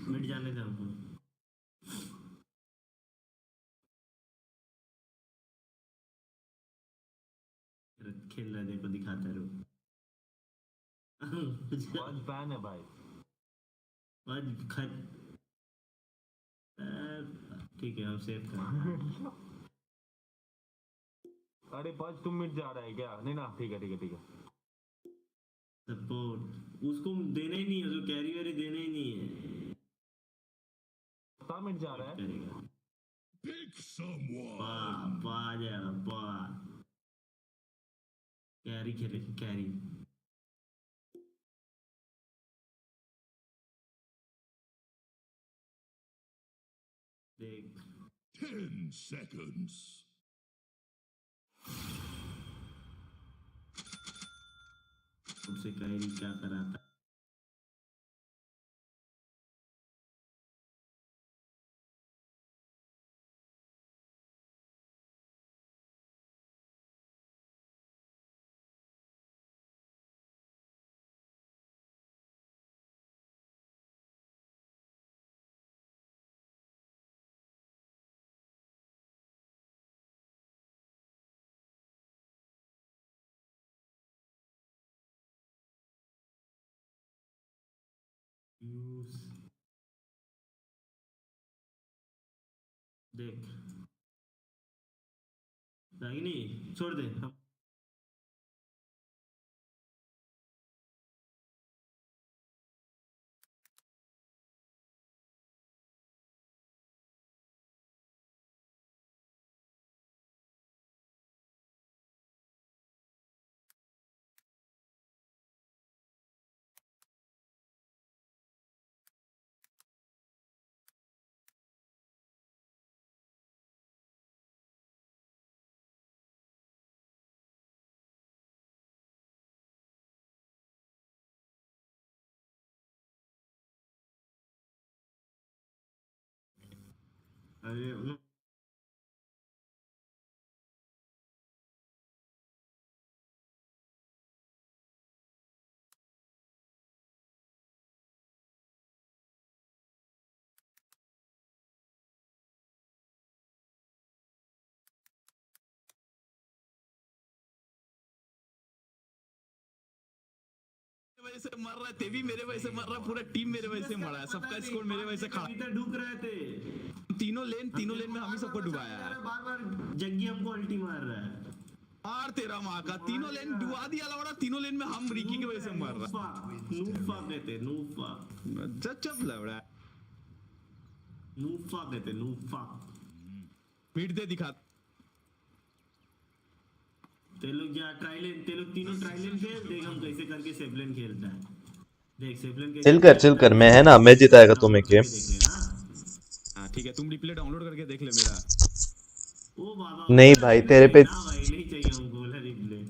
मिट जाने दे हमको। खेल रहा है, देखो दिखाता है। आज बैन है भाई। आज ठीक है, हम सेव कर। अरे बज तुम मिट जा रहा है क्या? नहीं ना, ठीक है ठीक है ठीक है। सपोर्ट उसको देना ही नहीं है, जो कैरी वैरी देना ही नहीं है। कहाँ मिट जा रहा है? करेगा पा आ जाएगा पा। कैरी खेले कैरी। देख 10 seconds. उससे कैरी क्या कराता। देख नहीं छोड़ दे हम। अरे वजह से मर रहा है, तेवी मेरे वजह से मर रहा है, पूरा टीम मेरे वजह से मरा है, सबका स्कोर मेरे वजह से खा। इधर ढुक रहे थे तीनों लेन में हम ही सबको डुबाया है। बार बार जग्गी हमको अल्टी मार रहा है। मार तेरा माँ का, तीनों लेन डुबा दिया लौड़ा, तीनों लेन में हम रिकी की वजह से मर रहा है। नूफा कहते नूफा। चुप लौड़ा, नूफा कहते नूफा। पीट दे दिखा। ते लोग जा ट्राइलेन, ते लोग तीनों ट्राइलेन खेल। देख हम कैसे करके सेवलेन खेलता है। देख सेवलेन कैसे चिल कर मैं है ना, मैं जिताएगा तुम्हें गेम। हाँ ठीक है, तुम रिप्ले डाउनलोड करके देख ले मेरा। ओ बाबा नहीं भाई तेरे पे भाई नहीं चाहिए हमको वाला रिप्ले।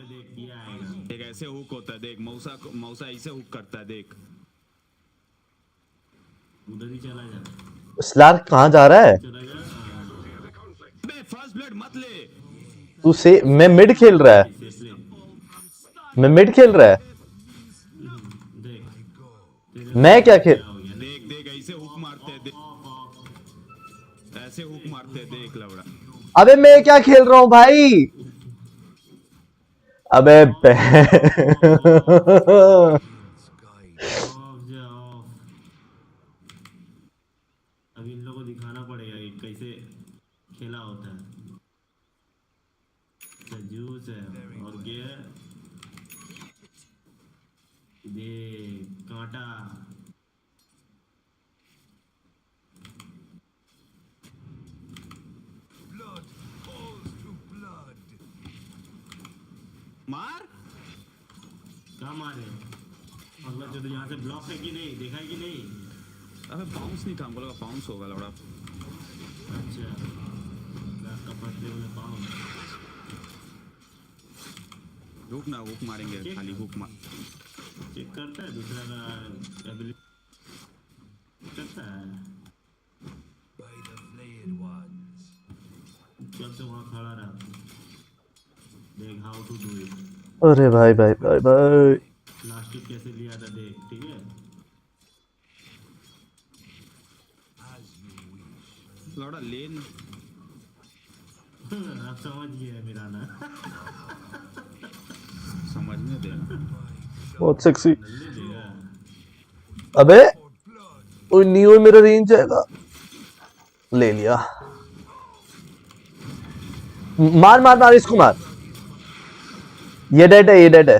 देख किया आएगा। देख ऐसे हुक होता है, देख मौसा ऐसे हुक करता है, देख उधर ही चला जा। स्लार्क कहाँ जा रहा है? बे फर्स्ट ब्लड मत ले तू से मैं मिड खेल रहा है, मैं मिड खेल रहा है। मैं क्या खेल, देख देख ऐसे हुक मारते हैं, देख ऐसे हुक मारते हैं, देख लवड़ा। अबे मैं क्या खेल रहा हूँ भाई? अबे अभी इन लोगों को दिखाना पड़ेगा कि कैसे खेला होता है। जूस है और ये कांटा। मार क्या मारे? अगला जो यहाँ से ब्लॉक है कि नहीं, देखा है कि नहीं? अबे बाउंस नहीं था, हमको लगा बाउंस होगा लौड़ा। अच्छा कपड़े में बाउंस। रुक ना, हुक मारेंगे खाली, हुक मार। चेक करता है दूसरा का एबिलिटी करता है। जब से वहाँ खड़ा रहा देख हाउ टू डू इट। अरे भाई भाई भाई भाई लास्ट टिप कैसे लिया था देख, ठीक है। लौड़ा लेन आप समझ गए मेरा ना। समझने देना। बहुत सेक्सी। जल्दी देगा। अबे वो नियो मेरा रेंज जाएगा। ले लिया। मार मार मार इसको मार। ये डेड है, ये डेड है।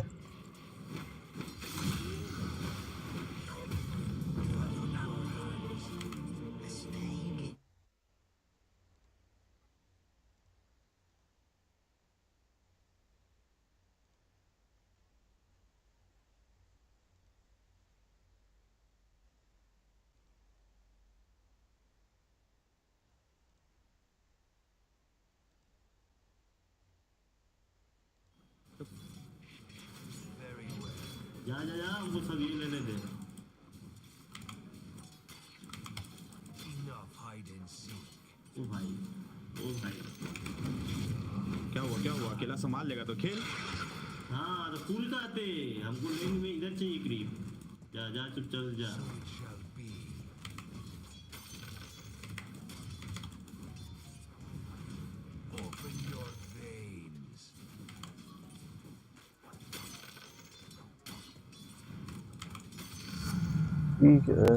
जा जा जा हमको सब ये लेने दे। ओ भाई ओ भाई क्या हुआ अकेला संभाल लेगा तो खेल। हाँ तो फूल का आते हमको लेन में इधर चाहिए क्रीप। जा जा चुप चल जा। ठीक है।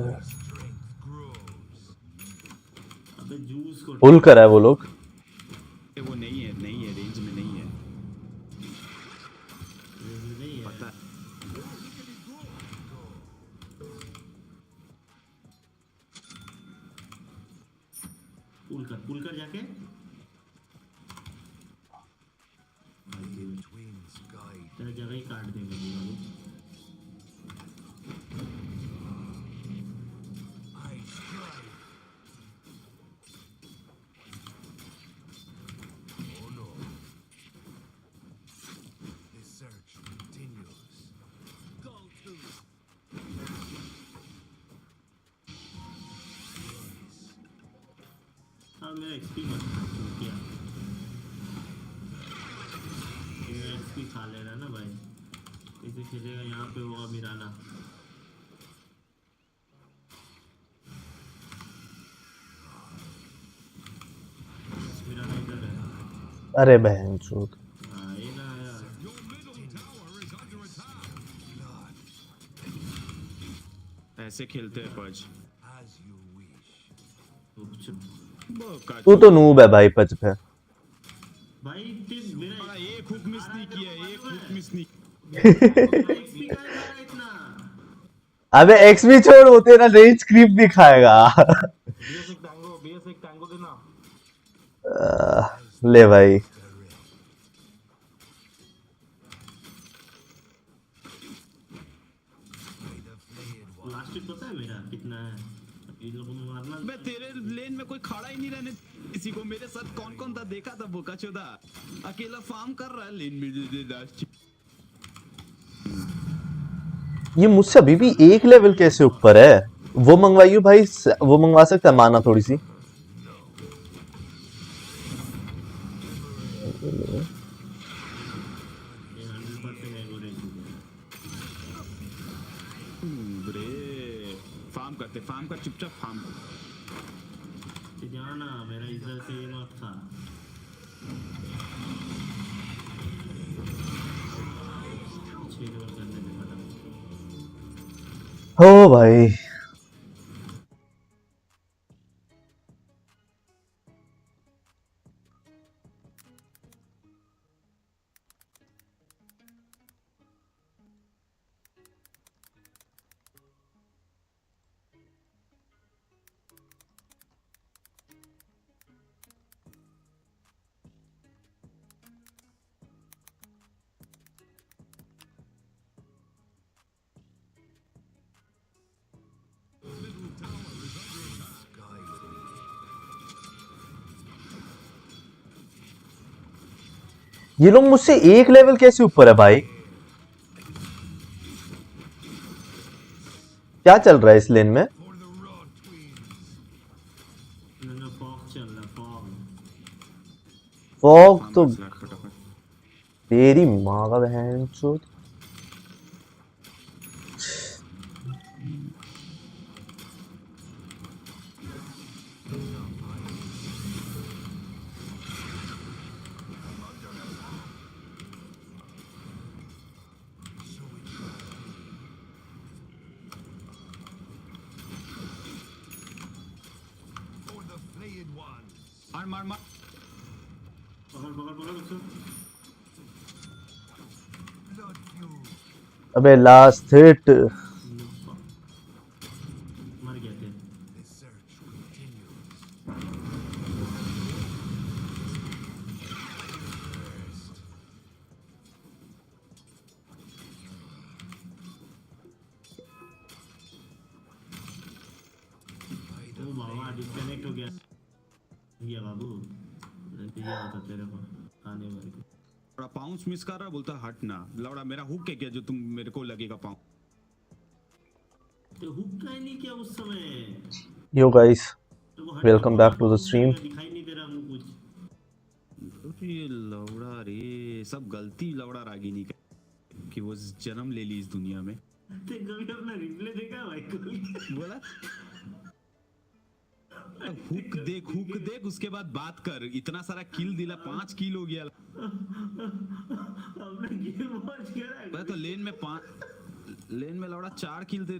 अबे जूस को पुल करा है वो लोग। वो नहीं है रेंज में नहीं है नहीं है। पता। पुल कर जाके। तेरा जगह ही काट देंगे पूरा वो। हाँ मेरा एक्सपी मत क्या एक्सपी खा ले रहा ना भाई। इसे खेलेगा यहाँ पे होगा मिराना। मिराना इधर है। अरे बहन चोद। हाँ ये ना आया। ऐसे खेलते हैं पज। तू तो नूब है भाई पच पे। भाई मेरा एक हुक मिस नहीं किया, एक हुक मिस नहीं। एक्सपी का है इतना। अबे एक्स भी छोड़ होते ना रेंज क्रीप भी खाएगा। बीएस एक टैंगो देना। ले भाई लास्ट टिप पता है मेरा कितना है। इन लोगों को मारना। मैं तेरे लेन में कोई खड़ा ही नहीं रहने किसी को। मेरे साथ कौन कौन था देखा था बोका चोदा। अकेला फार्म कर रहा है लेन में। ये मुझसे अभी भी एक लेवल कैसे ऊपर है। वो मंगवाइयो भाई, वो मंगवा सकता है माना थोड़ी सी। फार्म कर चुपचाप फार्म जाना मेरा इधर से मत था। हो भाई ये लोग मुझसे एक लेवल कैसे ऊपर है भाई। क्या चल रहा है इस लेन में? फॉग चल रहा फॉग। फॉग तो फटाफट तेरी माँ का बहन चोद। मार मार पकड़ पकड़ पकड़ उसको। अबे लास्ट हिट। मर गया थे। ओ बाबा डिस्कनेक्ट हो गया। ये बाबू दिया होता तेरे को आने वाले को। थोड़ा पाउंस मिस कर रहा बोलता हट ना लौड़ा मेरा हुक है क्या जो तुम मेरे को लगेगा पाउंस। तो हुक का ही नहीं किया उस समय। यो गाइस, तो वो welcome back to the stream. दिखाई नहीं दे रहा मुंह कुछ। ये लौड़ा रे सब गलती लौड़ा रागिनी का कि वो जन्म ले ली इस दुनिया में। ते कभी अपना रिप्ले देखा भाई को? बोला हुक देख उसके बाद बात कर। इतना सारा किल दिला 5 किल हो गया। अपना गेम वॉच करा। मैं तो लेन में लौड़ा 4 किल दे।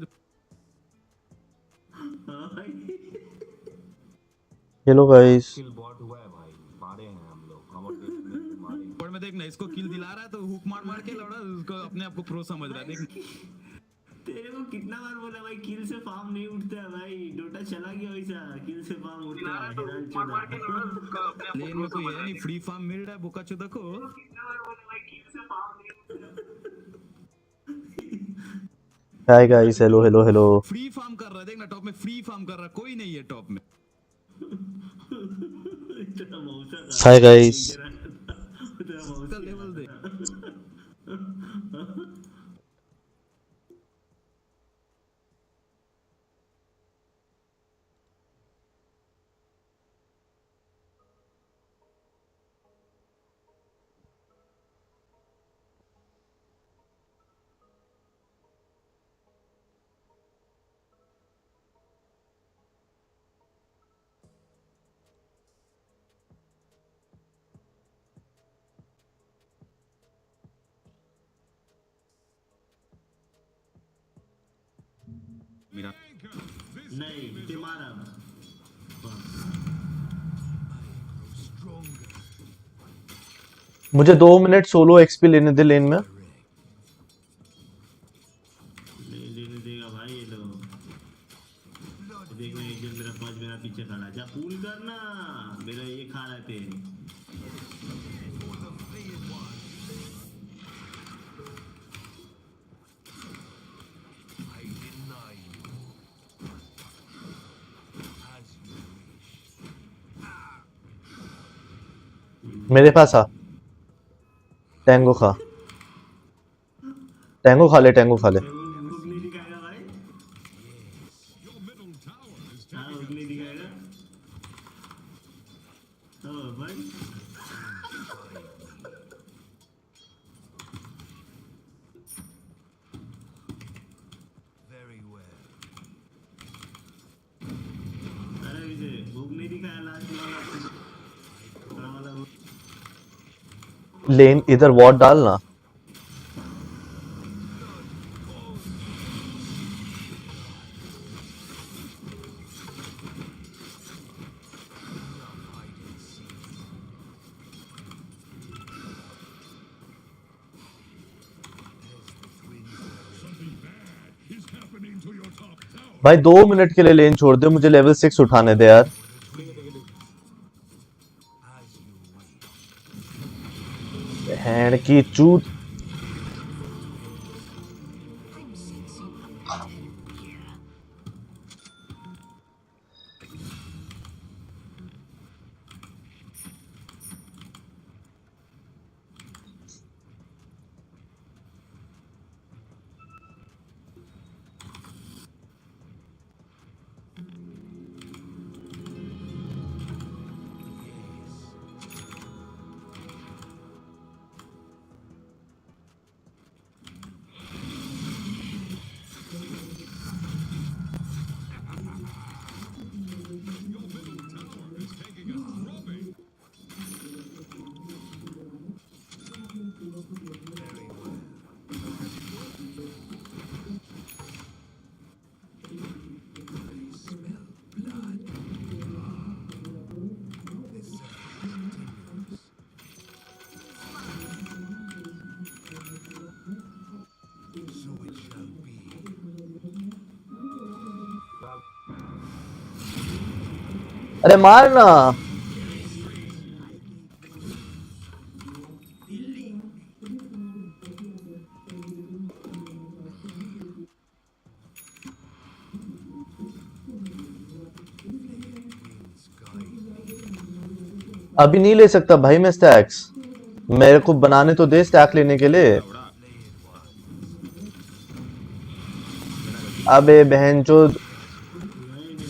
हेलो गाइस, किल बॉट हुआ है भाई, मारे हैं हम लोग कवर मारे। और मैं देखना इसको किल दिला रहा है तो हुक मार के लौड़ा उसको अपने आप को प्रो समझ रहा है। देख तेरे को कितना बार बोला भाई किल से फार्म नहीं उठता है भाई। डोटा चला गया वैसा किल से फार्म उठता है। लेन में कोई है नहीं फ्री फार्म मिल रहा है बोका चोदा को। कितना बार बोला भाई किल से फार्म नहीं उठता। Hi guys, hello hello hello. Free farm कर रहा है देखना टॉप में फ्री फार्म कर रहा है कोई नहीं है टॉप में। इतना मौसा था। Hi guys. इतना मौसा लेवल दे। मेरा नहीं ते मारा। मुझे 2 मिनट सोलो एक्सपी लेने दे लेन में। लेने देगा भाई ये लोग। देखना एक जन मेरा पांच मेरा पीछे खड़ा जा पूल करना। मेरा ये खा रहे थे। मेरे पास आ। टैंगो खा ले, टैंगो खा ले। उंगली दिखाएगा भाई। हाँ उंगली दिखाएगा। हाँ भाई। अरे विजय भूख नहीं दिखाया लास्ट वाला लेन इधर वॉर्ड डालना। भाई 2 मिनट के लिए लेन छोड़ दे, मुझे लेवल 6 उठाने दे यार। बहन की चूत। अरे मार ना। अभी नहीं ले सकता भाई मैं स्टैक्स, मेरे को बनाने तो दे स्टैक लेने के लिए। अबे बहनचोद, नहीं नहीं,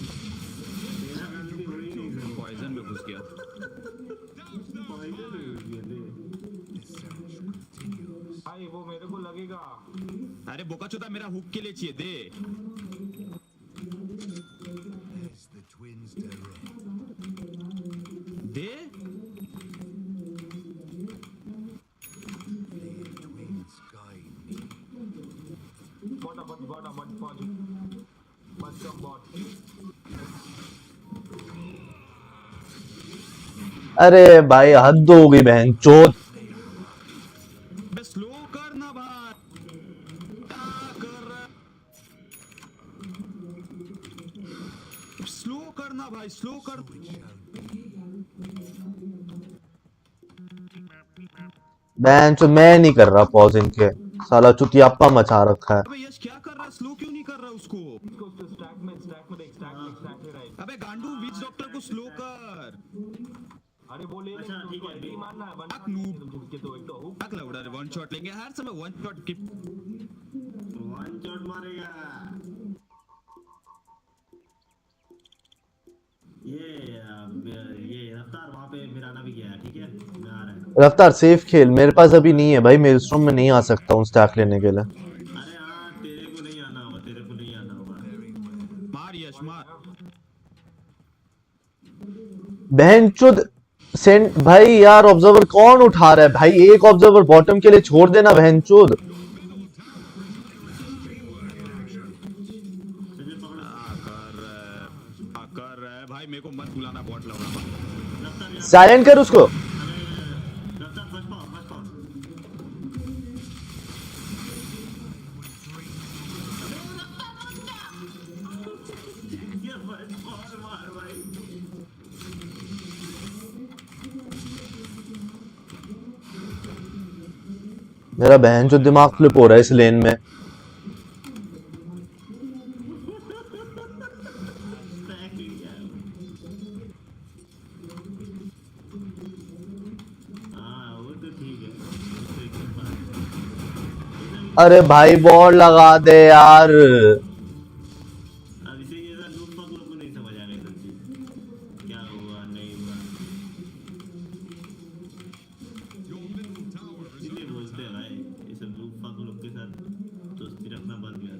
तेरा गलती हो ही नहीं सकती। पॉइजन में घुस गया। पॉइजन हो गया भाई वो मेरे को लगेगा। अरे बोका चोदा मेरा हुक के लिए चाहिए दे। दे अरे भाई हद हो गई बहनचोद। बे स्लो कर ना भाई, क्या कर रहा है? स्लो करना भाई, स्लो कर। बहनचोद मैं नहीं कर रहा पॉज इनके, साला चुतियाप्पा मचा रखा है। अबे यश क्या कर रहा है, स्लो क्यों नहीं कर रहा उसको? स्टैक में देख, स्टैक में राइट। अबे गांडू विच डॉक्टर को स्लो कर। अरे वो ले ले, अच्छा, ठीक है, नहीं मारना है, अक नूब। के तो एक तो हुक। अक लौड़ा रे, वन शॉट लेंगे हर समय, वन शॉट की। वन शॉट मारेगा। ये रफ्तार वहाँ पे मिराना भी गया है, ठीक है, मैं आ रहा है। रफ्तार सेफ खेल, मेरे पास अभी नहीं है भाई, मेरे स्ट्रॉम में नहीं आ सकता हूँ स्टैक लेने के लिए। अरे हाँ, तेरे को नहीं आना होगा, तेरे को नहीं आना होगा। मार यश मार। बहनचोद सेंट भाई यार, ऑब्जर्वर कौन उठा रहा है भाई, एक ऑब्जर्वर बॉटम के लिए छोड़ देना बहनचोद। तुझे पकड़ा। कर रहा है भाई, मेरे को मत बुलाना बॉट लौड़ा। रफ्तार यार, साइलेंट कर उसको। रफ्तार बच पाओ, बच पाओ। ये बच पाओ, मार भाई। मेरा बहनचोद दिमाग फ्लिप हो रहा है इस लेन में। Stack लिया। हाँ, वो तो ठीक है, उससे एक बात है। अरे भाई बॉल लगा दे यार। अब इसे ये सब लोग को नहीं समझ आ रही सब चीज, क्या हुआ नहीं हुआ, इसलिए बोलते हैं भाई, ये सब लोग के साथ दोस्ती रखना बंद कर दो।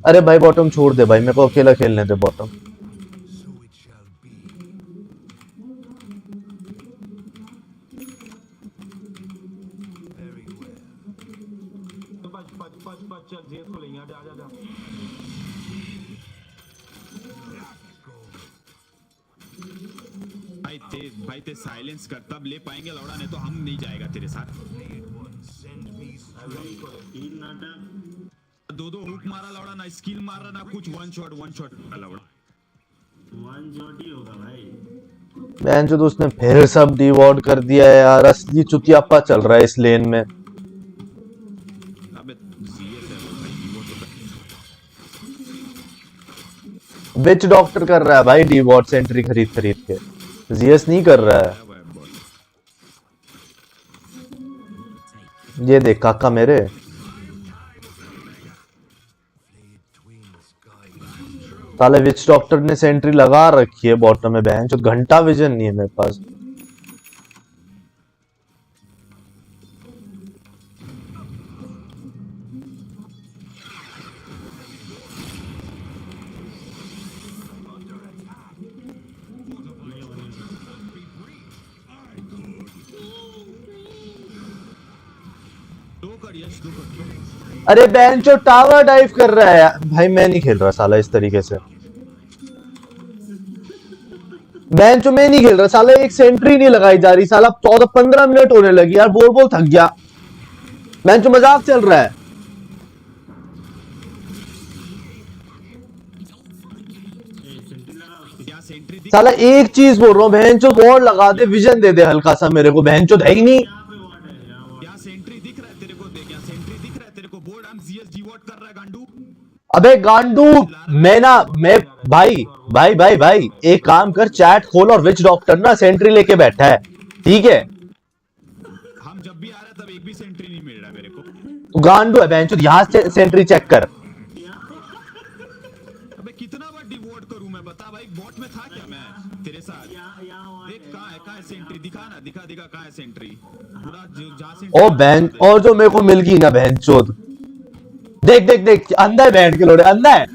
अरे भाई बॉटम छोड़ दे भाई, मेरे को अकेला खेलने दे बॉटम। चल जेस को लेंगे, आजा आजा। भाई ते साइलेंस कर, तब ले पाएंगे लौड़ा, नहीं तो हम नहीं जाएगा तेरे साथ। तीन नाटक, दो हुक मारा लौड़ा, ना स्किल मार रहा ना कुछ, वन शॉट लौड़ा। वन शॉट ही होगा भाई। बहनचोद उसने फिर सब डिवॉर्ड कर दिया है यार, असली चुतियाप्पा चल रहा है इस लेन में। अबे जीएस है वो भाई, वो तो विच डॉक्टर कर रहा है भाई डिवॉर्ड सेंट्री खरीद के, जीएस नहीं कर रहा है। ये देख काका मेरे, साले विच डॉक्टर ने सेंट्री लगा रखी है बॉटम में, बहन जो घंटा विजन नहीं है मेरे पास। कर यश, स्लो कर। अरे बेंचो टावर डाइव कर रहा है भाई, मैं नहीं खेल रहा साला इस तरीके से। बेंचो मैं नहीं खेल रहा साला, एक सेंट्री नहीं लगाई जा रही साला, 14-15 मिनट होने लगी यार, बोल बोल थक गया। बेंचो मजाक चल रहा है क्या सेंट्री दिख साला, एक चीज बोल रहा हूँ बेंचो, वॉर्ड लगा दे, विजन दे दे हल्का सा मेरे को, बेंचो है ही नहीं। क्या सेंट्री दिख रहा है तेरे को? देख क्या सेंट्री दिख रहा है तेरे को? बोर्ड हम जीएस जीवॉट कर रहा है गांडू। अबे गांडू, मैं भाई भाई भाई भाई एक काम कर, चैट खोल और विच डॉक्टर ना सेंट्री लेके बैठा है, ठीक है? हम जब भी आ रहे तब एक भी सेंट्री नहीं मिल रहा मेरे को। तू गांडू है बेंचो, यहां से सेंट्री चेक कर। अबे कितना बार डिवोट करूं मैं, बता भाई। बॉट में था क्या मैं तेरे साथ? देख कहां है सेंट्री, दिखा ना, दिखा कहां है सेंट्री पूरा जहां से। ओ बहन, और जो मेरे को मिल गई ना बहन चोद, देख देख देख, अंधा है बैठ के लोड़े, अंधा है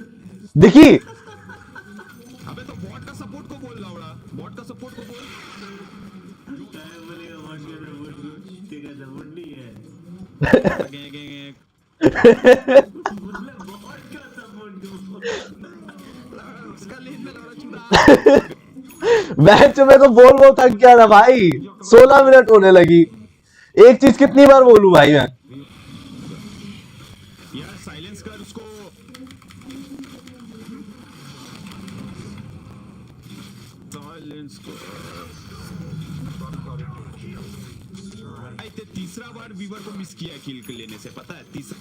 दिखी। अबे तो बॉट का सपोर्ट को बोल लाउड़ा, बॉट का सपोर्ट को बोल। गे गे गे उसका लेन में लाउड़ा चुरा। मैच में तो बोल थक गया ना भाई, 16 मिनट होने लगी। एक चीज कितनी बार बोलूं भाई मैं? यार साइलेंस कर उसको। साइलेंस कर। भाई ते तीसरा बार वीवर को मिस किया किल लेने से, पता है? तीसरा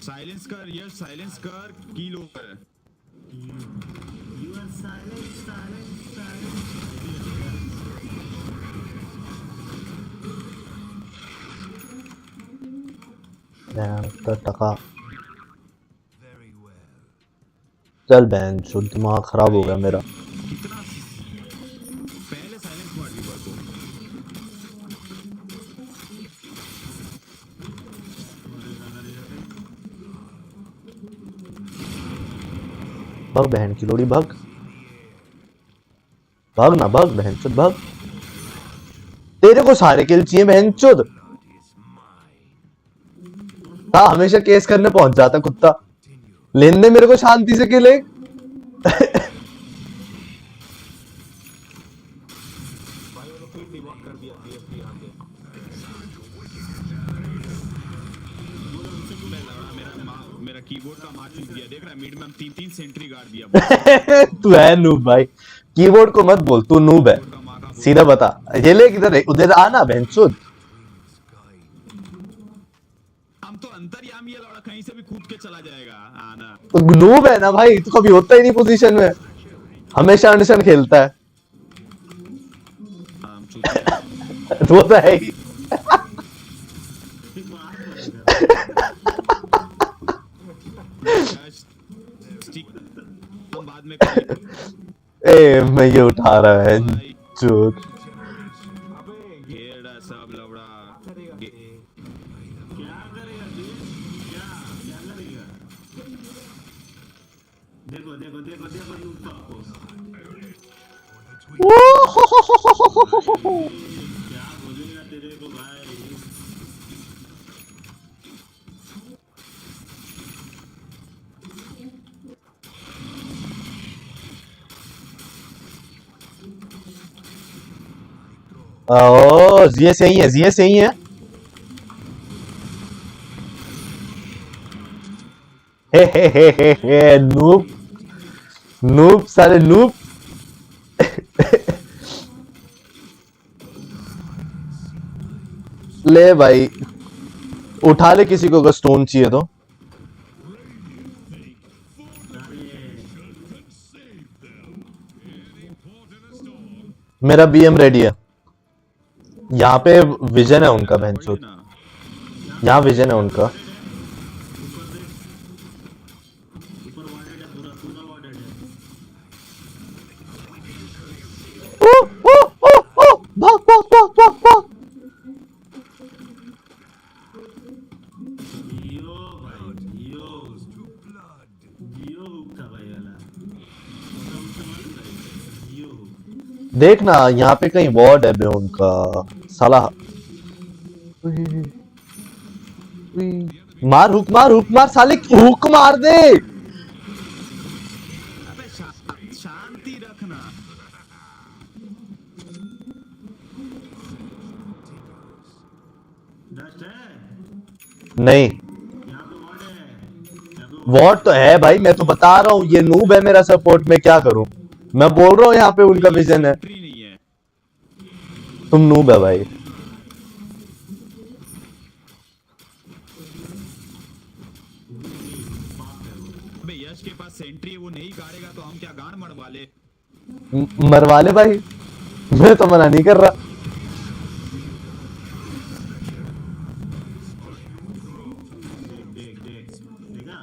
साइलेंस कर यार, साइलेंस कर, किल ओवर। तो टका चल बहन, जो दिमाग खराब हो गया मेरा। कितना पहले साइलेंस मार वीवर को। भाग बहन की लोड़ी, भाग भाग ना, भाग बहन चुद भाग। तेरे को सारे किल चाहिए बहन चुद। हाँ, हमेशा केस करने पहुंच जाता कुत्ता। लेन दे मेरे को शांति से किल एक। मेरा कीबोर्ड का मार चूक गया, देख रहा है? मिड में हम तीन सेंट्री गार्ड दिया। तू है नूब भाई, कीबोर्ड को मत बोल, तू नूब है, सीधा बता। ये ले किधर, उधर आना बहन चुद। हम तो अंतर्यामी है लौड़ा, कहीं से भी कूद के चला जाएगा। आना तो नूब है ना भाई, तू कभी होता ही नहीं पोजीशन में, हमेशा अंडरस्टैंड खेलता है। हम चूतिया। वो तो है ही। हम बाद में ए मैं ये उठा रहा है चूत। घेरा सब लवड़ा। देखो देखो देखो देखो नूब को क्या बोलेगा तेरे को भाई। ओ ये सही है, ये सही है। हे नूब, नूब सारे नूब। ले भाई उठा ले किसी को अगर स्टोन चाहिए तो। मेरा बीएम रेडी है। यहाँ पे विजन है उनका बहनचोद, यहाँ विजन है उनका। भाग भाग भाग भाग भाग। देखना यहाँ पे कहीं वार्ड है बे उनका साला। मार हुक मार साले हुक मार दे। अबे शांति रखना। डस्ट है नहीं यहाँ पे वॉर्ड है यहाँ पे वॉर्ड तो है भाई, मैं तो बता रहा हूँ ये नूब है मेरा सपोर्ट में, क्या करूं मैं बोल रहा हूँ यहाँ पे उनका विजन है। एंट्री नहीं है। तुम नूब है भाई। अबे यश के पास सेंट्री है, वो नहीं गाड़ेगा तो हम क्या गांड मरवा ले। मरवा ले भाई, मैं तो मना नहीं कर रहा। देख देख देखा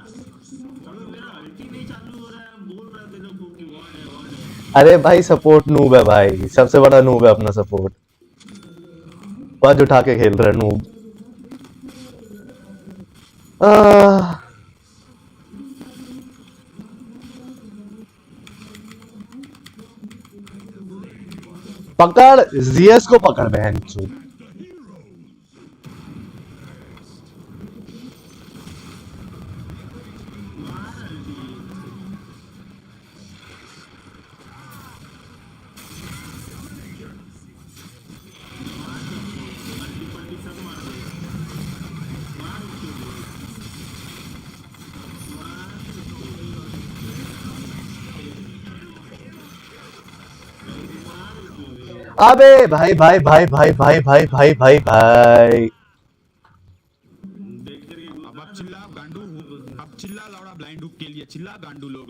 अबे मेरा अल्टी नहीं चालू हो रहा है बोल रहा थे लोग कि वॉर्ड है। अरे भाई सपोर्ट नूब है भाई, सबसे बड़ा नूब है अपना सपोर्ट, पज उठा के खेल रहा है नूब। पकड़ जीएस को पकड़ बहन चो। अबे भाई भाई भाई भाई भाई भाई भाई भाई भाई देख करके अब चिल्ला गांडू, अब चिल्ला लौड़ा ब्लाइंड हुक के लिए चिल्ला गांडू लोग।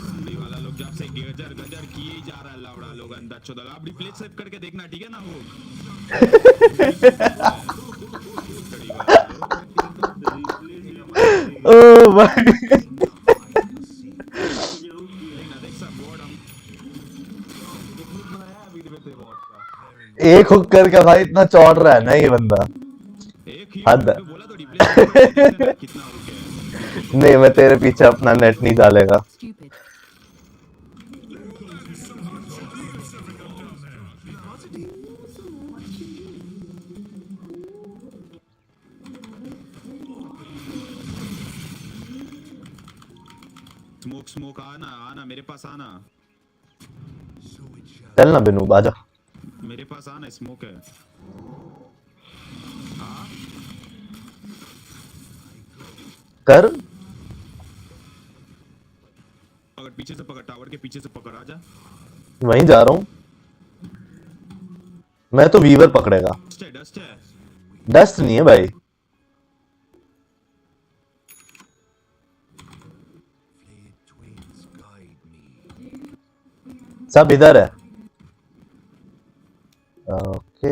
बंदी वाला लोग जब से गजर गजर किए ही जा रहा है लौड़ा लोग अंदर चौदह। आप रिप्ले सेव करके देखना ठीक है ना वो। ओ भाई एक हुक करके भाई इतना चौड़ रहा है ना ये बंदा। एक ही हद है। बोला तो रिप्ले कितना हो गया। नहीं मैं तेरे पीछे अपना नेट नहीं डालेगा। Stupid. स्मोक स्मोक आना आना मेरे पास आना, चल ना बिनू आजा। मेरे पास आना स्मोक है। हाँ कर अगर पीछे से पकड़, टावर के पीछे से पकड़, आजा। वहीं जा रहा हूँ मैं तो। वीवर पकड़ेगा। डस्ट है डस्ट है। डस्ट नहीं है भाई, सब इधर है। ओके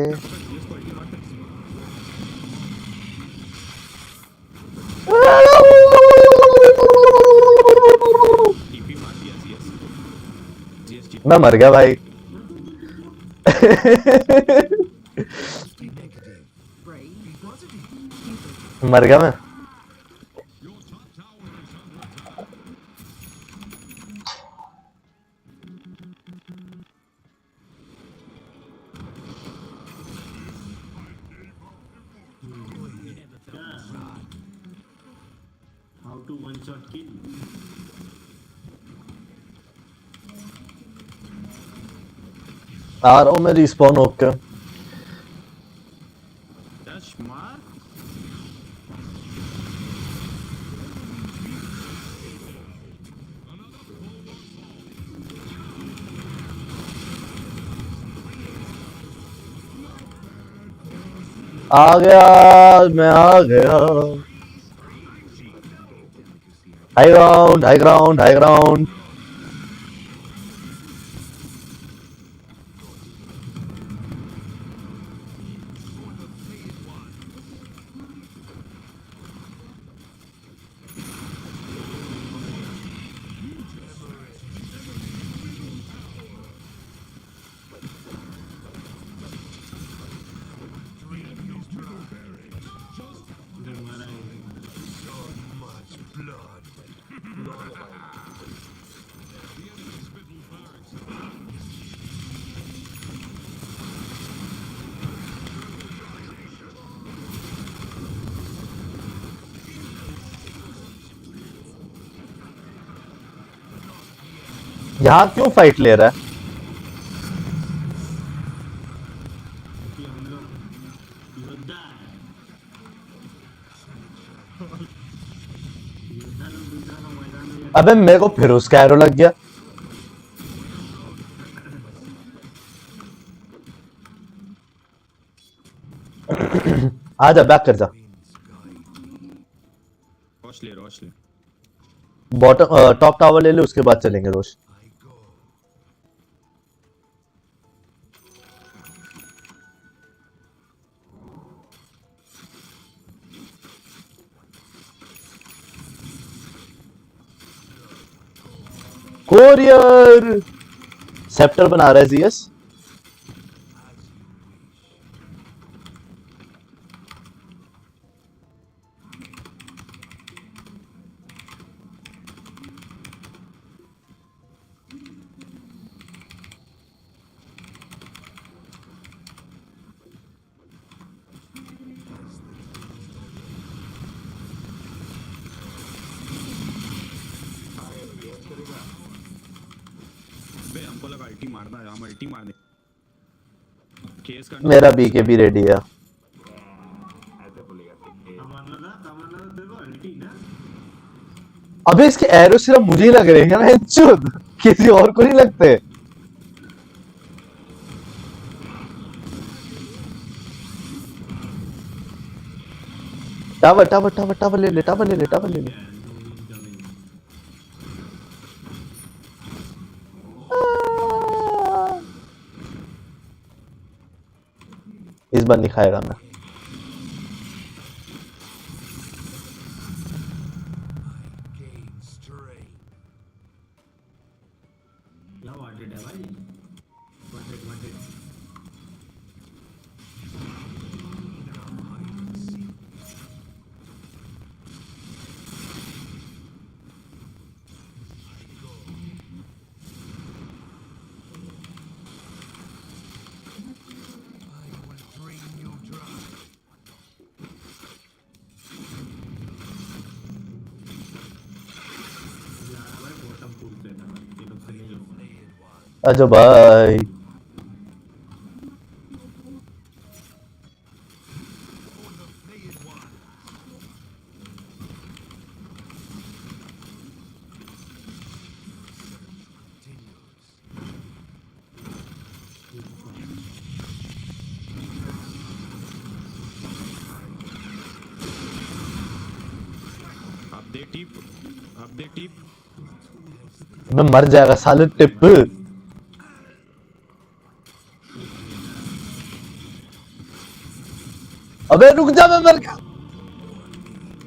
टीपी मार दिया जीएस, जीएस टीपी। मैं मर गया भाई। मर गया मैं। How to one shot kill आ रहा हूँ मैं रिस्पॉन होकर। डस्ट मार। आ गया मैं आ गया। High ground high ground high ground. यहाँ क्यों फाइट ले रहा है? कि हम लोग योद्धा है। योद्धा लोग दूसरा का मैदान में जाके अबे मेरे को फिर उसका एरो लग गया। आजा बैक कर जा। रोश ले बॉटम टॉप टावर ले ले, उसके बाद चलेंगे रोश। कोरियर सेप्टर बना रहा है जीएस। बे हमको लगा अल्टी मारना है, हम अल्टी मारने केस का मेरा बीके भी रेडी है। ऐसे बोलेगा तमन्ना तेरे को अल्टी ना। अबे इसके एरो सिर्फ मुझे ही लग रहे हैं ना, चुद किसी और को नहीं लगते। टावर टावर टावर टावर ले ले, टावर ले ले, टावर ले ले। इस बार नहीं खाएगा मैं। क्या वाटेड है भाई, वाटेड भाई बॉटम पूछते ना ये लोग से नहीं होगा। अच्छा भाई अब दे टिप मैं मर जाएगा साले टिप। अबे रुक जा, मैं मर गया।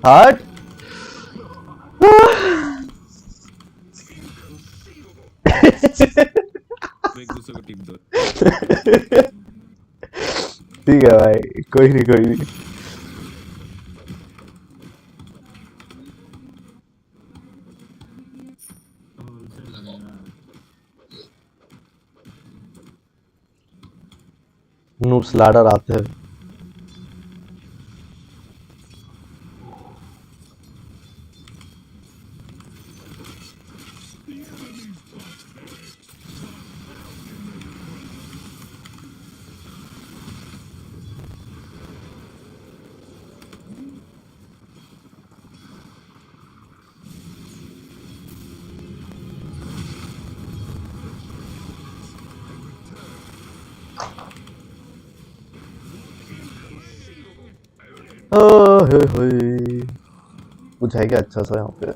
हट। एक दूसरे को टिप दो। ठीक है भाई, कोई नहीं कोई नहीं। उनसे लगेगा नूब स्लाडर आते हैं। कुछ है क्या अच्छा सा यहाँ पे?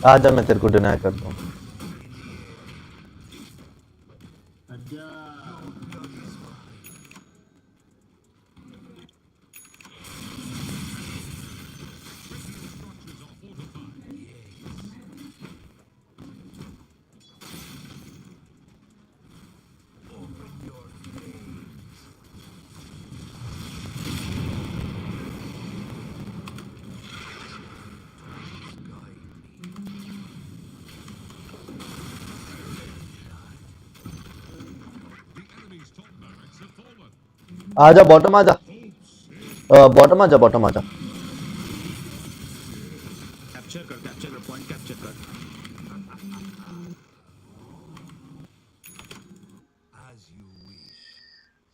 आजा मैं तेरे को डिनाई करता हूँ। अच्छा आजा बॉटम आजा, बॉटम आजा, बॉटम आजा। कैप्चर कर, पॉइंट कैप्चर कर।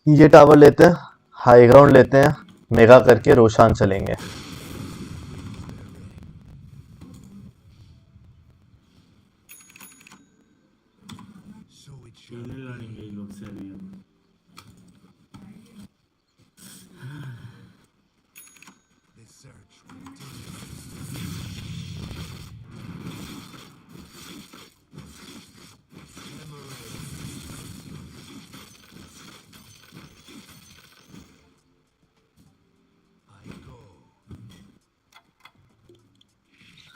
ये टावर लेते हैं, हाई ग्राउंड लेते हैं, मेगा करके रोशान चलेंगे। ईमेल लड़ेंगे ये लोग से अभी हम।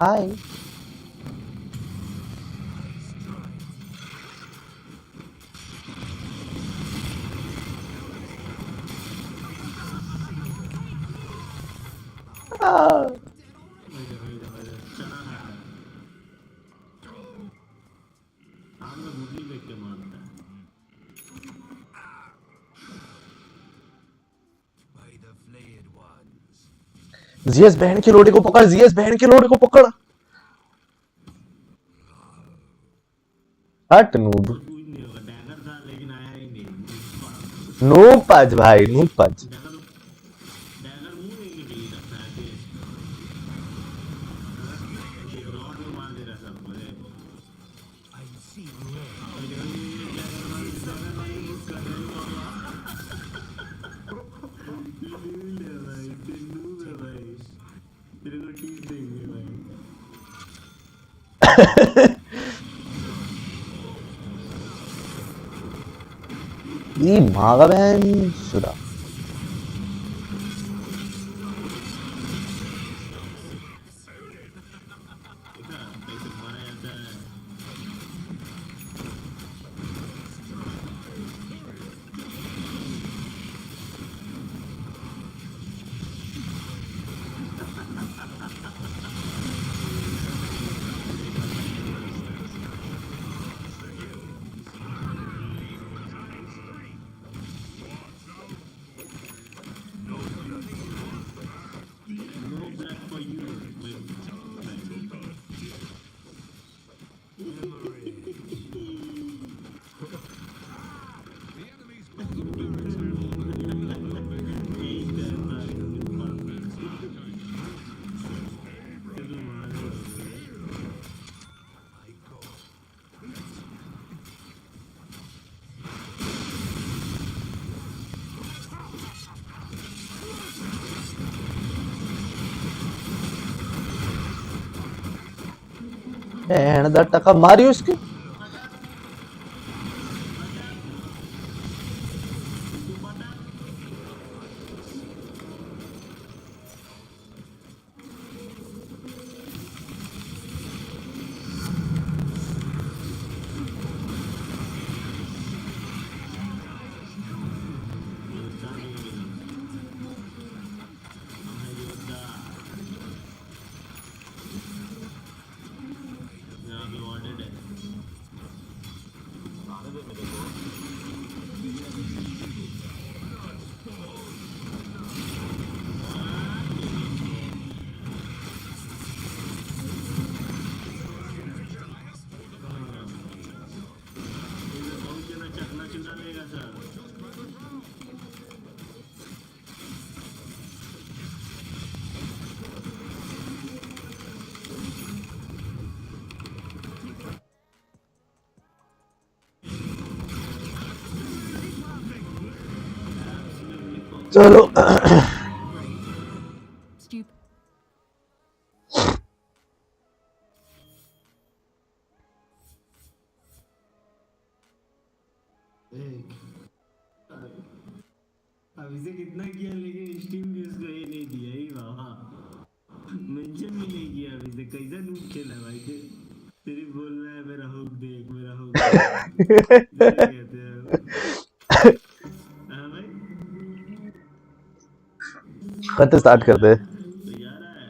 हाय चना खाता है। आम में गुटली देख के मारता है। जीएस बहन की लोड़ी को पकड़, जीएस बहन की लोड़ी को पकड़। हट नूब, कुछ नहीं होगा, डैगर था लेकिन आया ही नहीं। नूब पज भाई, नूब पज। डैगर डैगर मुंह नहीं निकली रखता है कि एक रॉड में मार दे रहा सबको। तेरे को टीप देंगे भाई। ये मागा बहन शुदा। देखा कैसे मारा जाता है। No black for you. बहन दा टका मारी उसकी। चलो Stupid. अभी से कितना किया लेकिन स्टीम भी उसको ये नहीं दिया ही बाबा। मेंशन भी नहीं किया अभी से। कैसा नूब खेला भाई ते सिर्फ बोल रहा है मेरा हुक देख, मेरा हुक देख। कहते हैं हाँ भाई कट स्टार्ट कर दे। तो जा रहा है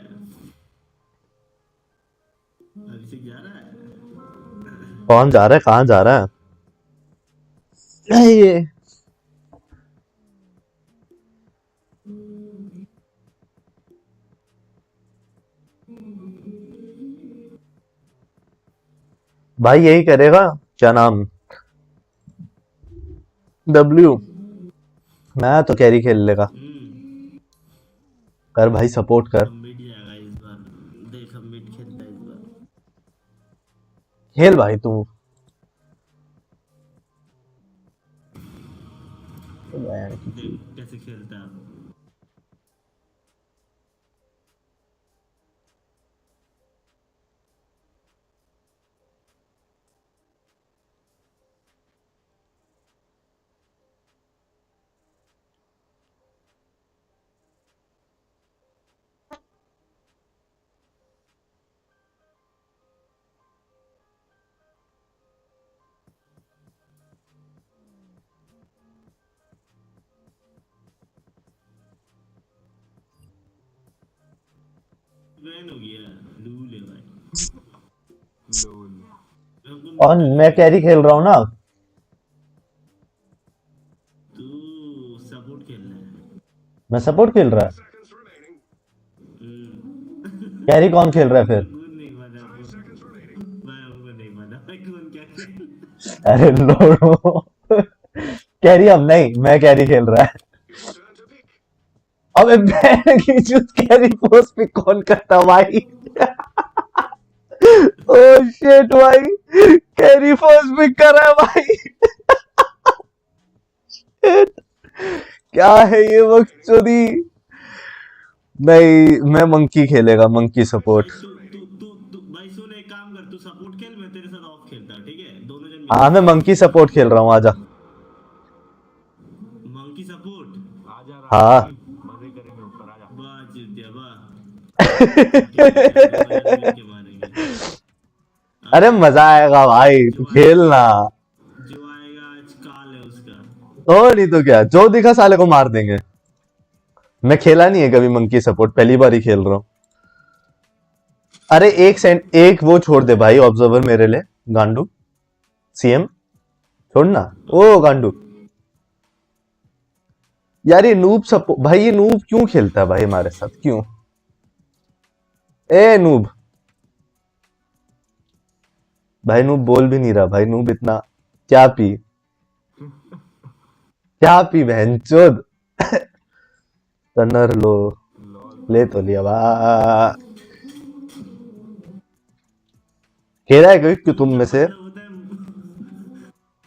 अभी से जा रहा है। कौन जा रहा है, कहाँ जा रहा है? ये भाई यही करेगा, क्या नाम, डब्ल्यू। मैं तो कैरी खेल लेगा। कर भाई, सपोर्ट कर। हम मिट जाएगा इस बार, देख हम मिट खेलता है इस बार। खेल भाई तू। देख कैसे खेलता है। बैन हो गया, लूल है भाई। लोल। और मैं कैरी खेल रहा हूँ ना। तू सपोर्ट खेलना है। मैं सपोर्ट खेल रहा है। हम्म। कैरी कौन खेल रहा है फिर? कौन नहीं माना मैं वो नहीं माना भाई, कौन क्या खेल। अरे लोड़ो। कैरी अब नहीं, मैं कैरी खेल रहा है। अबे बहन की चूत, कैरी पोस्ट पे कौन करता भाई? ओह शिट भाई, कैरी पोस्ट पे कर रहा है भाई। Shit, क्या है ये वक्त चोरी। नहीं, मैं मंकी खेलेगा, मंकी भाई सपोर्ट। तू भाई सुन, एक काम कर, तू सपोर्ट खेल, मैं तेरे साथ ऑफ खेलता, ठीक है, दोनों जन हाँ मैं मिलके। मंकी सपोर्ट खेल रहा हूँ, आजा। Monkey support. आजा हाँ। रानी, मजे करेंगे ऊपर, आजा। वाह जिद्दिया वाह। ठीक है, दोनों जन मिलके मारेंगे। अरे आजा, मजा आएगा भाई, तू खेलना। जो आएगा आज काल है उसका। तो नहीं तो क्या, जो दिखा साले को मार देंगे। मैं खेला नहीं है कभी मंकी सपोर्ट, पहली बार ही खेल रहा हूँ। अरे एक वो छोड़ दे भाई, ऑब्जर्वर मेरे लिए। गांडू सीएम छोड़ना। ओ गांडू यार, ये नूब सपोर्ट भाई, ये नूब क्यों खेलता है भाई हमारे साथ, क्यों? ए नूब भाई, नूब बोल भी नहीं रहा भाई, नूब इतना क्या पी, क्या पी बहन चोद। टनर लो, ले तो लिया बा। खेला है कोई क्यों तुम में से? मतलब होता है,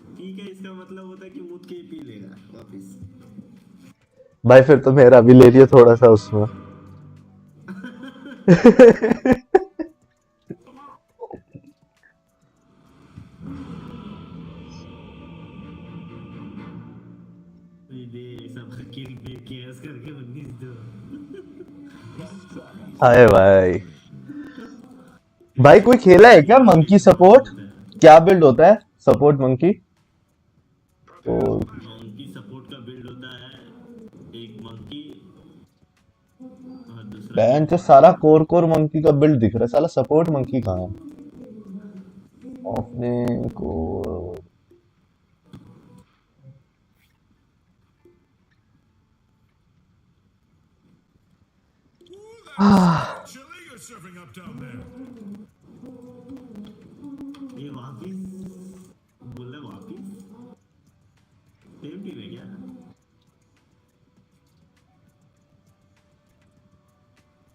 ठीक है, इसका मतलब होता है कि मुद के ही पी लेगा वापिस। भाई फिर तो मेरा भी ले लिया थोड़ा सा उसमें। ये देख सब किल पे केएस करके 19 दो। हाय भाई। भाई कोई खेला है क्या मंकी सपोर्ट? क्या बिल्ड होता है सपोर्ट मंकी? तो मंकी सपोर्ट का बिल्ड होता है, एक मंकी और दूसरा बहन जो सारा कोर मंकी का बिल्ड दिख रहा है, साला सपोर्ट मंकी कहाँ है? ऑफलेन core. Chilly you're serving up down there. ये वापिस बोल रहा है, वापिस सेम टीम है क्या?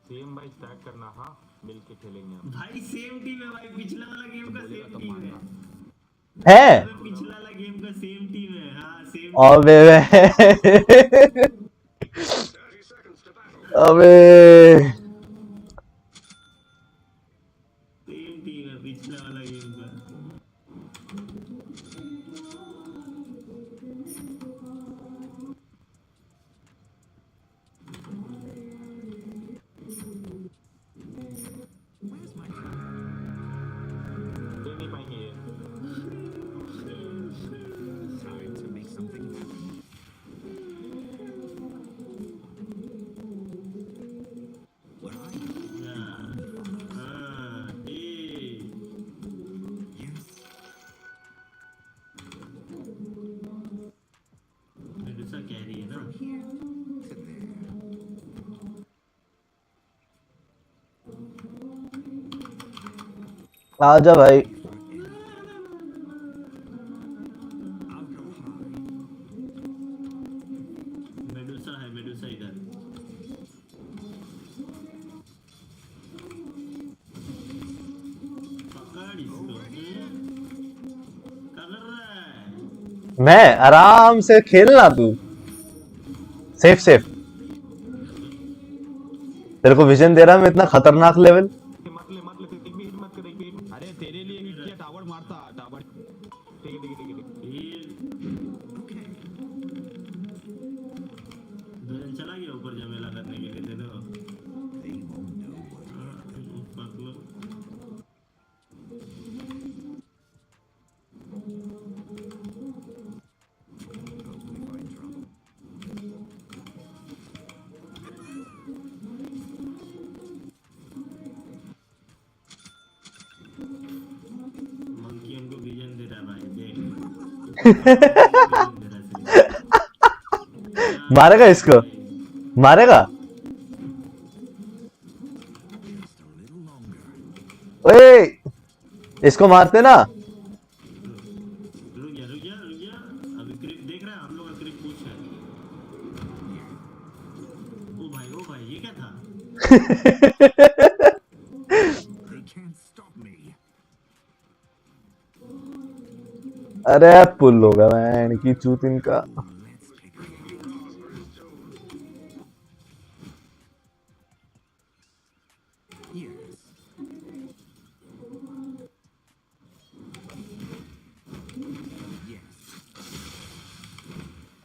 सेम भाई स्टैक करना, हाँ मिलके खेलेंगे हम। भाई सेम टीम है भाई, पिछला वाला गेम का सेम टीम है। है पिछला वाला गेम का सेम टीम है, हाँ सेम अबे अबे टीम है पिछला वाला गेम का। दे नहीं पाएंगे ये। कैरी है ना। आजा भाई। मैं आराम से खेलना, तू सेफ सेफ। तेरे को विजन दे रहा मैं इतना खतरनाक लेवल। मत ले एक भी हिट मत कर, एक भी hit। अरे तेरे लिए हिट किया, टावर मारता टावर। ठीक है। ये चला गया ऊपर जमेला करने के लिए, दे दो। मंकी हमको विजन दे रहा है भाई, देख। मारेगा इसको, मारेगा। ओए इसको मारते ना। रुक जा। अभी क्रिप देख रहा है, हम लोग का क्रिप पूछ है। ओ भाई ये क्या था? They can't stop me. अरे पुल होगा मैं की चूत इनका।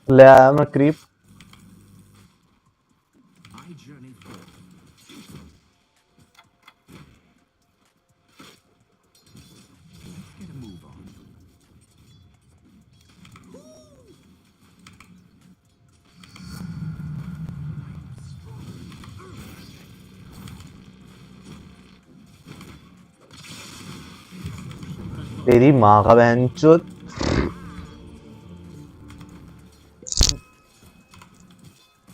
ले आया मैं creep. I journey forth. Let's get a move on. तेरी माँ का बहन चोद।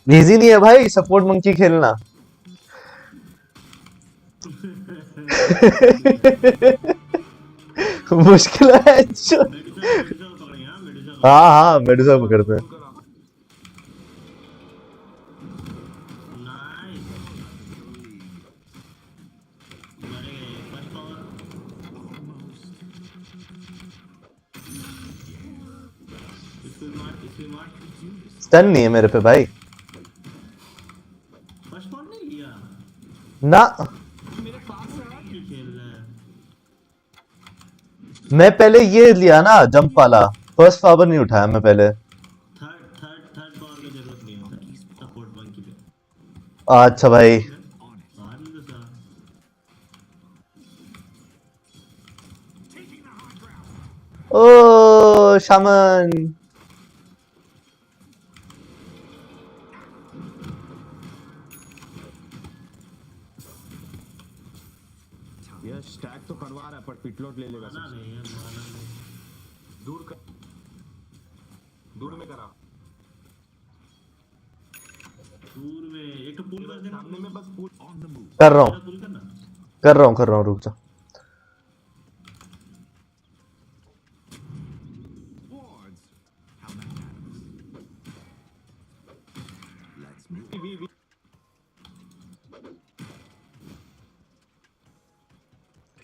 इजी नहीं है भाई सपोर्ट मंकी खेलना। मुश्किल है। मेडिसा पकड़ेंगे, हाँ मेडिसा। हाँ मेडिसा पकड़ते हैं। नाइस। मरे गए, फर्स्ट पावर। इसको मार। स्टन नहीं है मेरे पे भाई। फर्स्ट पावर नहीं लिया। ना मेरे पास है, खेल रहा है। मैं पहले ये लिया ना जंप वाला, फर्स्ट पावर नहीं उठाया मैं पहले। थर्ड पावर की जरूरत नहीं होता सपोर्ट मंकी पे। अच्छा भाई। बाहर में तो सा। ओ शामन। ये स्टैक तो करवा रहा है पर पिटलोट ले लेगा माना सबसे। नहीं है, माना नहीं। दूर में करा, दूर में एक तो पुल कर देना। सामने में बस पुल। On the move. कर रहा हूँ पुल करना। कर रहा हूँ रुक जा। Wards. How magnanimous. Let's move.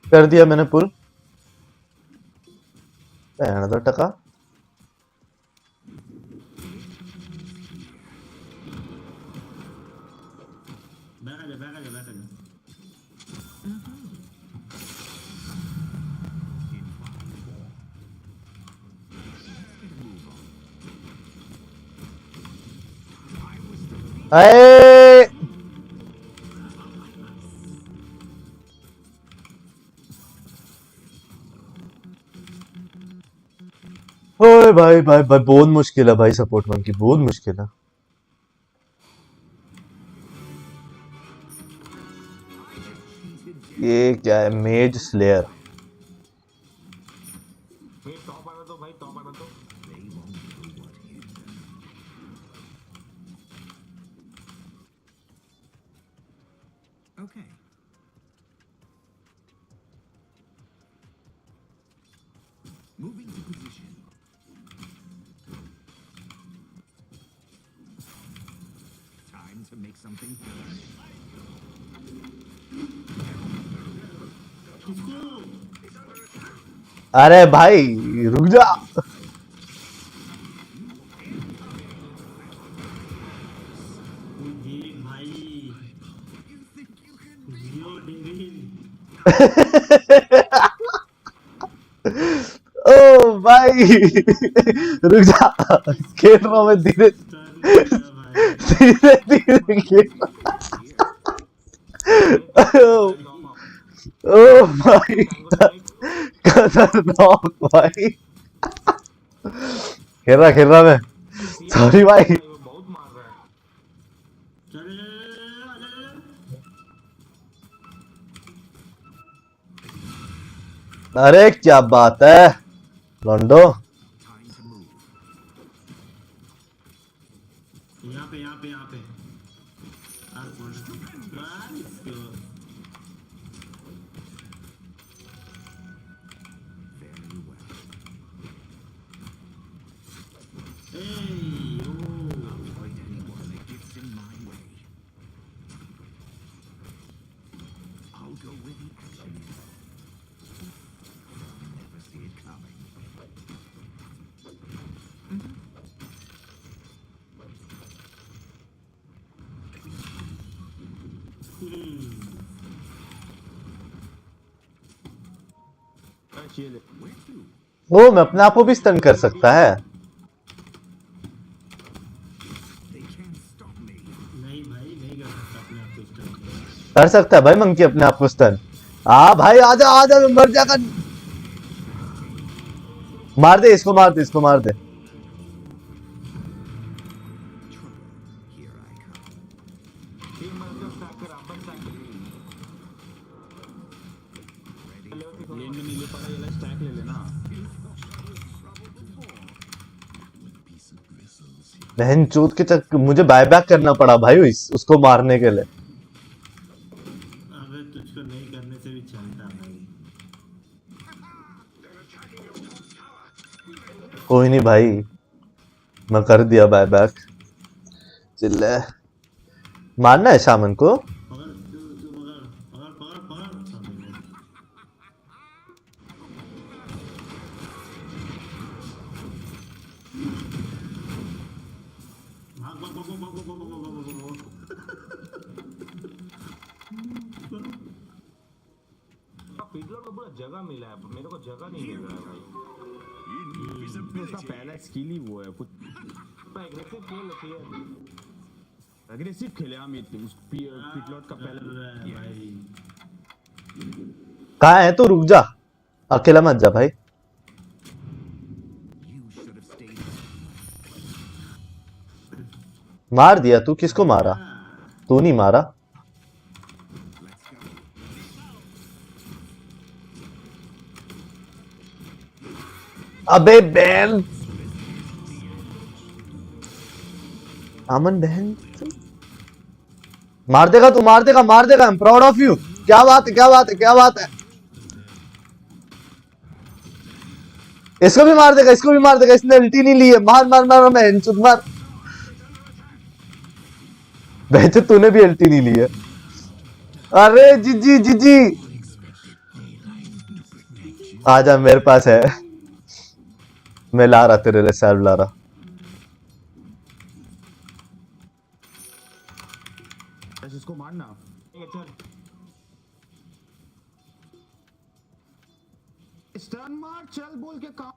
कर दिया मैंने पुल। पहन दो टका। बैठ जा। अरे ओए भाई बहुत मुश्किल है भाई सपोर्ट मंकी, बहुत मुश्किल है। ये क्या है मेज स्लेयर। टॉप आना तो भाई, टॉप आना तो। They won't know what hit them. Okay. Moving to position. Time to make something. अरे भाई रुक जा। ओ भाई रुक जा, खेल रहा हूँ मैं धीरे धीरे धीरे खेल ओ भाई खतरनाक भाई, खेल रहा मैं, सॉरी भाई। बहुत मार रहा है। चल अरे क्या बात है लॉन्डो। Time to move. यहाँ पे Very well. Avoid anyone that gets in my way. I'll go where the action is. They'll never see it coming. ये ले। Where to? वो मैं अपने आप को भी स्टन कर सकता है। They can't stop me. नहीं भाई नहीं कर सकता अपने आप को स्टन। कर सकता है भाई मंकी अपने आप को स्टन। हाँ भाई आजा आजा, मर जाकर मार दे इसको, मार दे इसको, मार दे। Trouble. Here I come. ये मर के स्टैक कर, अपन स्टैक कर। लेन में नहीं ले पा रहा, ये स्टैक ले लेना। Piece of bristles. बहन चूत के चक्कर मुझे बायबैक करना पड़ा भाई उसको मारने के लिए। अबे तुझको नहीं करने से भी चलता भाई। कोई नहीं भाई, मैं कर दिया बायबैक। चिल्ले मारना है शामन को। पकड़ तू पकड़ पिटलर को पूरा जगह मिला है, मेरे को जगह नहीं मिल रहा है भाई। उसका पहला स्किल ही वो है, कुछ एग्रेसिव खेल चाहिए। अग्रेसिव खेले हम। उस पिटलॉट का पहला भाई। कहाँ है तू, रुक जा, अकेला मत जा भाई। You should have stayed. मार दिया तू, किसको मारा? तू नहीं मारा। Let's go. अबे बहन अमन बहन मार देगा तू, मार देगा, मार देगा। I am proud of you. क्या बात है, क्या बात है, क्या बात है। इसको भी मार देगा, इसको भी मार देगा। इसने अल्टी नहीं ली है। मार मार मार, मैं हिंचुक मार। वैसे तूने भी अल्टी नहीं ली है। अरे जीजी जीजी आजा, मेरे पास है। मैं ला रहा तेरे लिए, सैल्व ला रहा। इसको मारना। चल स्टन मार, चल बोल के काम।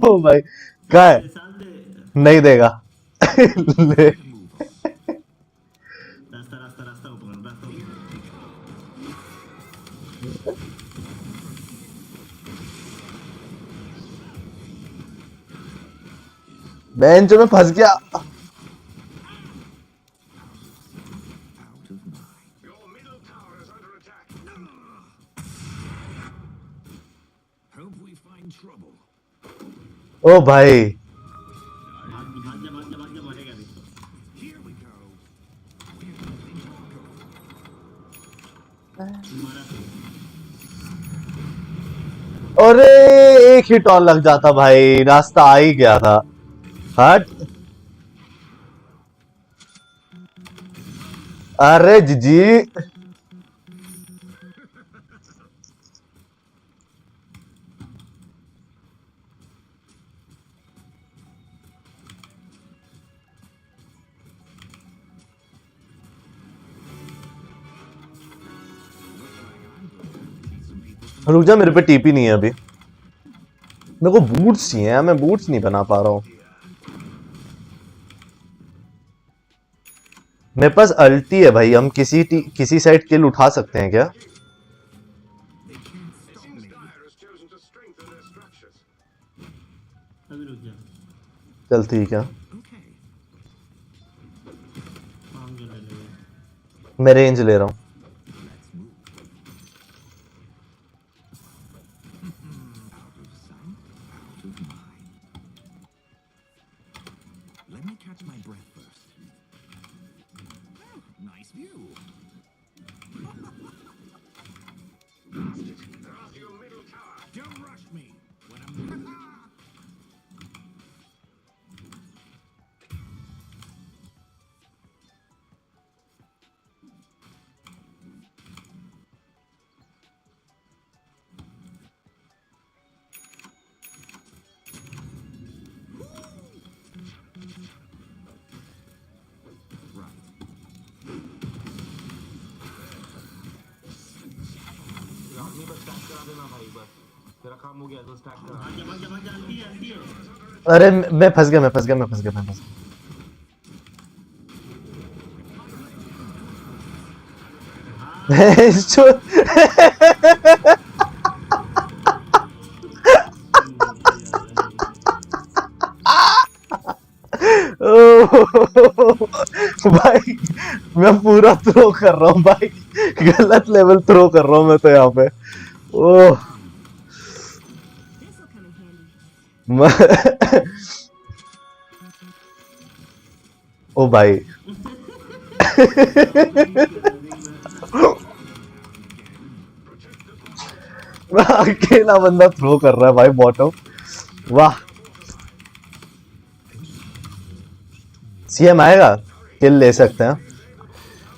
ओ भाई क्या है? नहीं देगा। ले। रास्ता ऊपर रास्ता ऊपर। बेंच में फंस गया। Out of mind. Your middle tower is under attack. Hope we find trouble. ओ भाई भाग जा मरेगा भी। Here we go. Where do you think I'll go? मारा तो। अरे एक हिट और लग जाता भाई, रास्ता आ ही गया था। हट। अरे जीजी रुक जा, मेरे पे टीपी नहीं है अभी। मेरे को बूट्स चाहिए, मैं बूट्स नहीं बना पा रहा हूँ। मेरे पास अल्टी है भाई, हम किसी साइड किल उठा सकते हैं क्या? It seems Dire has chosen to strengthen their structures. अभी रुक जा, चल ठीक है, काम जो ले ले। मैं रेंज ले रहा हूँ। Let me catch my breath first. Nice view. They're after your middle tower. Don't rush me when I'm. आदमी बस स्टैक करा देना भाई, बस तेरा काम हो गया तो स्टैक करा। भाग जा, आंटी है, आंटी है। अरे मैं फंस गया, मैं फंस गया, मैं फंस गया, मैं फंस गया। जो- भाई मैं पूरा थ्रो कर रहा हूँ भाई, गलत लेवल थ्रो कर रहा हूँ मैं तो यहाँ पे। ओह ओ भाई अकेला बंदा थ्रो कर रहा है भाई बॉटम। वाह, सीएम आएगा, किल ले सकते हैं।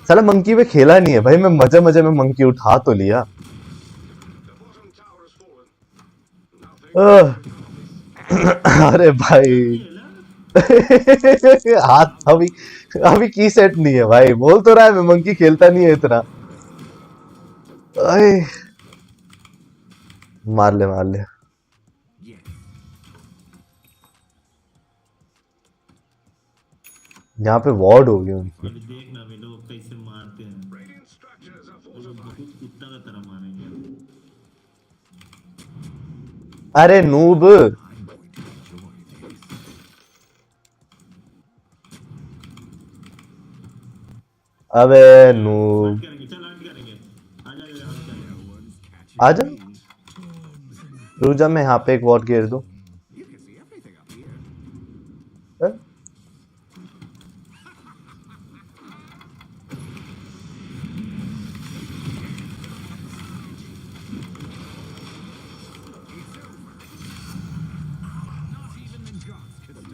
साला मंकी पे खेला नहीं है भाई, मैं मजे मजे में मंकी उठा तो लिया। अरे भाई हाथ अभी अभी की सेट नहीं है भाई, बोल तो रहा है मैं मंकी खेलता नहीं है इतना। अरे मार ले मार ले, यहाँ पे वार्ड हो गई उनकी। अभी देखना वे लोग कैसे मारते हैं, Radiant structures are वो लोग fortified. बहुत कुत्ता का तरह मारेंगे। अरे नूब, अबे नूब हट करेंगे, चल हट करेंगे, आ जा, हट करेंगे। आजा, रुक जा, मैं यहाँ पे एक वार्ड घेर दूं। You can see everything up here. हैं?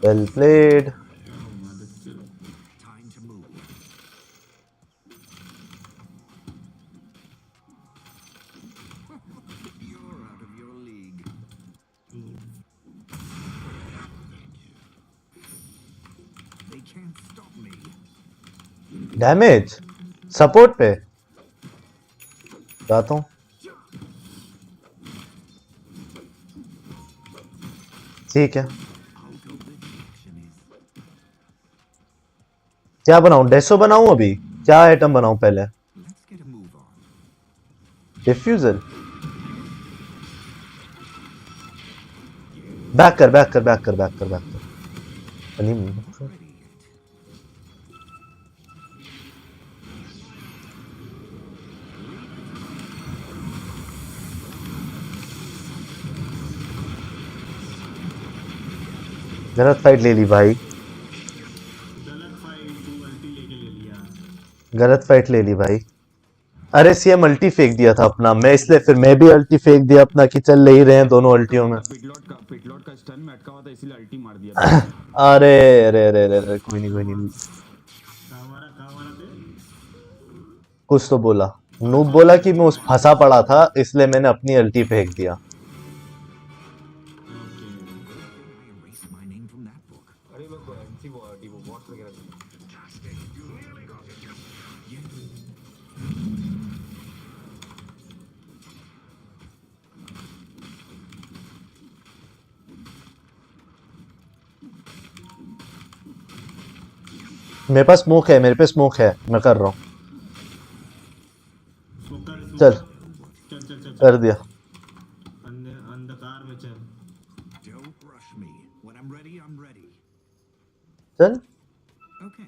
Well played. Time to move. You're out of your league. They can't stop me. Damage support पे जाता हूँ। ठीक है, क्या बनाऊं? डेसो बनाऊं? अभी क्या आइटम बनाऊं पहले? Let's get a move on. Diffuser, back कर बैक कर बैक कर बैक कर बैक कर। नहीं, गलत फाइट ले ली भाई, गलत फाइट, तू अल्टी लेके ले लिया। गलत फाइट ले ली भाई। अरे सीएम अल्टी फेंक दिया था अपना, मैं इसलिए फिर मैं भी अल्टी फेंक दिया अपना कि चल ले ही रहे हैं दोनों अल्टियों में। पिटलॉट का स्टन में अटका हुआ था इसीलिए अल्टी मार दिया था। अरे अरे अरे अरे अरे, कोई नहीं कोई नहीं, कहाँ मारा थे? कुछ तो बोला, नूब बोला कि मैं उस फंसा पड़ा था इसलिए मैंने अपनी अल्टी फेंक दिया। Okay, Erase my name from that book. अरे लोग एमसी वो बॉट्स वगैरह Fantastic. You nearly got it. मेरे पास स्मोक है, मेरे पे स्मोक है, मैं कर रहा हूँ। चल चल चल चल कर दिया। अंधकार में चल। Don't rush me. When I'm ready, I'm ready. चल Okay.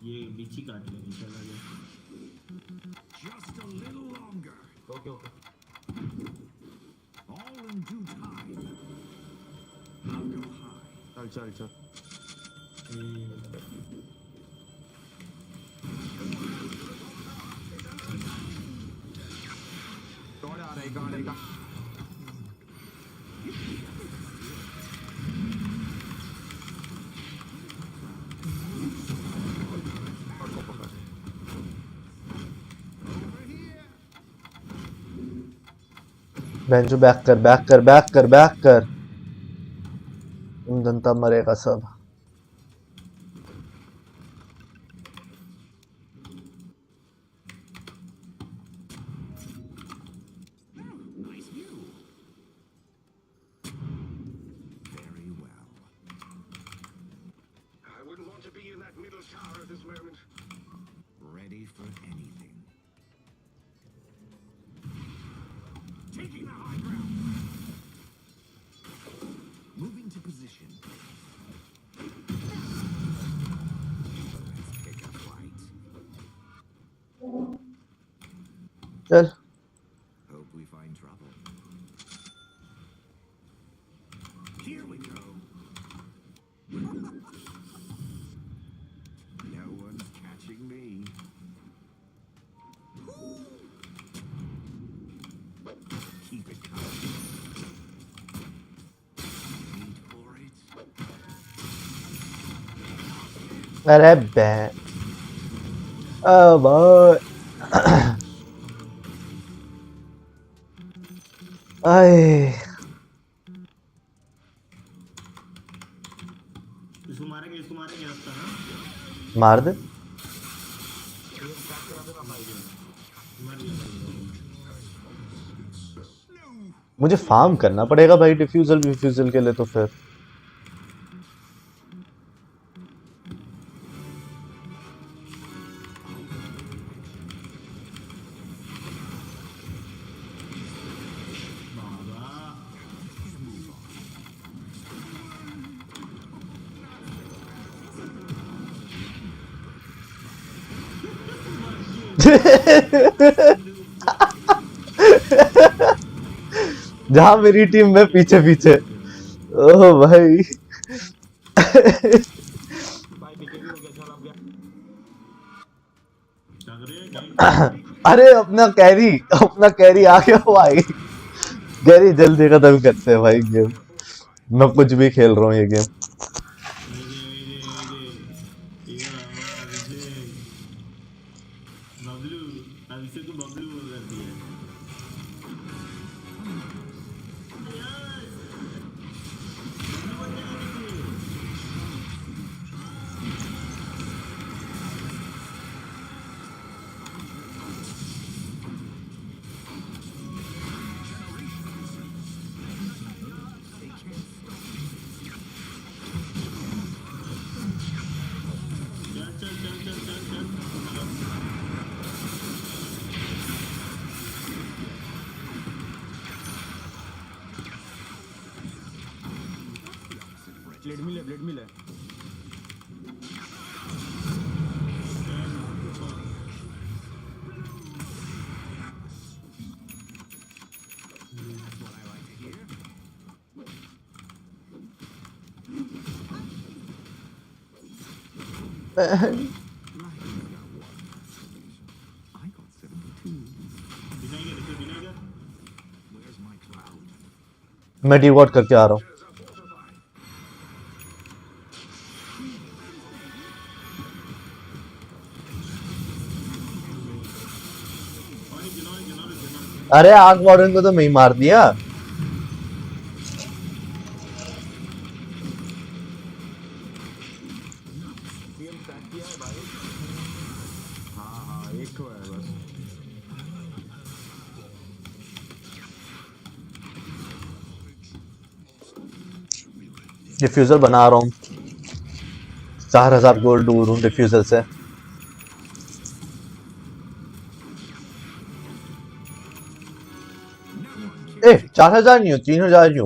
ये बीची काट लेंगे, चल आजा। Just a little longer. Okay okay All in due time. I'll go high. चल चल चल दौड़ आ रहा है गाड़ी का। बेंचो बैक कर, बैक कर, बैक कर, बैक कर। जनता मरेगा सब। Nice view. Very well. I wouldn't want to be in that middle tower at this moment. Ready for anything. Taking the high ground. Moving to position. Let's pick a fight. चल Hope we find trouble. Here we go. No one's catching me. Keep it coming. Wait for it. अरे बे भाई आए इसको मारेंगे लगता है। मार दे। मर गया। मुझे फार्म करना पड़ेगा भाई डिफ्यूजल के लिए, तो फिर जहां मेरी टीम में पीछे पीछे। ओह भाई भाई बीकेबी हो गया, चल अब गया। अरे अपना कैरी आ गया भाई। कैरी जल्दी खत्म करते हैं भाई गेम। मैं कुछ भी खेल रहा हूँ ये गेम। बबलू, अब इसे तो बबलू बोल कर दिया। ब्लेड मिले। I got 72. दिखाएगा। Where's my cloud? मैं डिवॉट करके आ रहा हूँ। अरे आग वार्डन को तो मैं ही मार दिया। सीएम पैक किया है भाई। हाँ एक तो है बस। डिफ्यूजर बना रहा हूँ। 4000 गोल्ड रूम डिफ्यूजल से। ए 4000 नहीं हो, 3000 ही हो।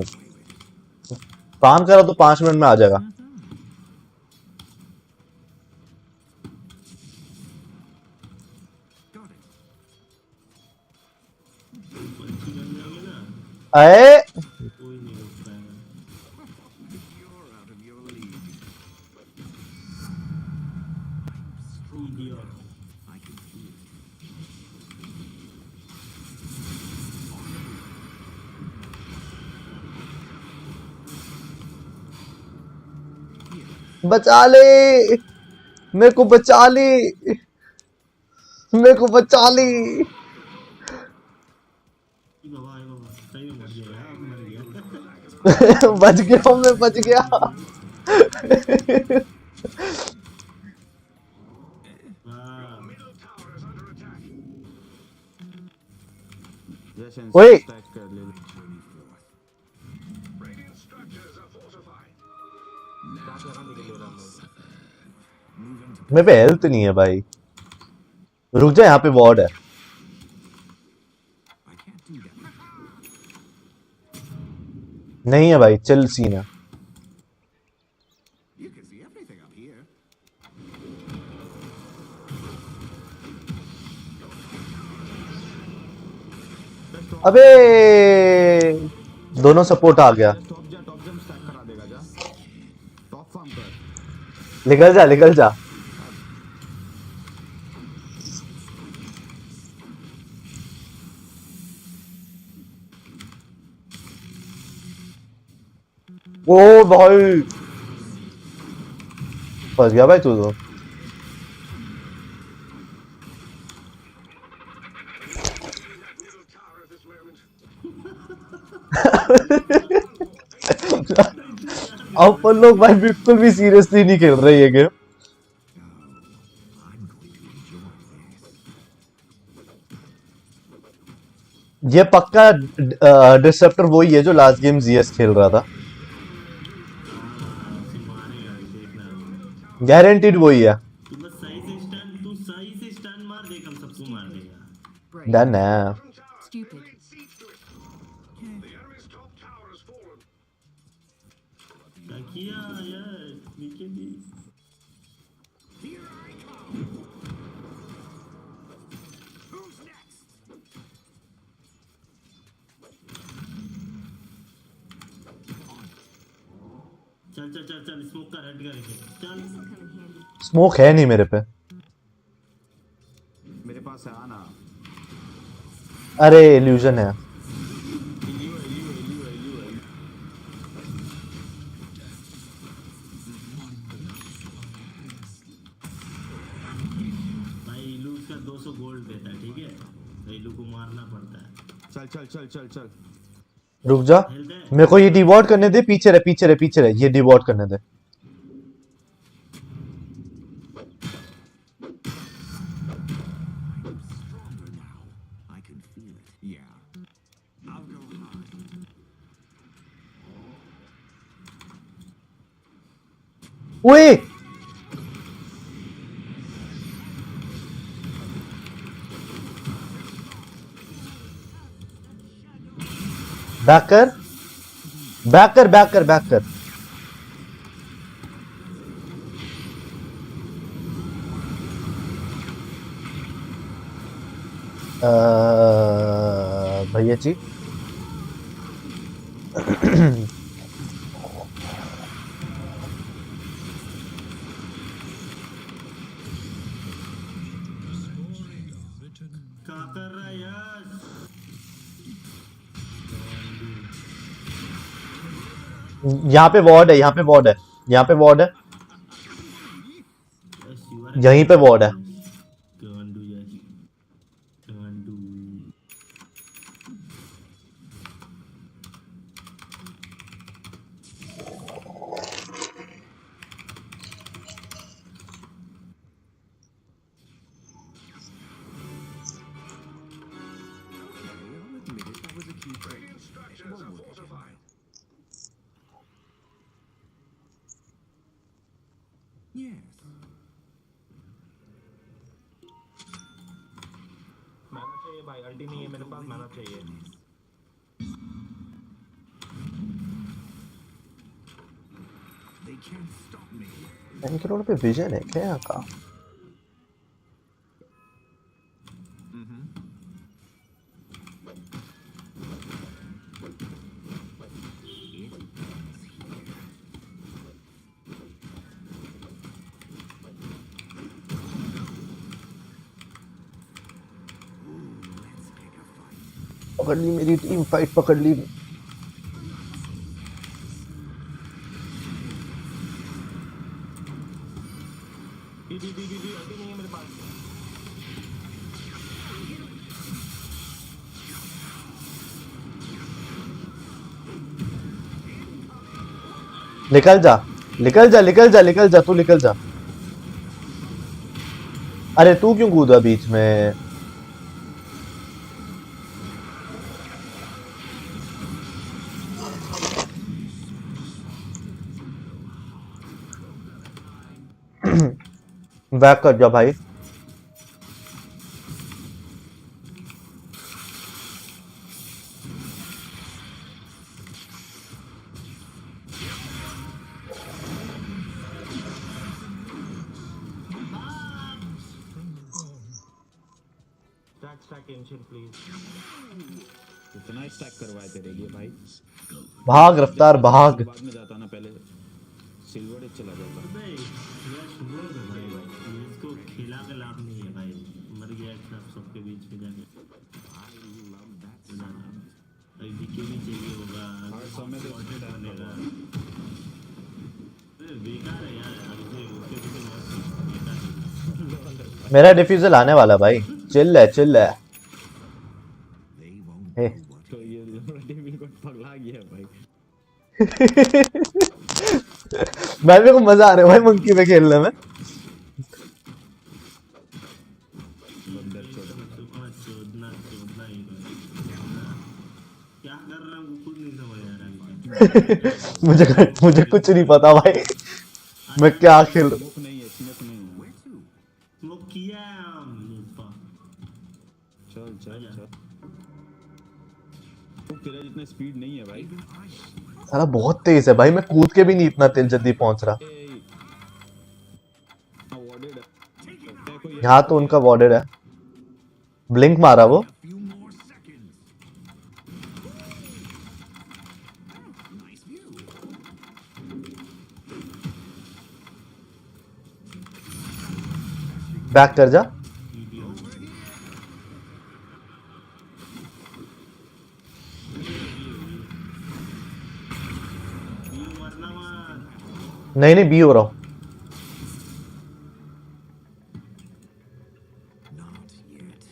काम करा तो 5 मिनट में आ जाएगा। पंची बन जाएंगे ना, अरे कोई नहीं रोक पाएगा। You're out of your league. Idiot. I can feel it. बचा ले, मेरे को बचा ले, मेरे को बचा ले। ई बाबा सही में मर गया यार, अब मर गया। बच गया, मैं बच गया। वाह, Middle tower is under attack. जैसे ओए स्टैक कर ले। Radiant structures are fortified. मेरे पे हेल्थ नहीं है भाई, रुक जा, यहाँ पे वार्ड है। I can't do that. नहीं है भाई, चिल सीन है। You can see everything up here. अबे दोनों सपोर्ट आ गया। टॉप जंप स्टैक करा देगा जा। टॉप फार्म कर। निकल जा, निकल जा। ओ भाई फंस गया भाई तू तो। Middle tower at this moment. अपन लोग भाई बिल्कुल भी सीरियसली नहीं खेल रहे ये गेम। ये पक्का डिसरप्टर वही है जो लास्ट गेम जीएस खेल रहा था, मारेगा देखना। गारंटीड वही है। तू बस सही से स्टन मार, देख हम सबको मार देगा। डन है। Stupid. Laid siege to it. The enemy's top tower has fallen. क्या किया यार, नीचे भी। Here I come. Who's next? चल चल चल चल, स्मोक कर, हट कर इसे, चल। स्मोक है नहीं मेरे पे। मेरे पास है आना। अरे इल्यूजन है। भाई इलू उसका 200 गोल्ड देता है, ठीक है, तो इलू को मारना पड़ता है। चल चल चल चल चल। रुक जा, मेरे को ये डिवॉर्ड करने दे। पीछे रहे, पीछे रहे, पीछे रहे, ये डिवॉर्ड करने दे। Stronger now. I can feel it. Yeah. I'll go high. ओए बैक कर, बैक कर, बैक कर, बैक कर। भैया जी क्या कर रहा है यार? यहाँ पे वार्ड है, यहाँ पे वार्ड है, यहाँ पे वार्ड है, Yes, you are यहीं पे वार्ड है। Can't do, yes. Can't do. I'll admit it, that was a key trick. Radiant structures are fortified. Yes. मैना चाहिए भाई, अल्टी नहीं है मेरे पास, मैना चाहिए। They can't stop me. इनके रोड पे विजन है क्या यहाँ का? पकड़ ली मेरी टीम, फाइट पकड़ ली। डी अल्टी नहीं है मेरे पास। निकल जा निकल जा निकल जा निकल जा, तू निकल जा। अरे तू क्यों कूदा बीच में? बैक कर जा भाई। Stack ancient please. इतना ही स्टैक करवाए तेरे लिए भाई। भाग रफ्तार भाग। बाद में जाता ना, पहले सिल्वर एज चला जाता। भाई यश बोल दो भाई, इसको खेला का लाभ नहीं है भाई, मर गया सबके बीच में जाके। भाई डीके भी चाहिए होगा, हर समय तो ऑर्डर बनेगा। बेकार है यार, उसके पीछे बेकार है। मेरा डिफ्यूजल आने वाला भाई, चिल है चिल है। They won't Hey. do what तो ये टीम को पगला गया भाई। मैं भी को मजा आ रहा है भाई मंकी में खेलने में। चोदना ही क्या कर रहा हूँ खुद नहीं समझ आ रहा है। मुझे कुछ नहीं पता भाई, मैं क्या खेल रहा। स्मोक नहीं है, स्मोक नहीं है। वो किया है चल चल चल। तो तेरा जितना स्पीड नहीं है भाई। साला बहुत तेज है भाई, मैं कूद के भी नहीं इतना तेज जल्दी पहुंच रहा। अवॉर्डेड है। देखो ये यहाँ तो उनका वॉर्डेड है। ब्लिंक मारा वो। a few more seconds. Nice view. Back कर जा। नहीं नहीं बी हो रहा हूँ। Not yet.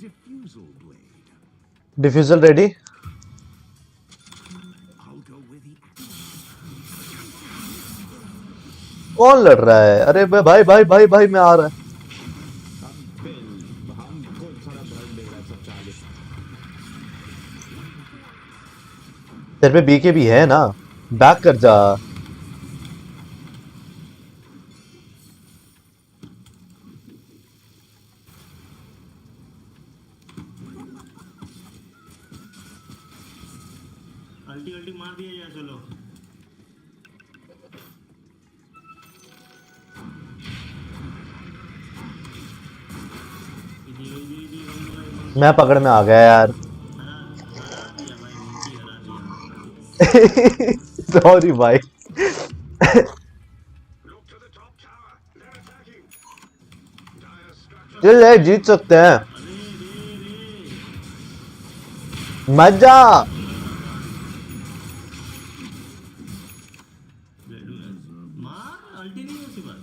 Diffusal blade. Defusal ready. I'll go with the कौन लड़ रहा है? अरे भाई भाई भाई भाई मैं आ रहा है। हमको सारा ब्लड ले रहा है सब चाले। तेरे पे बी के भी है ना, बैक कर जा। अल्टी मार दिया यार, चलो मैं पकड़ में आ गया यार। हरा दिया भाई, नीचे हरा दिया। सॉरी भाई। Look to the top tower. They're attacking. Dire structures. चल यार जीत सकते हैं, मजा। मार अल्टी नहीं होती बात।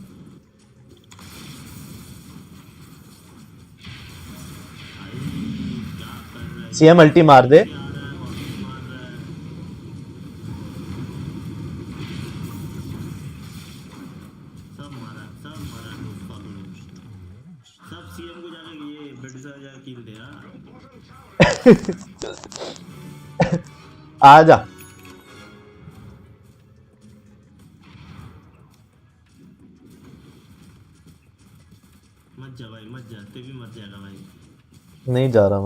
क्या कर रहा है? सीएम अल्टी मार दे। आ रहा है, वापस मार रहा है। सब मारा सब सीएम को जाके ये बेड से जाके किल दे। आ जा। मत जा भाई मत जा, ते भी मत जाएगा भाई। नहीं जा रहा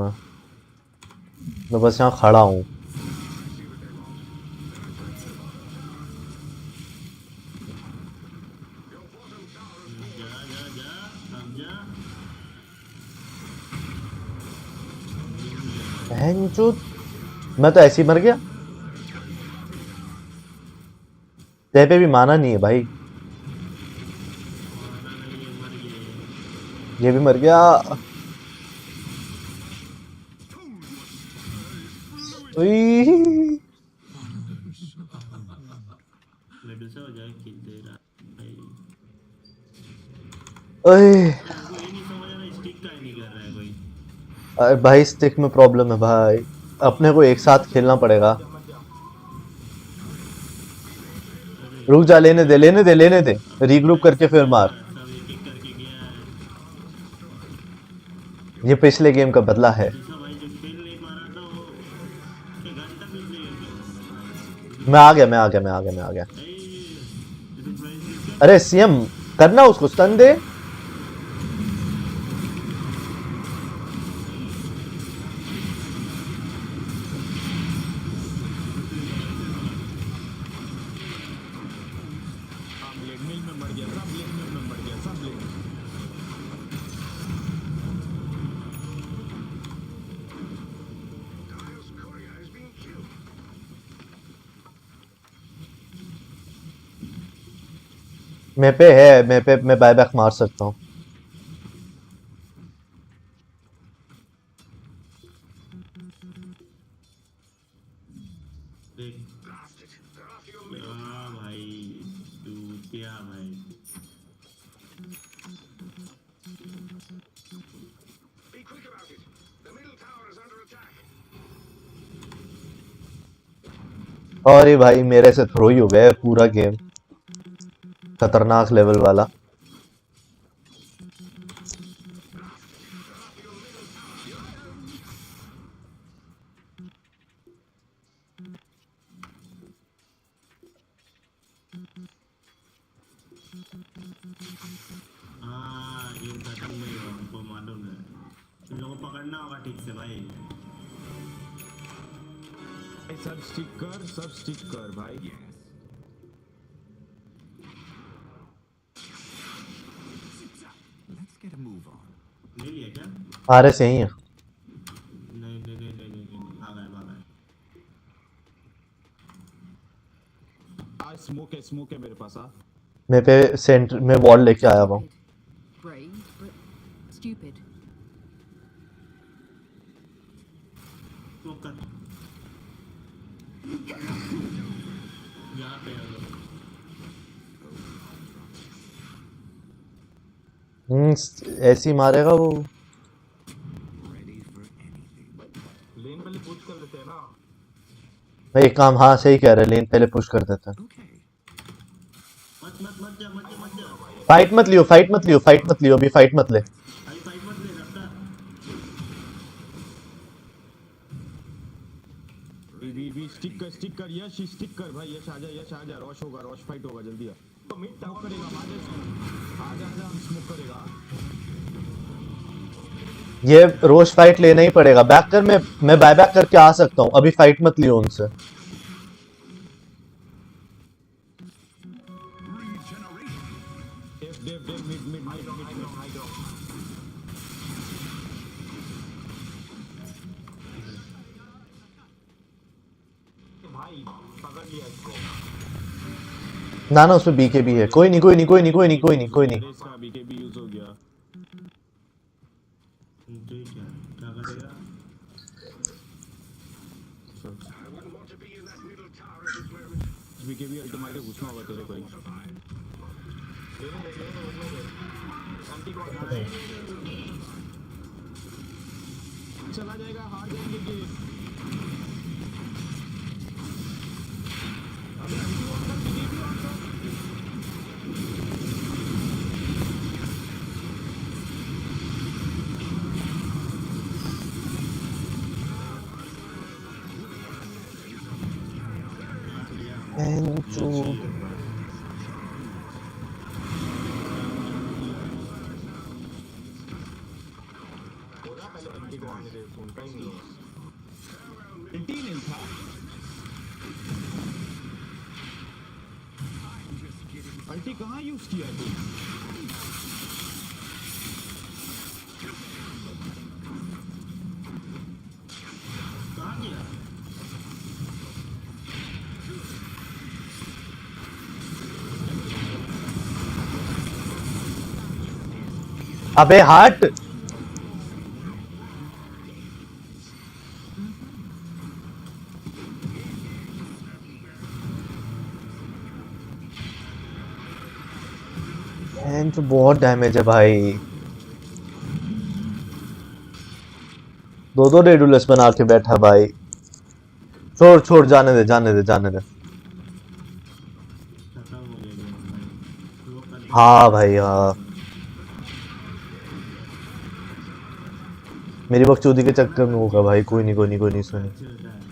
मैं बस यहाँ खड़ा हूँ। जा जा जा अब जा। बहनचोद, मैं तो ऐसे ही मर गया। ते पे भी माना नहीं है भाई। ये भी मर गया। उई। मेडूसा हो जाए खींच दे रहा भाई। ओए को ये नहीं समझ आ रहा स्टिक का नहीं कर रहा है कोई। अरे भाई स्टिक में प्रॉब्लम है भाई, अपने को एक साथ खेलना पड़ेगा। रुक जा, लेने दे लेने दे लेने दे, रीग्रुप करके फिर मार। सब एक एक करके गया है। ये पिछले गेम का बदला है। दूसरा भाई जो खेल नहीं पा रहा था वो एक घंटा पीछे गया। मैं आ गया मैं आ गया मैं आ गया मैं आ गया। अरे सीएम करना, उसको स्टन दे। Dire's courier has been killed. मैं पे मैं बायबैक मार सकता हूँ। देख Blast it. They're after your middle. हाँ भाई चूतिया भाई। Be quick about it. The middle tower is under attack. और ये भाई मेरे से थ्रो ही हो गया है पूरा गेम, खतरनाक लेवल वाला। हाँ ये खत्म नहीं हुआ, हमको मालूम है। तुम लोगों को पकड़ना होगा ठीक से भाई। सब स्टिक कर भाई। Let's get a move on. ले लिया क्या? आर एस यही है। नहीं नहीं नहीं नहीं नहीं नहीं आ गए आ गए। आज स्मोक है मेरे पास। मैं पे सेंटर में वॉल लेके आया हुआ हूँ। Brave, but stupid. स्मोक कर। यहाँ पे आ गए। ऐसे ही मारेगा वो। Ready for anything. लेन पहले पुश कर देते हैं ना। भाई एक काम, हाँ सही कह रहे, लेन पहले पुश कर देते हैं। Okay. मत मत मत जा मत जा मत जा। फाइट मत लियो फाइट मत लियो फाइट मत लियो, अभी फाइट मत ले। अभी फाइट मत ले रफ्तार। वी स्टिक कर यश, स्टिक कर भाई। यश आजा रॉश होगा, रॉश फाइट होगा, जल्दी आ। तो मिड टावर करेगा आजा हम स्मोक करेगा। ये रोज फाइट लेना ही पड़ेगा। बैक कर, मैं बाय बैक करके आ सकता हूँ, अभी फाइट मत लियो उनसे। देव मिड भाई पकड़ लिया इसको। ना उसमें बीके भी है। कोई नहीं कोई नहीं कोई नहीं कोई नहीं कोई नहीं कोई नहीं। इसका बीकेबी यूज हो गया। ठीक है क्या करेगा? I wouldn't want to be in that middle tower at this moment. BKB ultimate के घुसना होगा तेरे को। चला जाएगा, हार जाएंगे गेम। से सुनता ही नहीं है। सेंटिनल था। अल्टी कहाँ यूज किया तू? कहाँ गया? अबे हट। तो बहुत डैमेज है भाई। दो दो रेडुलस बना के बैठा भाई। छोड़ छोड़, जाने दे जाने दे जाने दे। खत्म हो गया गेम भाई। वो कल हाँ भाई हाँ, मेरी बकचोदी के चक्कर में होगा भाई। कोई नहीं कोई नहीं कोई नहीं, सुनी। अच्छा होता है।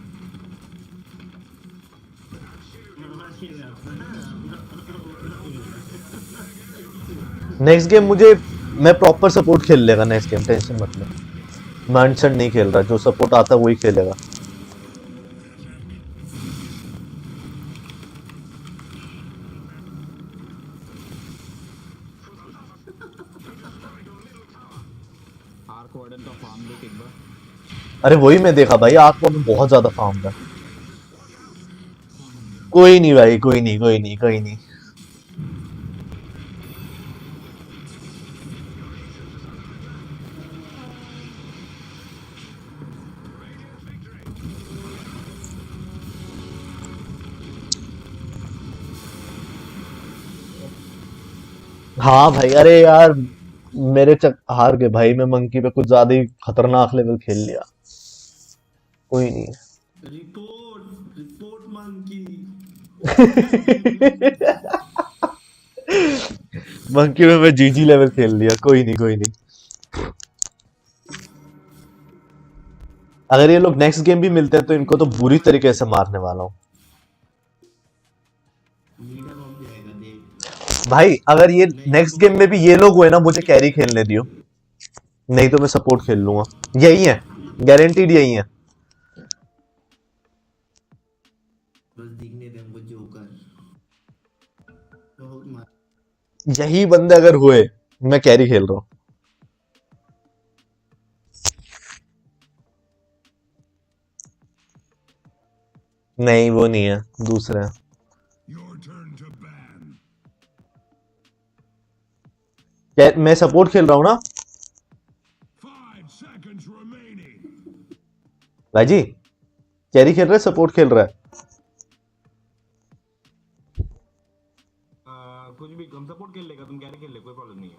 नेक्स्ट गेम मुझे, मैं प्रॉपर सपोर्ट खेल लेगा नेक्स्ट गेम, टेंशन मत ले। मैं अनशन नहीं खेल रहा, जो सपोर्ट आता है वही खेलेगा। आर्क वार्डन का फार्म देख एक बार। अरे वही मैं देखा भाई, आंख में बहुत ज्यादा फार्म था। कोई नहीं भाई, कोई नहीं कोई नहीं कोई नहीं। हाँ भाई, अरे यार मेरे चक हार गए भाई। मैं मंकी पे कुछ ज्यादा ही खतरनाक लेवल खेल लिया। कोई नहीं। Report report monkey. मंकी में मैं जीजी लेवल खेल लिया। कोई नहीं कोई नहीं। अगर ये लोग नेक्स्ट गेम भी मिलते हैं तो इनको तो बुरी तरीके से मारने वाला हूँ लीडर बम जाएगा देख। भाई। अगर ये नेक्स्ट गेम में भी ये लोग हुए ना, मुझे कैरी खेलने दियो, नहीं तो मैं सपोर्ट खेल लूंगा। यही है, गारंटीड यही है। बस दिखने दे हमको जोकर। बहुत मार। यही बंदे अगर हुए, मैं कैरी खेल रहा हूँ। नहीं वो नहीं है, दूसरा है। Your turn to ban. मैं सपोर्ट खेल रहा हूँ ना 5 seconds remaining. भाई जी। कैरी खेल रहा है, सपोर्ट खेल रहा है। कुछ भी हम सपोर्ट खेल लेगा, तुम कैरी खेल ले, कोई प्रॉब्लम नहीं है।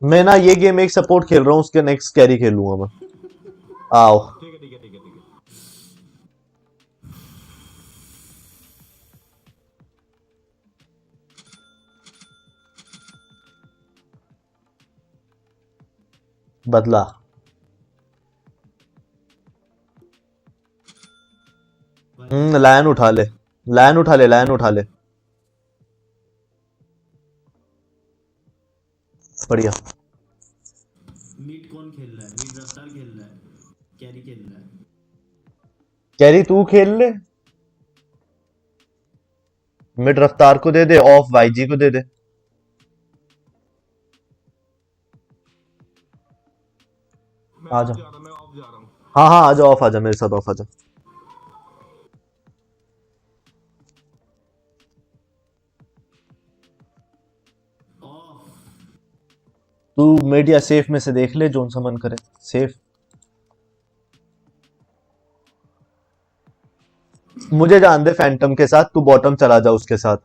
मैं ना ये गेम एक सपोर्ट खेल रहा हूँ, उसके नेक्स्ट कैरी खेलूंगा मैं। आओ। ठीक है ठीक है ठीक है ठीक है। बदला। लायन उठा ले, लायन उठा ले, लायन उठा ले। बढ़िया। मीट कौन खेल रहा है? मीट रफ्तार खेल रहा है, कैरी खेल रहा है। कैरी तू खेल ले। मिड रफ्तार को दे दे, ऑफ वाईजी को दे दे। मैं आ ऑफ जा। जा रहा हूँ, मैं ऑफ जा रहा हूँ। हाँ हाँ, आ जा ऑफ, आ जा मेरे साथ ऑफ आ जा। ऑफ। तू मिड या सेफ में से देख ले, जोन सा मन करे। सेफ। मुझे जान दे फैंटम के साथ, तू बॉटम चला जा उसके साथ,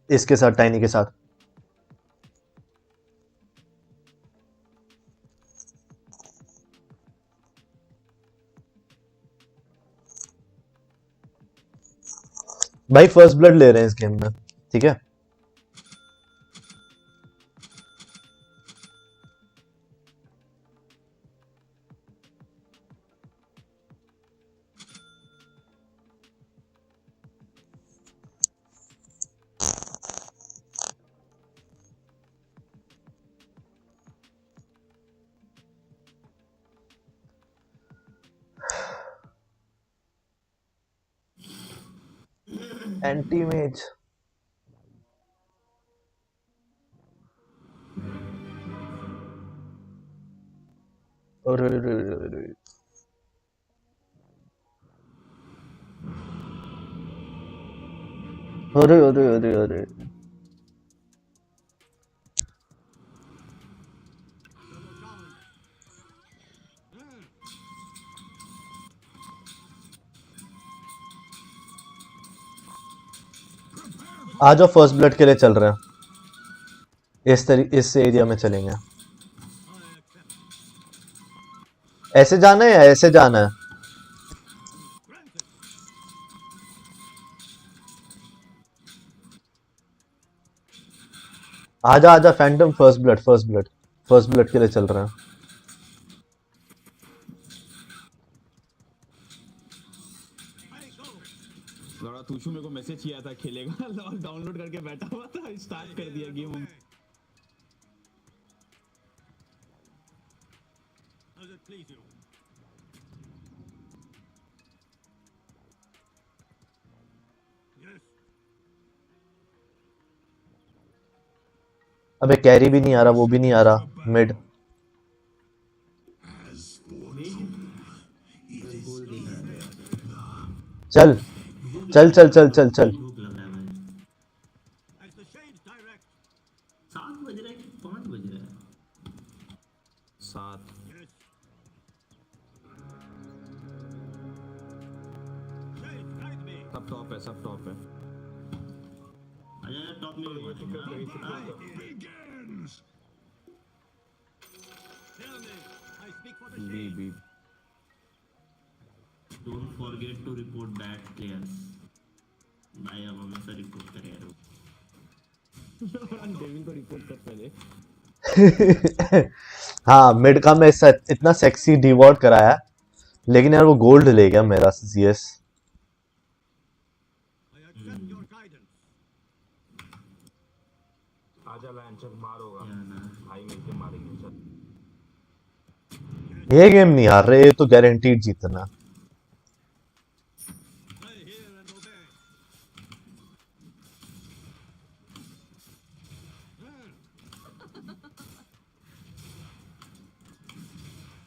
इसके साथ, टाइनी के साथ। भाई फर्स्ट ब्लड ले रहे हैं इस गेम में, ठीक है। एंटी मेज अरे अरे अरे अरे अरे अरे अरे आ जाओ फर्स्ट ब्लड के लिए चल रहे हैं इस एरिया में चलेंगे ऐसे जाना है या ऐसे जाना है आजा आजा फैंटम फर्स्ट ब्लड के लिए चल रहे हैं लड़ा तूशु मेरे को मैसेज किया था खेलेगा लॉल डाउनलोड करके बैठा हुआ था स्टार्ट कर दिया game Does it please you? Yes. अबे कैरी भी नहीं आ रहा वो भी नहीं आ रहा मिड चल चल चल चल चल चल भूख लग रहा है भाई। As the shades direct. 7 बज रहा है कि 5 बज रहा है? 7 Yes. Shades, guide me. सब टॉप है आजा यार टॉप में भी मारेंगे हाँ। Begins. Tell me. I speak for the B shades. B Don't forget to report bad players. भाई अब हमेशा रिपोर्ट करे यार डेविल को रिपोर्ट कर पहले हाँ मिड का मैं इतना सेक्सी डिवॉर्ड कराया लेकिन यार वो गोल्ड ले गया मेरा CS I accept your guidance. आजा लैंचर मारोगा क्या ना भाई मिलके मारेंगे चल ये गेम नहीं हार रहे ये तो गारंटीड जीतना I hear and obey.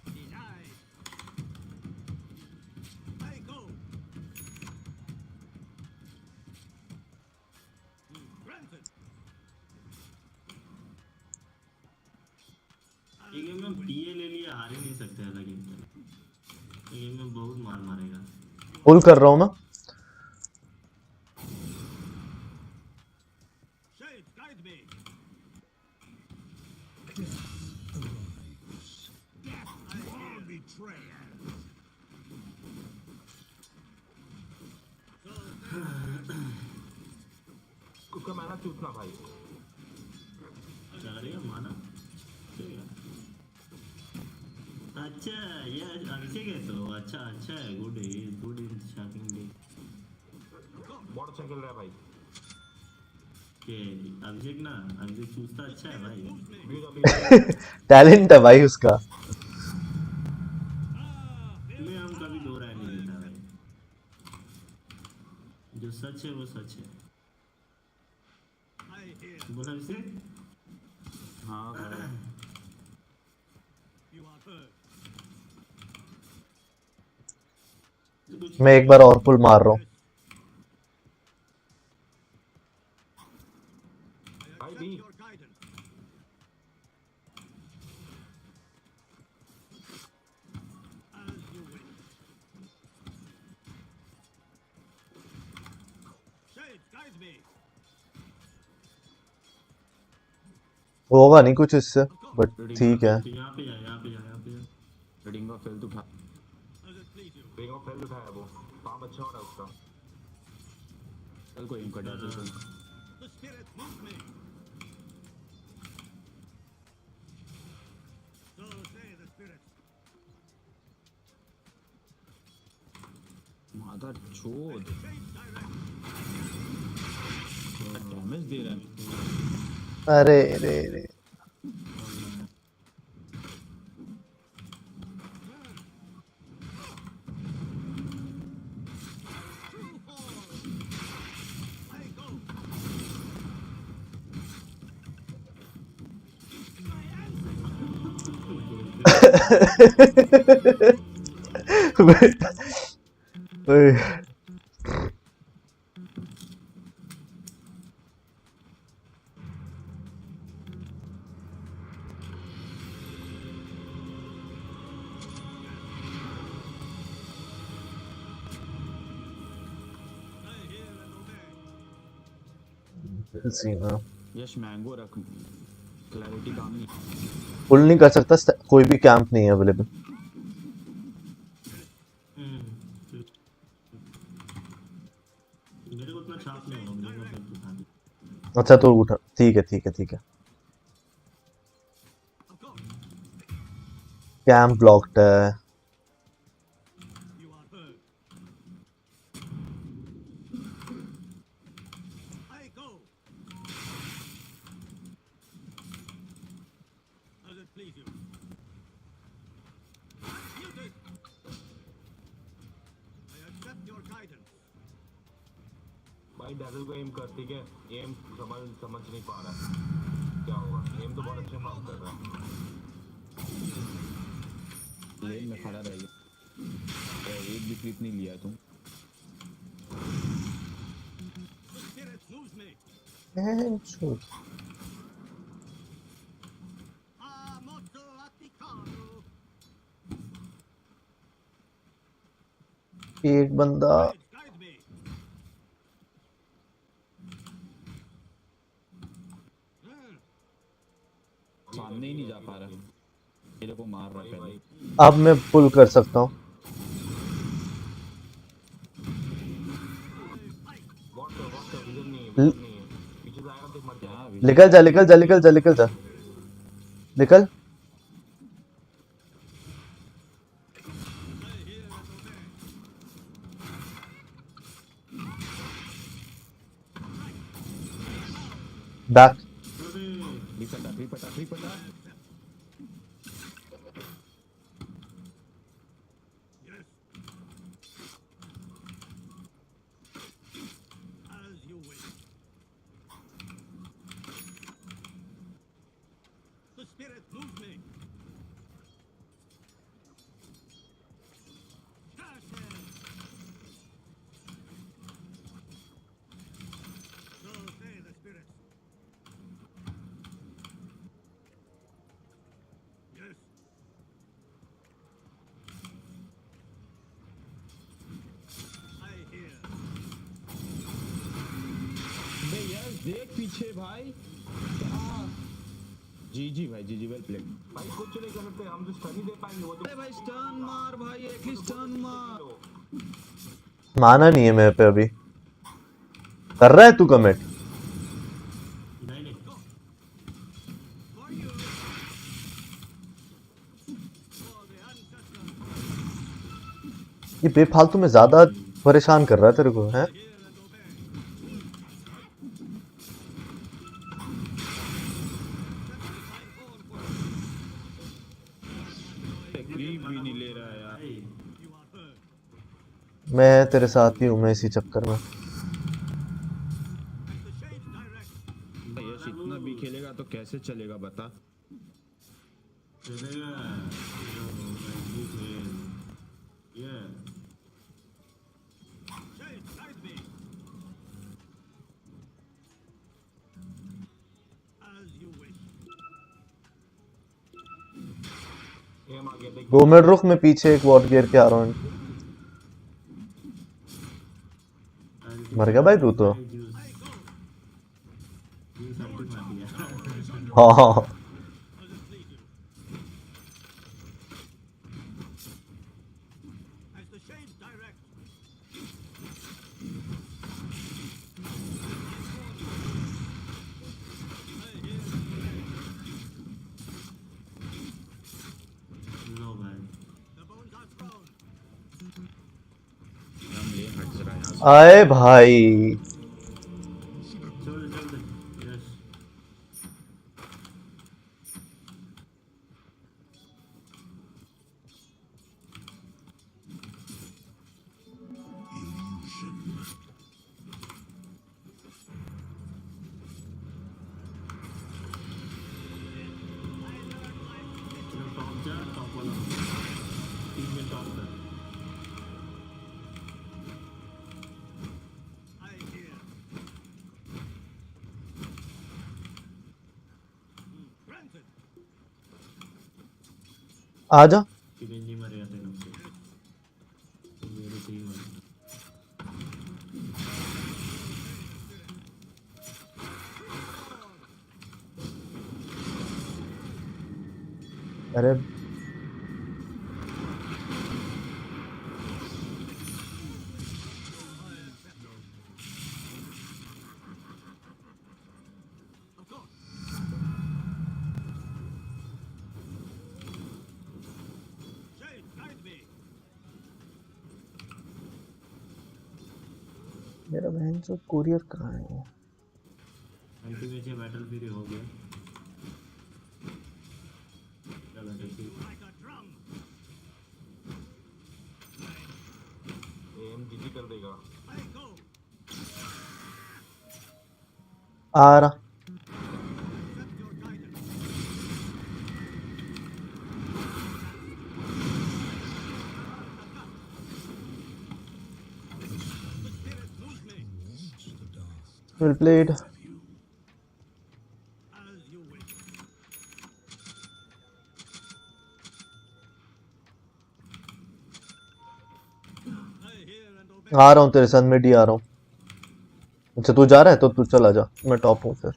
Denied. I go. Granted. ये गेम में पीए ले लिया हार ही नहीं सकते अलग गेम में ये गेम में बहुत मार मारेगा पुल कर रहा हूँ मैं Shades, guide me. All betrayers. उसका मैना चूतना भाई क्या करेगा माना चलेगा अच्छा ये अभिषेक है तो अच्छा अच्छा है गुड इन शॉपिंग डे बहुत अच्छा खेल रहा है भाई के अभिषेक ना अभिषेक चूसता अच्छा है भाई बीज अभी टैलेंट है भाई उसका में हम कभी दो राय नहीं देता भाई जो सच है वो सच है I hear. बोला अभिषेक हाँ भाई You are heard. कुछ मैं एक बार और पुल मार रहा हूँ I भाई accept भी your guidance. As you wish. Shades, guide me. होगा नहीं कुछ इससे बट ठीक है यहाँ पे जा यहाँ पे जा यहाँ पे जा रीडिंग का फेल तो था As it please you. Beg of fail उठाया वो काम अच्छा हो रहा है उसका चल कोई एम कर दिया चल The spirit moves me. So say the spirits. मादा चोद Shades direct. डैमेज दे रहा है अरे रे रे ओए, सीना यश मैंगो रख, क्लैरिटी काम नहीं। पुल नहीं कर सकता, कोई भी कैंप नहीं है अवेलेबल। मेरे को उतना छाप नहीं होगा, मेरे को सब दिखा दे। अच्छा तो उठा, ठीक है ठीक है ठीक है। कैंप ब्लॉक्ड है। भाई डैजल को एम कर, ठीक है? एम समझ नहीं पा रहा है क्या होगा। एम तो बहुत अच्छे काम कर रहा है। लेन में खड़ा रहिए, एक भी क्लिप नहीं लिया तुम। एक बंदा सामने ही नहीं जा पा रहा, मेरे को मार रहा है पहले। अब मैं पुल कर सकता हूँ। विजन नहीं है, विजन नहीं है। पीछे से आएगा तो मर जाएगा। निकल जा निकल जा निकल जा निकल जा निकल। बैक रिपटा देख पीछे भाई। जी भाई, जी वेल प्लेड भाई कुछ नहीं कर सकते हम, तो स्टडी दे पाएंगे वो तो। अरे भाई स्टर्न मार भाई, एटलीस्ट स्टर्न मार। माना नहीं है मेरे पे अभी। कर रहा है तू कमिट? नहीं नहीं ये बेफालतू में ज्यादा परेशान कर रहा है तेरे को, है? क्रीप भी नहीं ले रहा है यार। मैं तेरे साथ ही हूँ, मैं इसी चक्कर में। यश इतना भी खेलेगा तो कैसे चलेगा बता। चलेगा ये एम आ गया देख। 2 मिनट रुक, मैं पीछे एक वॉट गियर के आ रहा हूँ। मर गया भाई तू तो। हाँ लो भाई हम ले हट रहा है यहाँ से। आए भाई। चल यस टॉप जा, टॉप वाला आ जा। किरण जी मर जाते हैं से मेरे से ही मर अरे मेरा बहन जो कोरियर कहाँ है? अल्टीमेट बैटल फ्री हो गया चलो देखिए एम जीजी कर देगा आ रहा। Well played. आ रहा हूँ तेरे साथ, मैं डी आ रहा हूँ। अच्छा तू जा रहा है तो तू चला जा, मैं टॉप हूँ फिर।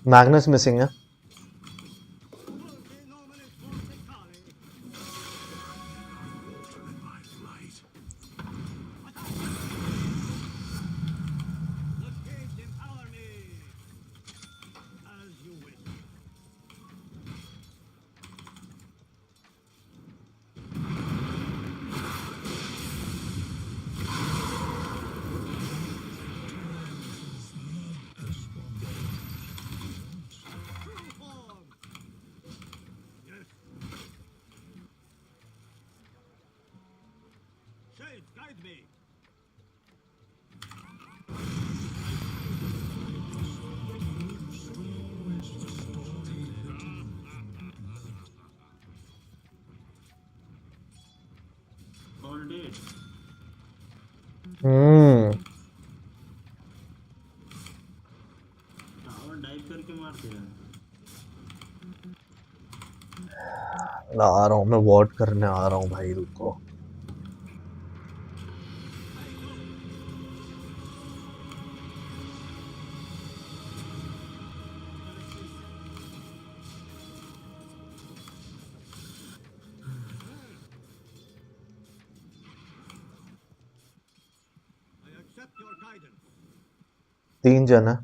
मैग्नस मिसिंग है। ऑल डेड टावर डाइव करके मारते हैं आ रहा हूँ मैं, वॉट करने आ रहा हूँ भाई, रुको। तीन जन है।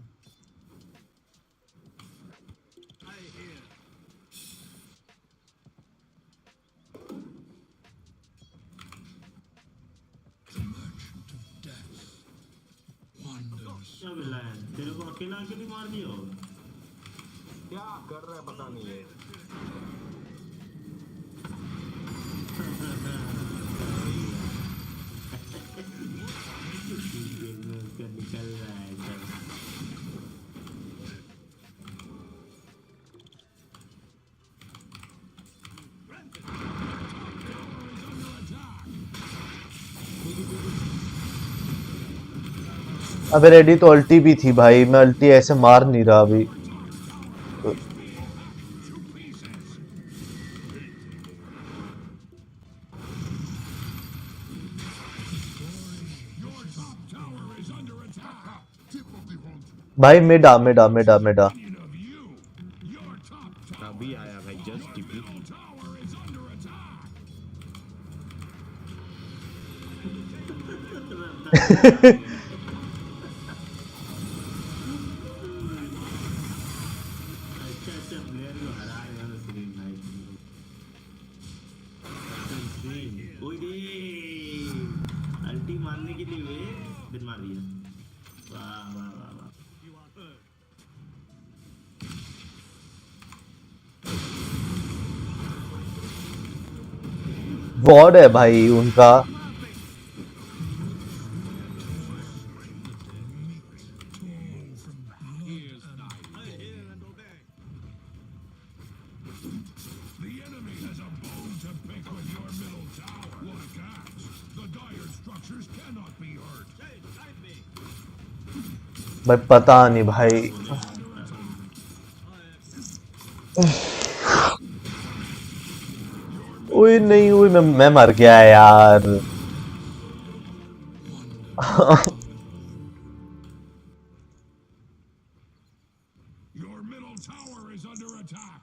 क्या मिला है तेरे को अकेला अकेले मार दिया होगा क्या कर रहा है पता नहीं है उसका निकल रहा है सब अबे रेडी तो अल्टी भी थी भाई, मैं अल्टी ऐसे मार नहीं रहा अभी। भाई मिडा मिडा मिडा मिडा अभी आया भाई, जस्ट टीपी। अच्छा अच्छा प्लेयर को हरा रहे हो स्क्रीन भाई स्क्रीन ओए अल्टी मारने के लिए वे दिन मार दिया वाह वाह वाह वाह वॉर्ड है भाई उनका। भाई पता नहीं भाई। ओए नहीं, ओए मैं मर गया यार। Your middle tower is under attack.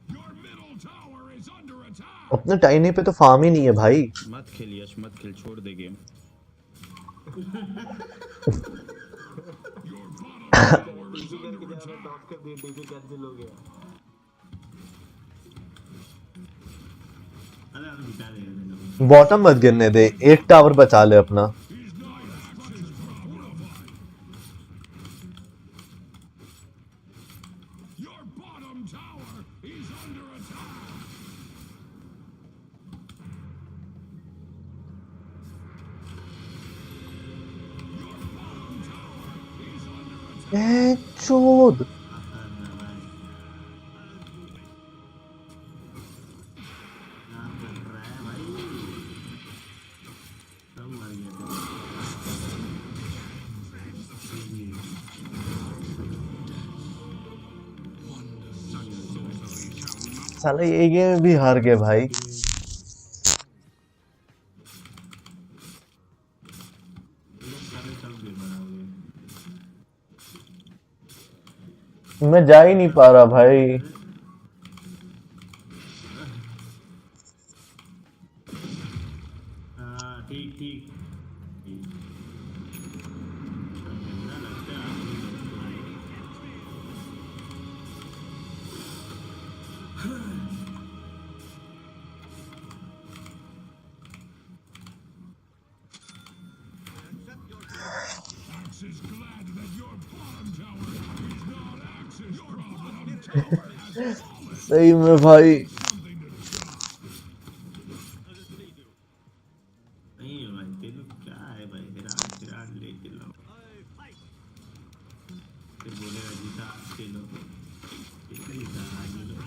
Your middle tower is under attack. अपने टाइनी पे तो फार्म ही नहीं है भाई। मत खेल यश, मत खेल, छोड़ दे game. Your bottom tower is under attack. Top कर दिए, टीपी कैंसिल हो गया। अरे हम जिता देंगे तेरे बॉटम मत गिरने दे, एक टावर बचा ले अपना। His knight axis fortified. Your bottom tower is under attack. Your bottom tower is under attack. ए चोद। नाम कर रहा है भाई। सब मर गया साला ये गेम भी हार गए भाई। सारे सब गेमर हो गए। मैं जा ही नहीं पा रहा भाई। हाँ ठीक ठीक ठीक। गंदा लगता है आदमी लोग को भाई। Axe is glad that your bottom tower is not Axe's problem. Tower has fallen. सही में भाई। Something to stop. नहीं है भाई, तेरे को क्या है भाई, विराट विराट लेके लो। फिर बोलेगा जीता खेलो, जीता आगे लो।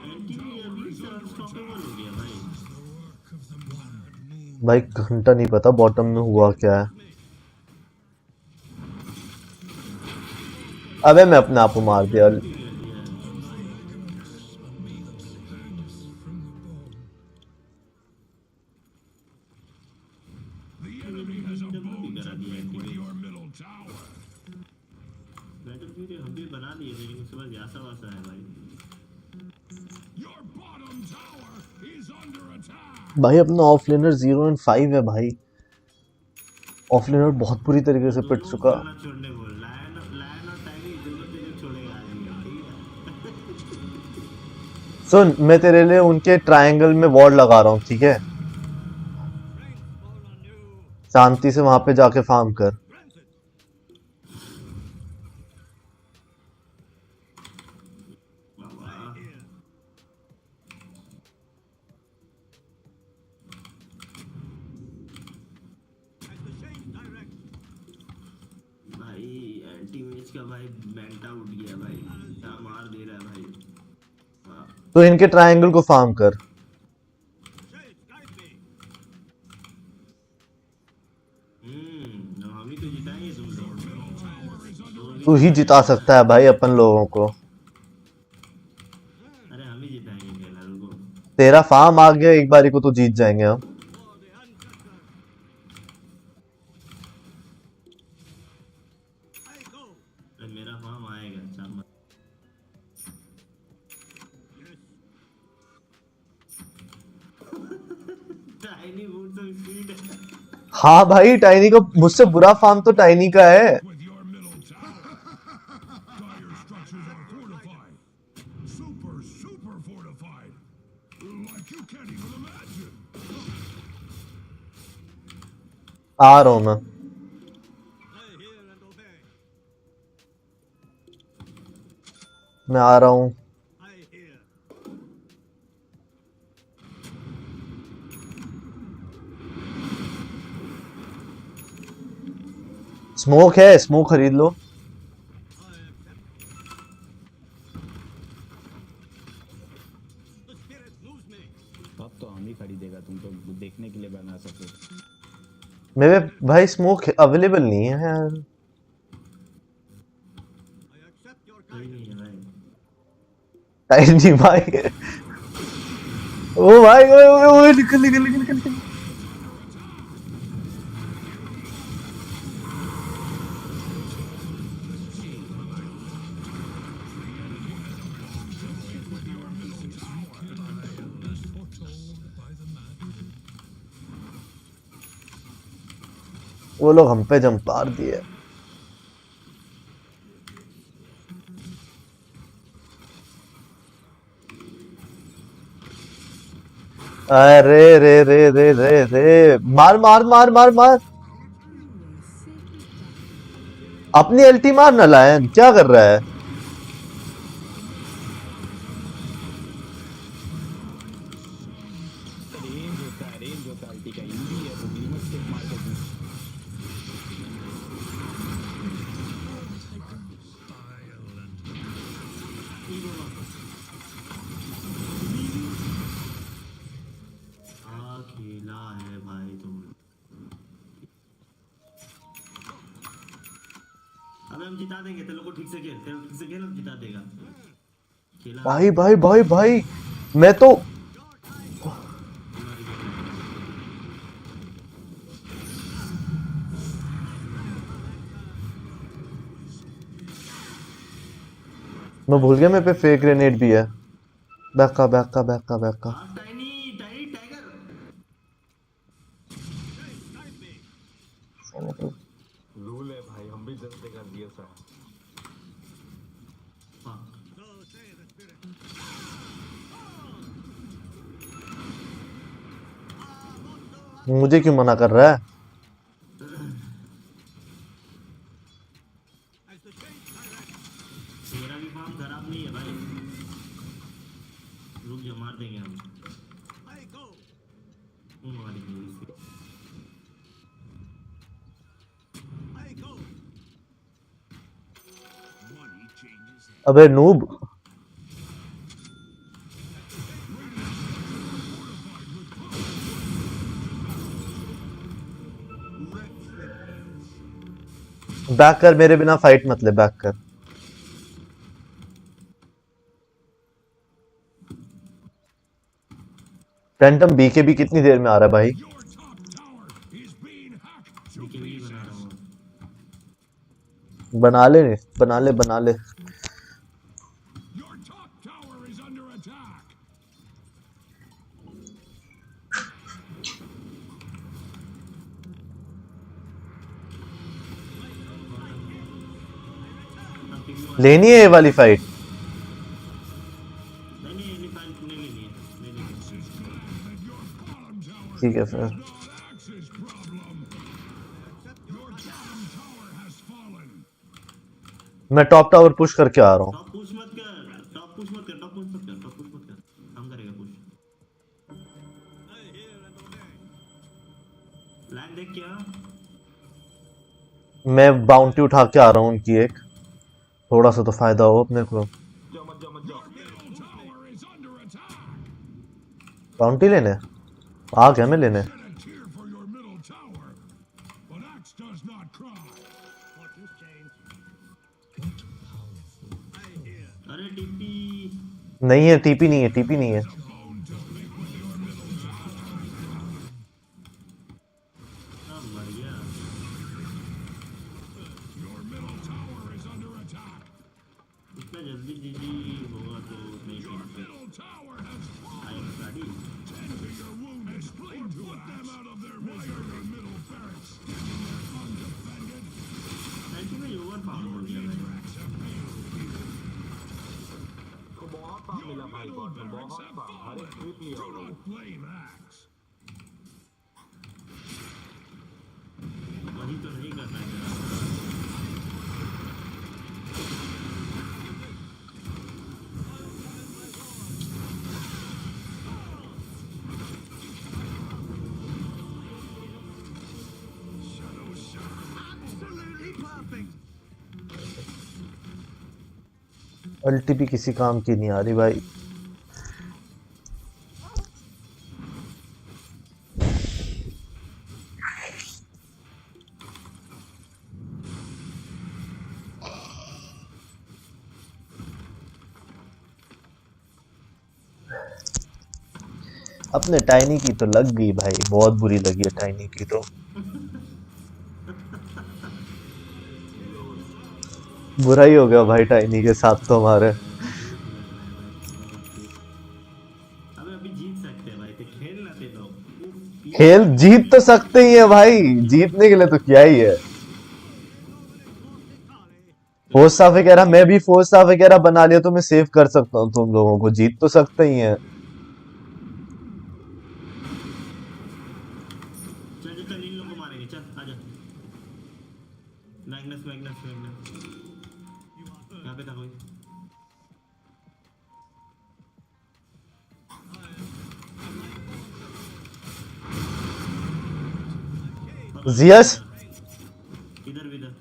एंटी भी अभी से अनस्टॉपेबल हो गया भाई। भाई घंटा नहीं पता बॉटम में हुआ क्या है। अबे मैं अपने आप को मार दिया। The enemy has a bone to pick with your middle tower. Battlefield हम भी बना लिए, लेकिन उसके बाद यासा वासा है भाई। Your bottom tower is under attack. भाई अपना ऑफलेनर 0-5 है भाई। ऑफलेनर बहुत बुरी तरीके से पिट चुका। खेलना छोड़ने बोल, लायन लायन और टाइनी दोनों तेरे छोड़ेगा आगे, ठीक है। सुन, मैं तेरे लिए उनके ट्रायंगल में वॉर्ड लगा रहा हूँ, ठीक है। शांति से वहां पे जाके फार्म कर। भाई एंटी मैच का भाई बेंटा उठ गया भाई, क्या मार दे रहा है भाई। वाह। तो इनके ट्रायंगल को फार्म कर। हम ही तो जिताएंगे तुम लोग। तू ही जिता सकता है भाई अपन लोगों को। अरे हम ही जिताएंगे खेला, रुको। तेरा फार्म आ गया एक बारी को तो जीत जाएंगे हम। अरे मेरा फार्म आएगा, चल। टाइनी वुड तो स्पीड है। हाँ भाई, टाइनी का मुझसे बुरा फार्म तो टाइनी का है। With your middle tower. Dire structures are fortified. Super, super fortified. Like you can't even imagine. आ रहा हूं मैं। मैं आ रहा हूँ। स्मोक है, स्मोक खरीद लो। अब तो हम ही खरीदेगा, तुम तो देखने के लिए बना सके। मेरे भाई स्मोक अवेलेबल नहीं है यार। कोई नहीं है भाई। टाइम नहीं भाई। ओ भाई ओए निकल निकल निकल निकल निकल। वो लोग हम पे जंप मार दिए। अरे रे रे रे रे रे मार मार मार मार मार। अपनी अल्टी मार ना लायन, क्या कर रहा है? रेंज होता है अल्टी का, इजी है वो ग्लिमर स्टेप मार के दूँ। हाँ खेला है भाई तुम। अबे हम जिता देंगे, तेरे को ठीक से खेल, तेरे को ठीक से खेल, हम जिता देगा। खेला भाई भाई भाई भाई मैं तो मैं भूल गया मेरे पे फेक ग्रेनेड भी है। बैका बैका बैका बैका। हाँ, टाइनी टाइनी टाइगर। रूल है भाई, हम भी जल्दी कर दिए सर। हाँ मुझे क्यों मना कर रहा है? मेरा भी फार्म खराब नहीं है भाई। रुक जा, मार देंगे हम। मारेंगे इसे। अबे नूब बैक कर, मेरे बिना फाइट मत ले, बैक कर। फैंटम बी के भी कितनी देर में आ रहा है भाई? Your top tower is being hacked to BKB बना रहा pieces. हूँ। बना ले बना ले बना ले। Your top tower is under attack. लेनी है ये वाली फाइट? नहीं नहीं नहीं फाइट नहीं लेनी है, नहीं लेनी है। Bottom tower ठीक है फिर। not Axe's problem. Your bottom tower has fallen. मैं टॉप टावर पुश करके आ रहा हूँ। टॉप पुश मत कर, टॉप पुश मत कर, टॉप पुश मत कर, टॉप पुश मत कर। हम करेगा पुश। लाइन देख क्या? मैं बाउंटी उठा के आ रहा हूँ उनकी एक, थोड़ा सा तो फायदा हो अपने को। जाओ मत जाओ मत जाओ। Middle tower is under attack. Bounty लेने आ गया मैं लेने। Shed a tear for your middle tower. But Axe does not cry. अरे टीपी। नहीं है टीपी नहीं है, टीपी नहीं है। Bone to pick with your middle tower. हाँ मर गया। Your middle tower is under attack. इतना जल्दी जीजी होगा तो नहीं Your खेलते। middle tower has fallen. I am गाड़ी। Tend to your wound. Explain to put them out of their misery. Your middle barracks standing there undefended. ऐसे में ओवर फार्म हो गया भाई। को बहुत पाम मिला भाई, बॉट में बहुत पाम, हर एक ट्रिप लिया Do होगा वो। not blame Axe. वही तो नहीं करना है। अल्टी भी किसी काम की नहीं आ रही भाई। अपने टाइनी की तो लग गई भाई, बहुत बुरी लगी है टाइनी की तो। बुरा ही हो गया भाई टाइनी के साथ तो हमारे। अबे अभी जीत सकते हैं भाई, तो खेल ना ते लोग। खेल जीत तो सकते ही है भाई, जीतने के लिए तो क्या ही है। फोर्स स्टाफ वगैरह, मैं भी फोर्स स्टाफ वगैरह बना लिया तो मैं सेव कर सकता हूँ तुम लोगों को, जीत तो सकते ही है। चल चल चल, इन लोगों को मारेंगे, चल आजा। मैग्नस मैग्नस मैग्नस यहाँ पे था कोई। जियस इधर भी इधर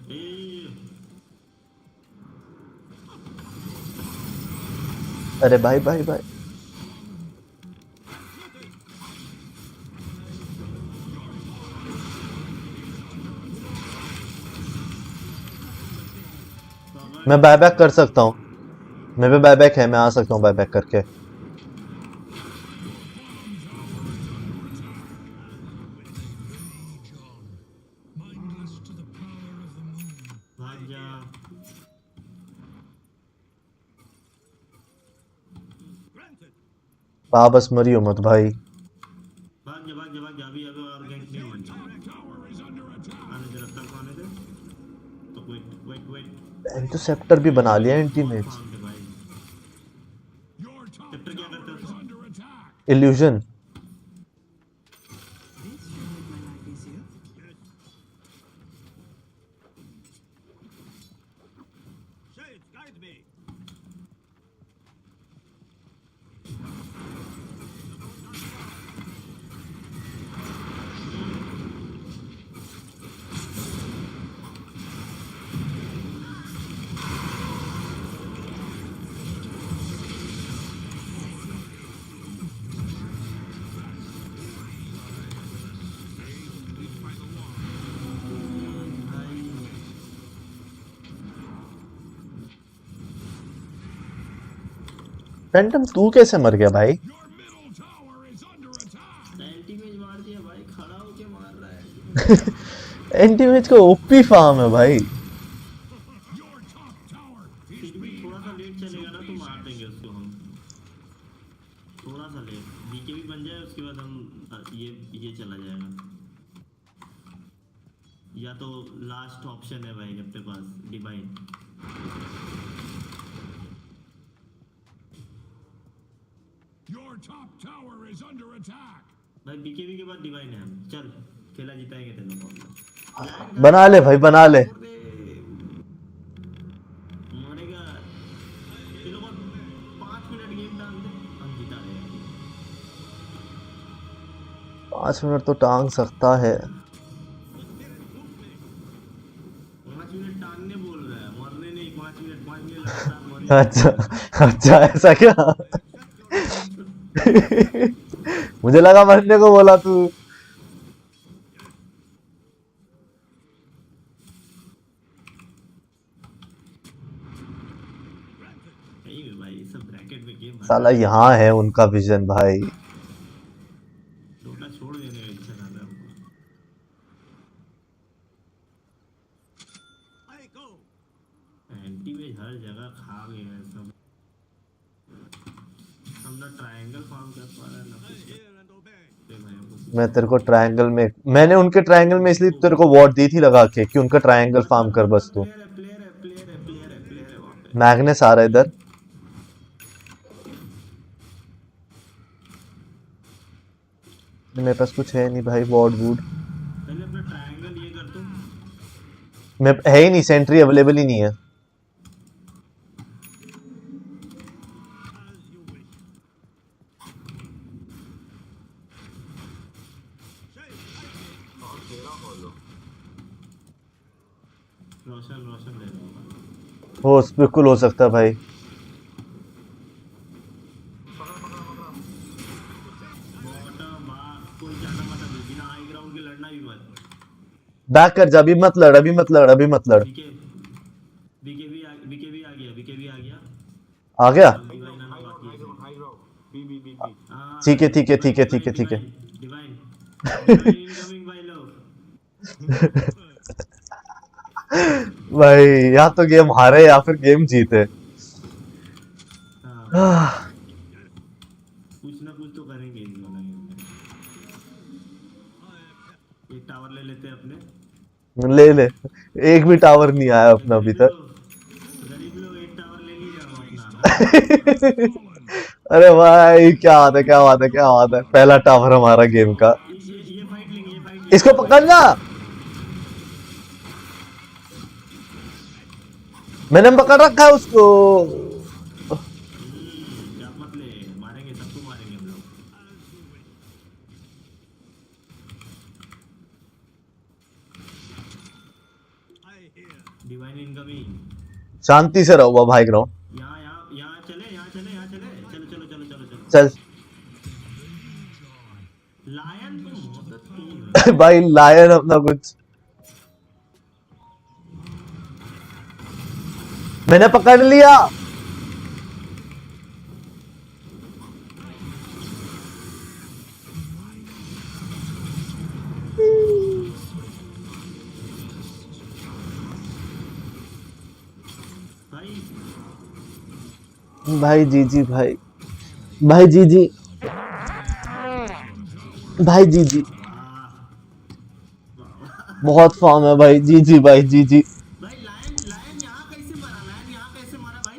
अरे भाई भाई भाई, मैं बायबैक कर सकता हूँ, मेरे पे बायबैक है, मैं आ सकता हूँ बायबैक करके। भाग जा। वापस मरियो मत भाई। भाग जा भाग जा भाग जा, अभी अभी और गैंग नहीं होनी। आने दे, रब तक आने दे। तो वेट वेट वेट, इंटरसेप्टर भी बना लिया एंटीमेट। फार्म दे भाई। चैप्टर क्या करता है? Illusion. This should make my life easier. Phantom तू कैसे मर गया भाई? एंटी में मार दिया भाई, खड़ा होके मार रहा है। एंटीमेट का ओपी फार्म है भाई। फिर भी थोड़ा सा लेट चलेगा ना तो मार देंगे उसको हम, थोड़ा सा लेट। बीके भी बन जाए उसके बाद हम ये चला जाएगा। या तो लास्ट ऑप्शन है भाई अपने पास, divine. Your top tower is under attack. भाई बीकेबी के बाद डिवाइन है, चल खेला जिताएंगे तेरे लोग। बना ले भाई बना ले। मरेगा ये लोग, 5 मिनट गेम डाल दे, हम जिता देंगे। 5 मिनट तो टांग सकता है। 5 मिनट टांगने बोल रहा है, मरने नहीं। 5 मिनट, 5 मिनट लगातार मरेगा। अच्छा अच्छा, ऐसा क्या? मुझे लगा मरने को बोला तू। नहीं भाई, सब ब्रैकेट में गेम साला यहाँ है उनका विजन भाई। डोटा छोड़ देने का इच्छा कर रहा है हमको। एंटी में हर जगह खा गए हैं सब। हम ना ट्रायंगल फार्म कर पा रहे हैं ना कुछ। मैं तेरे को ट्रायंगल में, मैंने उनके ट्रायंगल में इसलिए तेरे को वॉट दी थी लगा के कि उनका ट्रायंगल फार्म कर बस तू। प्लेयर है वहाँ पे। मैग्नेस आ रहा है इधर। मेरे पास कुछ है नहीं भाई, वॉर्ड वूड पहले अपना ट्रायंगल ये कर तू। मैं है ही नहीं, सेंट्री अवेलेबल ही नहीं है। रोशन रोशन ले लो। हो बिल्कुल हो सकता है भाई। कोई जाना मत, अभी बिना हाई ग्राउंड के लड़ना भी मत। बैक कर जा, अभी मत लड़, अभी मत लड़, अभी मत लड़। बीके भी आ गया, बीके भी आ गया। आ गया। डिवाइन आना बाकी है। High ground B B B B. हाँ ठीक है ठीक है ठीक है ठीक है ठीक है। डिवाइन इनकमिंग भाई लोग। भाई या तो गेम हारे या फिर गेम जीते। हाँ कुछ ना कुछ तो करेंगे इस वाला गेम में। एक टावर ले लेते हैं अपने। ले ले, एक भी टावर नहीं आया अपना अभी तक। गरीब लोग एक टावर ले ली जाओ अपना। अरे भाई क्या बात है क्या बात है क्या बात है, पहला टावर हमारा गेम का। ये फाइट लेंगे ये फाइट लेंगे। इसको पकड़ना, मैंने पकड़ रखा है उसको। क्या मत ले, मारेंगे सबको मारेंगे हम लोग। Divine incoming. शांति से रहो भाई ग्राउंड। यहाँ चले चलो चलो चलो चलो चलो। चल लायन को मदद की। भाई लायन अपना कुछ, मैंने पकड़ लिया। भाई जी जी भाई, भाई जी जी, भाई जी जी, बहुत फॉर्म है भाई जी जी भाई जी जी। भाई लायन लायन यहाँ कैसे मारा, लायन यहाँ कैसे मारा भाई।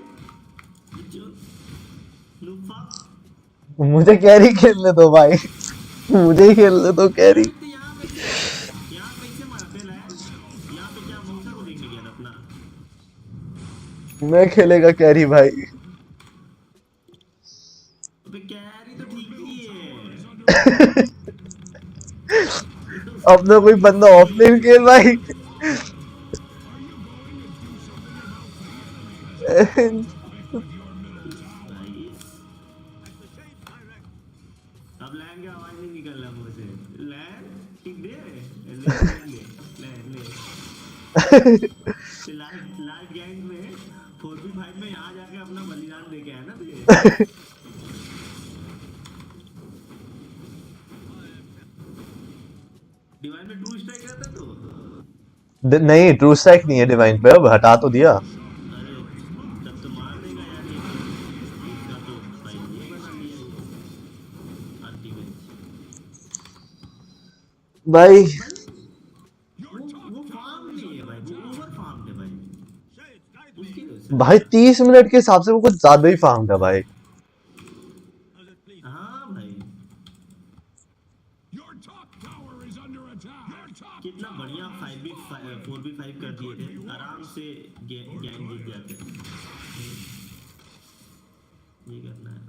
लूफा मुझे कैरी खेलने दो भाई, मुझे ही खेलने दो कैरी। यहाँ कैसे मारा थे लायन। यहाँ पे क्या मौसम को देखने गया था अपना। मैं खेलेगा कैरी भाई। अबे कैरी तो ठीक ही है। अपना कोई बंदा ऑफलाइन खेल भाई। अब लायन की आवाज नहीं निकल रहा मुंह से। लायन ठीक दे ले लास्ट गैंग में 4v5 में यहाँ जाके अपना बलिदान दे के आया ना तुझे। डिवाइन में ट्रू स्ट्राइक रहता तो। नहीं ट्रू स्ट्राइक नहीं है डिवाइन पे, अब हटा तो दिया। अरे तब तो मार देगा यार ये इसका तो भाई ये बना लिया अल्टीमेट। भाई वो फार्म नहीं है भाई, वो ओवर फार्म है भाई उसकी वजह से। भाई 30 मिनट के हिसाब से वो कुछ ज्यादा ही फार्म था भाई। हाँ भाई Your top tower is under attack. Your top कितना बढ़िया 4v5 कर दिए थे, आराम से गैंग जीत जाते। ये करना है।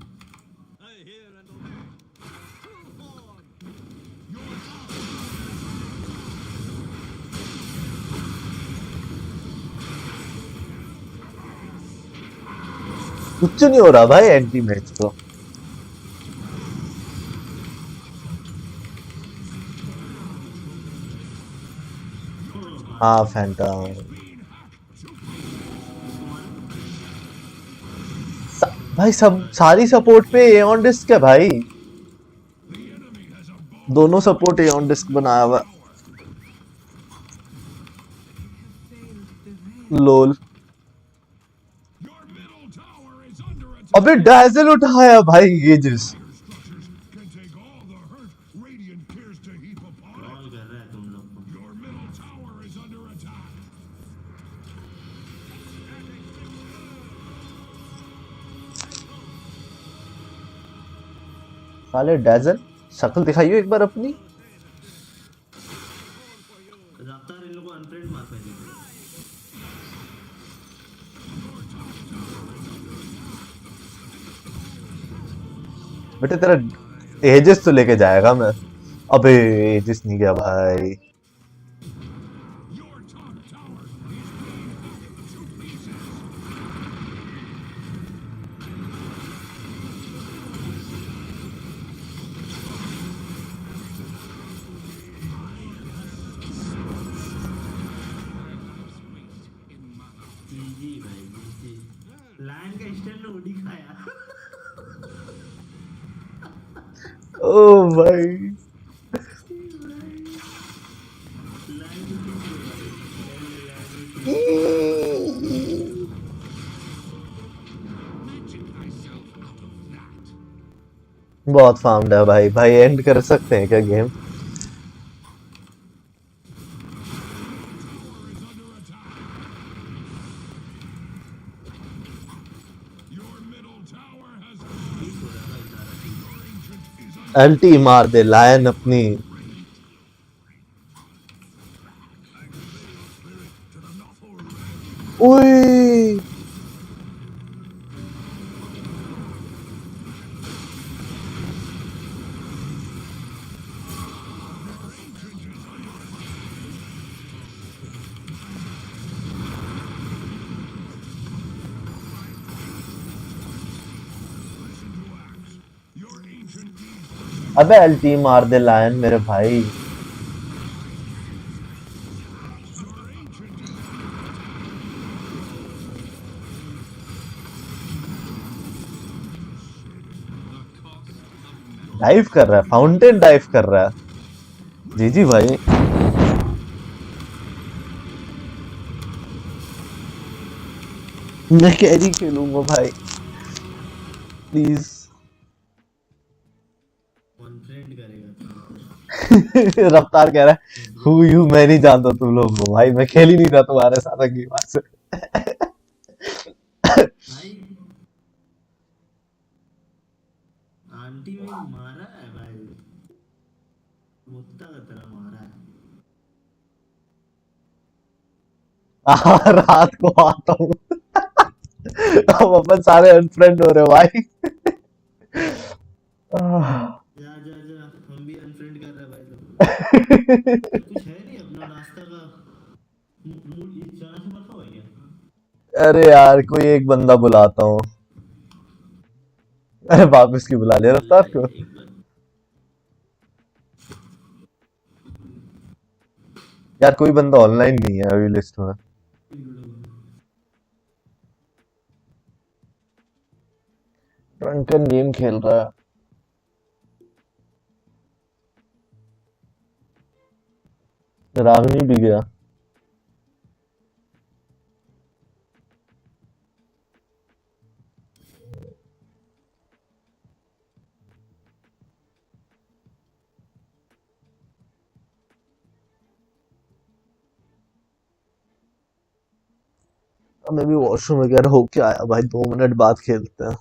कुछ नहीं हो रहा भाई एंटी मैच तो। हाँ फैंटम भाई, सब सारी सपोर्ट पे ए ऑन डिस्क है भाई, दोनों सपोर्ट ए ऑन डिस्क बनाया हुआ। लोल अबे डैजल उठाया भाई ये जिस can take all the hurt Radiant cares to heap upon it. Call कर रहा है तुम लोग को। Your middle tower is under attack. साले डैजल शक्ल दिखाइयो एक बार अपनी। रफ्तार इन लोगों को अनफ्रेंड मार पहले। बेटे तेरा एजिस तो लेके जाएगा मैं। अबे एजिस नहीं गया भाई। जी भाई जी लायन का स्टैंड ने उड़ी खाया। ओ भाई बहुत फार्म्ड है भाई भाई एंड कर सकते हैं क्या game Your middle tower has अल्टी मार दे लायन अपनी ओए अबे अल्टी मार दे लायन मेरे भाई डाइव कर रहा है फाउंटेन डाइव कर रहा है जी जी भाई मैं कैरी खेलूंगा भाई प्लीज कॉन्फ्रेंट करेगा रफ्तार कह रहा है हु यू मैं नहीं जानता तुम लोग को भाई मैं खेल ही नहीं रहा तुम्हारे साथ अगली बार से भाई आंटी में मारा है भाई मुत्ता का तरह मारा है रात को आता हूँ अब अपन सारे अनफ्रेंड हो रहे भाई जा जा जा हम भी अनफ्रेंड कर रहे हैं भाई लोग कुछ है नहीं अपना नाश्ता का मूड इस जाना से रखा हुआ है क्या अरे यार कोई एक बंदा बुलाता हूँ अरे वापस क्यों बुला लिया रफ्तार को एक बार यार कोई बंदा ऑनलाइन नहीं है अभी लिस्ट में ड्रंकन गेम खेल रहा है रागनी भी गया अब मैं भी वॉशरूम वगैरह होके आया भाई 2 मिनट बाद खेलते हैं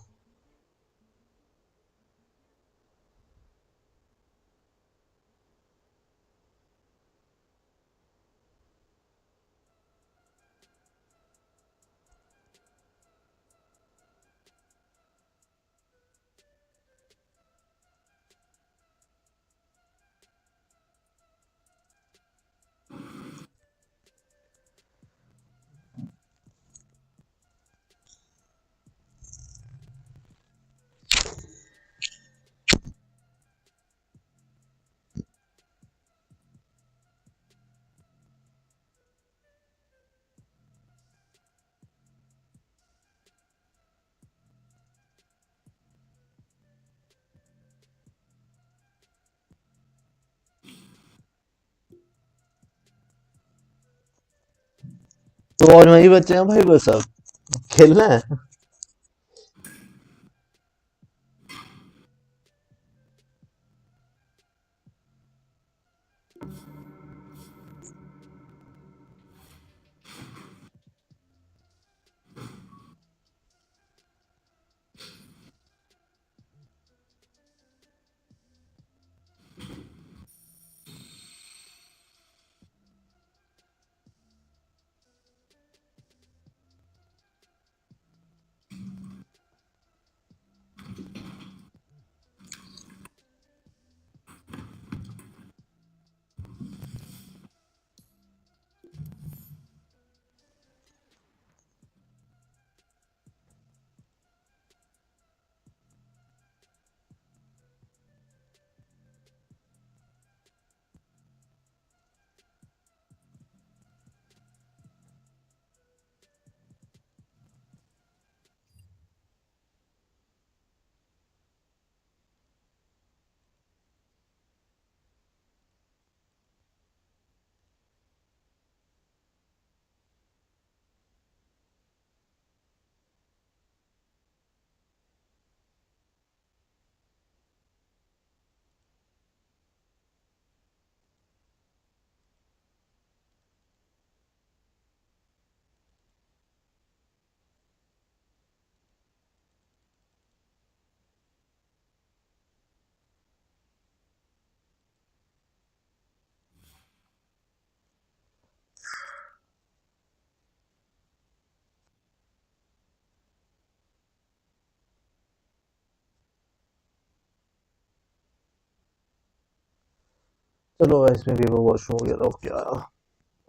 तो और वही बच्चे हैं भाई बस अब खेलना है चलो इसमें भी वो वॉशरूम हो गया था क्या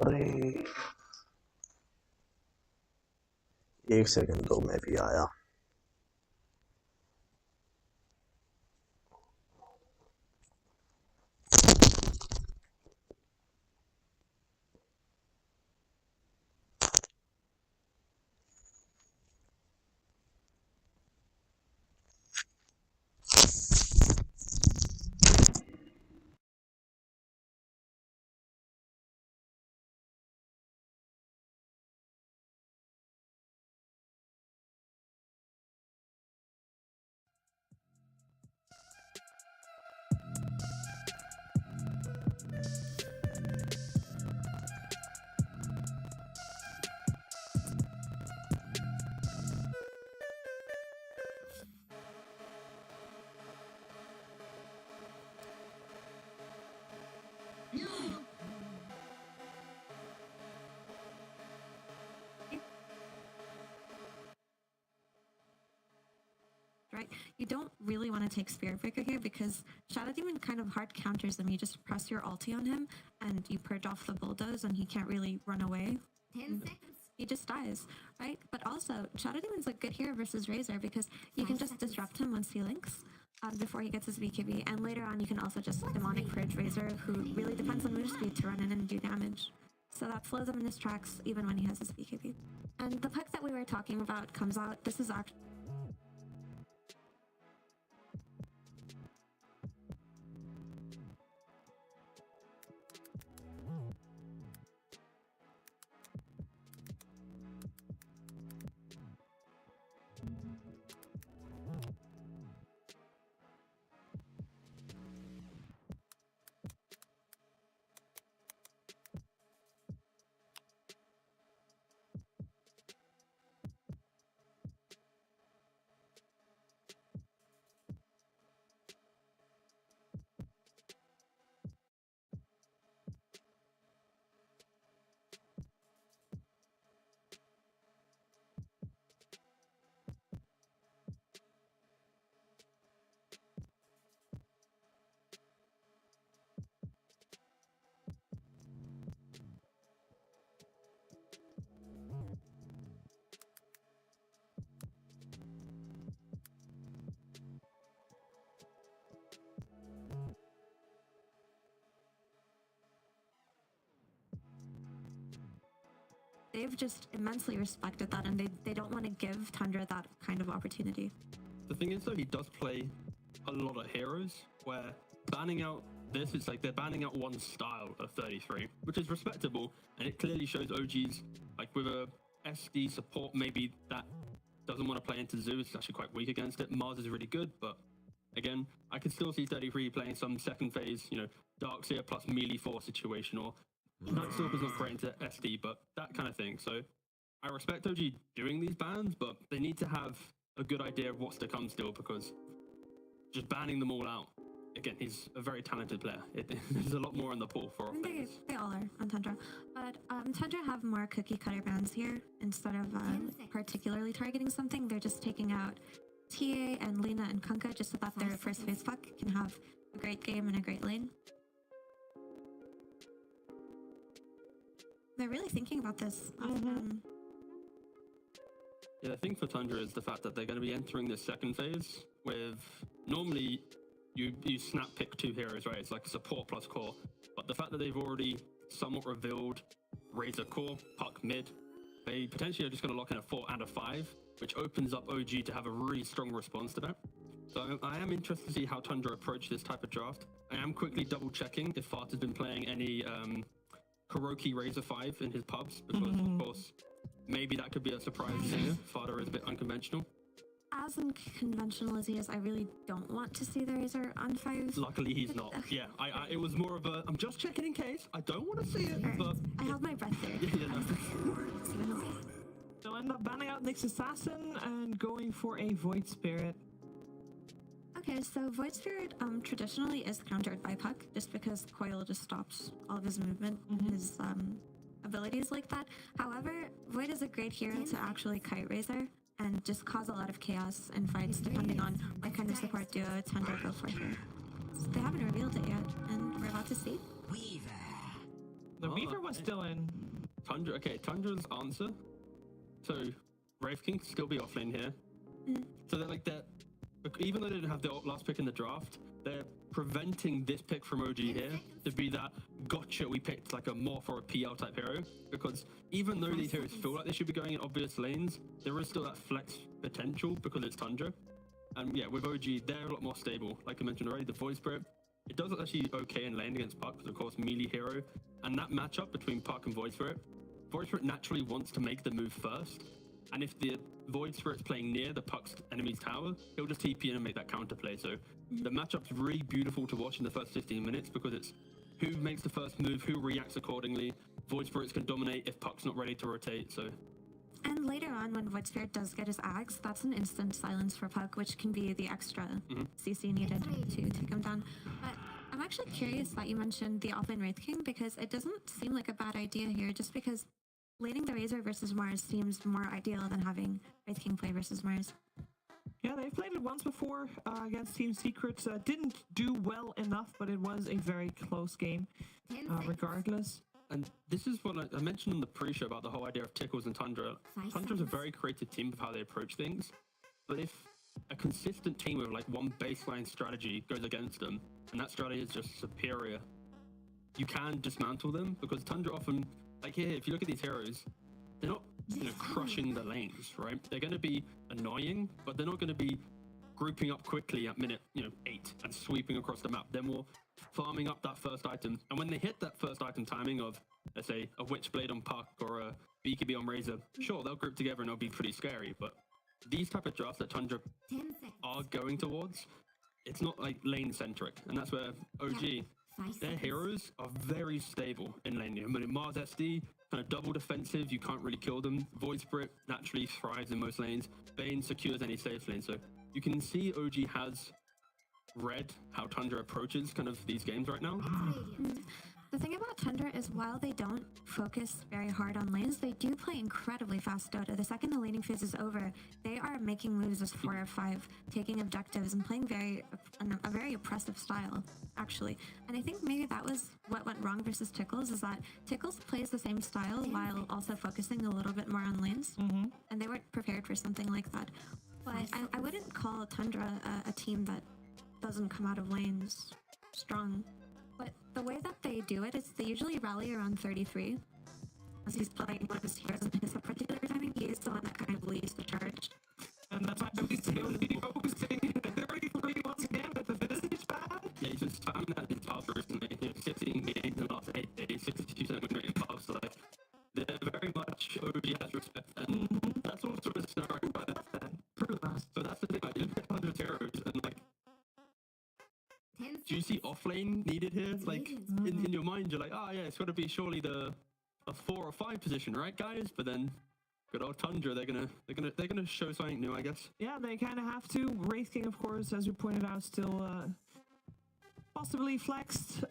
अरे 1 सेकंड तो मैं भी आया Right, you don't really want to take Spirit Breaker here because Shadow Demon kind of hard counters them. You just press your ulti on him and you purge off the bulldoze and he can't really run away. 10 seconds. He just dies, right? But also, Shadow Demon's a good hero versus Razor because you can just disrupt him once he links before he gets his BKB. And later on, you can also just Demonic Purge Razor, who really depends on move speed to run in and do damage. So that slows him in his tracks even when he has his BKB. And the puck that we were talking about comes out. This is actually... They've just immensely respected that, and they don't want to give Tundra that kind of opportunity. The thing is, though, he does play a lot of heroes, where banning out this, it's like they're banning out one style of 33, which is respectable, and it clearly shows OG's, like with a SD support, maybe that doesn't want to play into Zoo, it's actually quite weak against it. Mars is really good, but again, I could still see 33 playing some second phase, you know, Darkseer plus melee 4 situation, or Night Stalker's not great into SD, but that kind of thing. So I respect OG doing these bans, but they need to have a good idea of what's to come still, because just banning them all out, again, he's a very talented player. There's a lot more in the pool for offlanes. They all are on Tundra. But Tundra have more cookie cutter bans here. Instead of particularly targeting something, they're just taking out TA and Lina and Kunkka just so that their first phase fuck can have a great game and a great lane. They're really thinking about this. Yeah, the thing for Tundra is the fact that they're going to be entering this second phase with, normally you snap pick 2 heroes, right? It's like support plus core. But the fact that they've already somewhat revealed Razor core, puck mid, they potentially are just going to lock in a 4 and a 5, which opens up OG to have a really strong response to that. So I am interested to see how Tundra approach this type of draft. I am quickly double checking if Fart has been playing any Kuroki Razor 5 in his pubs, because of course maybe that could be a surprise singer. Farter is a bit unconventional. As unconventional as he is, I really don't want to see the Razor on 5. Luckily he's not. Yeah, it was more of a, I'm just checking in case. I don't want to see it, but... I held my breath there. They'll end up banning out Nyx Assassin and going for a Void Spirit. Okay, so Void Spirit traditionally is countered by Puck, just because Coil just stops all of his movement and his abilities like that. However, Void is a great hero to actually kite Razor and just cause a lot of chaos in fights depending on what kind of support duo Tundra go for here. So they haven't revealed it yet, and we're about to see. The Reaver was okay. still in. Tundra. Okay, Tundra's answer. So Wraith King can still be offlane here. So they're like that. Even though they didn't have the last pick in the draft, they're preventing this pick from OG here to be that gotcha. We picked like a morph or a PL type hero, because even though these heroes feel like they should be going in obvious lanes, there is still that flex potential because it's Tundra. And yeah, with OG, they're a lot more stable. Like I mentioned already, the Void Spirit, it does actually okay in lane against Puck, because of course melee hero, and that matchup between Puck and Void Spirit naturally wants to make the move first. And if the Void Spirit's playing near the Puck's enemy's tower, he'll just TP in and make that counterplay. So the matchup's really beautiful to watch in the first 15 minutes, because it's who makes the first move, who reacts accordingly. Void Spirits can dominate if Puck's not ready to rotate. So. And later on, when Void Spirit does get his axe, that's an instant silence for Puck, which can be the extra CC needed to take him down. But I'm actually curious that you mentioned the offlane Wraith King, because it doesn't seem like a bad idea here, just because laning the Razor versus Mars seems more ideal than having Wraith King play versus Mars. Yeah, they've played it once before against Team Secrets. Didn't do well enough, but it was a very close game, regardless. And this is what I mentioned in the pre-show about the whole idea of Tickles and Tundra. Tundra's a very creative team of how they approach things, but if a consistent team with like one baseline strategy goes against them, and that strategy is just superior, you can dismantle them, because Tundra often, like here, if you look at these heroes, they're not, crushing the lanes, right? They're going to be annoying, but they're not going to be grouping up quickly at minute, 8 and sweeping across the map. They're more farming up that first item. And when they hit that first item timing of, let's say, a Witchblade on Puck or a BKB on Razor, sure, they'll group together and it'll be pretty scary. But these type of drafts that Tundra are going towards, it's not like lane-centric. And that's where OG, their heroes are very stable in lane. I mean, Mars SD, kind of double defensive, you can't really kill them. Void Spirit naturally thrives in most lanes. Bane secures any safe lane. So you can see OG has read how Tundra approaches kind of these games right now. The thing about Tundra is, while they don't focus very hard on lanes, they do play incredibly fast Dota. The second the laning phase is over, they are making moves as 4 or 5, taking objectives and playing a very oppressive style, actually. And I think maybe that was what went wrong versus Tickles, is that Tickles plays the same style while also focusing a little bit more on lanes, and they weren't prepared for something like that. But I wouldn't call Tundra a team that doesn't come out of lanes strong. But the way that they do it is they usually rally around 33. As he's playing one of his heroes in his particular timing, he is the one that kind of leads the charge. And that's why we see on the video saying 33 once again with the visage ban. Yeah, he's just spamming that in pubs recently. 16 games in the last 8 days, 62% win rate in pubs. So like, they're very much OG has respect. And that's all sort of scenario by that. So that's the thing, like, you look at 100 heroes and like, do you see offlane needed here? Like in your mind, you're like, oh yeah, it's got to be surely a 4 or 5 position, right, guys? But then, good old Tundra, they're gonna show something new, I guess. Yeah, they kind of have to. Wraith King, of course, as you pointed out, still possibly flexed,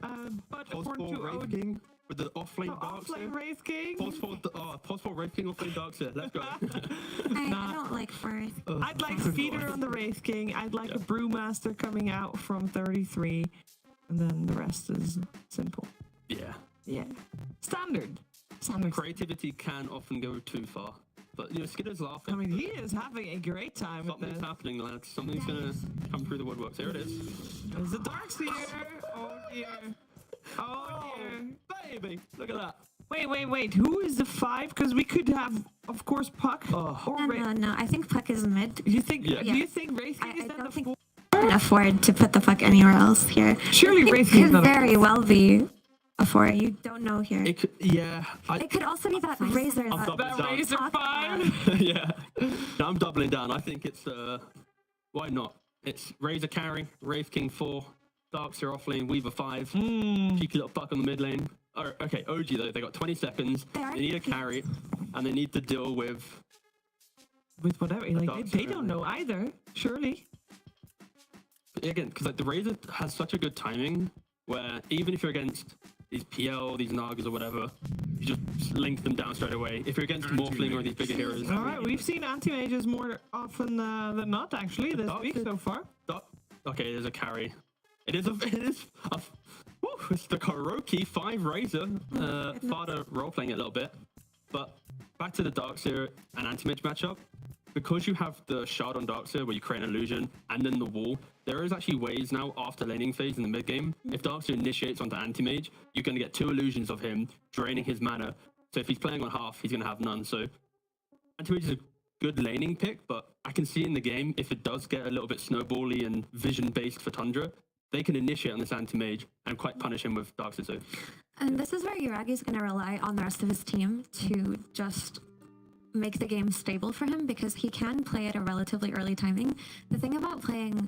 but according to Wraith King with the offlane darks. Offlane Wraith King. Possible Wraith King offlane darks here. Let's go. I don't like Forth. I'd like Speeder on the Wraith King. I'd like a Brewmaster coming out from 33, and then the rest is simple. Yeah. Standard. Creativity can often go too far. But, Skidder's laughing. I mean, he is having a great time with Something's this. happening, lads. Something's gonna come through the woodworks. Here it is. There's the Darkseer. Oh, dear. Oh, dear. Baby, look at that. Wait. Who is the 5? Because we could have, of course, Puck or Wraith. No, I think Puck is mid. Do you think Yeah. Wraith King is I then don't the think 4? I can afford to put the Puck anywhere else here. Surely it Wraith King could very well be a 4. You don't know here. It could, yeah. It could also be that Razor. That Razor 5? Yeah. No, I'm doubling down. I think it's why not? It's Razor carry, Wraith King 4, Darkseer offlane, Weaver 5, cheeky little Puck on the mid lane. Okay, OG though, they got 20 seconds. They need a carry, and they need to deal with whatever. Like, they don't know either. Surely. Again, because like the Razor has such a good timing, where even if you're against these PL, these Nagas or whatever, you just link them down straight away. If you're against Morphling or these bigger heroes. All right, we've seen anti-mages more often than not, actually, this week so far. Okay, there's a carry. It is a Twister Karaoke, 5 Razor, Fada role-playing it a little bit. But back to the Darkseer and Anti-Mage matchup. Because you have the Shard on Darkseer where you create an illusion and then the wall, there is actually ways now after laning phase in the mid game. If Darkseer initiates onto Anti-Mage, you're going to get 2 illusions of him draining his mana. So if he's playing on half, he's going to have none. So Anti-Mage is a good laning pick, but I can see in the game, if it does get a little bit snowbally and vision-based for Tundra, they can initiate on this Anti-Mage and quite punish him with Darkseer. So. And this is where Uragi is going to rely on the rest of his team to just make the game stable for him, because he can play at a relatively early timing. The thing about playing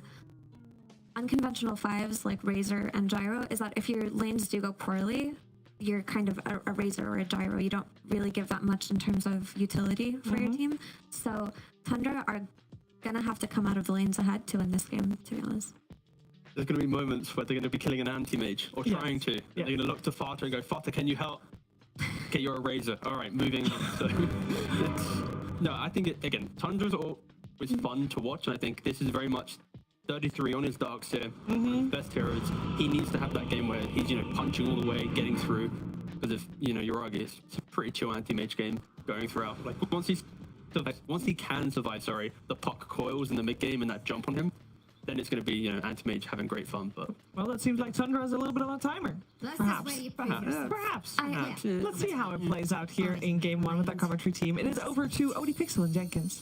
unconventional 5s like Razor and Gyro is that if your lanes do go poorly, you're kind of a Razor or a Gyro. You don't really give that much in terms of utility for your team. So Tundra are going to have to come out of the lanes ahead to win this game, to be honest. There's going to be moments where they're going to be killing an anti-mage, or trying to. They're going to look to Fata and go, Fata, can you help? Okay, you're a Razor. All right, moving on. So, no, I think, again, Tundra's always fun to watch, and I think this is very much 33 on his Darkseer. Best heroes. He needs to have that game where he's, punching all the way, getting through. Because if, Uragi, it's a pretty chill anti-mage game going throughout. Like, once he can survive, the puck coils in the mid game and that jump on him, then it's going to be, anti-mage having great fun. But Well, it seems like Tundra has a little bit on a timer. Perhaps. Perhaps. Let's see how it plays out here in game 1 with that commentary team. It is over to OD Pixel and Jenkins.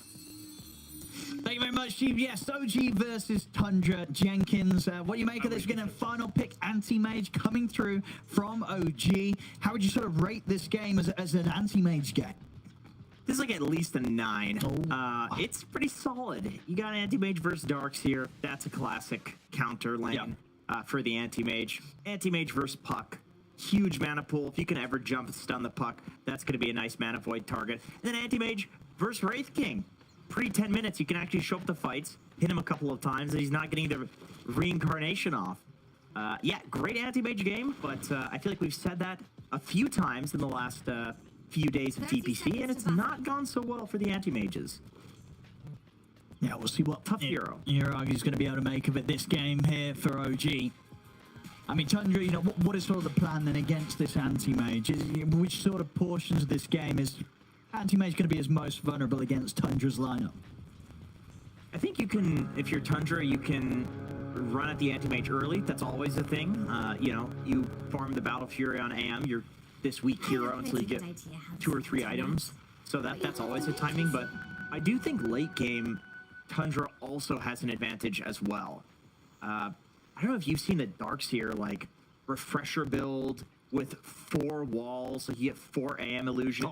Thank you very much, Steve. Yes, OG versus Tundra. Jenkins, what do you make of this? We're getting a final pick, anti-mage, coming through from OG. How would you sort of rate this game as an anti-mage game? This is like at least a 9. It's pretty solid. You got anti-mage versus darks here. That's a classic counter lane for the anti-mage. Anti-mage versus puck. Huge mana pool. If you can ever jump and stun the puck, that's going to be a nice mana void target. And then anti-mage versus Wraith King. Pre 10 minutes, you can actually show up the fights, hit him a couple of times, and he's not getting the reincarnation off. Yeah, great anti-mage game, but I feel like we've said that a few times in the last few days of DPC, and it's not gone so well for the anti-mages. Yeah, we'll see what tough hero Uragi's going to be able to make of it this game here for OG. I mean, Tundra, what is sort of the plan then against this anti-mage? Which sort of portions of this game is anti-mage going to be as most vulnerable against Tundra's lineup? I think you can, if you're Tundra, you can run at the anti-mage early. That's always a thing. You farm the Battle Fury on AM. You're this weak hero until you get 2 or 3 items. So that's always a timing. But I do think late game, Tundra also has an advantage as well. I don't know if you've seen the Darkseer, like, refresher build with 4 walls. So you get 4 AM illusion.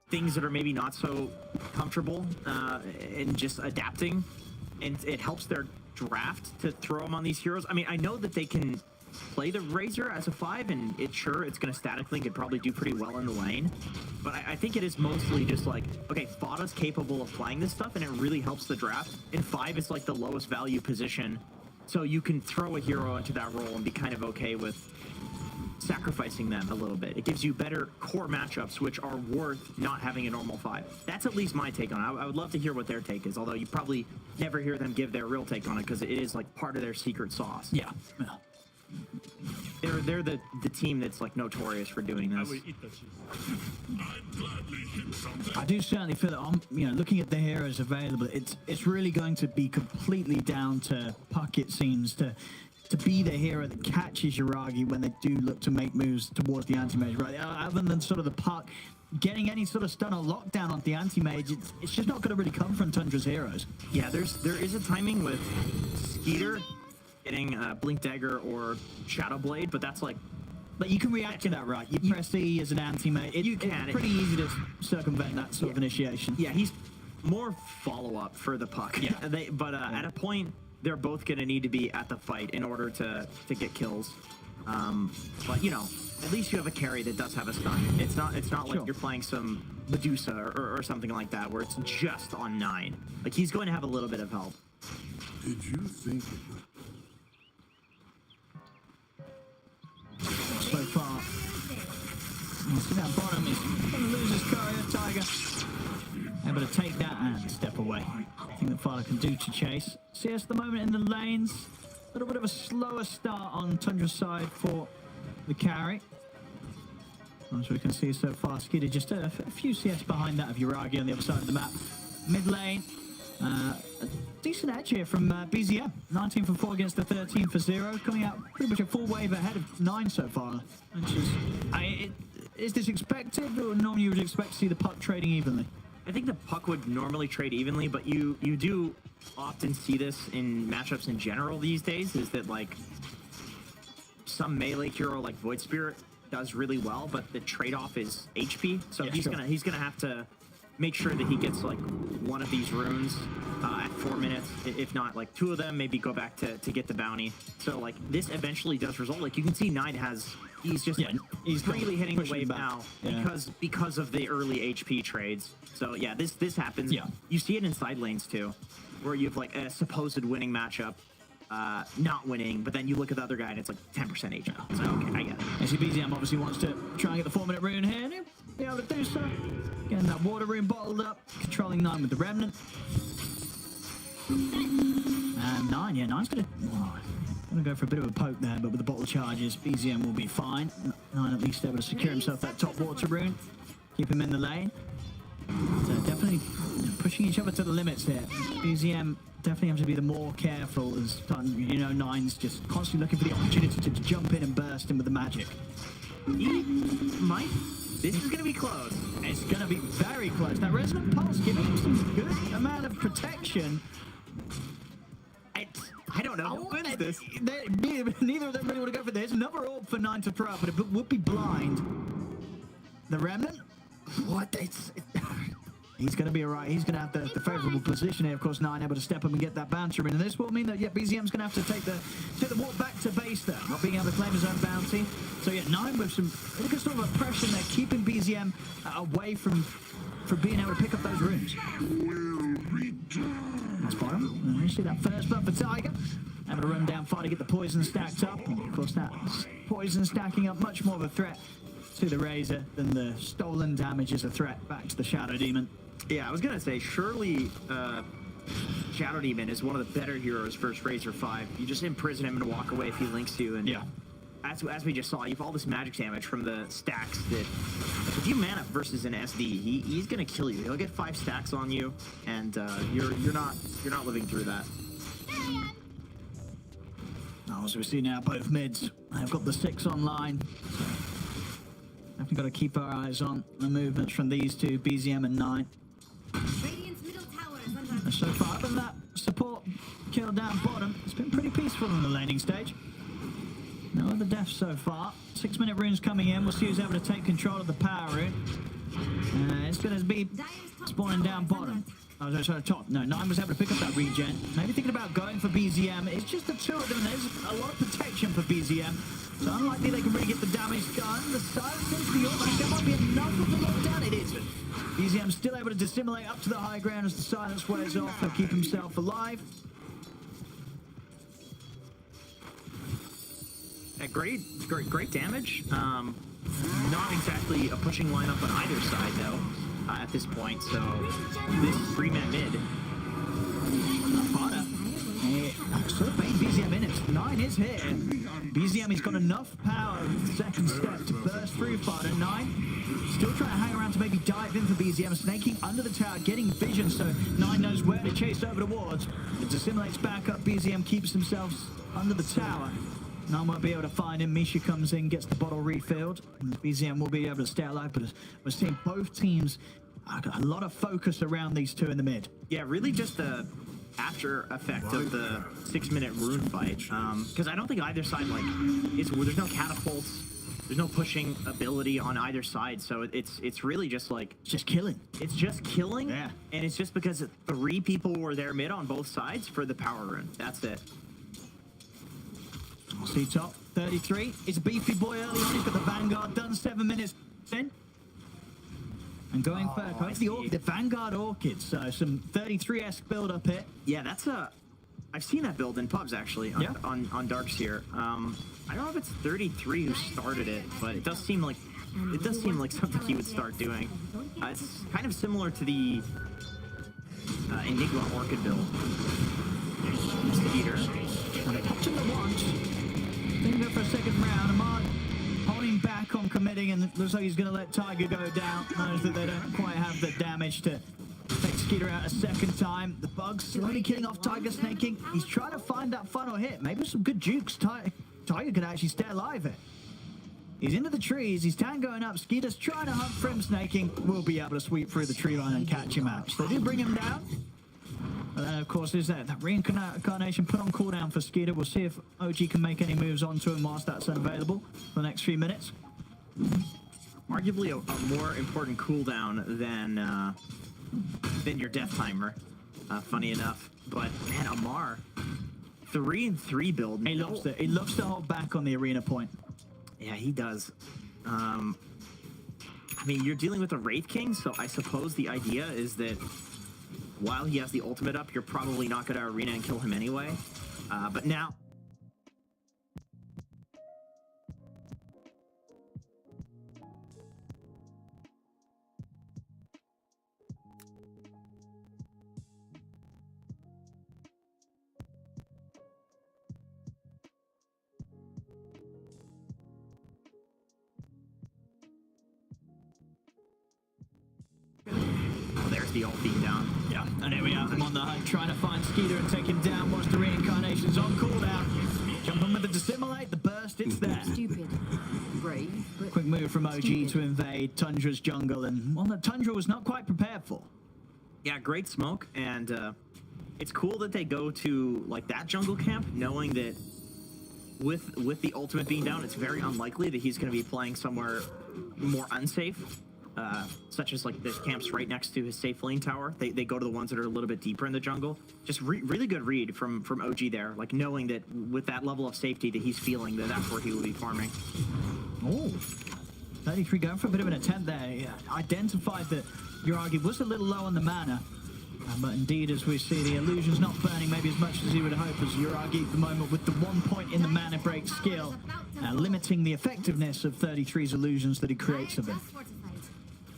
Things that are maybe not so comfortable in just adapting, and it helps their draft to throw them on these heroes. I mean, I know that they can play the Razor as a 5, and it's going to static link and probably do pretty well in the lane, but I think it is mostly just like, okay, Fada's capable of playing this stuff, and it really helps the draft, and 5 is like the lowest value position, so you can throw a hero into that role and be kind of okay with sacrificing them a little bit. It gives you better core matchups, which are worth not having a normal 5. That's at least my take on it. I would love to hear what their take is, although you probably never hear them give their real take on it because it is like part of their secret sauce. Yeah. They're the team that's like notorious for doing this. I do certainly feel that looking at the heroes available, it's really going to be completely down to puck, it seems, to be the hero that catches Uragi when they do look to make moves towards the anti-mage, right? Other than sort of the puck, getting any sort of stun or lockdown on the anti-mage, it's just not going to really come from Tundra's heroes. Yeah, there is a timing with Skeeter getting Blink Dagger or Shadow Blade, but that's like... But you can react to that, right? You press E as an anti-mage. You can. It's pretty easy to circumvent that sort of initiation. Yeah, he's more follow-up for the puck. Yeah. But at a point, they're both going to need to be at the fight in order to get kills. But, you know, at least you have a carry that does have a stun. It's not like you're playing some Medusa or something like that where it's just on 9. Like, he's going to have a little bit of help. Did you think... So far, you see that bottom, he's going to lose his courier, Tiger. Able to take that and step away. I think that Father can do to chase. CS at the moment in the lanes. A little bit of a slower start on Tundra's side for the carry. As we can see so far, Skeeter just a few CS behind that of Uragi on the other side of the map. Mid lane, a decent edge here from BZM. 19 for 4 against the 13 for 0. Coming out pretty much a full wave ahead of 9 so far. Which is this expected, or normally you would expect to see the puck trading evenly? I think the puck would normally trade evenly, but you do often see this in matchups in general these days, is that like some melee hero like Void Spirit does really well, but the trade-off is HP. So Yeah, he's gonna have to make sure that he gets like one of these runes at 4 minutes. If not, like 2 of them, maybe go back to get the bounty. So like this eventually does result. Like you can see Nine he's really hitting the wave now because of the early HP trades. So yeah, this happens. Yeah. You see it in side lanes too, where you have like a supposed winning matchup, not winning, but then you look at the other guy and it's like 10% HP. So okay, I get it. BZM obviously wants to try and get the 4-minute rune here, and he'll be able to do so. Getting that water rune bottled up, controlling 9 with the Remnant. And 9, yeah, 9's gonna go for a bit of a poke there, but with the bottle charges, BZM will be fine. 9 at least able to secure himself that top water rune, keep him in the lane. So definitely pushing each other to the limits here. BZM definitely have to be the more careful as, you know, 9's just constantly looking for the opportunity to jump in and burst in with the magic. This is going to be close. It's going to be very close. That Resonant Pulse giving him some good amount of protection. I don't know. What is this? Neither of them really want to go for this. Another orb for 9 to throw out, but it would be blind. The Remnant? What? He's going to be alright. He's going to have the favourable position here. Of course, 9 able to step up and get that bounty in. And this will mean that, BZM's going to have to take the walk back to base there. Not being able to claim his own bounty. So, 9 with some sort of oppression there, keeping BZM away from being able to pick up those runes. That's bottom. You see that first blood for Tiger. Able to run down far to get the poison stacked up. And of course, that poison stacking up much more of a threat to the Razor than the stolen damage is a threat back to the Shadow Demon. Yeah, I was gonna say, surely Shadow Demon is one of the better heroes versus Razor 5. You just imprison him and walk away if he links you, and as we just saw, you have all this magic damage from the stacks that if you man up versus an SD, he's gonna kill you. He'll get 5 stacks on you, and you're not living through that. As we see now, both mids have got the 6 online. So definitely got to keep our eyes on the movements from these two, BZM and 9. And so far, other than that support kill down bottom, it's been pretty peaceful in the laning stage. No other deaths so far. 6-minute runes coming in. We'll see who's able to take control of the power rune. It's going to be spawning down bottom. Oh, sorry, top. No, 9 was able to pick up that regen. Maybe thinking about going for BZM. It's just the 2 of them. There's a lot of protection for BZM. So unlikely they can really get the damage done. The silence seems to be all back. There might be enough of the lockdown. It isn't. BZM still able to dissimulate up to the high ground as the silence wears off. He'll keep himself alive. Great damage. Not exactly a pushing lineup on either side, though, at this point. So this 3-man mid. Sort of bait BZM in it. 9 is here. BZM, he's got enough power with the second step to burst through Fada. 9 still trying to hang around to maybe dive in for BZM, snaking under the tower, getting vision, so 9 knows where to chase over towards. It dissimulates back up. BZM keeps himself under the tower. None won't be able to find him. Misha comes in, gets the bottle refilled. And BZM will be able to stay alive, but we're seeing both teams got a lot of focus around these two in the mid. Yeah, really just the after effect of the 6-minute rune fight. Because I don't think either side, like, there's no catapults, there's no pushing ability on either side, so it's really just like... Just killing. It's just killing, yeah. And it's just because 3 people were there mid on both sides for the power rune. That's it. We'll see top 33. It's a beefy boy early on. He's got the Vanguard done 7 minutes in. And going for the Vanguard Orchid. So some 33-esque build up here. Yeah, that's a... I've seen that build in pubs actually on Darks here. I don't know if it's 33 who started it, but it does seem like something he would start doing. It's kind of similar to the Enigma Orchid build. Eater. And they popped him at once. Then go for a second round. Ahmad holding back on committing, and it looks like he's going to let Tiger go down. Knows that they don't quite have the damage to take Skeeter out a second time. The Bug slowly killing off Tiger, snaking. He's trying to find that final hit. Maybe some good jukes. Tiger could actually stay alive here. He's into the trees. He's tangoing up. Skeeter's trying to hunt for him. Snaking will be able to sweep through the tree line and catch him out. So they do bring him down. And then, of course, there's that reincarnation put on cooldown for Skeeter. We'll see if OG can make any moves onto him whilst that's unavailable for the next few minutes. Arguably a more important cooldown than your death timer, funny enough. But, man, Amar, 3-3 build. He loves it. He loves to hold back on the arena point. Yeah, he does. I mean, you're dealing with a Wraith King, so I suppose the idea is that while he has the ultimate up, you're probably not going to arena and kill him anyway. But now... There's the ult being down. Yeah, and here we are. I'm on the hunt, trying to find Skeeter and take him down once the reincarnation's on cooldown. Jump in with the dissimulate, the burst, it's there. Stupid. Brave. Quick move from OG to invade Tundra's jungle, and one that Tundra was not quite prepared for. Yeah, great smoke, and it's cool that they go to like that jungle camp, knowing that with the ultimate being down, it's very unlikely that he's going to be playing somewhere more unsafe. Such as like the camps right next to his safe lane tower. They go to the ones that are a little bit deeper in the jungle. Just really good read from OG there, like knowing that with that level of safety that he's feeling that that's where he will be farming. Oh, 33 going for a bit of an attempt there. Yeah, identified that DreamOG was a little low on the mana. But indeed, as we see, the illusion's not burning maybe as much as he would hope, as DreamOG at the moment with the 1 point in the mana break skill, limiting the effectiveness of 33's illusions that he creates of it.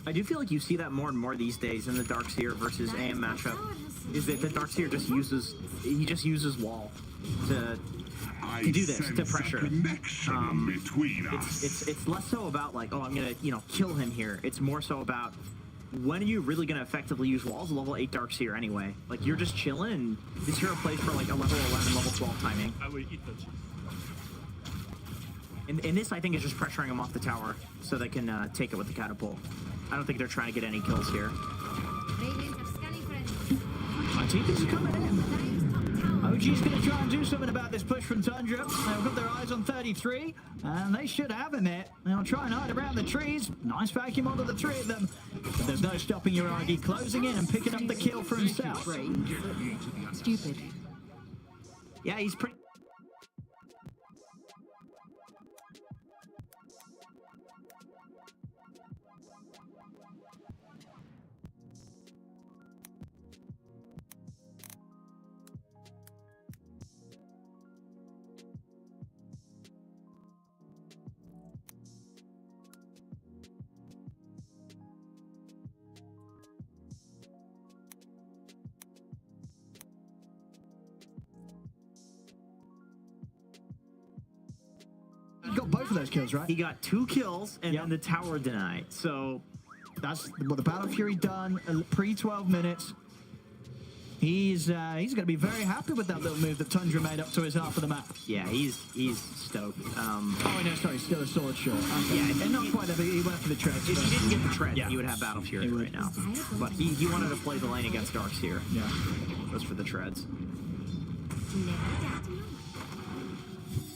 I do feel like you see that more and more these days in the Darkseer versus AM matchup, is that the Darkseer just uses wall to do this, to pressure. It's less so about like, oh, I'm gonna kill him here. It's more so about when are you really gonna effectively use walls? Level 8 Darkseer anyway. Like you're just chilling, and this hero plays for like a level 11, level 12 timing. I will eat that. And this I think is just pressuring him off the tower so they can take it with the catapult. I don't think they're trying to get any kills here. Tiga's coming in. OG's going to try and do something about this push from Tundra. They've got their eyes on 33, and they should have him here. They'll try and hide around the trees. Nice vacuum onto the 3 of them. But there's no stopping DreamOG closing in and picking up the kill for himself. Stupid. Yeah, he's pretty... He got both of those kills, right? He got 2 kills and then the tower denied. So that's the Battle Fury done pre 12 minutes. He's going to be very happy with that little move that Tundra made up to his half of the map. Yeah, he's stoked. Oh, no, sorry, still a sword short. Okay. Yeah, and not quite, but he went for the treads. If he didn't get the tread, Yeah. he would have Battle Fury right now. But he wanted to play the lane against Darkseer. Yeah. Goes for the treads.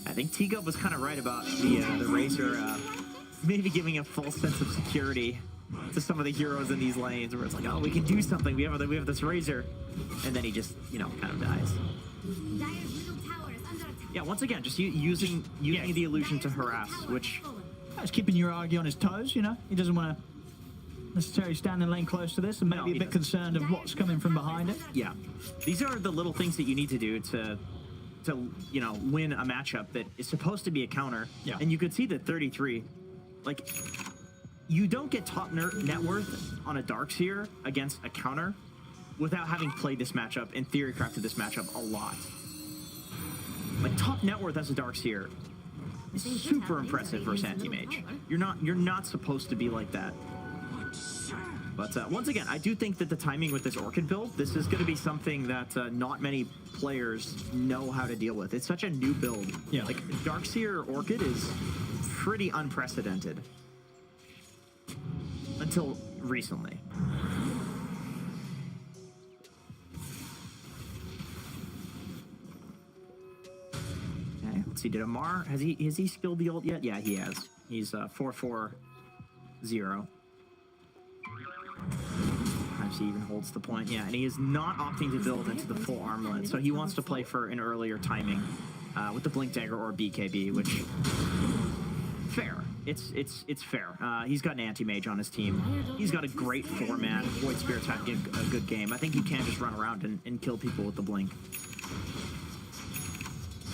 I think T-Gub was kind of right about the Razor maybe giving a false sense of security to some of the heroes in these lanes, where it's like, oh, we can do something. We have this Razor, and then he just kind of dies. Yeah, once again, just using the illusion to harass, which That's keeping URAGI on his toes. He doesn't want to necessarily stand in lane close to this, and maybe a bit concerned of what's coming from behind it. Yeah, these are the little things that you need to do to win a matchup that is supposed to be a counter. Yeah. And you could see that 33, like, you don't get top net worth on a Darkseer against a counter without having played this matchup and theory crafted this matchup a lot. Like, top net worth as a Darkseer is super impressive versus anti-mage. You're not supposed to be like that. But once again, I do think that the timing with this Orchid build, this is going to be something that not many players know how to deal with. It's such a new build. Yeah. Like, Darkseer Orchid is pretty unprecedented. Until recently. Okay, let's see, did Amar, has he skilled the ult yet? Yeah, he has. He's 4-4-0. Perhaps he even holds the point. Yeah, and he is not opting to build into the full armlet, so he wants to play for an earlier timing with the Blink Dagger or BKB, which fair. It's fair. He's got an anti-mage on his team. He's got a great 4-man. Void Spirit's having a good game. I think he can just run around and kill people with the Blink.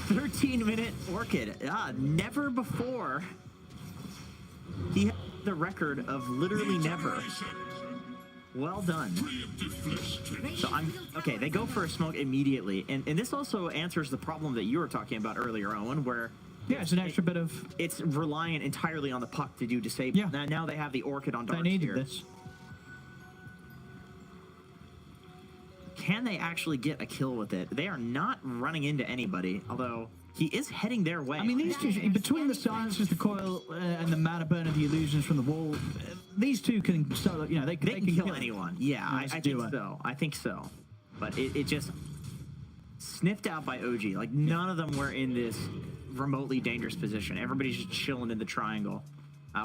13-minute Orchid. Never before. He had the record of literally never. Well done. So okay, they go for a smoke immediately. And this also answers the problem that you were talking about earlier, Owen, where yeah, it's an extra bit of... It's reliant entirely on the puck to do disable. Yeah. Now they have the Orchid on Darkseer. They needed this. Can they actually get a kill with it? They are not running into anybody, although he is heading their way. I mean, these two, between the silences, the coil, and the mana burn of the illusions from the wall, these two can start, they can kill anyone. Yeah, I think so. I think so. But it just sniffed out by OG. Like, none of them were in this remotely dangerous position. Everybody's just chilling in the triangle.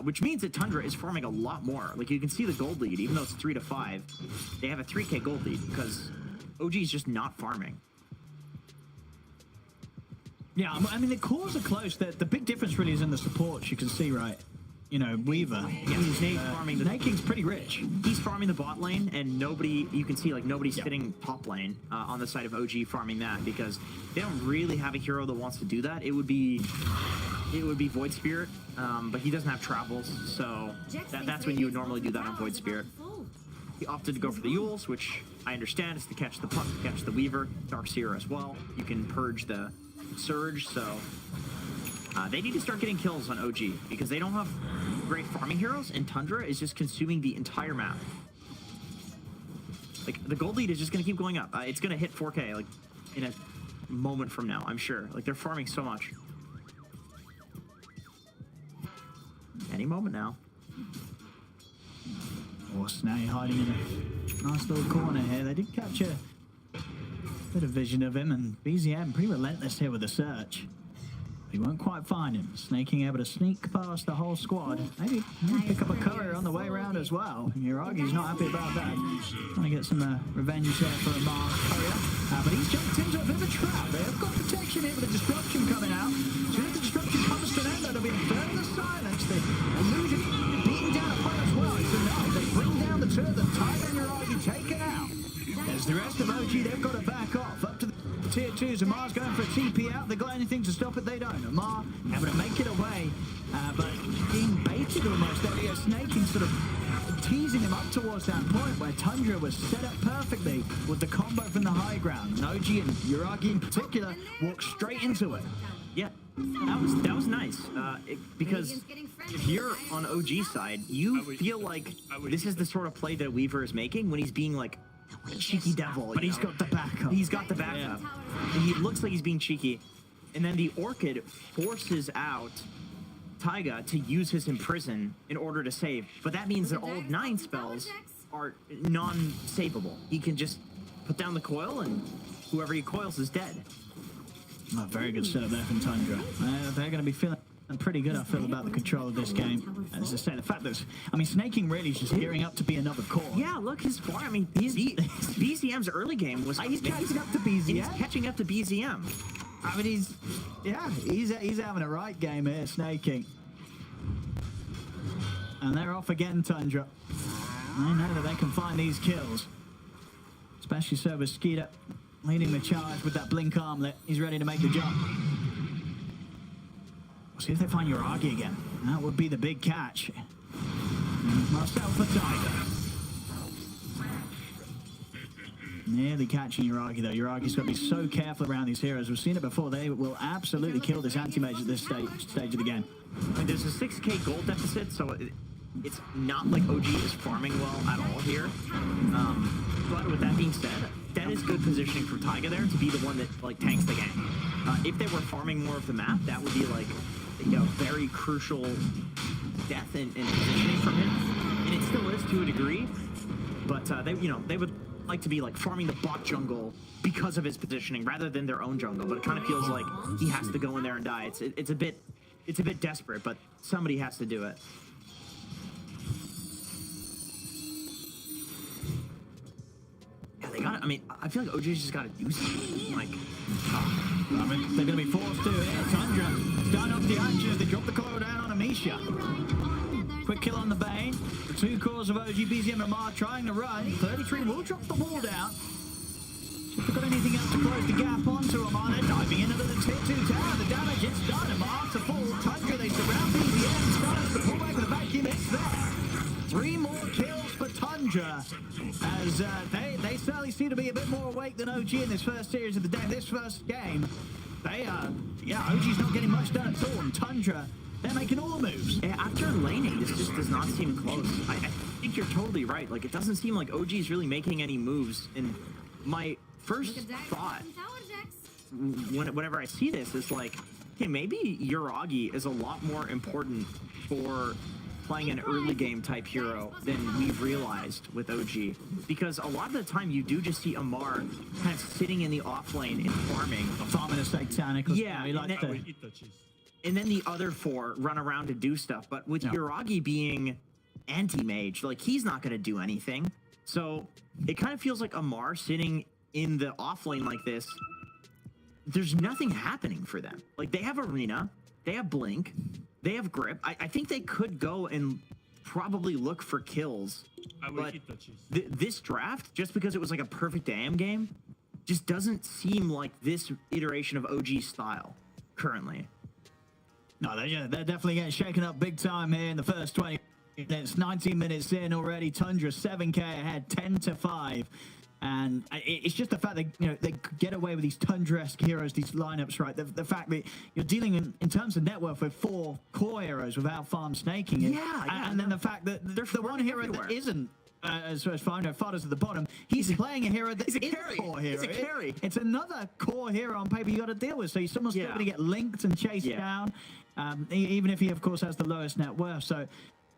Which means that Tundra is farming a lot more. Like, you can see the gold lead, even though it's 3-5, they have a 3k gold lead because OG is just not farming. Yeah, I mean, the cores are close. The big difference really is in the supports, you can see, right? Weaver. Yeah, Snake's farming. Snake King's pretty rich. He's farming the bot lane, and you can see, like, nobody's sitting top lane on the side of OG farming that, because they don't really have a hero that wants to do that. It would be Void Spirit, but he doesn't have travels, so that's when you would normally do that on Void Spirit. He opted to go for the Yules, which I understand is to catch the puck, to catch the Weaver, Darkseer as well. You can purge the Surge, so they need to start getting kills on OG because they don't have great farming heroes, and Tundra is just consuming the entire map. Like, the gold lead is just going to keep going up. It's going to hit 4K like in a moment from now, I'm sure. Like, they're farming so much. Any moment now. Oh, Snake hiding in a nice little corner here. They did capture a bit of vision of him, and BZM pretty relentless here with the search. He won't quite find him. Snaking able to sneak past the whole squad. Maybe pick up a courier on the way around as well. URAGI's not happy about that. Trying to get some revenge there for a Mars courier. But he's jumped into a bit of a trap. They have got protection here with the disruption coming out. As soon as the disruption comes to an end, that'll be a third of the silence. The illusion beaten down upon as well. So now they bring down the turret. The Tiger and URAGI taken out. As the rest of OG, they've got to back off. Up to the tier 2s. Amar's going for a TP out. They got anything to stop it? They don't. Amar able to make it away, but being baited almost. There, Snaking sort of teasing him up towards that point where Tundra was set up perfectly with the combo from the high ground. And OG and URAGI in particular walked straight into it. Yeah, that was nice. Because if you're on OG side, you feel like this is the sort of play that Weaver is making when he's being, like, cheeky devil. But he's got the backup. He's got the backup. And he looks like he's being cheeky. And then the Orchid forces out Taiga to use his Imprison in order to save. But that means that all of 9 spells are non-saveable. He can just put down the coil and whoever he coils is dead. Oh, very good setup there from Tundra. They're going to be feeling pretty good, I feel, about the control of this game. As I say, the fact that, I mean, Snaking really is just gearing up to be another core. Yeah, look, his farm. I mean, BZM's early game was... He's catching up to BZM. He's catching up to BZM. I mean, he's having a right game here, Snaking. And they're off again, Tundra. They know that they can find these kills. Especially so with Skeeter leading the charge with that blink armlet. He's ready to make the jump. See if they find Uragi again. That would be the big catch. Marcel for Tiger. Nearly catching Uragi though. Uragi's got to be so careful around these heroes. We've seen it before. They will absolutely kill this anti-mage at this stage of the game. I mean, there's a 6k gold deficit, so it's not like OG is farming well at all here. But with that being said, that is good positioning for Taiga there to be the one that like tanks the game. If they were farming more of the map, that would be like, you know, very crucial death and positioning from him. And it still is to a degree, but they would like to be like farming the bot jungle because of his positioning rather than their own jungle. But it kind of feels like he has to go in there and die. It's a bit desperate, but somebody has to do it. Yeah, they got. I mean, I feel like OG's just got to do something. Like, I mean, they're going to be forced to. Yeah, Tundra starting off the action as they drop the coil down on Amisha. Quick kill on the Bane. The 2 cores of OG, BZM and Mar trying to run. 33 will drop the wall down. If they've got anything else to close the gap onto him on it, diving into the tier 2 tower. The damage is done. And Mar to fall. Tundra, they surround BZM. Starts to pull back with the vacuum. It's there. 3 more kills for Tundra. As they certainly seem to be a bit more awake than OG in this first series of the day. This first game, OG's not getting much done at all. And Tundra, they're making all the moves. Yeah, after laning, this just does not seem close. I think you're totally right. Like, it doesn't seem like OG's really making any moves. And my first thought, whenever I see this, is like, hey, maybe Uragi is a lot more important for playing an early game type hero than we've realized with OG, because a lot of the time you do just see Amar kind of sitting in the off lane and farming a satanic. Yeah, and then the other 4 run around to do stuff. But with Uragi being anti-mage, like, he's not going to do anything. So it kind of feels like Amar sitting in the off lane like this, there's nothing happening for them. Like, they have Arena, they have Blink, they have grip. I think they could go and probably look for kills. But this draft, just because it was like a perfect AM game, just doesn't seem like this iteration of OG style currently. No, they're definitely getting shaken up big time here in the first 20 minutes. 19 minutes in already. Tundra 7k ahead, 10-5. And it's just the fact that, you know, they get away with these Tundra-esque heroes, these lineups, right? The fact that you're dealing in terms of net worth with 4 core heroes without farm snaking it. And then the fact that there's the one hero that isn't, as far as Fathers at the bottom, he's playing a hero that is a core hero. He's a carry. It's another core hero on paper you got to deal with. So someone's still going to get linked and chased down, even if he, of course, has the lowest net worth. So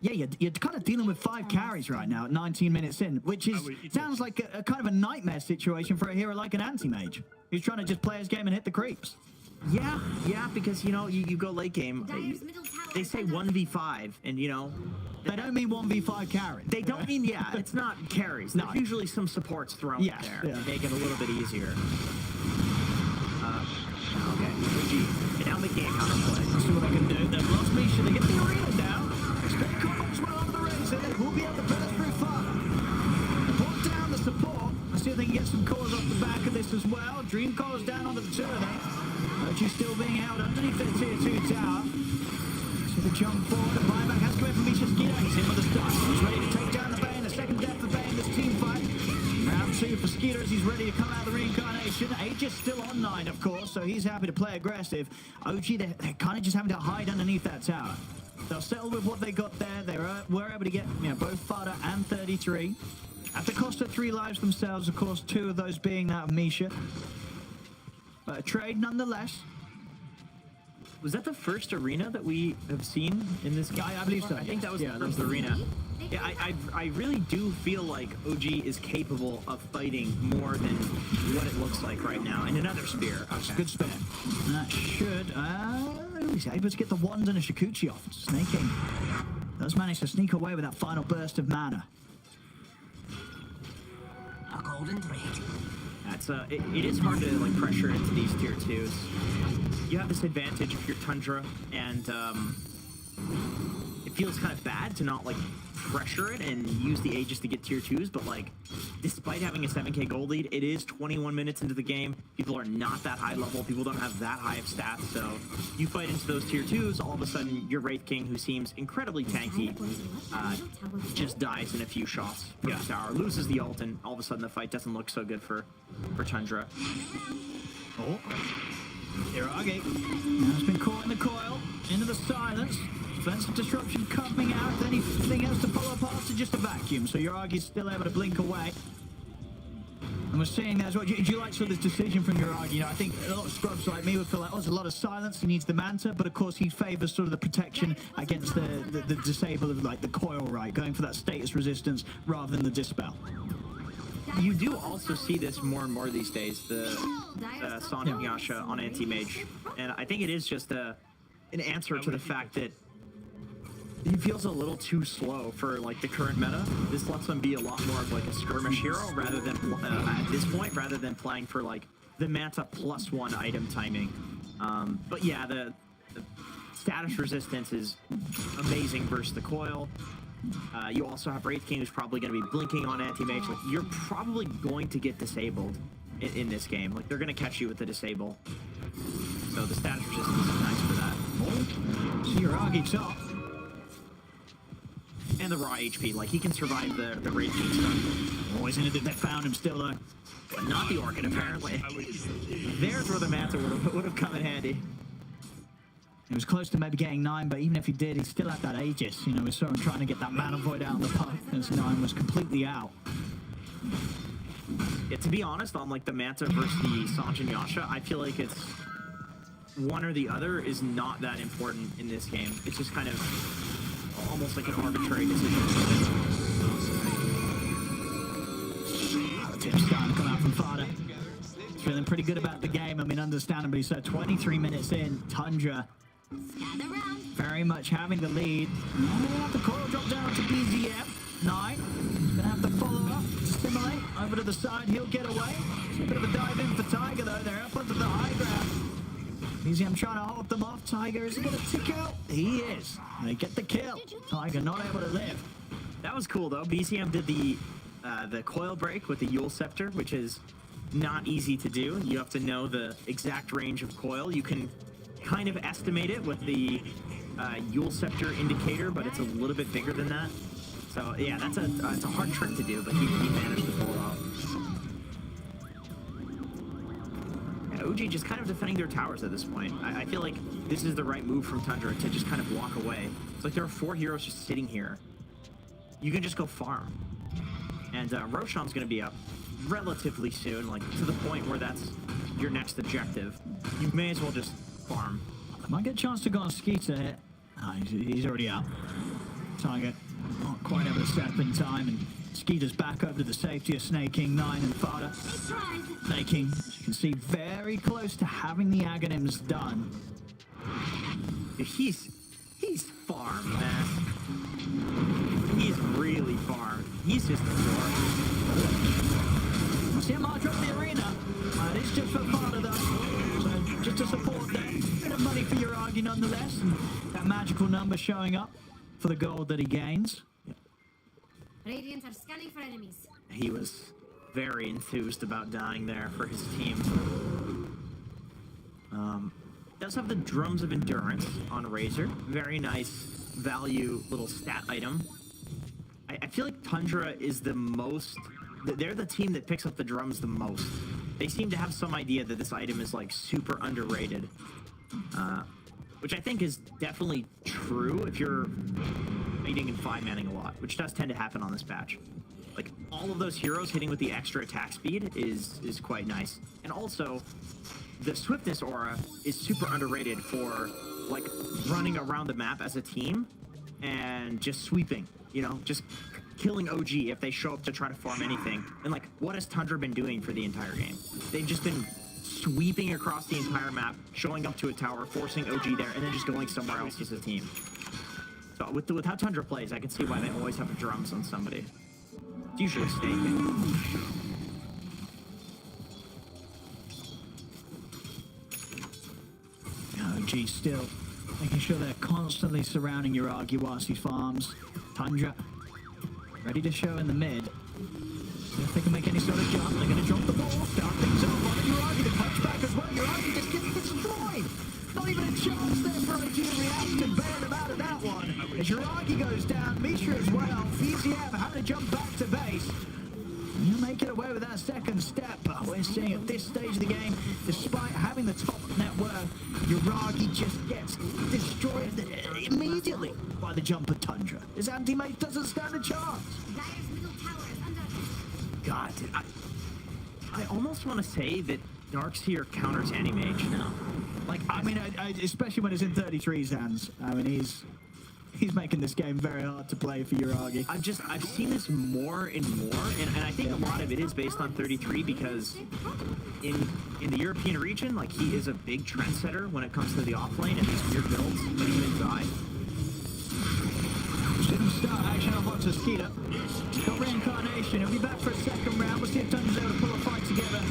yeah, you're kind of dealing with 5 carries right now at 19 minutes in, which sounds like a kind of a nightmare situation for a hero like an anti-mage who's trying to just play his game and hit the creeps. Yeah, because, you know, you go late game, they say 1v5, and, you know, they don't mean 1v5 carry. They don't mean, it's not carries. There's usually some supports thrown in there to make it a little bit easier. Okay, OG, now making a counterplay. Let's see what they can do. They've lost Misha, they get the arena down. Expect combos well on the race, and then we'll be able to burst through far. Put down the support. Let's see if they can get some cores off the back of this as well. Dream cores down onto the 2 of them. OG still being held underneath their tier 2 tower. So the jump forward, the buyback has come in from Misha's Gita. He's in with the start. He's ready to take down the Bane. The second death for Bane, this team fight. Round 2 for Skeeter as he's ready to come out of the reincarnation. Aegis still on 9, of course, so he's happy to play aggressive. OG, they're kind of just having to hide underneath that tower. They'll settle with what they got there. They were able to get, you know, both Fada and 33. At the cost of 3 lives themselves, of course, 2 of those being that of Misha. But a trade nonetheless. Was that the first arena that we have seen in this game? I believe so. I think that was Yeah, the first arena. Yeah, I really do feel like OG is capable of fighting more than what it looks like right now. And another spear. That's a good spear. And that should, he's able to get the wand and a Shikuchi off. Snaking. Does manage to sneak away with that final burst of mana. A golden thread. That's it is hard to like pressure into these tier 2s. You have this advantage if you're Tundra, and it feels kind of bad to not like pressure it and use the Aegis to get tier 2s, but like despite having a 7k gold lead, it is 21 minutes into the game. People are not that high level, people don't have that high of stats, so you fight into those tier 2s, all of a sudden your Wraith King, who seems incredibly tanky, just dies in a few shots from the tower, loses the ult, and all of a sudden the fight doesn't look so good for Tundra. Oh, DreamOG has been caught in the coil, into the silence. Defensive disruption coming out. Anything else to follow up after? Just a vacuum. So DreamOG is still able to blink away. And we're seeing that as well. Do you like sort of this decision from DreamOG? You know, I think a lot of scrubs like me would feel like, oh, there's a lot of silence. He needs the Manta, but of course he favors sort of the protection against the disable of like the coil, right? Going for that status resistance rather than the dispel. You do also see this more and more these days, the Sonic Yasha on anti-mage. And I think it is just an answer to the fact that he feels a little too slow for like the current meta. This lets him be a lot more of like a skirmish hero rather than at this point, rather than playing for like the Manta +1 item timing. But yeah, the status resistance is amazing versus the coil. You also have Wraith King, who's probably going to be blinking on anti-mage. Like, you're probably going to get disabled in this game. Like, they're going to catch you with the disable. So the status resistance is nice for that. DreamOG top. And the raw HP. Like, he can survive the Wraith King stuff. Always in it, they found him still though. But not the Orchid, apparently. There's where the Manta would have come in handy. He was close to maybe getting 9, but even if he did, he still had that Aegis. You know, we saw him trying to get that Mana Void out of the park, as 9 was completely out. Yeah, to be honest, on like the Manta versus the Sanjin Yasha, I feel like it's one or the other is not that important in this game. It's just kind of almost like an arbitrary decision. Tip's starting to come out from Fada. Feeling pretty good about the game. I mean, understandably so. 23 minutes in, Tundra very much having the lead. Now they're going to have the coil drop down to BZM. 9. He's going to have to follow up, stimulate, over to the side. He'll get away. It's a bit of a dive in for Tiger, though. They're up onto the high ground. BZM trying to hold them off. Tiger, is he going to tick out? He is. They get the kill. Tiger not able to live. That was cool, though. BZM did the coil break with the Yule Scepter, which is not easy to do. You have to know the exact range of coil. You can kind of estimate it with the Yule Scepter indicator, but it's a little bit bigger than that. So yeah, it's a hard trick to do, but he managed to pull it off. Yeah, OG just kind of defending their towers at this point. I feel like this is the right move from Tundra to just kind of walk away. It's like there are 4 heroes just sitting here. You can just go farm. And Roshan's going to be up relatively soon, like to the point where that's your next objective. You may as well just farm. Might get a chance to go on Skeeter here. Oh, he's already out. Tiger not quite able to step in time, and Skeeter's back over to the safety of Snake King, 9 and Fada. Snake King, as you can see, very close to having the Aghanims done. He's farmed, man. He's really farmed. He's just a dork. See him march up the arena. It's just for Fada though. So just to support that. Bit of money for DreamOG nonetheless. And that magical number showing up for the gold that he gains. Radiant are scanning for enemies. He was very enthused about dying there for his team. Does have the Drums of Endurance on Razor. Very nice value little stat item. I feel like Tundra is the most... They're the team that picks up the drums the most. They seem to have some idea that this item is like super underrated. Which I think is definitely true if you're fighting and 5-manning a lot, which does tend to happen on this patch. Like, all of those heroes hitting with the extra attack speed is quite nice. And also, the swiftness aura is super underrated for like running around the map as a team and just sweeping, you know, just killing OG if they show up to try to farm anything. And like, what has Tundra been doing for the entire game? They've just been sweeping across the entire map, showing up to a tower, forcing OG there, and then just going somewhere else as a team. So with how Tundra plays, I can see why they always have drums on somebody. It's usually staking. OG still making sure they're constantly surrounding Uragi whilst he farms. Tundra ready to show in the mid. If they can make any sort of jump, they're going to drop the ball, start things off on Uragi. The punch back as well. Uragi just gets destroyed. Not even a chance there for OG to react and bail them out of that one. As Uragi goes down, Misha as well. VZF having to jump back to base. He'll make it away with that second step, but we're seeing at this stage of the game, despite having the top net worth, Uragi just gets destroyed immediately by the jump of Tundra. His anti-mate doesn't stand a chance. God, dude, I almost want to say that Dark's here counters anti-mage now. Like, I mean, especially when it's in 33's hands. I mean, he's making this game very hard to play for Uragi. I've seen this more and more, and I think a lot of it is based on 33 because in the European region, like, he is a big trendsetter when it comes to the offlane and these weird builds that he can die. Shouldn't start action off onto Skeeter. Got reincarnation. He'll be back for a second round. We'll see if Tundra's able to pull a fight together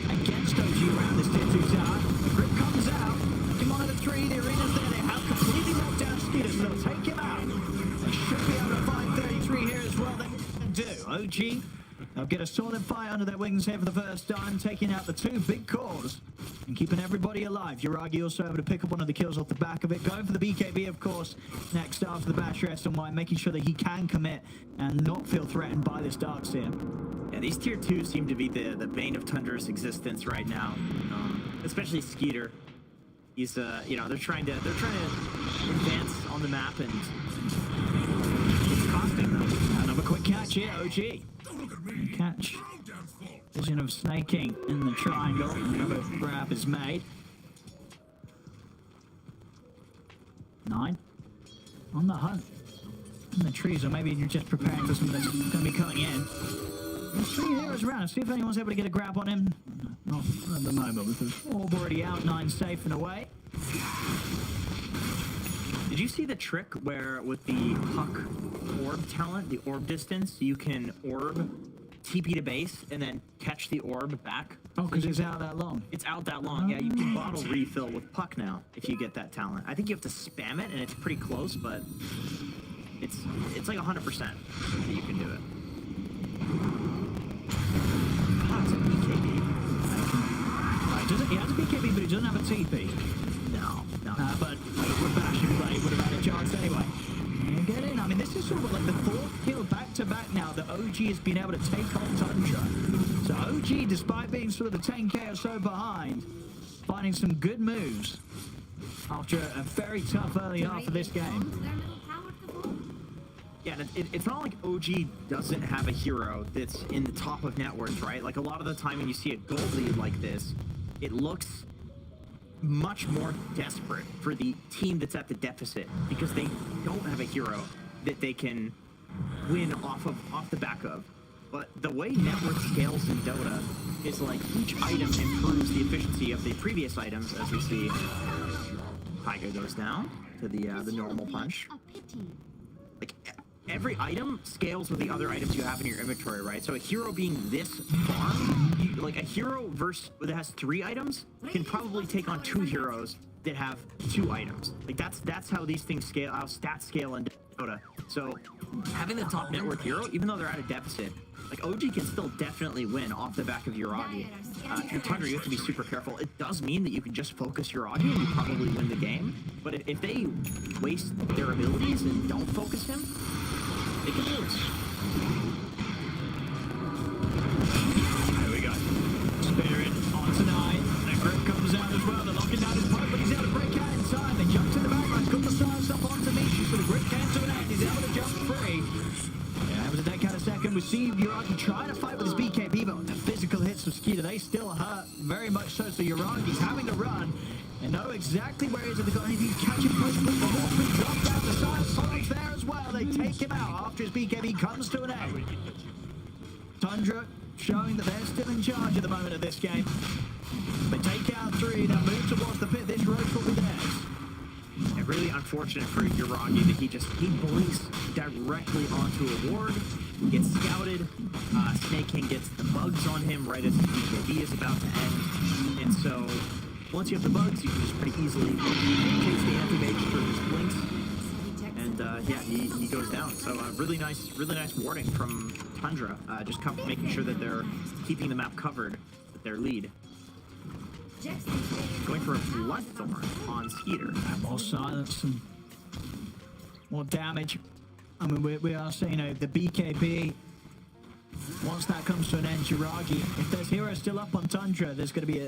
against OG around this tier 2 tower. The grip comes out. Monitor 3, the arena's there. They have completely knocked down Skeeter, so they'll take him out. They should be able to find 33 here as well. They can do. OG, they'll get a solid fight under their wings here for the first time, taking out the two big cores and keeping everybody alive. Uragi also able to pick up one of the kills off the back of it. Going for the BKB, of course, next after the bash rest on White, making sure that he can commit and not feel threatened by this Dark Seer. Yeah, these tier 2s seem to be the bane of Tundra's existence right now, especially Skeeter. He's you know, they're trying to advance on the map and it's costing them. Another quick catch here, OG. Catch. Vision of snaking in the triangle. Another grab is made. 9 on the hunt in the trees, or maybe you're just preparing for something that's going to be coming in. There's 3 heroes around. See if anyone's able to get a grab on him. Not at the moment, with the orb already out, 9 safe and away. Did you see the trick where with the Puck orb talent, the orb distance, you can orb TP to base and then catch the orb back? Oh, because it's out that long. It's out that long, yeah. You can bottle refill with Puck now if you get that talent. I think you have to spam it, and it's pretty close, but it's like 100% that you can do it. It's a BKB. He has a BKB, but he doesn't have a TP. No. But with Bash, everybody would have had a chance anyway. And get in. I mean, this is sort of like the 4th kill back-to-back now that OG has been able to take on Tundra. So OG, despite being sort of the 10k or so behind, finding some good moves after a very tough early half of this game. Yeah, it's not like OG doesn't have a hero that's in the top of net worth, right? Like, a lot of the time when you see a gold lead like this, it looks much more desperate for the team that's at the deficit because they don't have a hero that they can win off the back of. But the way net worth scales in Dota is like each item improves the efficiency of the previous items, as we see. Tiger goes down to the normal punch. Like, every item scales with the other items you have in your inventory, right? So a hero being this farm, like a hero that has 3 items can probably take on 2 heroes that have 2 items. Like, that's how these things scale, how stats scale in Dota. So having the top net worth hero, even though they're at a deficit, like, OG can still definitely win off the back of Uragi. In Tundra, you have to be super careful. It does mean that you can just focus Uragi and you probably win the game. But if they waste their abilities and don't focus him, they can lose. There we go. Spirit on tonight. The grip comes out as well. They're locking down his pipe, but he's able to break out in time. They jump to the background, got the silence up onto Misha, so the grip came to an end. He's able to jump free. Yeah, it was a dead count of second. We we see Uragi trying to fight with his BKB, but the physical hits of Skeeter, they still hurt very much so. So Uragi's having to run and know exactly where he is. If they've got anything to catch him, push, but the Horseman dropped down the side. Sonic's there as well. They take him out after his BKB comes to an end. Tundra showing that they're still in charge at the moment of this game. They take out 3, now move towards the pit. This road will be theirs. And really unfortunate for Uragi that he blinks directly onto a ward, gets scouted. Snake King gets the bugs on him right as his BKB is about to end. And so once you have the bugs, you can just pretty easily chase the anti-mage through his blinks. And yeah, he goes down. So really nice warding from Tundra, just making sure that they're keeping the map covered with their lead. Going for a Bloodthorn on Skeeter. And more silence and more damage. I mean, we are saying, the BKB, once that comes to an end, Uragi, if there's heroes still up on Tundra, there's going to be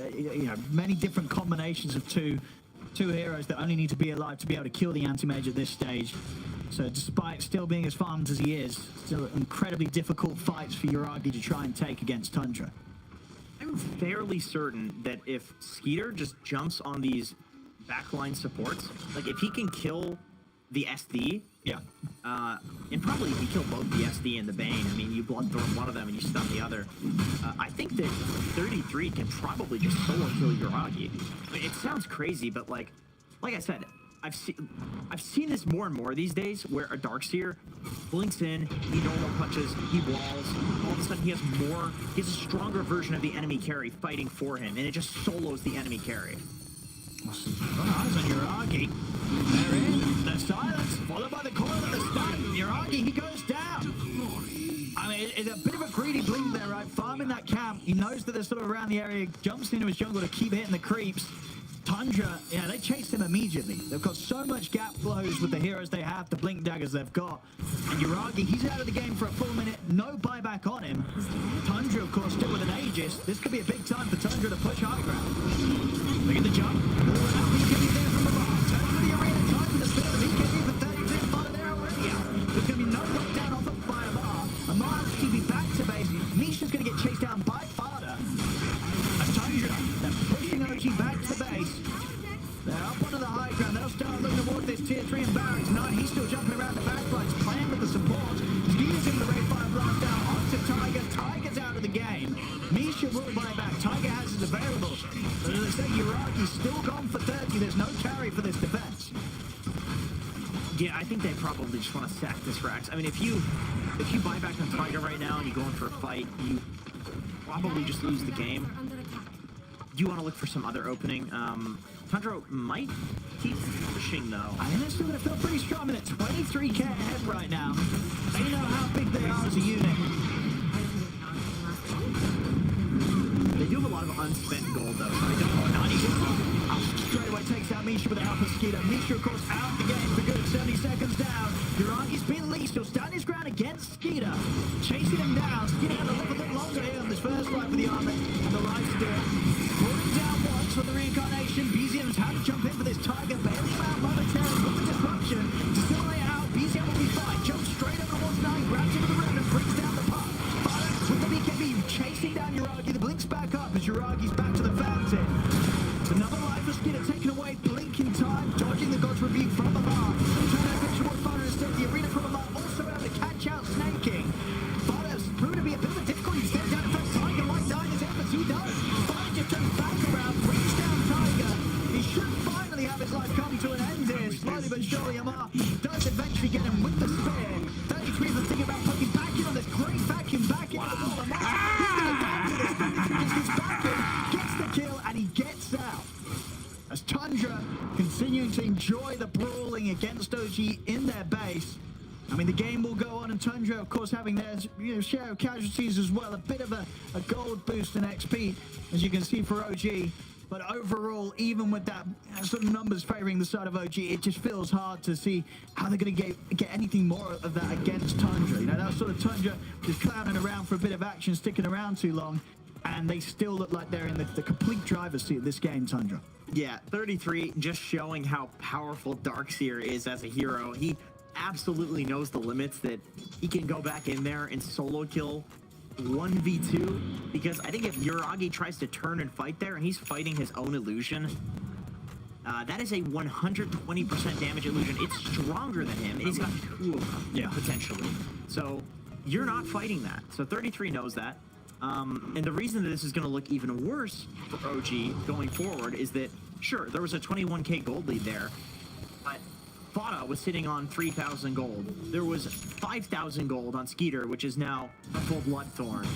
many different combinations of two heroes that only need to be alive to be able to kill the anti-mage at this stage. So despite still being as farmed as he is, still incredibly difficult fights for Uragi to try and take against Tundra. I'm fairly certain that if Skeeter just jumps on these backline supports, like if he can kill the SD, yeah, and probably if you kill both the SD and the Bane, I mean, you Bloodthorn one of them and you stun the other, I think that 33 can probably just solo kill Uragi. I mean, it sounds crazy, but like I said, I've seen this more and more these days, where a Darkseer blinks in, he normal punches, he walls, all of a sudden he has a stronger version of the enemy carry fighting for him, and it just solos the enemy carry. Eyes on Uragi. They're in. The silence, followed by the coil of the stun. Uragi, he goes down. I mean, it's a bit of a greedy blink there, right? Farming that camp. He knows that they're sort of around the area, jumps into his jungle to keep hitting the creeps. Tundra, they chase him immediately. They've got so much gap blows with the heroes they have, the blink daggers they've got. And Uragi, he's out of the game for a full minute, no buyback on him. Tundra, of course, still with an Aegis. This could be a big time for Tundra to push high ground. Look at the jump. BKB there from above. Turn to the arena, time for the spin of the BKB for 33 and fire there already. There's going to be no knockdown off the fire bar. Amar's TV back to base. Misha's going to get chased down by Fada. Tundra, they're pushing OG back to base. They're up onto the high ground. They'll start looking towards this tier 3 and barracks. No, he's still jumping around the backlines, playing with the support. He's in the Ray 5 blast down onto Tiger. Tiger's out of the game. Misha will buy back. Tiger has his available. But as I said, Uragi's still gone for 30. There's no carry for this defense. Yeah, I think they probably just want to sack this Rax. I mean, if you buy back on Tiger right now and you go in for a fight, you probably just lose the game. Do you want to look for some other opening? Tundra might keep pushing, though. I think they're still going to feel pretty strong at 23k ahead right now. They know how big they are as a unit. They do have a lot of unspent gold, though, so I don't know. Straight away takes out Misha with a help of Skeeter. Misha, of course, out the game for good. 70 seconds down. Uragi's been leased. He'll stand his ground against Skeeter. Chasing him down. Skeeter had to live a bit longer here on this first fight for the armor. And the life to do it. Pulling down once for the reincarnation. BZM's had to jump in for this Tiger. Bailing out momentarily with the disruption. To still lay out. BZM will be fine. Jumps straight over towards 9. Grabs into the rim and brings down the puck. With the BKB chasing down Uragi. The blink's back up as Uragi's back to the fountain. It's another life for Skeeter taken away. Blink in time. Dodging the God's Rebuke from Amar. Turn that picture towards Fada instead. The arena from Amar. Also able to catch out Snake King. Fada's proven to be a bit of a difficult. He stands down in front. Tiger like dying his efforts. He does. Fada just turns back around. Brings down Tiger. He should finally have his life come to an end here. Slowly but surely Amar does eventually get him with the spear. 33 is thinking about poking back in on this great vacuum back in. Wow. Amar, he's going to go to this. Just gets back in. Gets the kill and he gets out. As Tundra continuing to enjoy the brawling against OG in their base. I mean, the game will go on, and Tundra, of course, having their share of casualties as well. A bit of a gold boost in XP, as you can see for OG. But overall, even with that sort of numbers favoring the side of OG, it just feels hard to see how they're going to get anything more of that against Tundra. You know, that was sort of Tundra just clowning around for a bit of action, sticking around too long. And they still look like they're in the complete driver's seat of this game, Tundra. Yeah, 33 just showing how powerful Darkseer is as a hero. He absolutely knows the limits that he can go back in there and solo kill 1v2, because I think if Yuragi tries to turn and fight there and he's fighting his own illusion, that is a 120% damage illusion. It's stronger than him, and he's got 2 of them, potentially. So you're not fighting that. So 33 knows that. And the reason that this is going to look even worse for OG going forward is that, sure, there was a 21k gold lead there, but Fada was sitting on 3,000 gold. There was 5,000 gold on Skeeter, which is now a full Bloodthorn.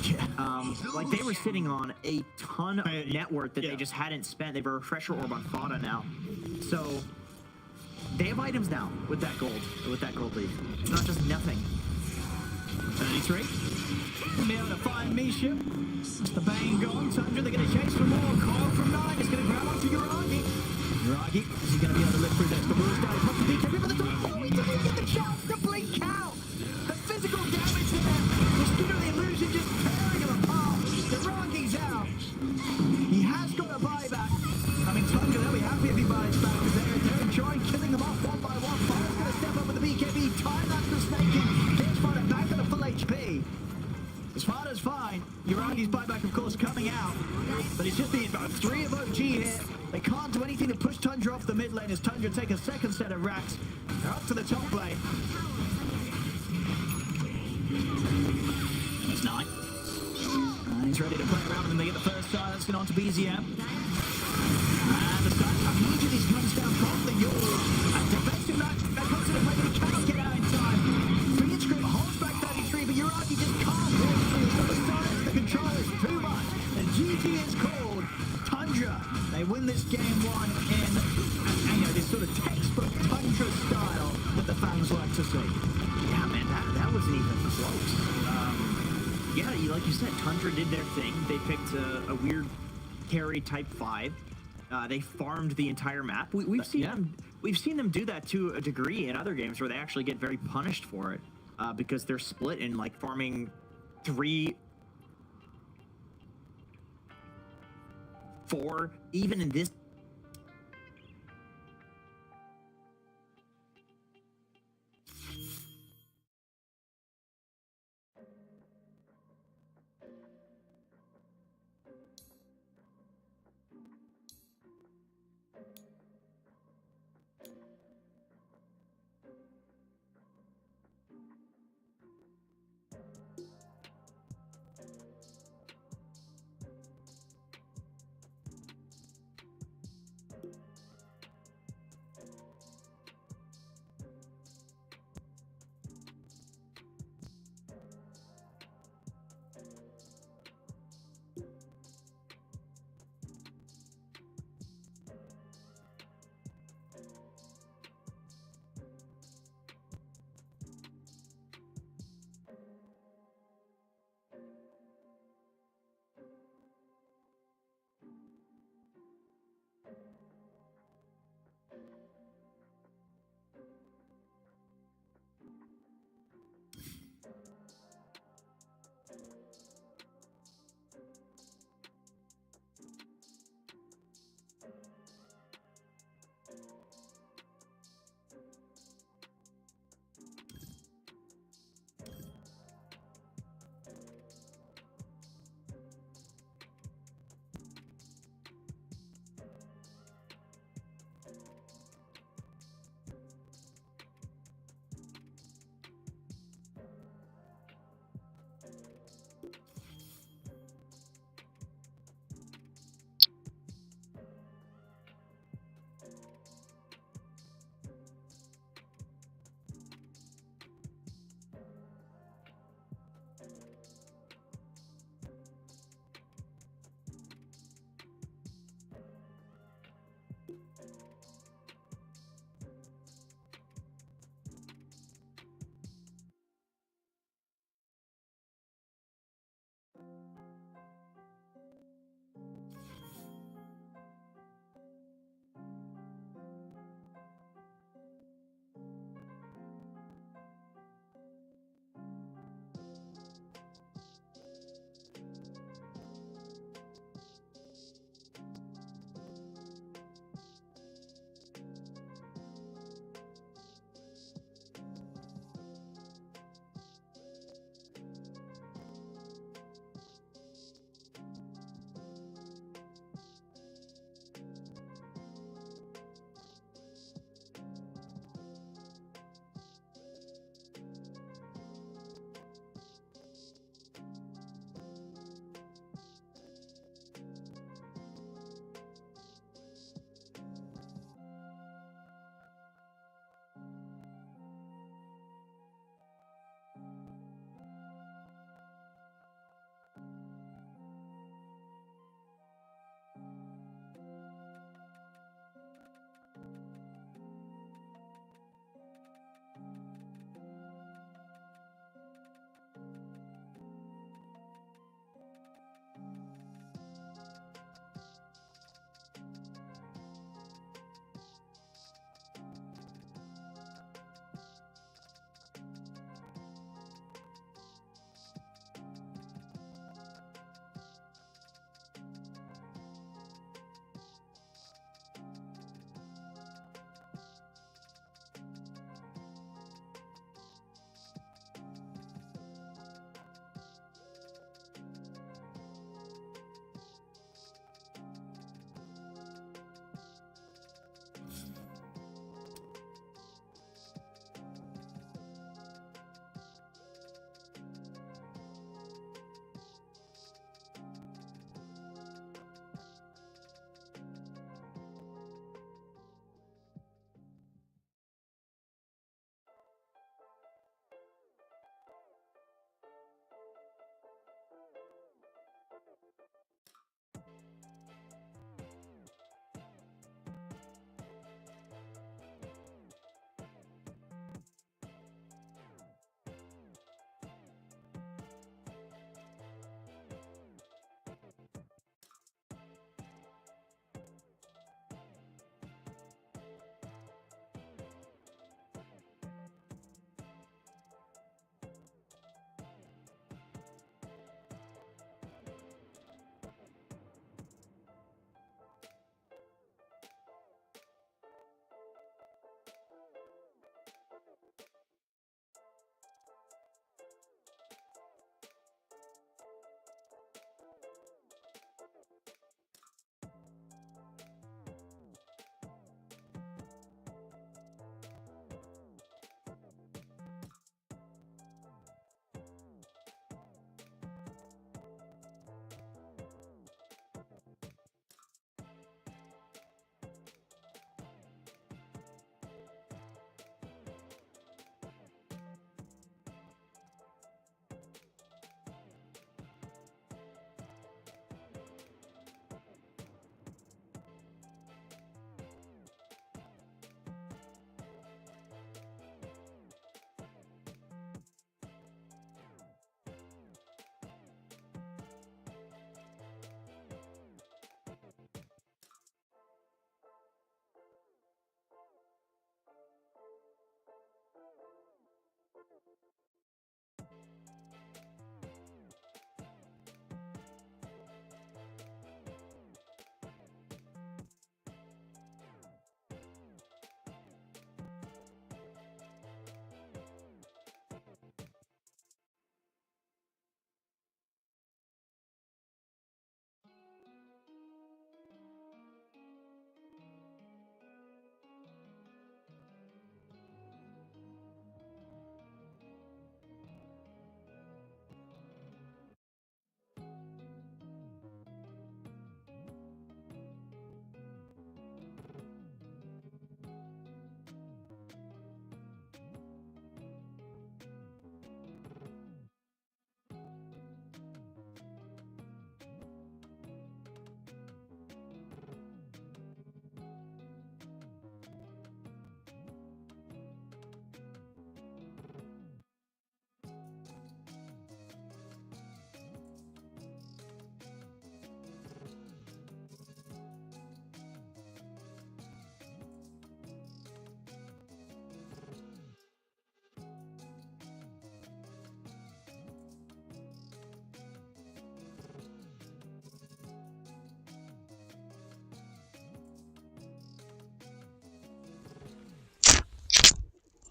Like, they were sitting on a ton of net worth that they just hadn't spent. They have a refresher orb on Fada now. So they have items now with that gold lead. It's not just nothing. 33. Gonna be able to find Misha. That's the bang gone. Tundra, they're going to chase for more. Call from 9. It's going to grab onto Yuragi. Yuragi, is he going to be able to live through this? The rules down. He puts the BKB for the top. Oh, he didn't get the chance to blink out. The physical damage there. The Skin of the illusion just tearing him apart. Yuragi's out. He has got a buyback. I mean, Tundra, they'll be happy if he buys back, because they're enjoying killing them off one by one. Fire's going to step up with the BKB. Time that's the snaking. Here's Fada back at a full HP. As far as fine, Yuragi's buyback, of course, coming out, but it's just the 3 of OG here. They can't do anything to push Tundra off the mid lane as Tundra take a second set of racks. They're up to the top lane. That's 9. And he's ready to play around with them. They get the first silence going on to BZM. And the start immediately comes down from the Yule. And defensive match, that comes in a play, but he cannot get out in time. Phoenix Grim holds back 33, but Yuragi just can't walk through. He's got the silence, the control is too much. And GG is called. Tundra, they win this game 1 in, you know, this sort of textbook Tundra style that the fans like to see. Yeah, man, that wasn't even close. Yeah, like you said, Tundra did their thing. They picked a weird carry type 5. They farmed the entire map. We've seen them do that to a degree in other games where they actually get very punished for it, because they're split in like farming 3, 4, even in this.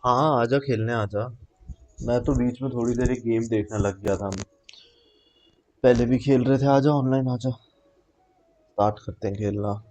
हाँ आजा खेलने आजा। मैं तो बीच में थोड़ी देर एक game देखने लग गया था। पहले भी खेल रहे थे। आजा ऑनलाइन आजा, स्टार्ट करते हैं खेलना।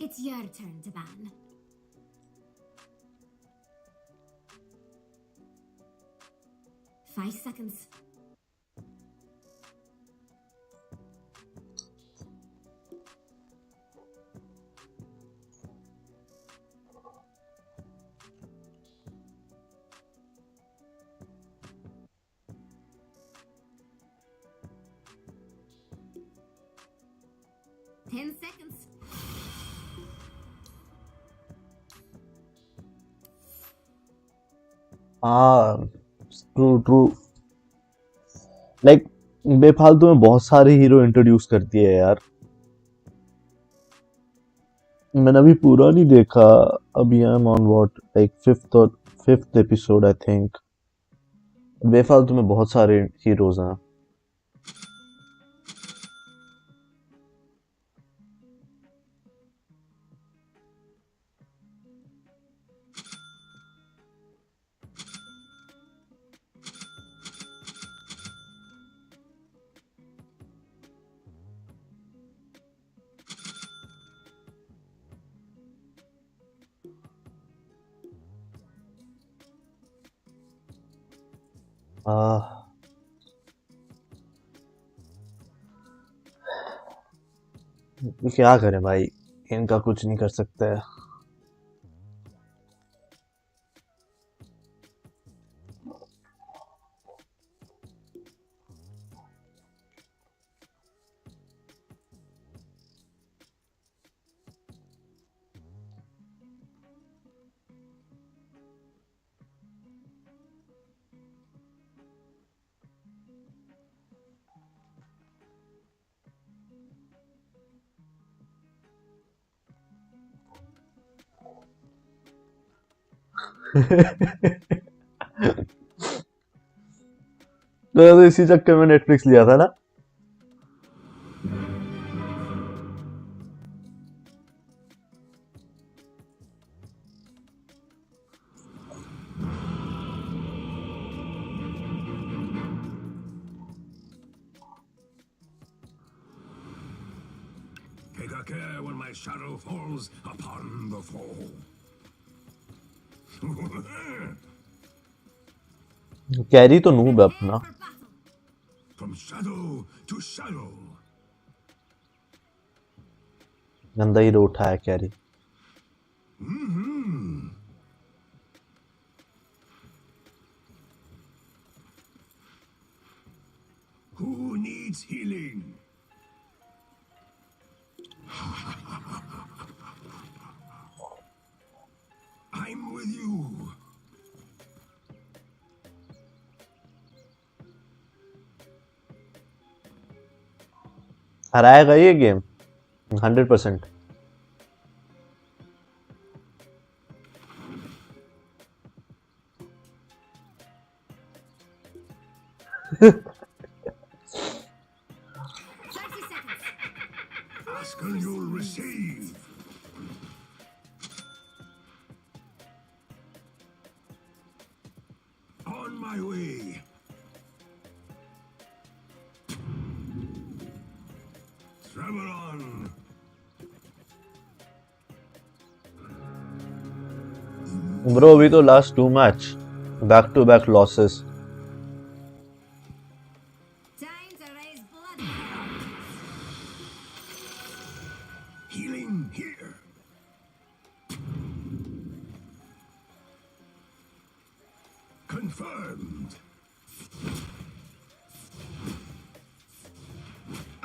It's your turn to ban. Five seconds. Ten seconds. हाँ ट्रू ट्रू लाइक बेफालतू में बहुत सारे हीरो इंट्रोड्यूस करती है यार। मैंने अभी पूरा नहीं देखा, अभी I am on what like fifth episode I think. बेफालतू में बहुत सारे हीरोज हैं। क्या करें भाई, इनका कुछ नहीं कर सकते है। तो इसी चक्कर में नेटफ्लिक्स लिया था ना। care when my shadow falls upon the foe. Carry तो नूब है अपना. From shadow to shadow. गंदा ही रोटा है carry. Who needs healing? I'm with you. हराएगा ये game 100%. Ask and you'll receive. On my way. Travel on. Bro, अभी तो last 2 match back to back losses. Healing here. Confirmed.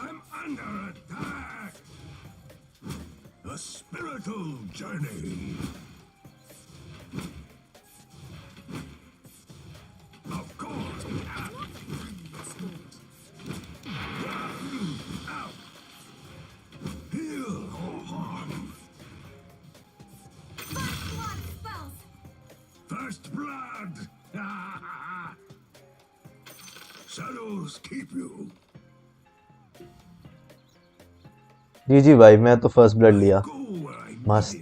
I'm under attack. A spiritual journey. Of course. Out. Heal or harm. First blood. Shadows keep you. जी भाई मैं तो first blood लिया. मस्त.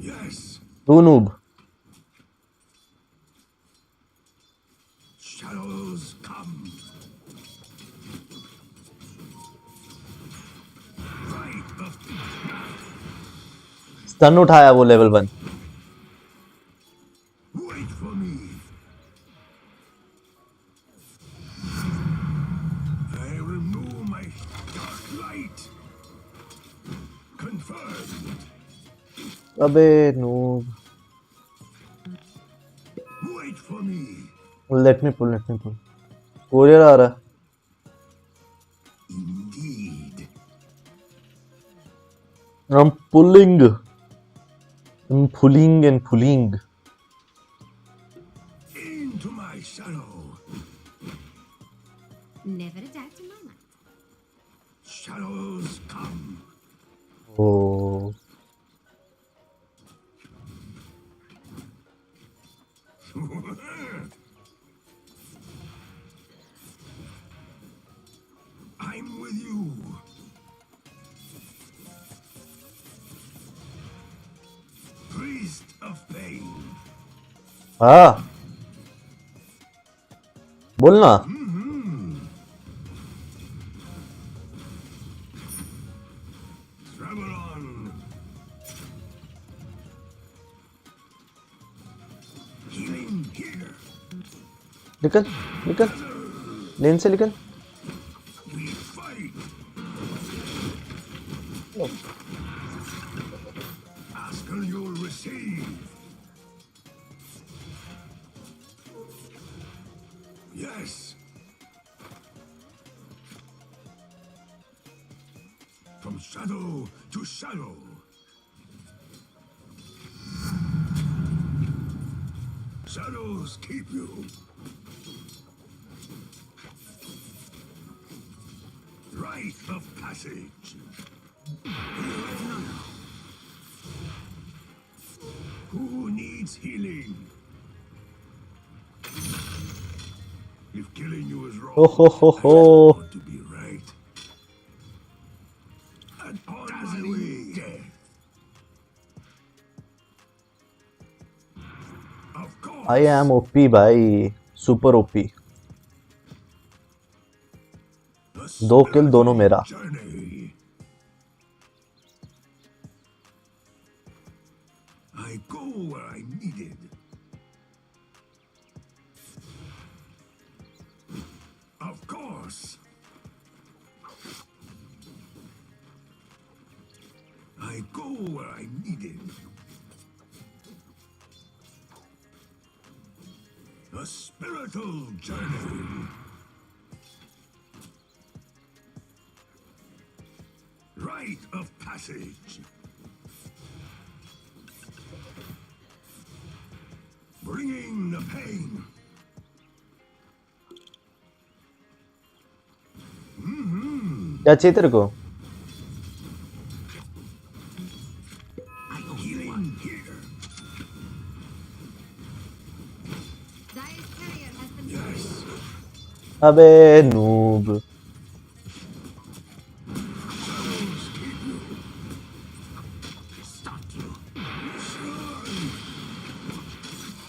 Yes. तू noob. Shadows come. Right of stun उठाया वो level 1. Wait for me. I remove my dark light. Confirmed. अबे noob. Wait for me. Let me pull. Courier आ रहा है. Indeed. I'm pulling. I'm pulling and pulling. Into my shadow. Never a doubt in my mind. Shadows come. Oh. I'm with you. Priest of pain. हाँ. बोलना. Travel on. Healing here. निकल. लेन से निकल. We fight. Ask and you'll receive. Yes. From shadow to shadow. Shadows keep you. Rite of passage. Who needs healing? If killing you is wrong, Oh ho ho ho. I want to be right. And on my way, death. Of course. I am OP भाई, super OP. 2 किल दोनों मेरा. I go where I'm needed. Of course. I go where I'm needed. A spiritual journey. Rite of passage. Bringing the pain. क्या चाहिए तेरे को? Healing here. Yes. अबे noob.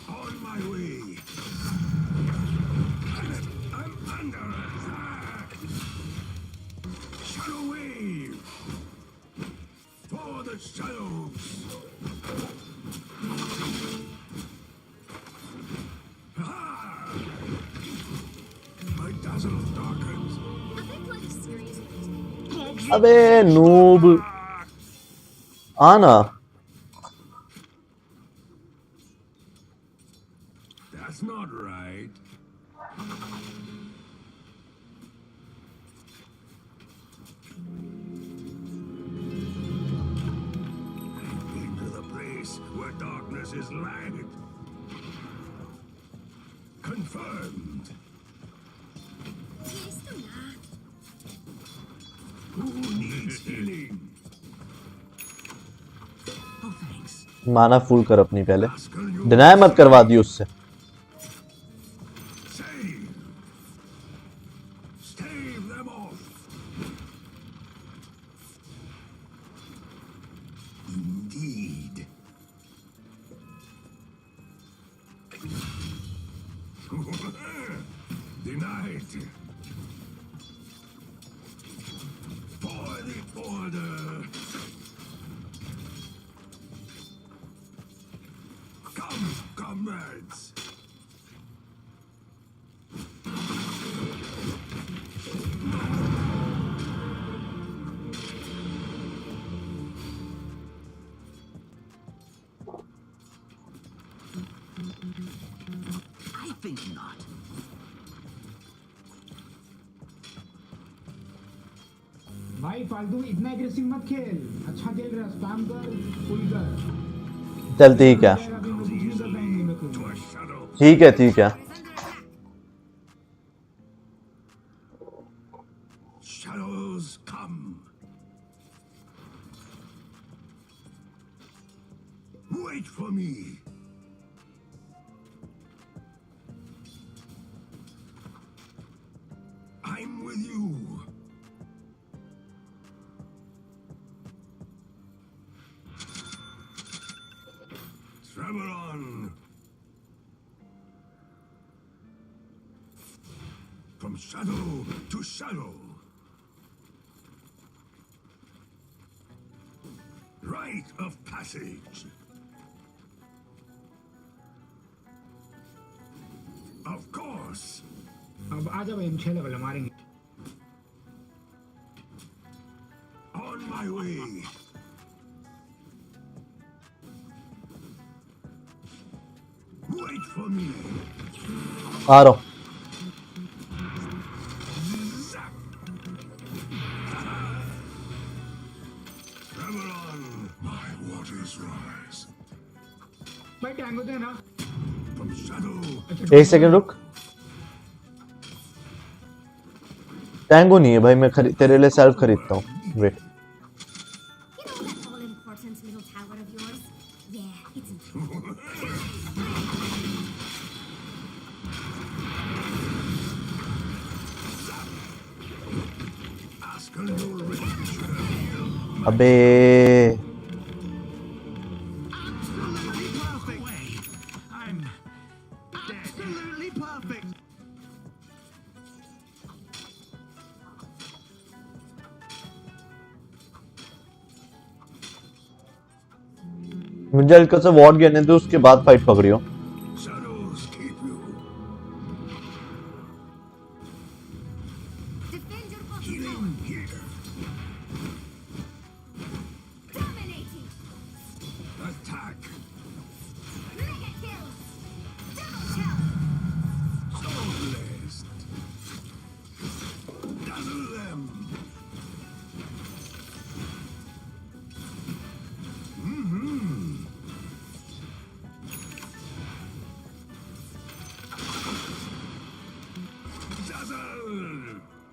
On my way. I'm under attack. Shadow wave. For the shadows. Ah! My dazzle darkens. अबे noob. आना. That's not right. I've been to the place where darkness is light. Confirmed. Who needs healing? माना full कर अपनी पहले. Deny मत करवा दी उससे. Stave them off. Indeed. Denied. For the order. Come, comrades. I think not. भाई फालतू इतना एग्रेसिव मत खेल. अच्छा खेल रहा, स्पैम कर, पुल कर. चल ठीक है. ठीक है ठीक है. Shadows come. Wait for me. I'm with you. Travel on. From shadow to shadow. Rite of passage. Of course. अब आजा भाई, हम 6 लेवल मारेंगे. On my way. Wait for me. आ रहा हूँ. Travel on. My waters rise. भाई tango दे ना. From shadow. 1 second रुक. टैंगो नहीं है भाई, मैं तेरे लिए सेल्फ खरीदता हूँ. वेट. अबे मुझे हल्का सा वॉर्ड गिरने दो, उसके बाद fight पकड़ियो। Shadows keep you. Healing here. Dominating. Attack. Mega kill. Double kill. So blessed. Dazzle them. Dazzle.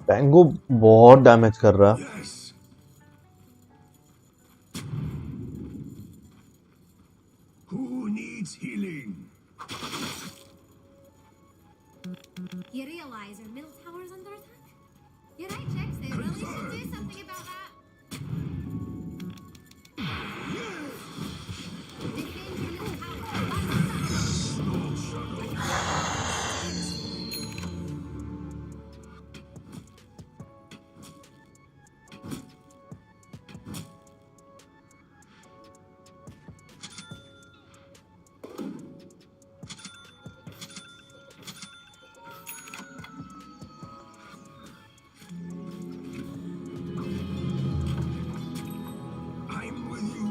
पैंगो बहुत डैमेज कर रहा है। Yes. Who needs healing? You realize your middle tower is under attack? Your right checks they really should do something about that. Defend your middle tower. I'm with you.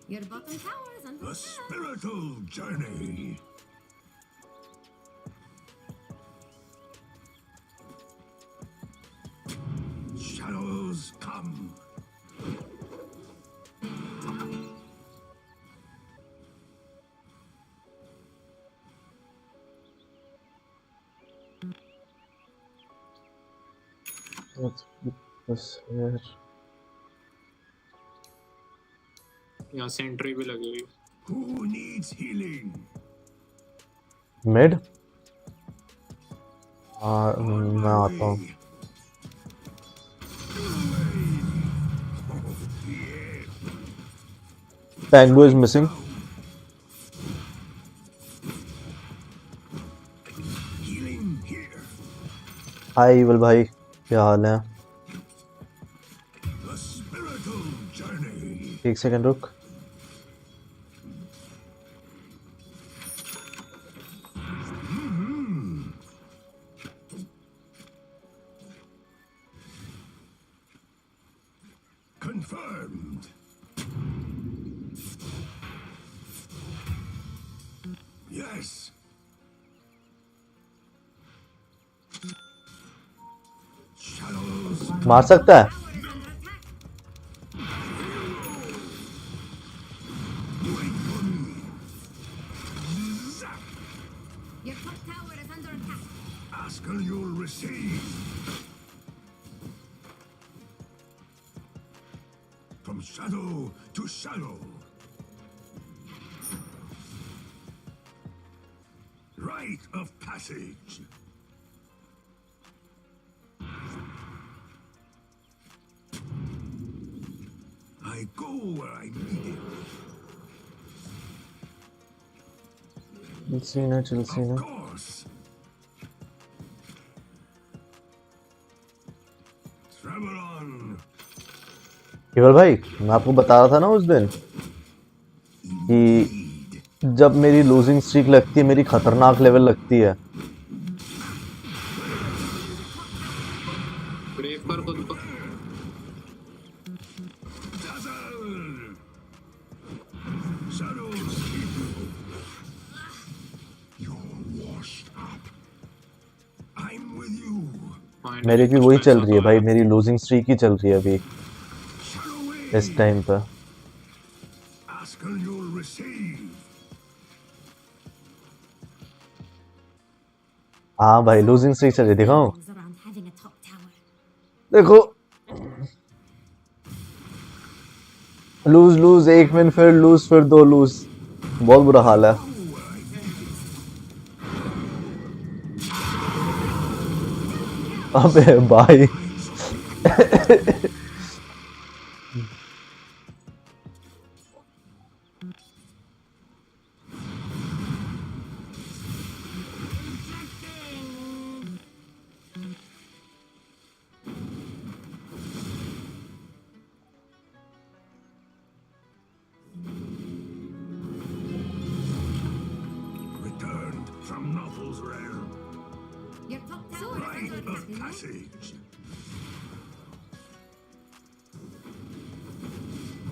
Your bottom tower is under The attack. spiritual journey. Shadows come. Let's put this here. यहाँ Sentry भी लगी हुई। Who needs healing? Mid मैं आता हूँ। Pango is missing. Healing here. Hi evil भाई, क्या हाल है? The spiritual journey. एक सेकंड रुक। Confirmed. Yes. Shadows. मार सकता है? Wait for me. Your top tower is under attack. Ask and you'll receive. From shadow to shadow. Rite of passage. I go where I need it. Chill सीना। Of course. Travel on. केवल भाई, मैं आपको बता रहा था ना उस दिन कि जब मेरी लूजिंग स्ट्रीक लगती है, मेरी खतरनाक लेवल लगती है। ब्रेक पर खुद को। Shadows keep you. You're washed up. I'm with you. मेरी भी वही चल रही है भाई, मेरी लूजिंग स्ट्रीक ही चल रही है अभी इस टाइम पर। Ask and you'll receive. हाँ भाई, लूजिंग स्ट्रीक चल रही है। दिखाऊं? देखो, लूज लूज, एक विन फिर लूज, फिर दो लूज, बहुत बुरा हाल है। अबे भाई Some novels rare. Your top tower is Rite under of attack. passage.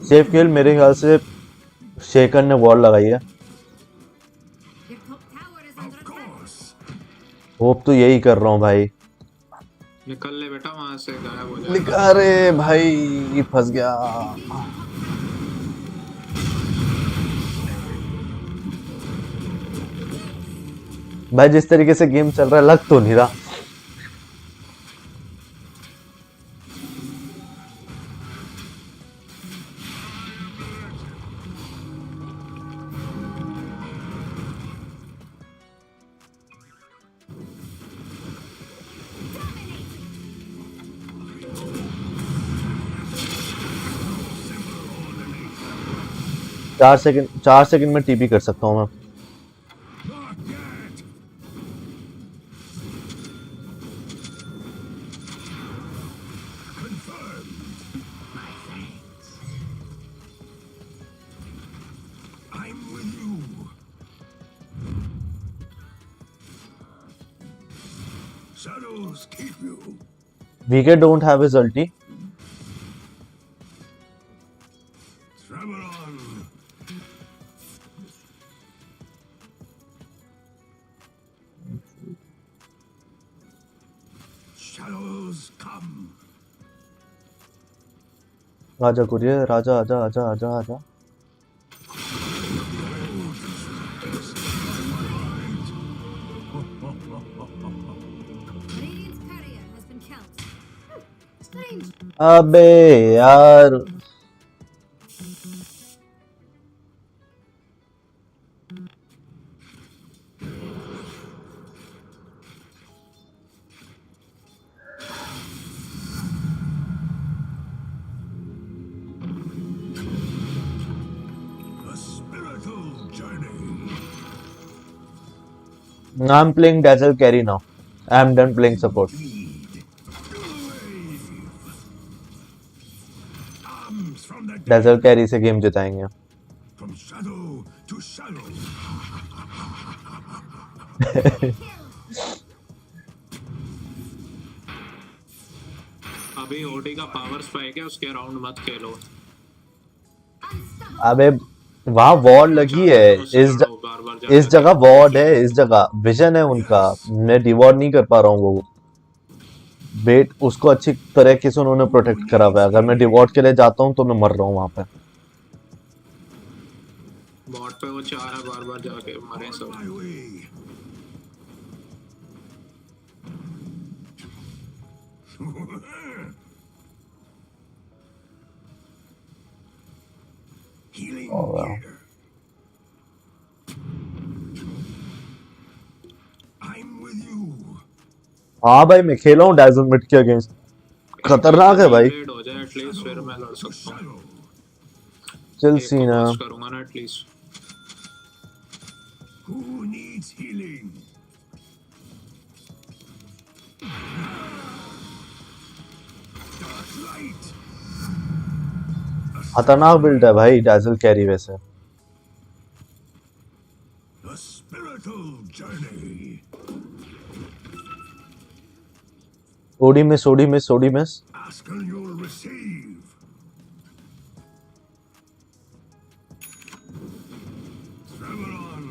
Safe खेल मेरे ख्याल से शेखर ने वॉल लगाई है। Your top tower is under attack. Hope तो यही कर रहा हूँ भाई। निकल ले बेटा वहां से, गायब हो जा। अरे भाई फंस गया। भाई जिस तरीके से गेम चल रहा है लग तो नहीं रहा। चार सेकंड में टीपी कर सकता हूँ मैं। Shadows keep you. VK don't have his ulti. Travel on. Shadows come. राजा कुरियर, राजा आजा आजा आजा आजा। अबे यार I'm playing Dazzle carry now. I'm done playing support. Dazzle carry से गेम जिताएंगे। From shadow to shadow. अभी ओडी का पावर स्पाइक है, उसके अराउंड मत खेलो। अबे वहाँ वॉल लगी है, इस जगह वॉर्ड है, इस जगह विजन है उनका। मैं डिवॉर्ड नहीं कर पा रहा हूँ। वो बेट उसको अच्छी तरह से उन्होंने प्रोटेक्ट करा हुआ है। अगर मैं डिवॉर्ड के लिए जाता हूँ तो मैं मर रहा हूँ वहाँ पे। बॉट पे वो चाह रहा बार बार जाके मरे सब। हाँ भाई मैं खेला हूँ डैज़ल मिड के अगेंस्ट, खतरनाक है भाई। हो जाए एटलीस्ट फिर मैं लड़ सकता हूँ। चल सीना करूंगा ना at least. Who needs healing? Dark light. खतरनाक बिल्ड है भाई डैज़ल कैरी वैसे। A spiritual journey. OD miss OD miss OD miss. Ask and you'll receive. Travel on.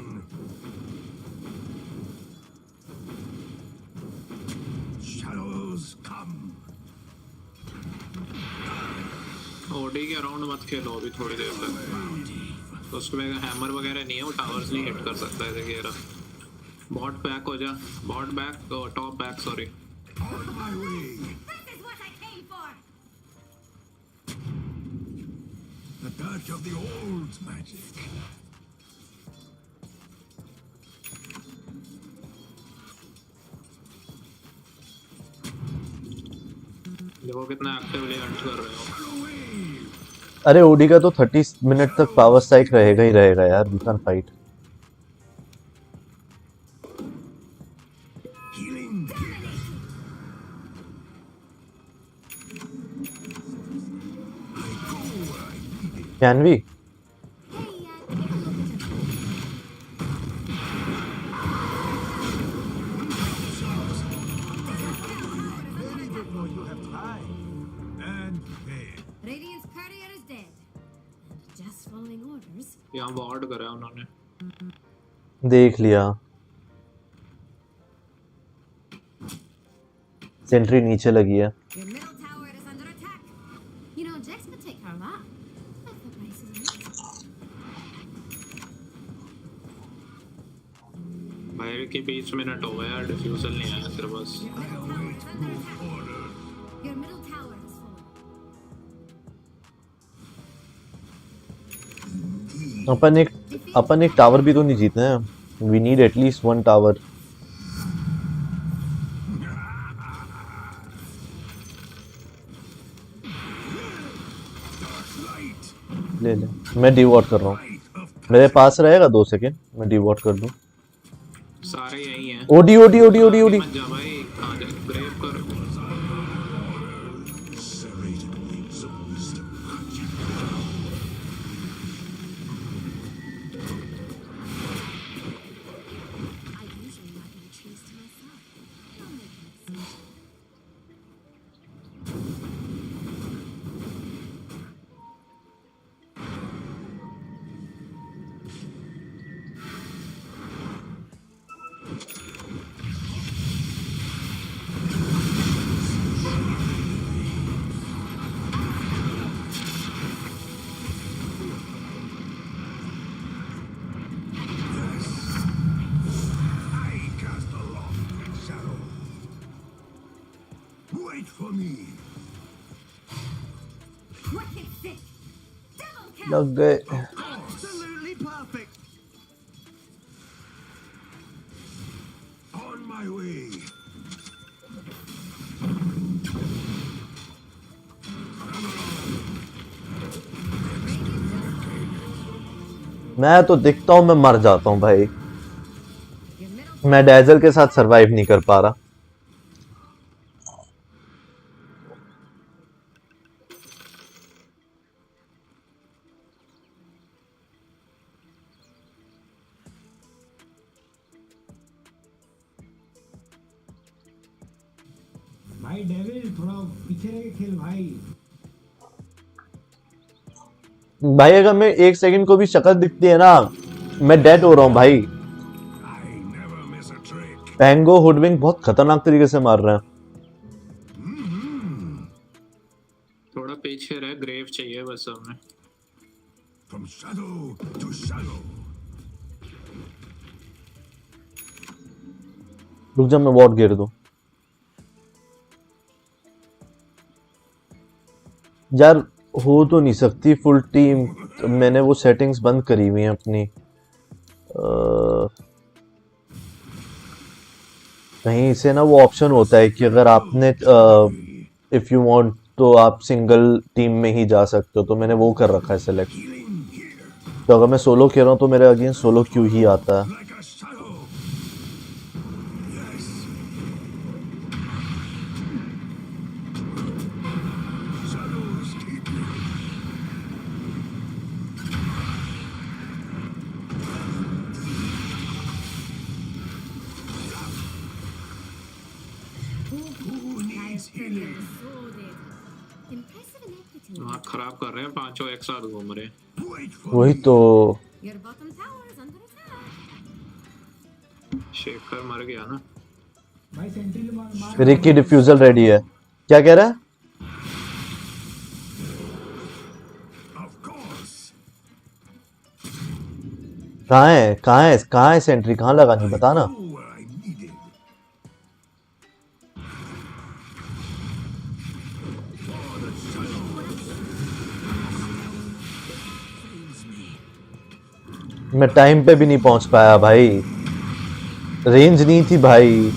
Shadows come. OD के अराउंड मत खेलो अभी थोड़ी देर तक। तो उसके बाद हैमर वगैरह नहीं है, वो टावर्स नहीं हिट कर सकता है। देखिए रहा बॉट बैक हो जा, bought back, top back sorry. On my way. This is what I came for. The touch of the old magic. देखो कितना एक्टिवली हंट कर रहे हो। अरे ओडी का तो 30 मिनट तक पावर स्ट्राइक रहेगा ही रहेगा यार। We can fight. Can we? following orders. यहाँ वार्ड करा उन्होंने। देख लिया। सेंट्री नीचे लगी है। Your middle tower is under attack. You know, Jex could take care of that. That's the price, isn't it? भाई के 20 मिनट हो गए यार, डिफ्यूजल नहीं आया तेरे पास। Your middle tower is full. अपन एक टावर भी तो नहीं जीतने हैं। We need at least one tower. ले ले, मैं डिवॉट कर रहा हूँ। मेरे पास रहेगा 2 सेकेंड, मैं डिवॉट कर दूँ। सारे यही हैं। OD OD OD OD OD. मत जा भाई, आ जा, ग्रेव कर। लग गए। Absolutely perfect. On my way. मैं तो दिखता हूँ, मैं मर जाता हूँ भाई। मैं डैजल के साथ सरवाइव नहीं कर पा रहा। भाई डेविल थोड़ा पीछे रह के खेल भाई। भाई अगर मैं 1 सेकंड को भी शक्ल दिखती है ना, मैं डेड हो रहा हूँ भाई। पैंगो हुडविंग बहुत खतरनाक तरीके से मार रहे हैं। थोड़ा पीछे रह, ग्रेव चाहिए बस हमें। From shadow to shadow. रुक जा, मैं वॉर्ड गिर दूं। यार हो तो नहीं सकती फुल टीम। मैंने वो सेटिंग्स बंद करी हुई हैं अपनी। कहीं से ना वो ऑप्शन होता है कि अगर आपने इफ यू वांट तो आप सिंगल टीम में ही जा सकते हो, तो मैंने वो कर रखा है सेलेक्ट। तो अगर मैं सोलो खेल रहा हूँ तो मेरे अगेंस्ट सोलो क्यों ही आता है। दिमाग खराब कर रहे हैं, 5 एक साथ घूम रहे हैं। वही तो। शेखर मर गया ना भाई। सेंट्री मार। रिकी डिफ्यूजल रेडी है। क्या कह रहा है? कहाँ है कहाँ है कहाँ है सेंट्री? कहाँ लगानी बता ना। मैं टाइम पे भी नहीं पहुंच पाया भाई, रेंज नहीं थी भाई।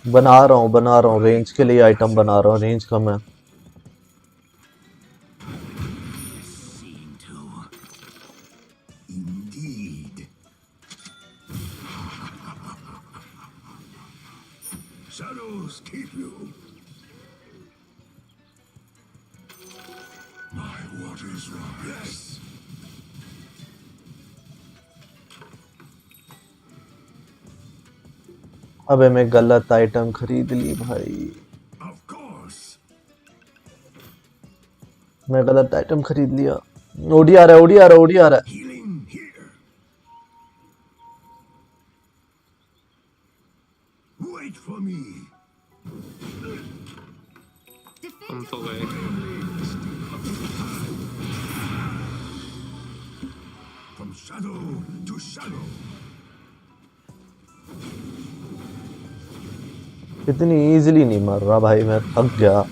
बना रहा हूँ रेंज के लिए आइटम बना रहा हूँ। रेंज कम है। What is wrong? Yes. अबे मैं गलत आइटम खरीद ली भाई, Of course. मैं गलत आइटम खरीद लिया। ओडी आ रहा है, ओडी आ रहा है, ओडी आ रहा है। Healing here. Wait for me. हम तो गए। From shadow to shadow. इतनी इजीली नहीं मर रहा भाई, मैं थक गया।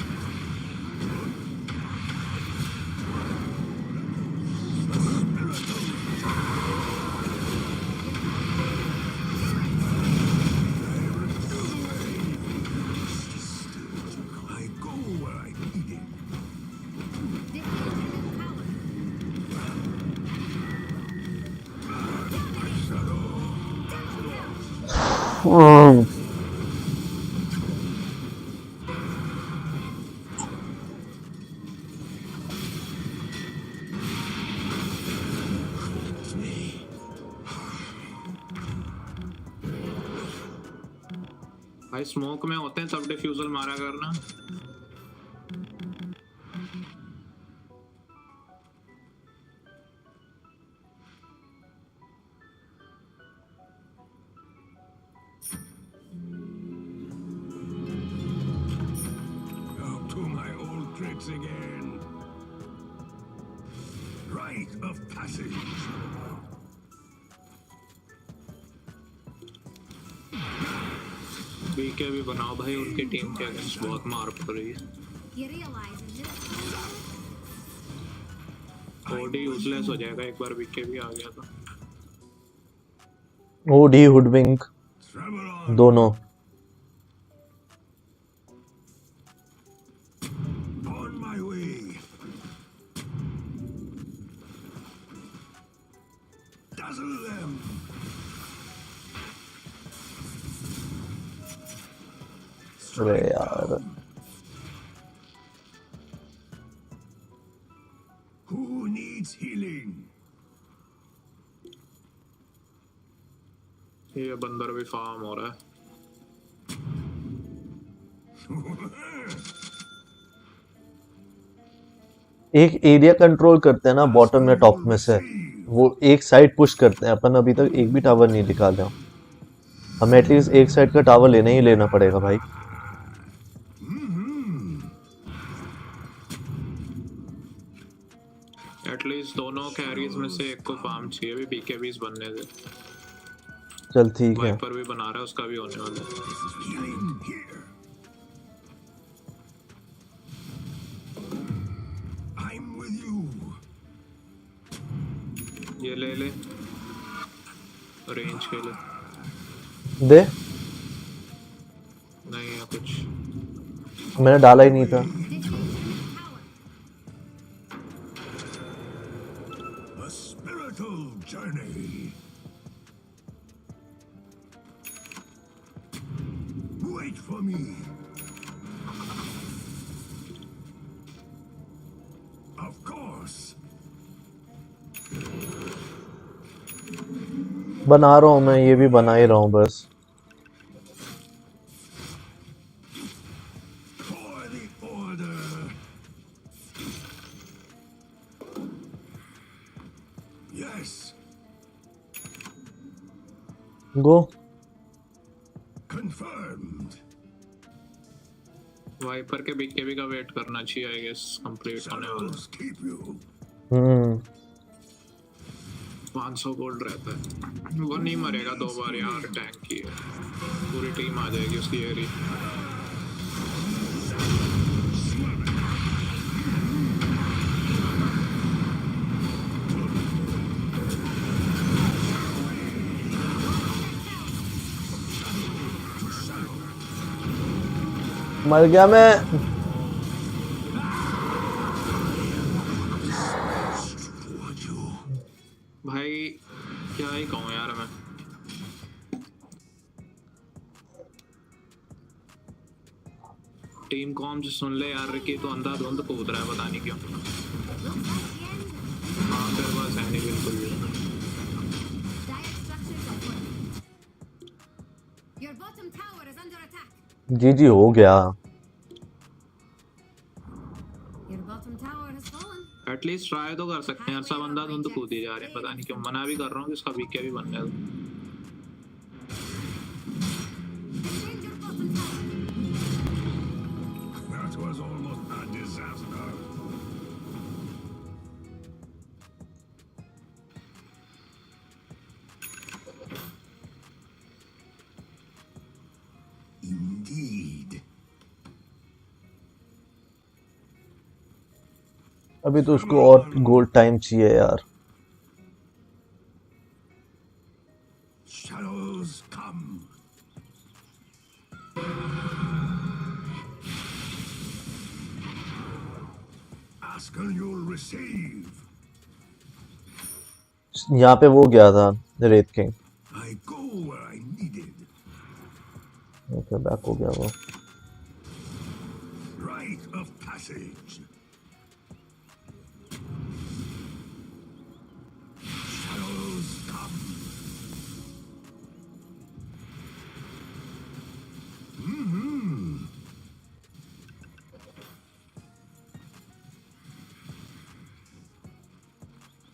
भाई स्मोक में होते हैं तब डिफ्यूजल मारा करना। Up to my old tricks again. Rite of passage. BK भी बनाओ भाई, उनकी टीम के अगेंस्ट बहुत मार पड़ रही है। You realize in this OD useless हो जाएगा एक बार बीके भी आ गया तो। ओडी हुडविंक दोनों। On my way. Dazzle them. अरे यार, Who needs healing? ये बंदर भी फार्म हो रहा है। एक एरिया कंट्रोल करते हैं ना बॉटम या टॉप में से, वो एक साइड पुश करते हैं। अपन अभी तक एक भी टावर नहीं निकाले, हमें एटलीस्ट एक साइड का टावर लेना ही लेना पड़ेगा भाई। एटलीस्ट दोनों कैरीज में से एक को फार्म चाहिए। भी बीके बीस बनने दे। चल ठीक है, वाइपर भी बना रहा है, उसका भी होने वाला है। I'm with you. ये ले ले, रेंज के लिए दे। नहीं है कुछ, मैंने डाला ही नहीं था। A spiritual journey. Wait for me. Of course. बना रहा हूँ मैं, ये भी बना ही रहा हूँ बस। For the order. Yes. Go. Confirmed. Viper के बीके भी का वेट करना चाहिए आई गेस, कंप्लीट होने वाला है। Keep you. 500 गोल्ड रहता है, वो नहीं मरेगा 2 बार यार। टैंक की है, पूरी टीम आ जाएगी उसकी एरी। मर गया मैं। भाई क्या ही कहूँ यार मैं। टीम कॉम जो सुन ले यार, रिकी तो अंधाधुंध कूद रहा है, पता नहीं क्यों। हाँ तेरे पास है नहीं बिल्कुल भी। Dire structures afoot. Your bottom tower is under attack. जी हो गया। Your bottom tower has fallen. At least try तो कर सकते हैं। ऐसा बंदा तुम तो कूद ही जा रहे हैं, पता नहीं क्यों। मना भी कर रहा हूँ कि इसका वीके भी बनने दो। Defend your bottom tower. That was almost a disaster. Indeed. अभी तो उसको और गोल्ड टाइम चाहिए यार। Shadows come. Ask and you'll receive. यहाँ पे वो गया था red king. I go where I needed. Okay back हो गया वो। Rite of passage. Shadows come.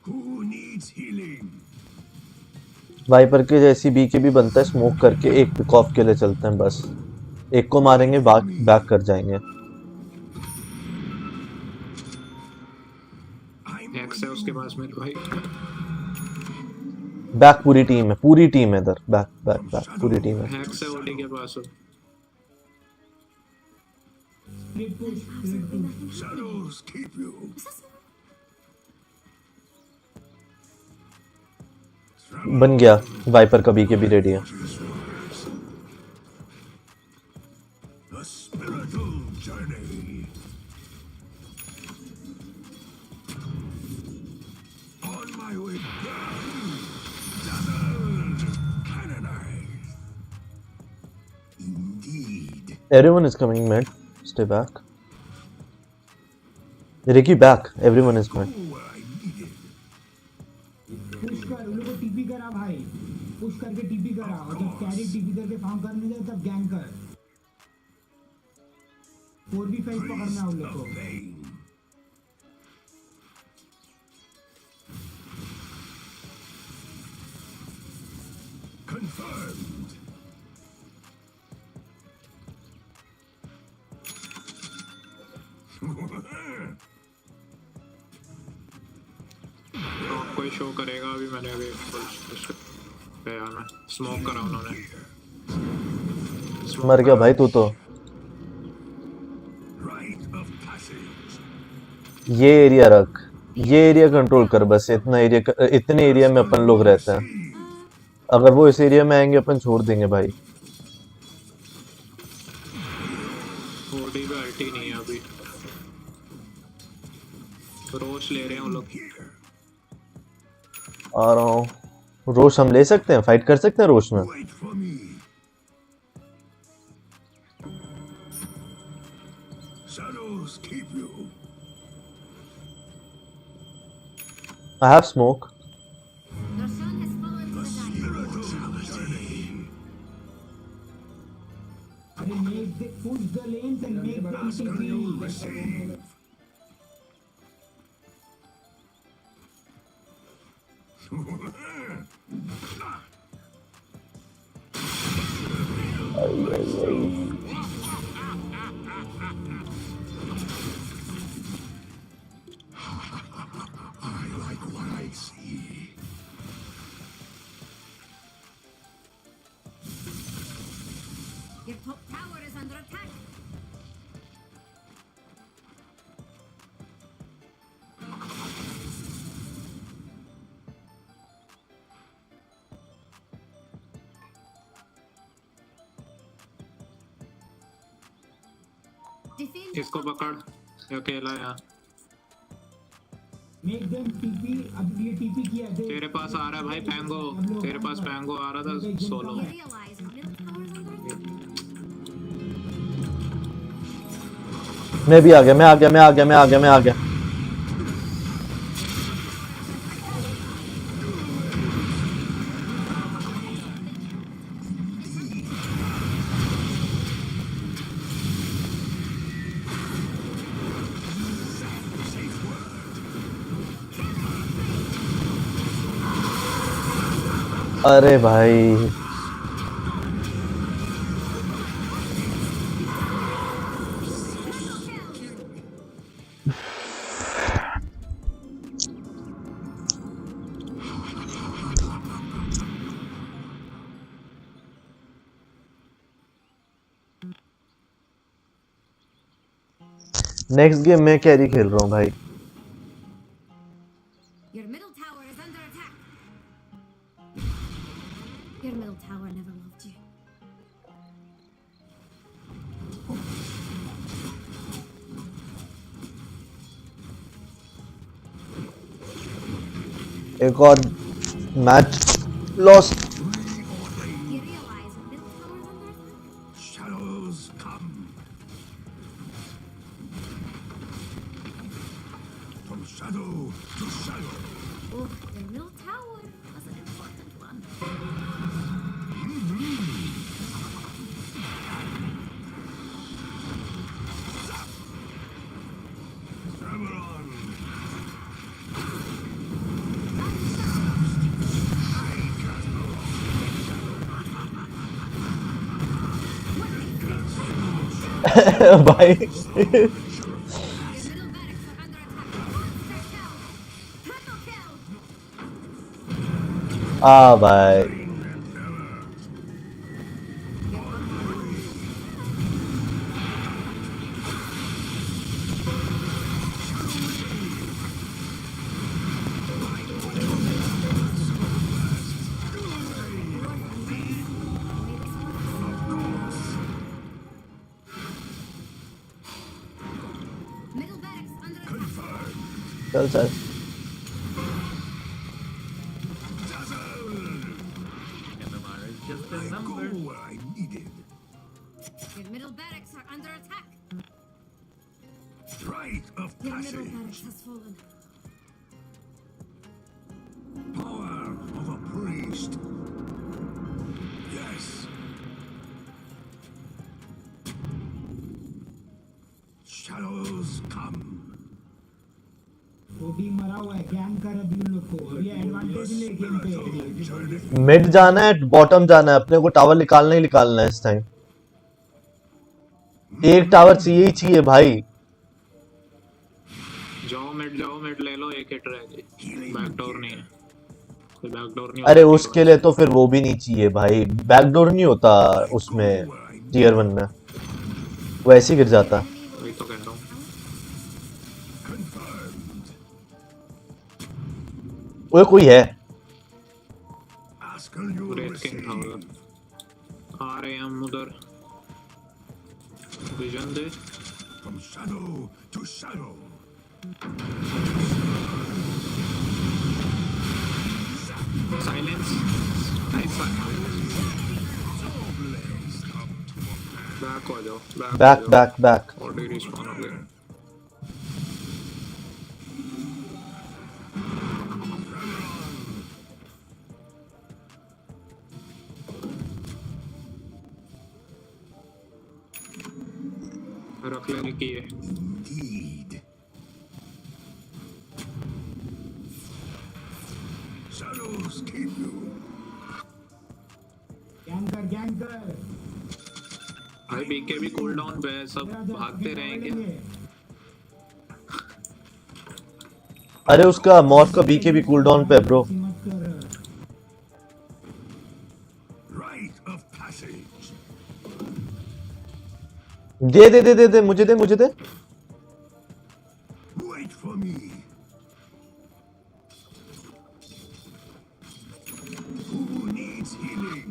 Who needs healing? Viper के जैसी बी के भी बनता है, स्मोक करके एक पिक ऑफ के लिए चलते हैं बस। एक को मारेंगे बैक कर जाएंगे। एक्स है उसके पास मेरे भाई। बैक पूरी टीम है इधर। बैक पूरी टीम है। एक्स है ओडी के पास। Shadows keep you. बन गया। वाइपर का बी के भी रेडी है। A spiritual journey. On my way down. Double canonized. Indeed. Everyone is coming mid. Stay back. Ricky back. Everyone is mid. Push कर उन लोगों को टीपी करा भाई। पुश करके टीपी करा और जब कैरी टीपी करके फार्म करने जाए तब गैंग कर। 4v5 पकड़ना है उन लोगों को। Confirmed. कोई शो करेगा अभी। मैंने अभी स्मोक करा उन्होंने। मर गया भाई तू तो। ये एरिया रख, ये एरिया कंट्रोल कर बस। इतने एरिया में अपन लोग रहते हैं। अगर वो इस एरिया में आएंगे अपन छोड़ देंगे भाई। ओडी भी अल्टी नहीं है अभी। रोश ले रहे हैं वो लोग। आ रहा हूँ। रोश हम ले सकते हैं, फाइट कर सकते हैं रोश में। I have smoke. Push the lanes and make them TP. Your top tower is under attack. इसको पकड़। ये अकेला है यहाँ। Make them TP. अब ये TP किया। तेरे पास आ रहा है भाई पैंगो। तेरे पास पैंगो आ रहा था सोलो में। मैं भी आ गया। अरे भाई नेक्स्ट गेम मैं कैरी खेल रहा हूँ भाई। Your middle tower is under attack. Your middle tower never loved you. एक और match lost. You realize your middle tower is under attack? Shadows come. From shadow to shadow. Oh, your middle tower was an important one. भाई भाई Middle barracks under attack. चल चल Just a number. Where I needed. Your middle barracks are under attack. Rite of Your middle passage. barracks has fallen. Power of a priest. Yes. Shadows come. OD मरा हुआ है, cam कर अभी उन लोग को। अभी एडवांटेज ले गेम पे। मिड जाना है बॉटम जाना है, अपने को टावर निकालना ही निकालना है इस टाइम। एक टावर चाहिए ही चाहिए भाई। जाओ मिड ले लो, एक हिट रह गई। बैकडोर नहीं है, कोई बैकडोर नहीं अरे होता उसके लिए तो फिर वो भी नहीं चाहिए भाई, बैकडोर नहीं होता उसमें टीयर 1 में, वो ऐसे ही गिर जाता। वही तो कह रहा हूँ। वो कोई है रेड किंग था उधर। आ रहे हैं हम उधर। Vision they. From shadow to shadow. Silence. Nice. Back हो जाओ। बैक ऑलरेडी रिस्पॉन हो गए। रख लेने की है। Indeed. Shadows keep you. Gang कर। भाई बीके भी कूल डाउन पे है, सब भागते रहेंगे। अरे उसका मॉर्फ का बीके भी कूल डाउन पे है ब्रो। Rite of passage. दे मुझे दे। Wait for me. Who needs healing?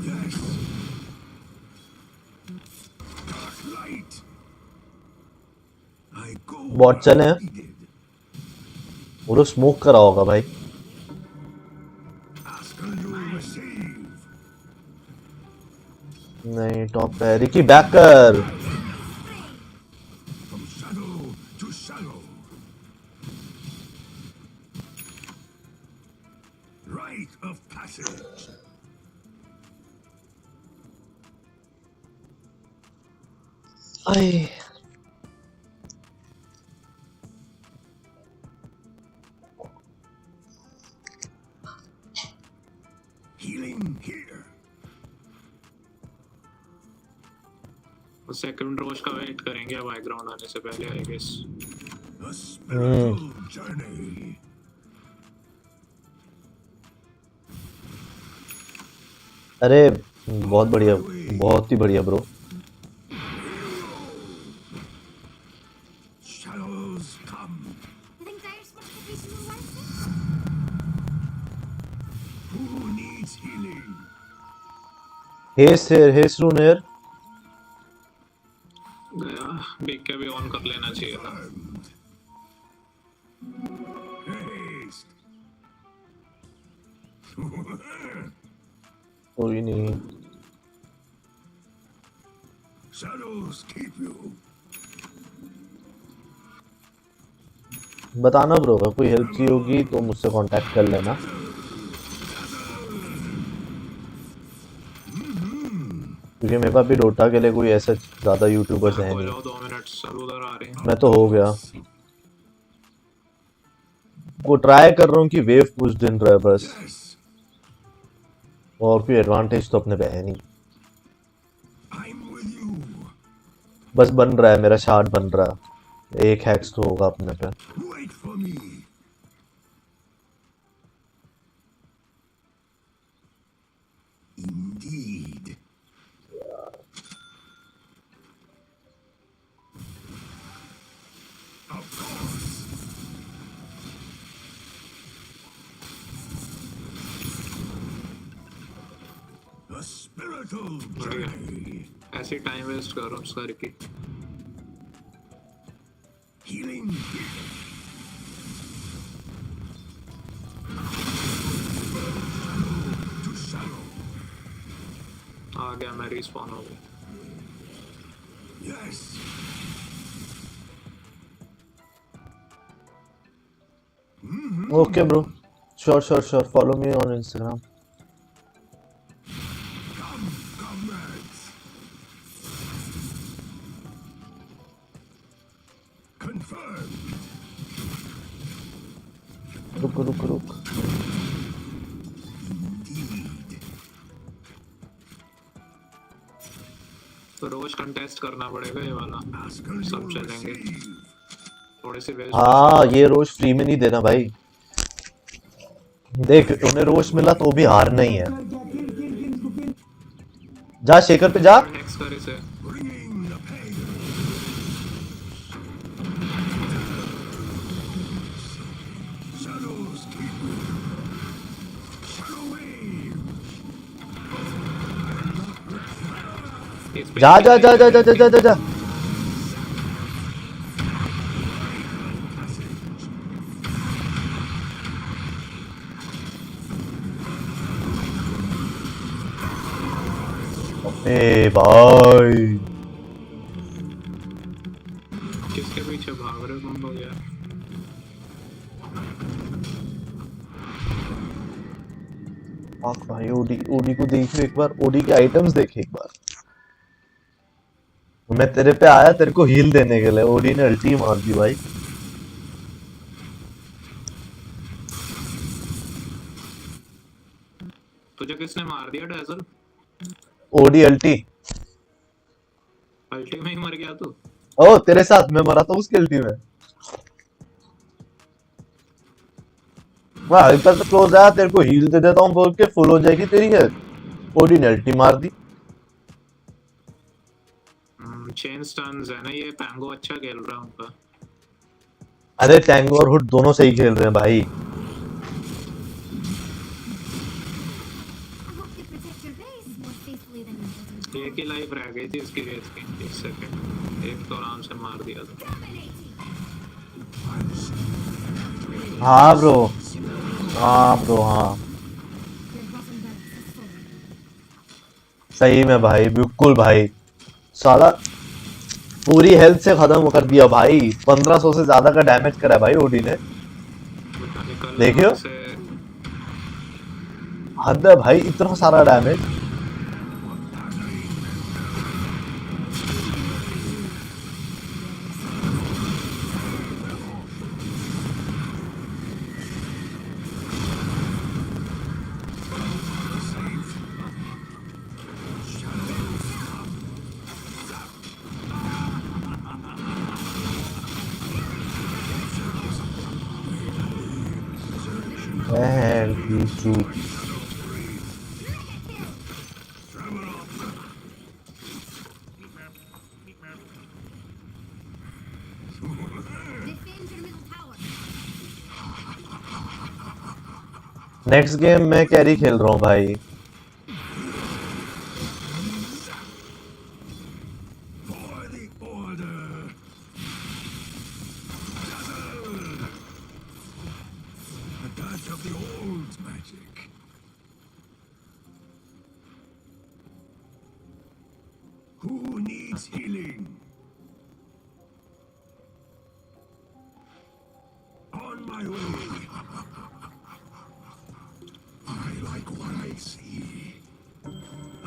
Yes. Dark light. I go. Bot चले हैं, वो तो स्मोक करा होगा भाई। Ask and you receive. नहीं टॉप पे रिकी बैक कर। From shadow to shadow. Rite of passage. आए सेकंड रोज का वेट करेंगे अब बैकग्राउंड आने से पहले I guess. A spiritual journey. अरे बहुत बढ़िया, बहुत ही बढ़िया bro. Shadows come. You think dire fortification will work? Who needs healing? हेस here, हेस rune here. गया देख के भी ऑन कर लेना चाहिए था। Haste. कोई नहीं। Shadows keep you. बताना ब्रो, अगर कोई हेल्प चाहिए होगी तो मुझसे कांटेक्ट कर लेना। क्योंकि मेरे पास भी डोटा के लिए कोई ऐसे ज्यादा यूट्यूबर्स हैं नहीं। 2 मिनट सब उधर आ रहे हैं। मैं तो हो गया, वो ट्राई कर रहा हूँ कि वेव कुछ दिन रहे बस, और कोई एडवांटेज तो अपने पे है नहीं। बस बन रहा है, मेरा शार्ट बन रहा है, एक हैक्स तो होगा अपने पे। Wait for me. Indeed. Of course. A spiritual journey. ऐसे टाइम वेस्ट कर रहा हूँ करके। Healing. To shadow. आ गया मैं, रिस्पॉन हो गया। Yes. Okay bro, sure sure sure, follow me on Instagram. Come, comrades. Confirmed. रुक रुक रुक, तो रोज कंटेस्ट करना पड़ेगा ये वाला, सब चलेंगे थोड़े से वेस्ट। हाँ ये रोज फ्री में नहीं देना भाई। देख उन्हें रोज मिला तो भी हार नहीं है। जा शेखर पे जा। नेक्स्ट कर इसे। जा जा जा जा जा जा जा जा जा। ए भाई किसके पीछे भाग रहे हो तुम लोग यार? भाई ओडी ओडी को देखो एक बार, ओडी के आइटम्स देखे एक बार। मैं तेरे पे आया तेरे को हील देने के लिए, ओडी ने अल्टी मार दी भाई। तुझे किसने मार दिया डैजल? ओडी अल्टी। अल्टी में ही मर गया तू? ओ तेरे साथ मैं मरा था उसकी अल्टी में। मैं हाइपर से क्लोज आया, तेरे को हील दे देता हूँ बोल के फुल हो जाएगी तेरी हेल्थ, ओडी ने अल्टी मार दी। चेन स्टन्स है ना ये, पैंगो अच्छा खेल रहा है उनका। अरे टैंगो और हुड दोनों सही खेल रहे हैं भाई। एक ही लाइफ रह गई थी इसकी रेस की, 1 सेकंड, एक तो आराम से मार दिया था। हाँ ब्रो, हाँ ब्रो, हाँ सही में भाई, बिल्कुल भाई। साला पूरी हेल्थ से खत्म कर दिया भाई, 1500 से ज्यादा का डैमेज करा भाई ओडी ने। देखियो हद है भाई, इतना सारा damage. These two. Next game मैं कैरी खेल रहा हूँ भाई. Who needs healing? On my way. I like what I see.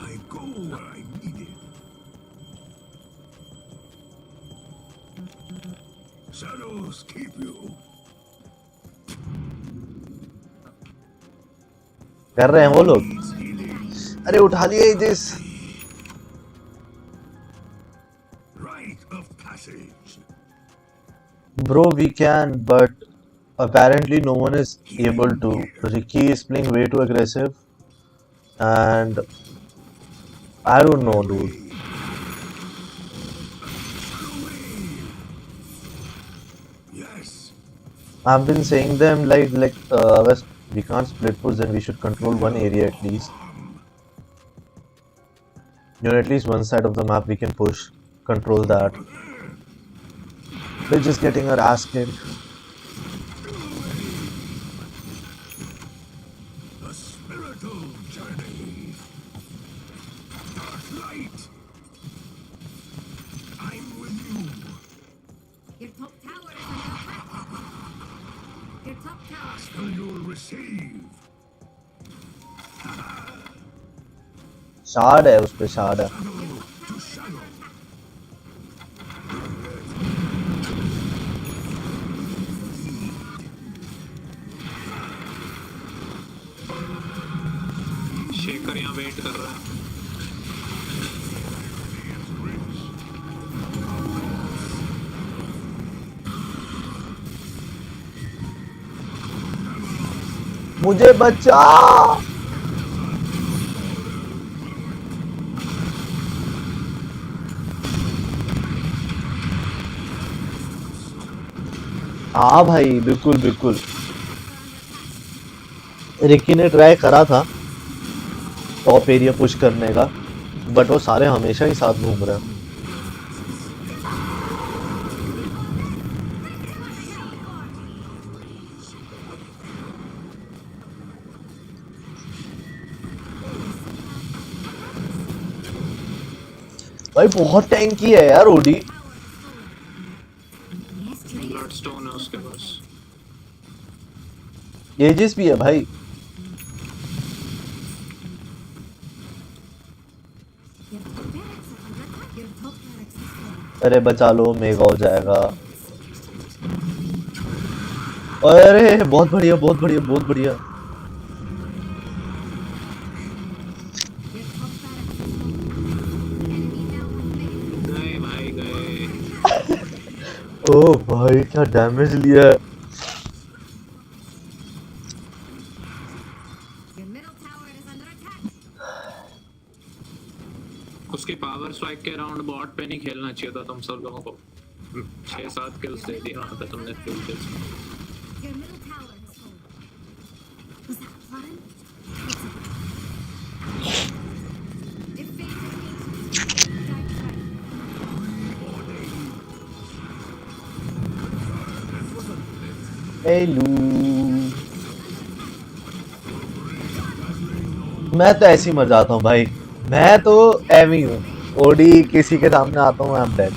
I go where I need it. Shadows keep you. कर रहे हैं वो लोग. अरे उठा लिया this. Bro, we can, but apparently no one is able to. Ricky is playing way too aggressive, and I don't know, dude. I've been saying them we can't split push, then we should control one area at least. You know, at least one side of the map we can push, control that. We're just getting our ass kicked. A spiritual journey. Dark light. I'm with you. Your top tower is under attack. Your top tower. Still you'll receive. Shard है उस पे shard है. शेखर यहाँ wait कर रहा है. मुझे बचा. हाँ भाई बिल्कुल बिल्कुल. रिकी ने ट्राई करा था टॉप एरिया पुश करने का, बट वो सारे हमेशा ही साथ घूम रहे हैं. भाई बहुत टैंकी है यार ओडी. ब्लडस्टोन है उसके पास. एजिस भी है भाई. अरे बचा लो, मेगा हो जाएगा. अरे बहुत बढ़िया बहुत बढ़िया बहुत बढ़िया. गए भाई गए. ओ भाई क्या डैमेज लिया है. उसके पावर स्ट्राइक के राउंड बॉट पे नहीं खेलना चाहिए था तुम सब लोगों को. 6-7 किल्स दे दिए वहां पे तुमने. Full kills. Your middle tower is full. Was that fun? If fate dictates, die trying. Hello. मैं तो ऐसे ही मर जाता हूँ भाई. मैं तो एवी हूँ. ओडी किसी के सामने आता हूँ, I am dead.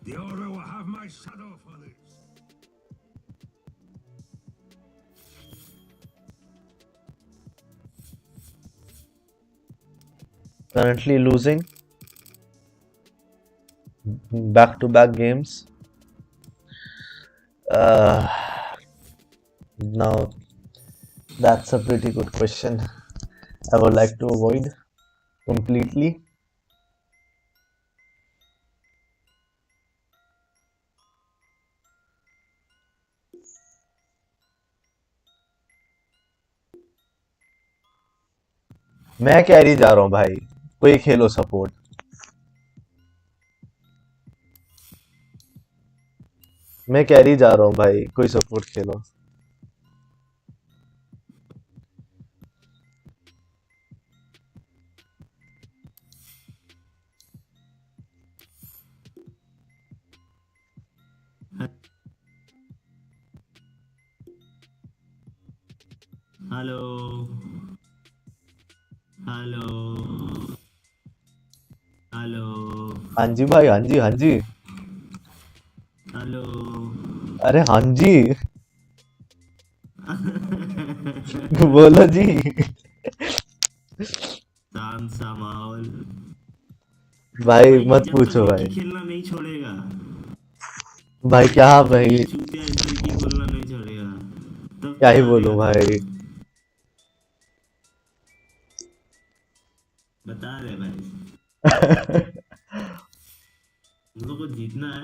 The order will have my shadow for this. Currently losing back-to-back games. Now that's a pretty good question. I would like to avoid completely. मैं कैरी जा रहा हूँ भाई, कोई खेलो सपोर्ट। मैं कैरी जा रहा हूँ भाई, कोई सपोर्ट खेलो। हेलो हेलो हेलो हाँ जी भाई, हाँ जी, हाँ जी। हेलो अरे हाँ जी। बोलो जी। शांत सा माहौल। भाई मत जब तक पूछो रिकी भाई। खेलना नहीं छोड़ेगा, भाई क्या जब तक भाई, ये चूतिया इस रिकी बोलना नहीं छोड़ेगा, तब क्या तक ही आने बोलूं का था। भाई। बता दे भाई, हम लोग को जीतना है।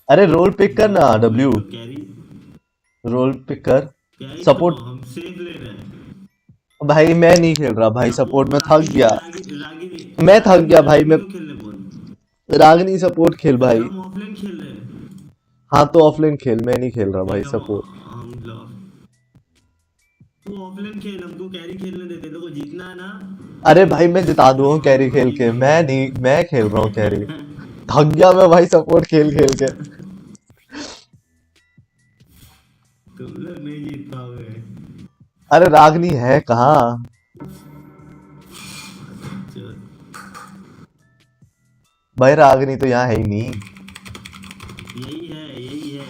अरे रोल पिक कर ना जीत तो डब्ल्यू, भाई तो कैरी, रोल पिक कर। कैरी तो सपोर्ट। हम सेफ ले रहे हैं। भाई मैं नहीं खेल रहा भाई, सपोर्ट में थक गया। रागिनी मैं थक रागिनी गया भाई, रागिनी मैं को खेलने बोल। रागनी सपोर्ट खेल अरे भाई। हम ऑफलाइन खेल रहे हैं। हाँ तो ऑफलाइन खेल, मैं नहीं खेल रहा भाई देख सपोर्ट। हम लोग, तू ऑफलाइन खेल, हमको कैरी खेलने देते, लोगों को जीतना है ना। अरे भाई मैं जिता दूंगा कैरी खेल के, मैं नहीं, मैं खेल रहा हूँ कैरी। थक गया मैं भाई सपोर्ट खेल खेल के। तुम लोग नहीं जीत पाओगे। अरे रागनी है कहाँ? भाई रागनी तो यहाँ है ही नहीं। यही है, यही है।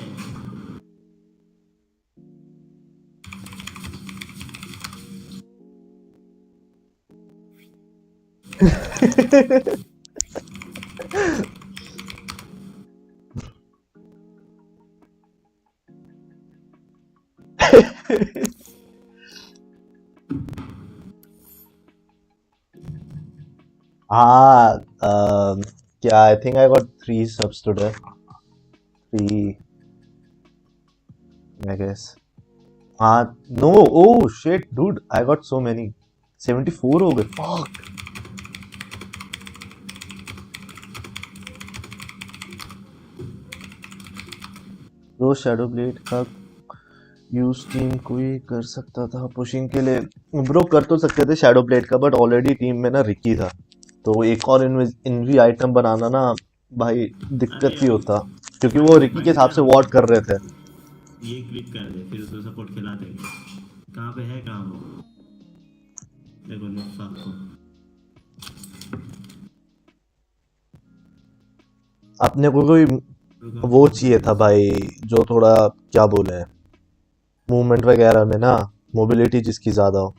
हाँ क्या, I think I got 3 subs today, 3 I guess। हाँ no, oh shit dude, I got so many, 74 हो गए, फक। रोज शैडो ब्लेड का यूज टीम कोई कर सकता था पुशिंग के लिए। ब्रो कर तो सकते थे शैडो ब्लेड का, बट ऑलरेडी टीम में ना रिकी था, तो एक और इनवी आइटम बनाना ना भाई दिक्कत अरे ही हम होता, क्योंकि वो रिकी के हिसाब से वॉट कर रहे थे। ये क्लिक कर दे, फिर उसको सपोर्ट खिला देंगे। कहाँ पे है, कहाँ वो, देखो नुस्खा को। अपने को कोई वो चाहिए था भाई, जो थोड़ा क्या बोले, मूवमेंट वगैरह में ना मोबिलिटी जिसकी ज्यादा हो।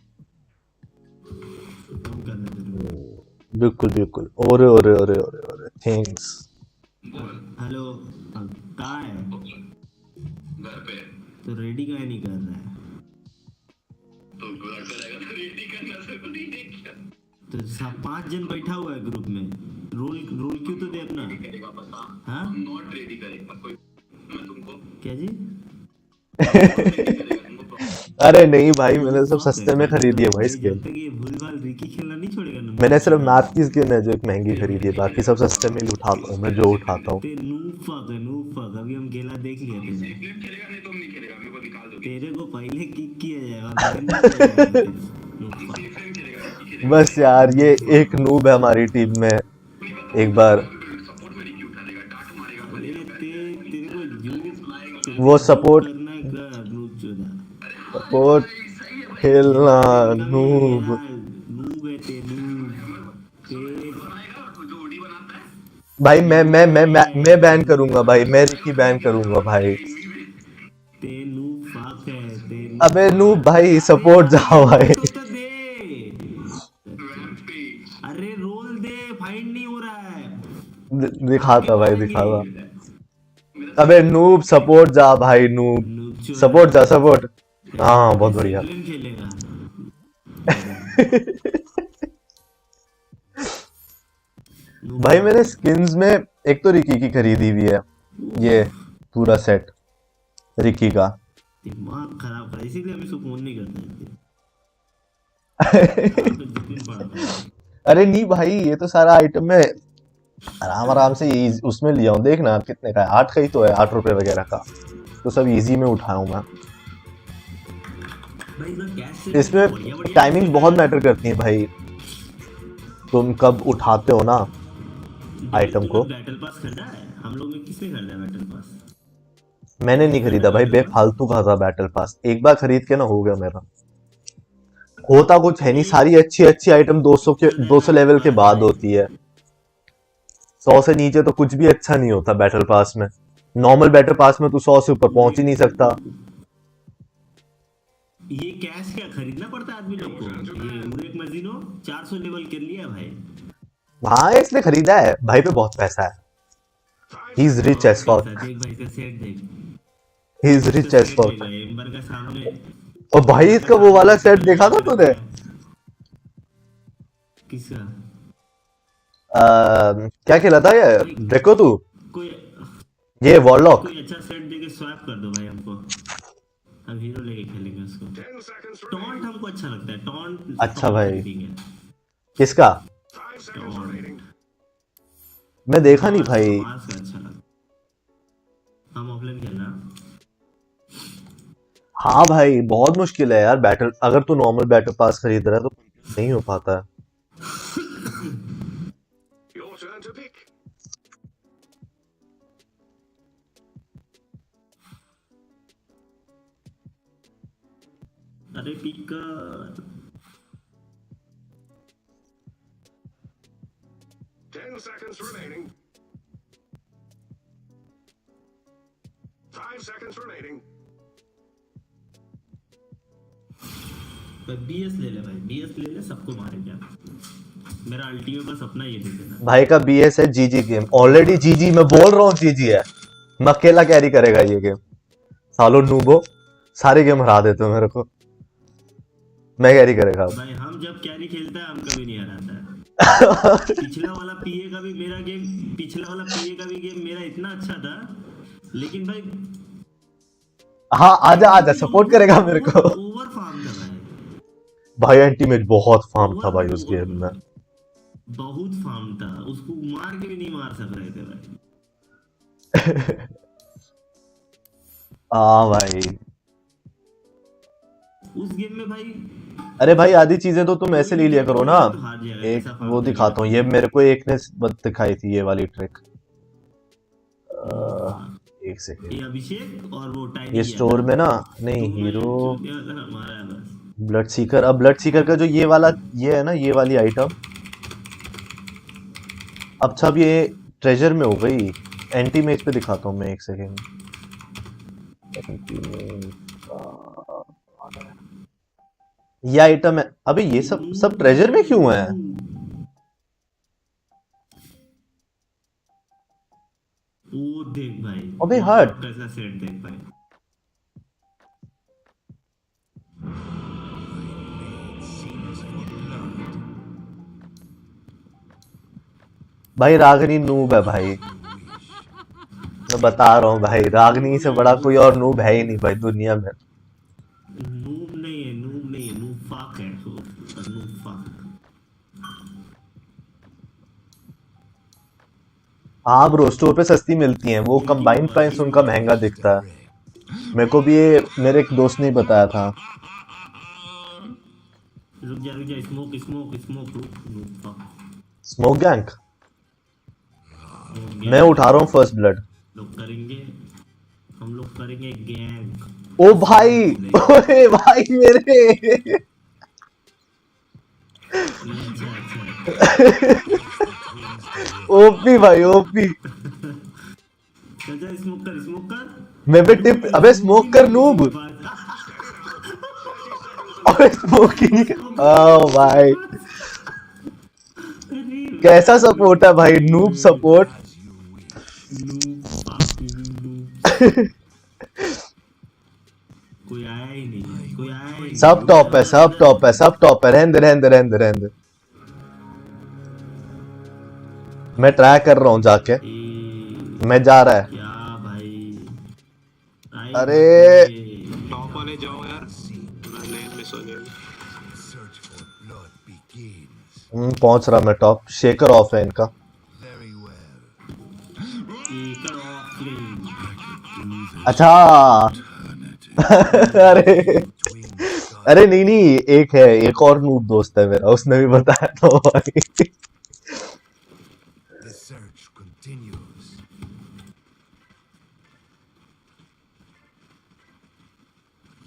बिल्कुल बिल्कुल, ओरे ओरे ओरे ओरे ओरे, थैंक्स। हेलो, कहाँ है? घर पे। तो रेडी काहे नहीं कर रहा है? तो घर पे रहेगा तो रेडी करना जरूरी है क्या? तो सब 5 जन बैठा हुआ है ग्रुप में, रोल रोल क्यों तो दे अपना। करेगा पता? हाँ नॉट रेडी करेगा कोई, मैं तुमको क्या जी? अरे नहीं भाई, मैंने सब सस्ते में खरीदी है भाई स्किन। जब तक ये भूल भाल रिकी खेलना नहीं छोड़ेगा ना, मैंने सिर्फ मैथ की स्किन है जो एक महंगी खरीदी है, बाकी सब सस्ते में ही उठाता हूँ मैं जो उठाता हूँ। ते नूब फक है, नूब फक। अभी हम गेला देख लिया तेरा। खेलेगा नहीं तो हम नहीं खेलेगा, मेरे को निकाल दो। तेरे को पहले किक किया जाएगा, बाद में किया जाएगा। Noob fuck. बस यार ये एक नूब है हमारी टीम में, एक बार अरे तेरे को यूज वो सपोर्ट करना है कर, नूब चोदा। सपोर्ट खेलना नूब। नूब है ते, नूब ते। भाई मैं बैन करूंगा भाई, मैं रिकी बैन करूंगा भाई। ते नूब फक है ते। अबे नूब भाई सपोर्ट जाओ भाई। तो दे, अरे रोल दे, फाइंड नहीं हो रहा है। दिखाता भाई, दिखाता। अबे नूब सपोर्ट जा भाई, नूब सपोर्ट जा, सपोर्ट। हाँ बहुत बढ़िया। खेलेगा। भाई मैंने स्किन्स में एक तो रिकी की खरीदी हुई है, ये पूरा सेट रिकी का। दिमाग खराब कर, इसीलिए हम इसको फोन नहीं करते। अरे नहीं भाई, ये तो सारा आइटम में आराम आराम से उसमें लिया हूँ। देखना कितने का है, 8 का ही तो है, 8 रुपए वगैरह का, तो सब इजी में उठाया हूँ मैं। इसमें टाइमिंग बहुत मैटर करती है भाई, तुम कब उठाते हो ना आइटम को। बैटल पास खरीदा है हम लोग में, किसने खरीदा है बैटल पास? मैंने नहीं खरीदा भाई, बेफालतू का था बैटल पास, एक बार खरीद के ना हो गया मेरा। होता कुछ है नहीं, सारी अच्छी अच्छी आइटम 200 लेवल के बाद होती है। 100 से नीचे तो कुछ भी अच्छा नहीं होता बैटल पास में। नॉर्मल बैटल पास में तू 100 से ऊपर पहुंच ही नहीं सकता। ये कैश क्या खरीदना पड़ता है आदमी लोग को? ये उरेक मजीनो 400 लेवल कर लिया भाई। हाँ इसने खरीदा है, भाई पे बहुत पैसा है। He is rich as fuck. देख भाई का सेट देख, he is rich as fuck. Ember का सामने। और भाई इसका वो वाला सेट देखा था तूने? किसका? क्या खेला था ये, देखो तू कोई ये वॉरलॉक। कोई अच्छा सेट देके स्वैप कर दो भाई हमको, हम हीरो लेके खेलेंगे उसको। टॉन्ट हमको अच्छा लगता है, टॉन्ट अच्छा भाई किसका? मैं देखा नहीं भाई। अच्छा लगा, हम ऑफलाइन खेलना। हाँ भाई बहुत मुश्किल है यार बैटल, अगर तू नॉर्मल बैटल पास खरीद रहा है तो नहीं हो पाता है। अरे टिकर 10 seconds remaining. 5 seconds remaining. BS ले ले भाई, बीएस ले ले, सबको मारेंगे। मेरा अल्टीमेट बस अपना ये दे देना। भाई का बीएस है जीजी गेम, ऑलरेडी जीजी, मैं बोल रहा हूँ जीजी है। मैं अकेला कैरी करेगा ये गेम, सालो नूबो सारे गेम हरा देते हो मेरे को, मैं कैरी करेगा भाई। हम जब कैरी खेलता है हम कभी नहीं हराता है। पिछला वाला पीए का भी मेरा गेम, पिछला वाला पीए का भी गेम मेरा इतना अच्छा था, लेकिन भाई हाँ आजा आजा, सपोर्ट करेगा मेरे को। ओवर फार्म था भाई एंटी मैच बहुत फार्म था भाई उस गेम में, बहुत फार्म था, उसको मार के भी नहीं मार सक रहे थे भाई। हाँ भाई उस गेम में भाई। अरे भाई आधी चीजें तो तुम ऐसे ले लिया करो ना। एक वो दिखाता हूँ, ये मेरे को एक ने दिखाई थी ये वाली ट्रिक। एक सेकेंड, ये अभिषेक और वो ये स्टोर में ना, नहीं हीरो ब्लड सीकर। अब ब्लड सीकर का जो ये वाला ये है ना, ये वाली आइटम अब सब ये ट्रेजर में हो गई। एंटी मेज पे दिखाता हूँ मैं, एक सेकेंड। ये आइटम है, अबे ये सब ट्रेजर में क्यों है? वो देख भाई, अबे हट, कैसा सेट देख भाई। भाई रागनी नूब है भाई, मैं बता रहा हूँ भाई, रागनी से बड़ा कोई और नूब है ही नहीं भाई दुनिया में। नूब नहीं है, नूब नहीं है, नूब फाक है, नूब फाक। हाँ ब्रो, स्टोर पे सस्ती मिलती हैं, वो कंबाइंड प्राइस उनका महंगा दिखता है। मेरे को भी ये मेरे एक दोस्त ने बताया था। रुक जा, smoke smoke smoke smoke gang मैं उठा रहा हूँ फर्स्ट ब्लड। हम लोग करेंगे गैंग। ओ भाई, ओए भाई मेरे ओपी भाई ओपी। स्मोक कर मैं भी टिप, अबे स्मोक कर नूब। अबे स्मोकिंग, ओ भाई कैसा सपोर्ट है भाई, नूब सपोर्ट। कोई आया ही नहीं, कोई आया ही नहीं। सब टॉप है, सब टॉप है, सब टॉप है। रहने। मैं ट्राई कर रहा हूँ जाके, मैं जा रहा है। क्या भाई, अरे टॉप वाले जाओ यार, मैं लेन में सो गया। पहुंच रहा मैं टॉप। शेकर ऑफ है इनका। अच्छा अरे अरे नहीं नहीं, एक है, एक और नूब दोस्त है मेरा, उसने भी बताया था भाई। The search continues.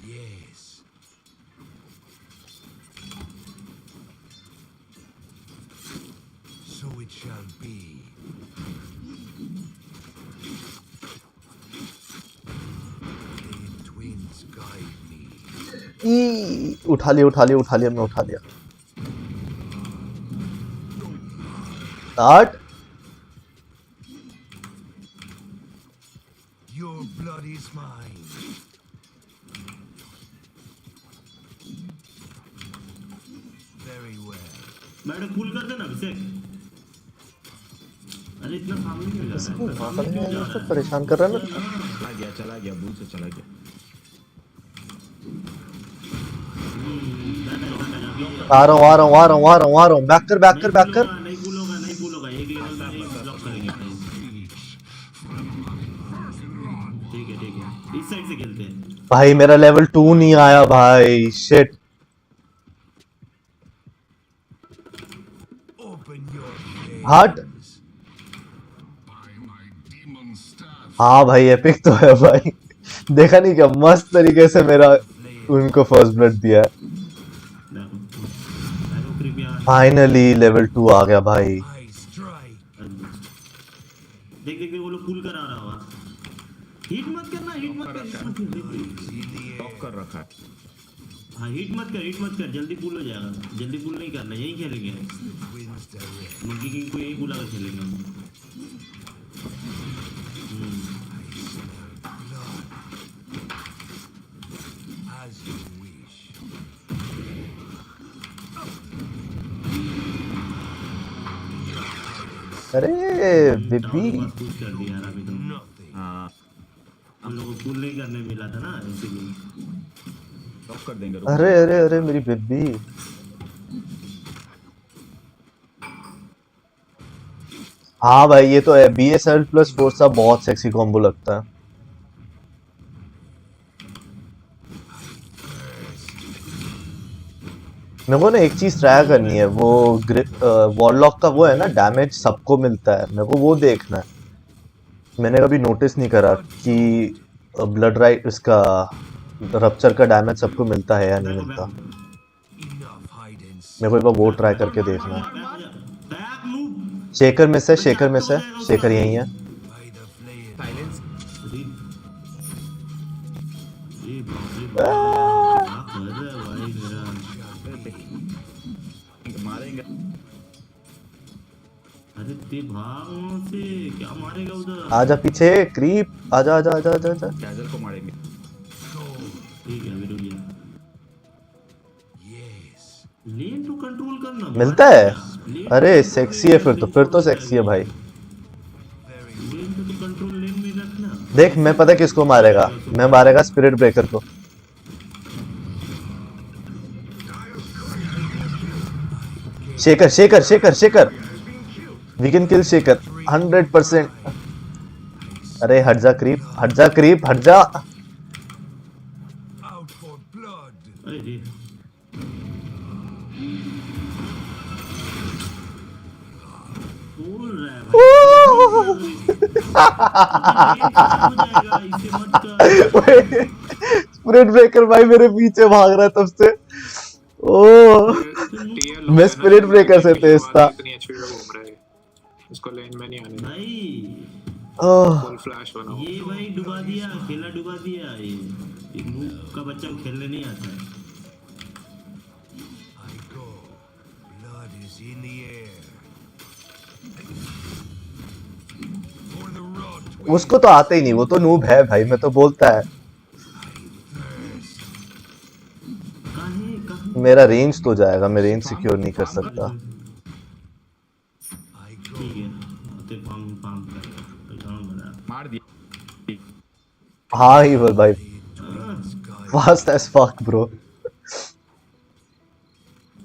Yes. So it shall be. The twins guide me. उठा लिया उठा लिया उठा लिया, मैं उठा लिया। 8 Your blood is mine. Very well. Madam pull कर देना अभिषेक। अरे इतना सामने क्यों जा रहा है? इसको तो परेशान कर रहा है ना। चला गया बूथ से चला गया। आ रहा हूँ बैक कर नहीं पुल होगा एक लेवल में ब्लॉक करेंगे। ठीक है इस साइड से खेलते हैं। भाई मेरा लेवल 2 नहीं आया भाई, शिट। हट। हाँ भाई एपिक तो है भाई। देखा नहीं क्या मस्त तरीके से मेरा उनको फर्स्ट ब्लड दिया है। फाइनली लेवल 2 आ गया भाई। देख वो लोग पुल करा रहा होगा। हिट मत करना लॉक कर रखा है। हाँ हिट मत कर जल्दी पुल हो जाएगा। जल्दी पुल नहीं करना, यही खेलेंगे। मुर्गी किंग को यही बुला कर खेलेंगे हम। अरे बेबी कर दिया यार अभी तो। हाँ हम लोगों को पुल नहीं करने मिला था ना, इसीलिए लॉक कर देंगे। अरे अरे अरे मेरी बेबी। हाँ भाई ये तो है, BSL प्लस फोर्सा बहुत सेक्सी कॉम्बो लगता है। मेरे को ना एक चीज ट्राई करनी है, वो वॉरलॉक का वो है ना, डैमेज सबको मिलता है, मेरे को वो देखना है। मैंने कभी नोटिस नहीं करा कि ब्लड राइट इसका रप्चर का डैमेज सबको मिलता है या नहीं मिलता। मेरे को एक बार वो ट्राई करके देखना है। शेकर में से शेकर यही है। मारेंगे। अरे ते भाग वहाँ से, क्या मारेगा उधर? आजा पीछे क्रीप, आजा आजा आजा आजा आजा। कैजल को मारेंगे। ठीक है अभी रुक गया। लेन तो कंट्रोल करना मिलता है। अरे सेक्सी है, फिर तो सेक्सी है भाई। लेन तो कंट्रोल लेन में रखना। देख मैं पता किसको मारेगा, मैं मारेगा स्पिरिट ब्रेकर को। Shaker we can kill shaker 100%। अरे हट जा क्रीप हट जा। स्पिरिट ब्रेकर भाई मेरे पीछे भाग रहा है तब से। मैं स्पिरिट ब्रेकर से तेज था। इसको लेन में नहीं आने भाई। फुल फ्लैश बनाओ। ये भाई डुबा दिया, खेला डुबा दिया। ये नूब का बच्चा खेलने नहीं आता है। उसको तो आता ही नहीं, वो तो नूब है भाई, मैं तो बोलता है। मेरा रेंज तो जाएगा, मैं रेंज सिक्योर नहीं कर सकता। मार दिया। हाँ ही भाई फास्ट एज फक ब्रो।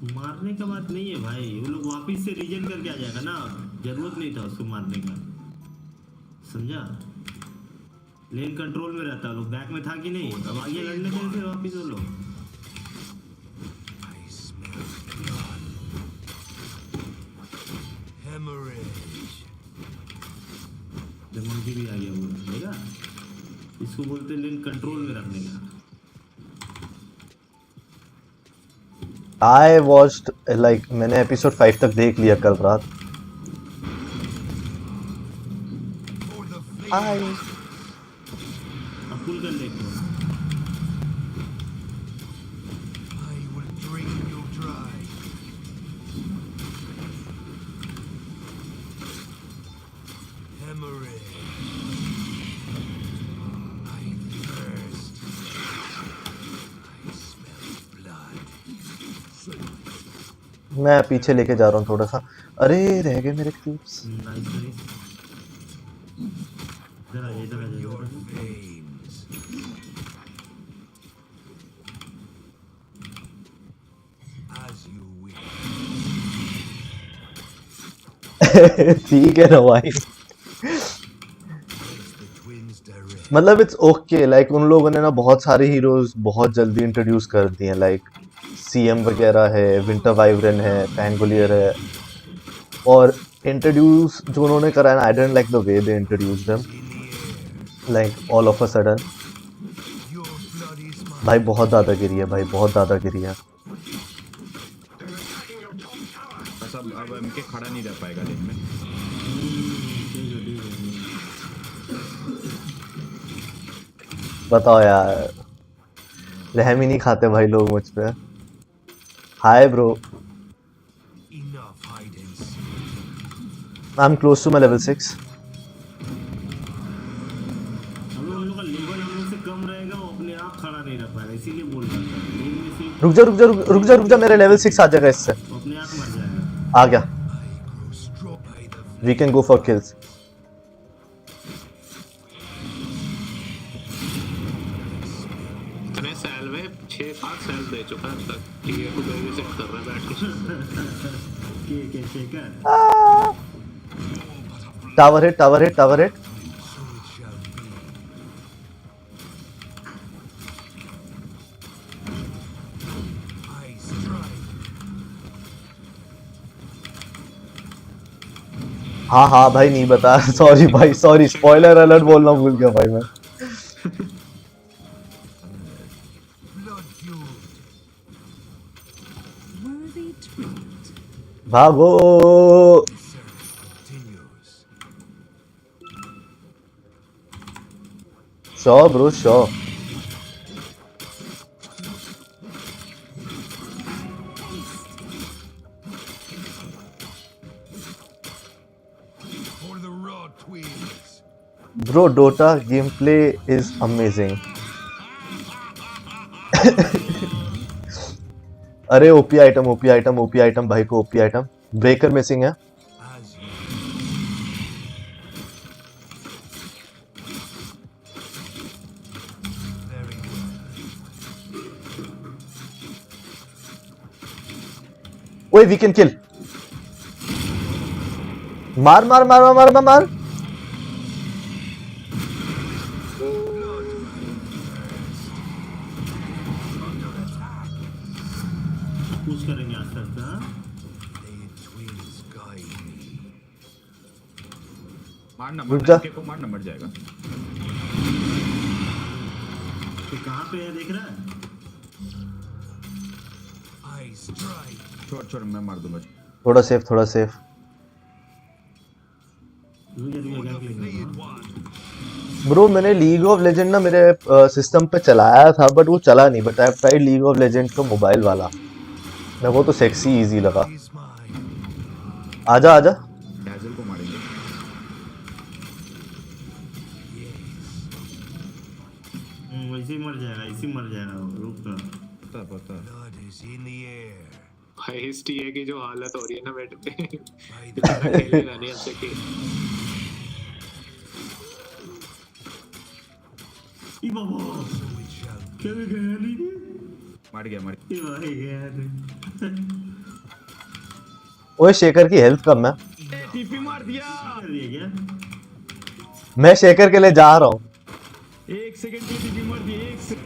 मारने का बात नहीं है भाई, वो लोग वापिस से रीजन करके आ जाएगा ना, जरूरत नहीं था उसको मारने का, समझा। लेन कंट्रोल में रहता, लोग बैक में था कि नहीं, अब आगे लड़ने के फिर वापिस वो लोग। मंकी भी आ गया वो, देखा, इसको बोलते लेन कंट्रोल में रखने का। I watched like मैंने एपिसोड 5 तक देख लिया कल रात। अपुल कर ले को। मैं पीछे लेके जा रहा हूँ थोड़ा सा। अरे रह गए मेरे क्यूब्स। Nice nice. इधर आ जा, इधर आ जा। ठीक है ना भाई, मतलब इट्स ओके। लाइक उन लोगों ने ना बहुत सारे हीरोज बहुत जल्दी इंट्रोड्यूस कर दिए हैं, लाइक सीएम वगैरह है, विंटर वाइब्रेन है, पैंगोलियर है, और इंट्रोड्यूस जो उन्होंने करा है ना, I don't like the way they introduce them like all of a sudden. भाई बहुत दादागिरी है भाई, बहुत दादागिरी है। बस अब एमके खड़ा नहीं रह पाएगा लेन में। बताओ यार, रहम ही नहीं खाते भाई लोग मुझ पे। Hi bro, I am close to my level 6। हम लोग का लेवल हम लोग से कम रहेगा, वो अपने आप खड़ा नहीं रह पाएगा, इसीलिए बोल रहा था। रुक जा रुक जा रुक जा रुक जा, मेरे लेवल 6 आ जाएगा इससे। अपने आप मर जाएगा। आ गया, we can go for kills. इतने सैल में 6-7 सैल दे चुका है अब तक, टीए को बेबी सेट कर रहा है बैठ के। Tower hit, tower hit, tower hit. हाँ हाँ भाई, नहीं बता, सॉरी भाई, सॉरी, स्पॉइलर अलर्ट बोलना भूल गया भाई मैं। भागो। Show bro show. Bro, Dota gameplay is amazing. अरे OP item, OP item, OP item भाई को, ओपी आइटम। ब्रेकर मिसिंग है। ओए वी कैन किल। मार मार मार मार मार मार। पुश करेंगे आस्ते आस्ते। मारना रुक जा। को मारना मर जाएगा। तो कहाँ पे है देख रहा है? छोड़ छोड़, मैं मार दूंगा। थोड़ा सेफ, थोड़ा सेफ। ब्रो मैंने लीग ऑफ लेजेंड ना मेरे सिस्टम पे चलाया था, बट वो चला नहीं। But I have tried league of legend का मोबाइल वाला, मैं वो तो सेक्सी इजी लगा। आजा आजा। डैजल को मारेंगे। वैसे ही मर जाएगा, इसी मर जाएगा वो, रुक कर। पता पता। भाई इस टीए की जो हालत हो रही है ना बेटे पे, बेचारा खेलेगा नहीं अब से कि। ई बाबा क्या भी गया नहीं, मार गया, मार गया नहीं। ओए शेखर की हेल्थ कम है। टीपी मार दिया। क्या मैं शेखर के लिए जा रहा हूँ। 1 सेकंड की टीपी मार दी। 1 सेकंड।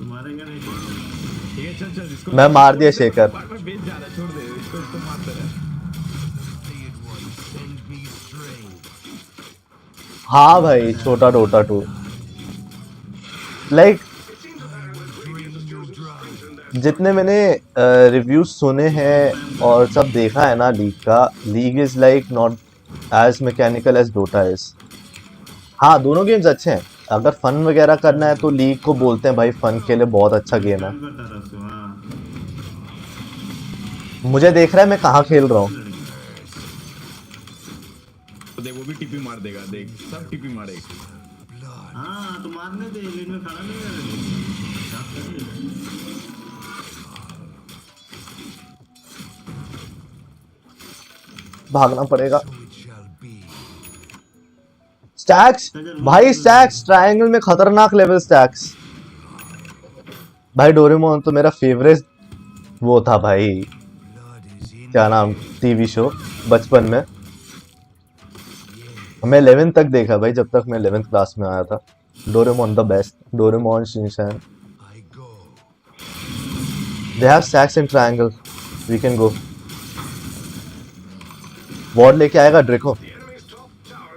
मारेंगे नहीं ठीक है चल चल इसको मैं मार दिया शेखर। बार बेच जा रहा है, छोड़ दे इसको मारते रहे। हाँ भाई छोटा डोटा 2 लाइक जितने मैंने रिव्यूज सुने हैं और सब देखा है ना लीग का, league is like not as mechanical as Dota is. हाँ दोनों गेम्स अच्छे हैं, अगर फन वगैरह करना है तो लीग को बोलते हैं भाई फन के लिए बहुत अच्छा गेम है। मुझे देख रहा है मैं कहाँ खेल रहा हूँ। तो देख वो भी टीपी मार देगा, देख सब टीपी मारेगा। हाँ तो मारने दे, लेन में खड़ा नहीं है। भागना पड़ेगा। स्टैक्स भाई, स्टैक्स ट्रायंगल में खतरनाक लेवल स्टैक्स। भाई डोरेमोन तो मेरा फेवरेट वो था भाई, क्या नाम टीवी शो बचपन में। मैं 11th तक देखा भाई, जब तक मैं 11th क्लास में आया था। Doraemon the best, Doraemon Shinchan. They have stacks in triangle. We can go. Ward लेके आएगा ड्रेको।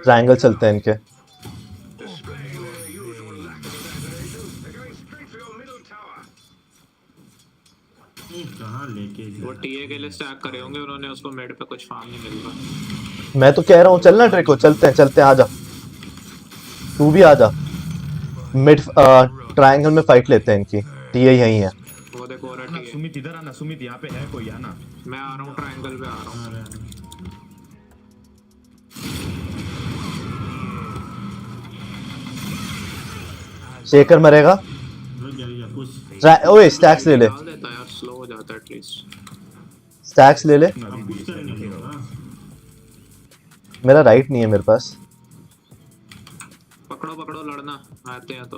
ट्रायंगल चलते हैं इनके। कहाँ लेके वो टीए के लिए स्टैक करे होंगे उन्होंने, उसको मिड पे कुछ फार्म नहीं मिल रहा। मैं तो कह रहा हूँ चलना ड्रेको, चलते हैं आजा। तू भी आजा। मिड ट्रायंगल में फाइट लेते हैं इनकी। टीए यहीं है। वो देखो और टीए। सुमित इधर आना, सुमित यहाँ पे है कोई आना। मैं आ रहा हूँ ट्रायंगल पे आ रहा हूँ। शेखर मरेगा। ओए स्टैक्स ले ले। डाल देता यार, स्लो हो जाता है एटलीस्ट। स्टैक्स ले ले। मेरा राइट नहीं है मेरे पास। पकड़ो पकड़ो, लड़ना आते हैं तो।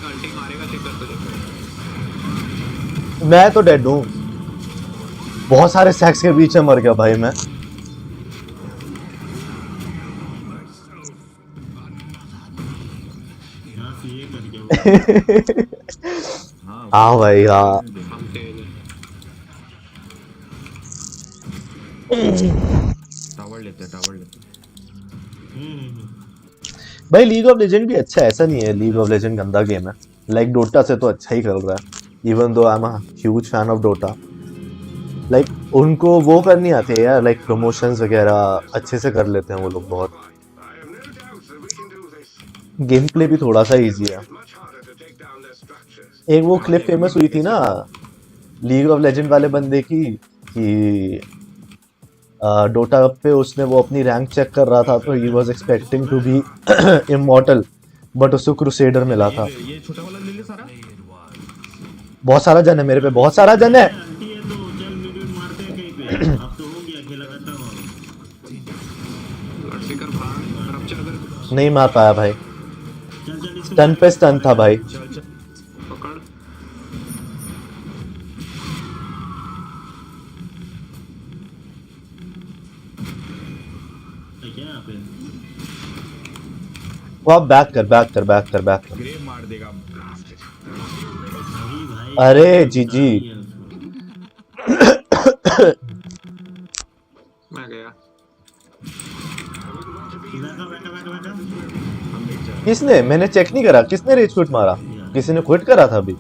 अल्टी मारेगा शेखर तुझे। मैं तो डेड हूँ। बहुत सारे स्टैक्स के बीच में मर गया भाई मैं। हाँ भाई हाँ। टावर लेते भाई लीग ऑफ लेजेंड भी अच्छा है, ऐसा नहीं है लीग ऑफ लेजेंड गंदा गेम है। लाइक डोटा से तो अच्छा ही कर रहा है। Even though I am a huge fan of Dota. Like उनको वो करनी आती है यार, लाइक प्रमोशंस वगैरह अच्छे से कर लेते हैं वो लोग बहुत। गेम प्ले भी थोड़ा सा इजी है। एक वो क्लिप फेमस हुई थी ना लीग ऑफ लेजेंड वाले बंदे की कि डोटा पे उसने वो अपनी रैंक चेक कर रहा था तो he was expecting to be immortal, but उसको क्रूसेडर मिला था। ये छोटा वाला ले ले सारा। बहुत सारा जन है मेरे पे, बहुत सारा जन है। नहीं मार पाया भाई, स्टन पे स्टन था भाई। पकड़। वो आप बैक कर। ग्रेव मार देगा। अरे जीजी। मैं गया। किसने? मैंने चेक नहीं करा किसने रेज क्विट मारा। किसी ने क्विट करा था अभी।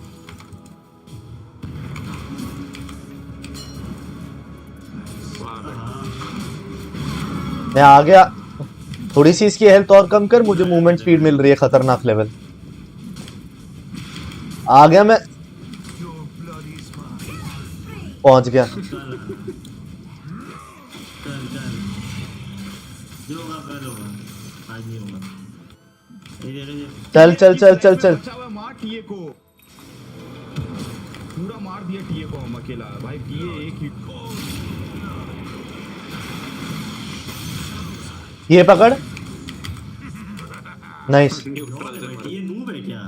मैं आ गया। थोड़ी सी इसकी हेल्थ और कम कर, मुझे मूवमेंट स्पीड मिल रही है खतरनाक लेवल। आ गया मैं, पहुंच गया। चल चल चल चल चल। मार टीए को, पूरा मार दिया टीए को हम अकेला भाई। टीए एक ही। ये पकड़। नाइस। ये नूब है क्या?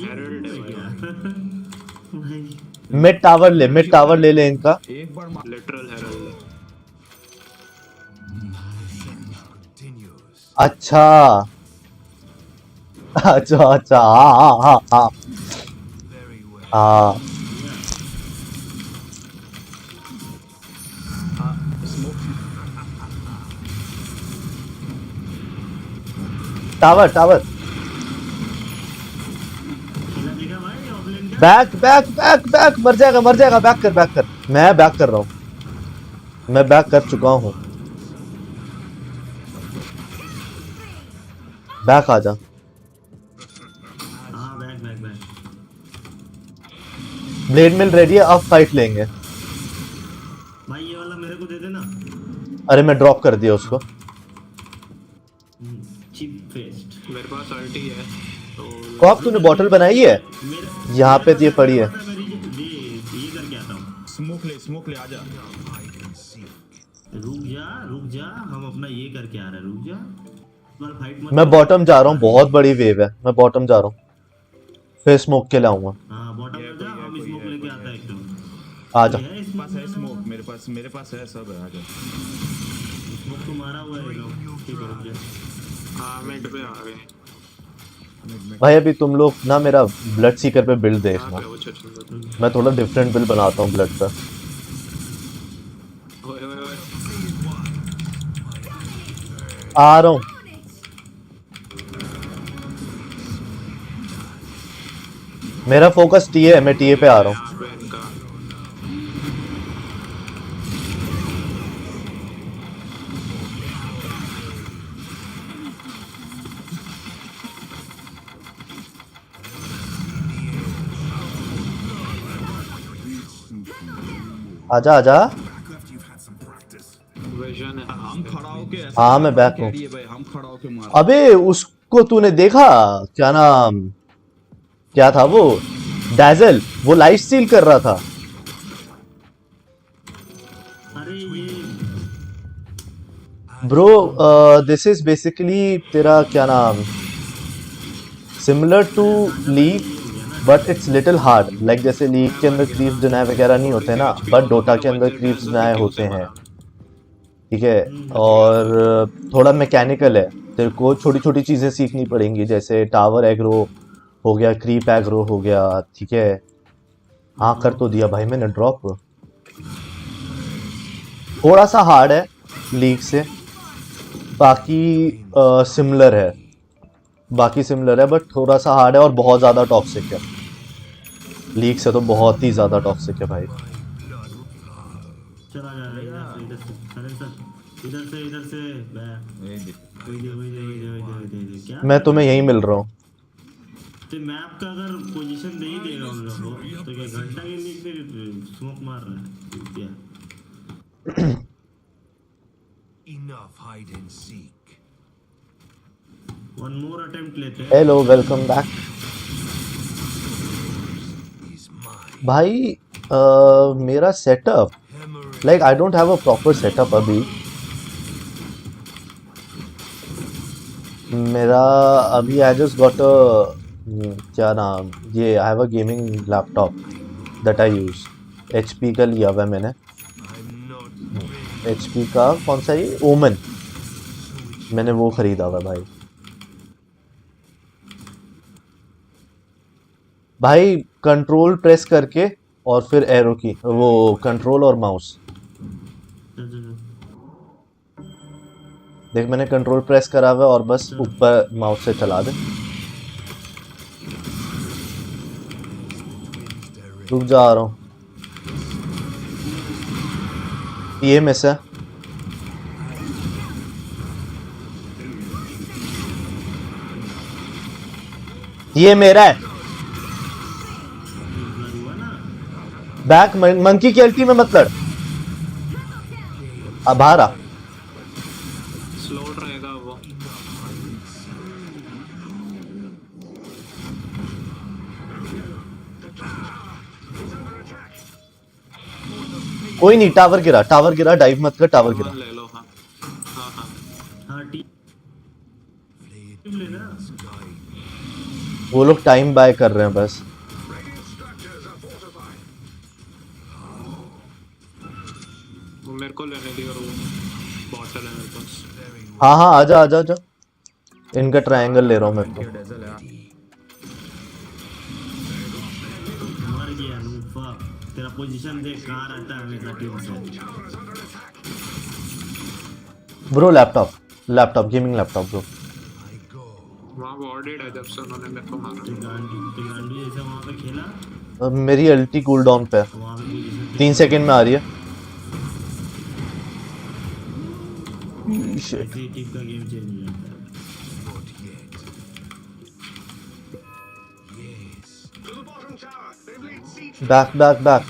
हेरल्ड है भाई। मिड टावर ले ले इनका। एक बार लिटरल हेरल्ड। अच्छा अच्छा हाँ टावर बैक मर जाएगा बैक कर। मैं बैक कर रहा हूँ, मैं बैक कर चुका हूँ। बैक आ जा। ब्लेड मिल रेडी है, अब फाइट लेंगे। भाई ये वाला मेरे को दे देना। अरे मैं ड्रॉप कर दिया उसको। Cheap paste. मेरे पास अल्टी है तो कॉप तूने बॉटल बनाई है? यहाँ पे ये पड़ी है। ये करके आता हूँ। स्मोक ले आजा। रुक जा हम अपना ये करके आ रहे हैं। रुक जा फाइट मत। मैं बॉटम जा रहा हूँ, बहुत बड़ी वेव है, मैं बॉटम जा रहा हूँ, फिर स्मोक के लाऊंगा। हाँ बॉटम में जा, हम स्मोक लेके आता है एकदम। आ जा। मेरे पास है स्मोक, मेरे पास है सब है। आजा। स्मोक तो मारा हुआ है लोग। ठीक है रुक जा। हाँ मिड पे आ गए भाई अभी तुम लोग ना मेरा ब्लड सीकर पे बिल्ड देखना, मैं थोड़ा डिफरेंट बिल्ड बनाता हूँ ब्लड पे। आ रहा हूँ। मेरा फोकस टीए है, मैं टीए पे आ रहा हूँ। आजा आजा। हम खड़ा होके हाँ मैं बैक हूँ। हम खड़ा होके मार। अबे उसको तूने देखा? क्या नाम क्या था वो? डैजल, वो लाइफ स्टील कर रहा था। ब्रो दिस इज बेसिकली तेरा क्या नाम, similar to league but it's little hard. Like जैसे लीग के अंदर क्रीप्स डिनाई वगैरह नहीं होते ना, बट डोटा के अंदर क्रीप्स डिनाई होते हैं, ठीक है। और थोड़ा मैकेनिकल है, तेरे को छोटी छोटी चीज़ें सीखनी पड़ेंगी, जैसे टावर एग्रो हो गया, क्रीप एग्रो हो गया, ठीक है। हाँ कर तो दिया भाई मैंने ड्रॉप। थोड़ा सा हार्ड है लीग से, बाकी सिमिलर है, बट थोड़ा सा हार्ड है और बहुत ज़्यादा टॉक्सिक है। लीग से तो बहुत ही ज़्यादा टॉक्सिक है भाई। चला जा इधर से क्या मैं तुम्हें यहीं मिल रहा हूँ। तो मैप का अगर पोजीशन नहीं देगा उन लोगों को तो क्या घंटा के लिए स्मोक मार रहा है क्या? Enough hide and seek. One more attempt लेते हैं। हेलो वेलकम बैक भाई। मेरा setup like I don't have a proper setup अभी। मेरा अभी आई जस्ट गॉट अ क्या नाम, ये I have a gaming laptop that I use. HP का लिया हुआ है मैंने। HP का कौन सा, ये ओमन, मैंने वो खरीदा हुआ भाई। भाई कंट्रोल प्रेस करके और फिर एरो की, वो कंट्रोल और माउस। देख मैंने कंट्रोल प्रेस करा हुआ है और बस ऊपर माउस से चला दे। रुक जा आ रहा हूँ। ये मिस है। ये मेरा है। बैक मंकी की अल्टी में मत लड़। अब बाहर आ। स्लो रहेगा वो। कोई नहीं, टावर गिरा, डाइव मत कर, टावर गिरा। ले लो। हाँ हाँ टी लेना। वो लोग टाइम बाय कर रहे हैं बस। वो मेरे को लेने दिया रूम, बॉटल है मेरे पास। हाँ हाँ आजा आजा आजा, इनका ट्रायंगल ले रहा हूँ मैं तो। मर गया नूब, फक। तेरा पोजीशन देख कहाँ रहता है हमेशा टीम से। Bro laptop laptop gaming laptop bro. वहाँ वॉर्डेड है जब से उन्होंने मेरे को मारा। गांडू जैसे वहाँ पे खेला। अब मेरी अल्टी कूल डाउन पे 3 सेकंड में आ रही है। ऐसे ही टीम का गेम चेंज हो जाता है। Back back back.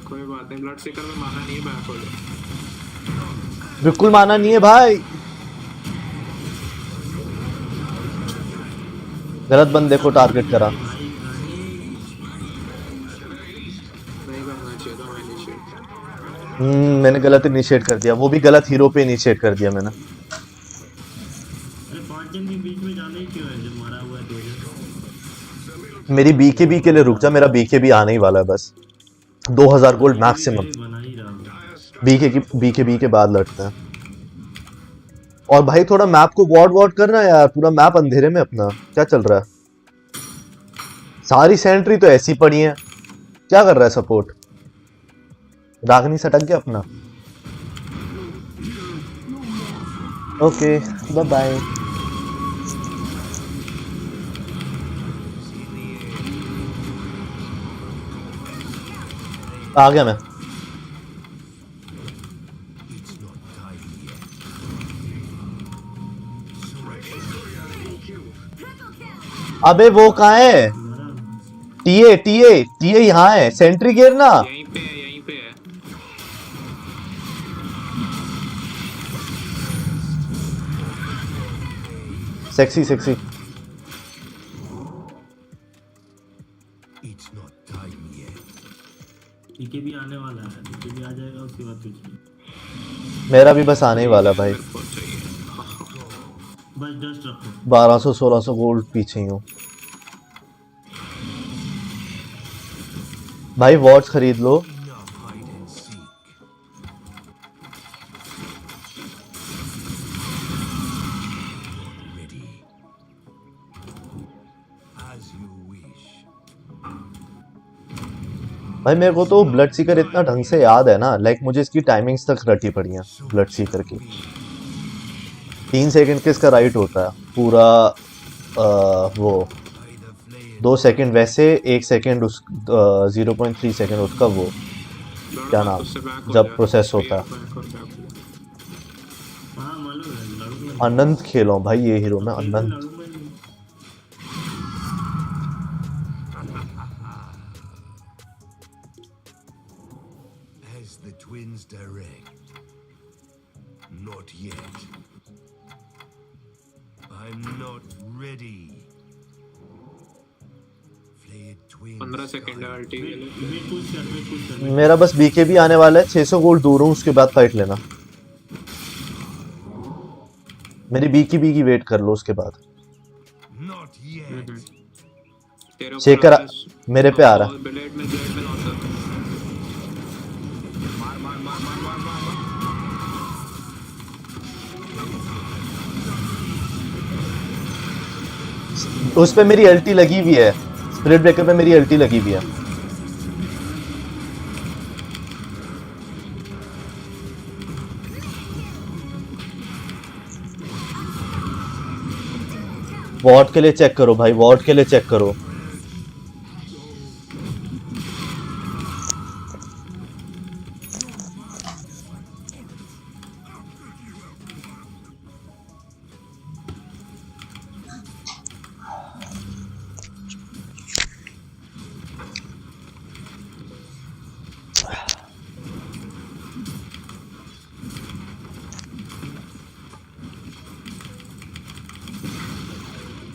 कोई बात नहीं, ब्लड सीकर में माना नहीं है, बैक हो जाए। बिल्कुल माना नहीं है भाई, गलत बंदे को टारगेट करा। नहीं करना चाहिए था मैंने इनिशिएट। मैंने गलत इनिशिएट कर दिया, वो भी गलत हीरो पे इनिशिएट कर दिया मैंने। अरे 5 जन के बीच में जाना ही क्यों है जब मारा हुआ है 2 जन। मेरी बीके के लिए रुक जा, मेरा बीके भी आने ही वाला है बस। 2000 गोल्ड मैक्सिमम। बीके के बाद लड़ते हैं। और भाई थोड़ा मैप को वॉर्ड करना यार, पूरा मैप अंधेरे में अपना क्या चल रहा है। सारी सेंट्री तो ऐसी पड़ी है, क्या कर रहा है सपोर्ट। रागनी सटक गया अपना। Okay bye bye. आ गया मैं। अबे वो कहाँ है? टीए यहाँ है, सेंट्री गिर ना। यहीं पे है, यहीं पे है। Sexy sexy. डीके भी आने वाला है, डीके भी आ जाएगा उसके बाद कुछ नहीं। मेरा भी बस आने ही वाला भाई। बस डस्ट रखो। 1200-1600 गोल्ड पीछे ही हूँ भाई। वॉच खरीद लो। भाई मेरे को तो ब्लड सीकर इतना ढंग से याद है ना, लाइक मुझे इसकी टाइमिंग्स तक रटी पड़ी हैं ब्लड सीकर की। 3 सेकंड के इसका राइट होता है पूरा, वो 2 सेकंड वैसे, 1 सेकंड उस 0.3 सेकंड उसका वो क्या नाम जब प्रोसेस होता है। अनंत खेलो भाई, ये हीरो में अनंत। Twins direct. Not yet. I'm not ready. 15 second है अल्टी के लिए। मेरा बस बीके भी आने वाला है, 600 गोल्ड दूर हूँ, उसके बाद फाइट लेना। मेरी बीकी वेट कर लो उसके बाद। शेखर मेरे पे आ रहा। उस पे मेरी अल्टी लगी हुई है, स्पिरिट ब्रेकर पे मेरी अल्टी लगी हुई है। वॉर्ड के लिए चेक करो भाई, वॉर्ड के लिए चेक करो।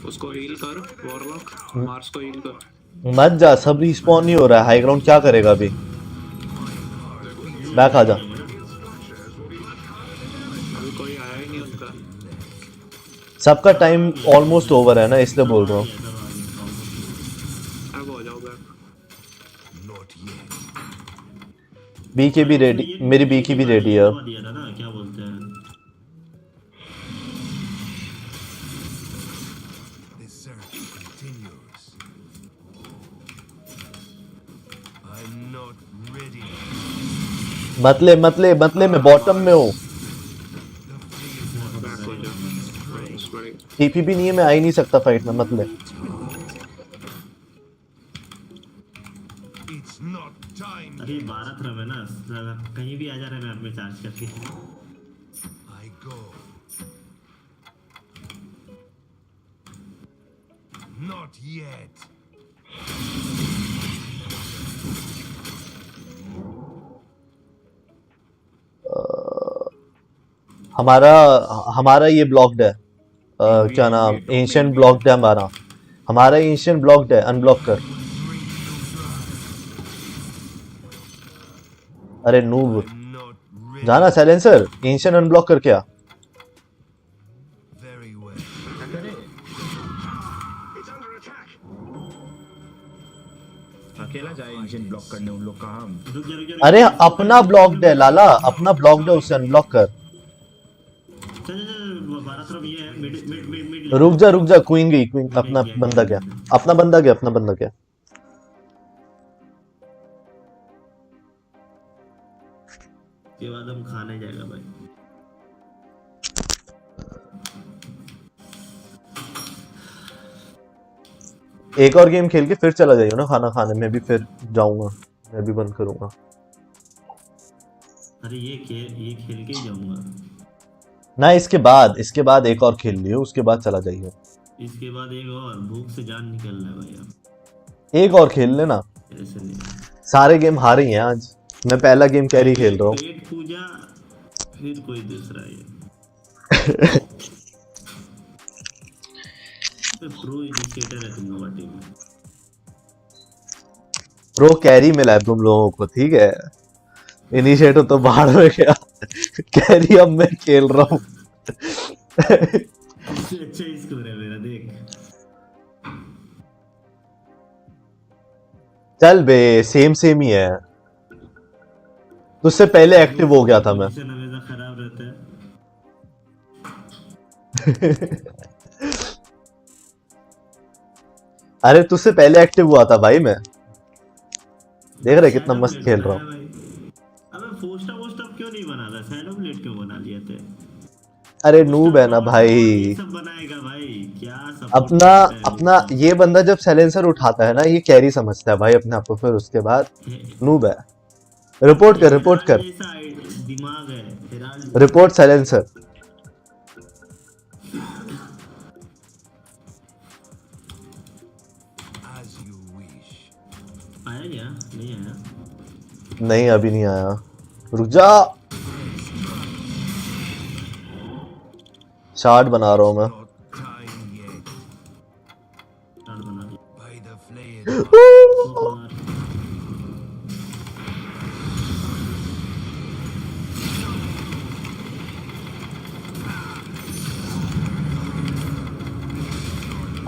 उसको हील कर वॉरलॉक, मार्स को हील कर। मत जा, सब रिस्पॉन नहीं हो रहा है। हाई ग्राउंड क्या करेगा अभी? बैक आ जा। कोई आया ही नहीं उनका। सबका टाइम ऑलमोस्ट ओवर है ना, इसलिए बोल रहा हूँ। अब हो जाओ बैक। बी के भी रेडी, मेरी बी की भी रेडी है। दिया था ना, क्या बोलते हैं मतले मैं बॉटम में हूँ। टीपी भी नहीं है, मैं आ ही नहीं सकता फाइट में, मतले। अरे 12 थ्रम है ना, कहीं भी आ जा रहा है मैं अपने चार्ज करके। Not yet. हमारा ये ब्लॉक्ड है। क्या नाम, एंशिएंट ब्लॉक्ड है हमारा एंशिएंट ब्लॉक्ड है, अनब्लॉक कर। अरे नूब, जाना साइलेंसर, एंशिएंट अनब्लॉक कर क्या? अकेला जाए एंशिएंट ब्लॉक करने, उन लोग कहाँ। अरे अपना ब्लॉक्ड है लाला, अपना ब्लॉक्ड है, उसे अनब्लॉक कर। रुक जा, क्वीन गई, क्वीन। अपना बंदा क्या? के बाद हम खाने जाएगा भाई। एक और गेम खेल के फिर चला जाइयो ना खाना खाने, में भी फिर जाऊंगा, मैं भी बंद करूंगा। अरे ये खेल के ही जाऊंगा ना, इसके बाद एक और खेल लियो, उसके बाद चला जाइयो। इसके बाद एक और, भूख से जान निकल रहा है भाई अब। एक और खेल लेना, ऐसे नहीं। सारे गेम हारे हैं आज। मैं पहला गेम कैरी खेल रहा हूँ। पेट पूजा फिर कोई दूसरा है। प्रो इनिशिएटर है तुम लोग टीम में। प्रो कैरी मिला है तुम लोगों को, ठीक है। इनिशिएटर तो बाहर में गया, कैरी अब मैं खेल रहा हूँ। अच्छा स्कोर है मेरा, देख। चल बे, सेम ही है। तुझसे पहले एक्टिव हो गया था मैं। हमेशा खराब रहता है। अरे तुझसे पहले एक्टिव हुआ था भाई मैं। देख रहे कितना मस्त खेल रहा हूँ। अबे फोस्टा क्यों नहीं बना था? शैडो ब्लेड क्यों बना लिए थे? अरे नूब है ना भाई। सब बनाएगा भाई, क्या सब अपना ये बंदा जब साइलेंसर उठाता है ना, ये कैरी समझता है भाई अपने आप को, फिर उसके बाद नूब है। रिपोर्ट कर दिमाग है। Report silencer. आया क्या? नहीं आया। नहीं अभी नहीं आया, रुक जा। शार्ट बना रहा हूँ मैं।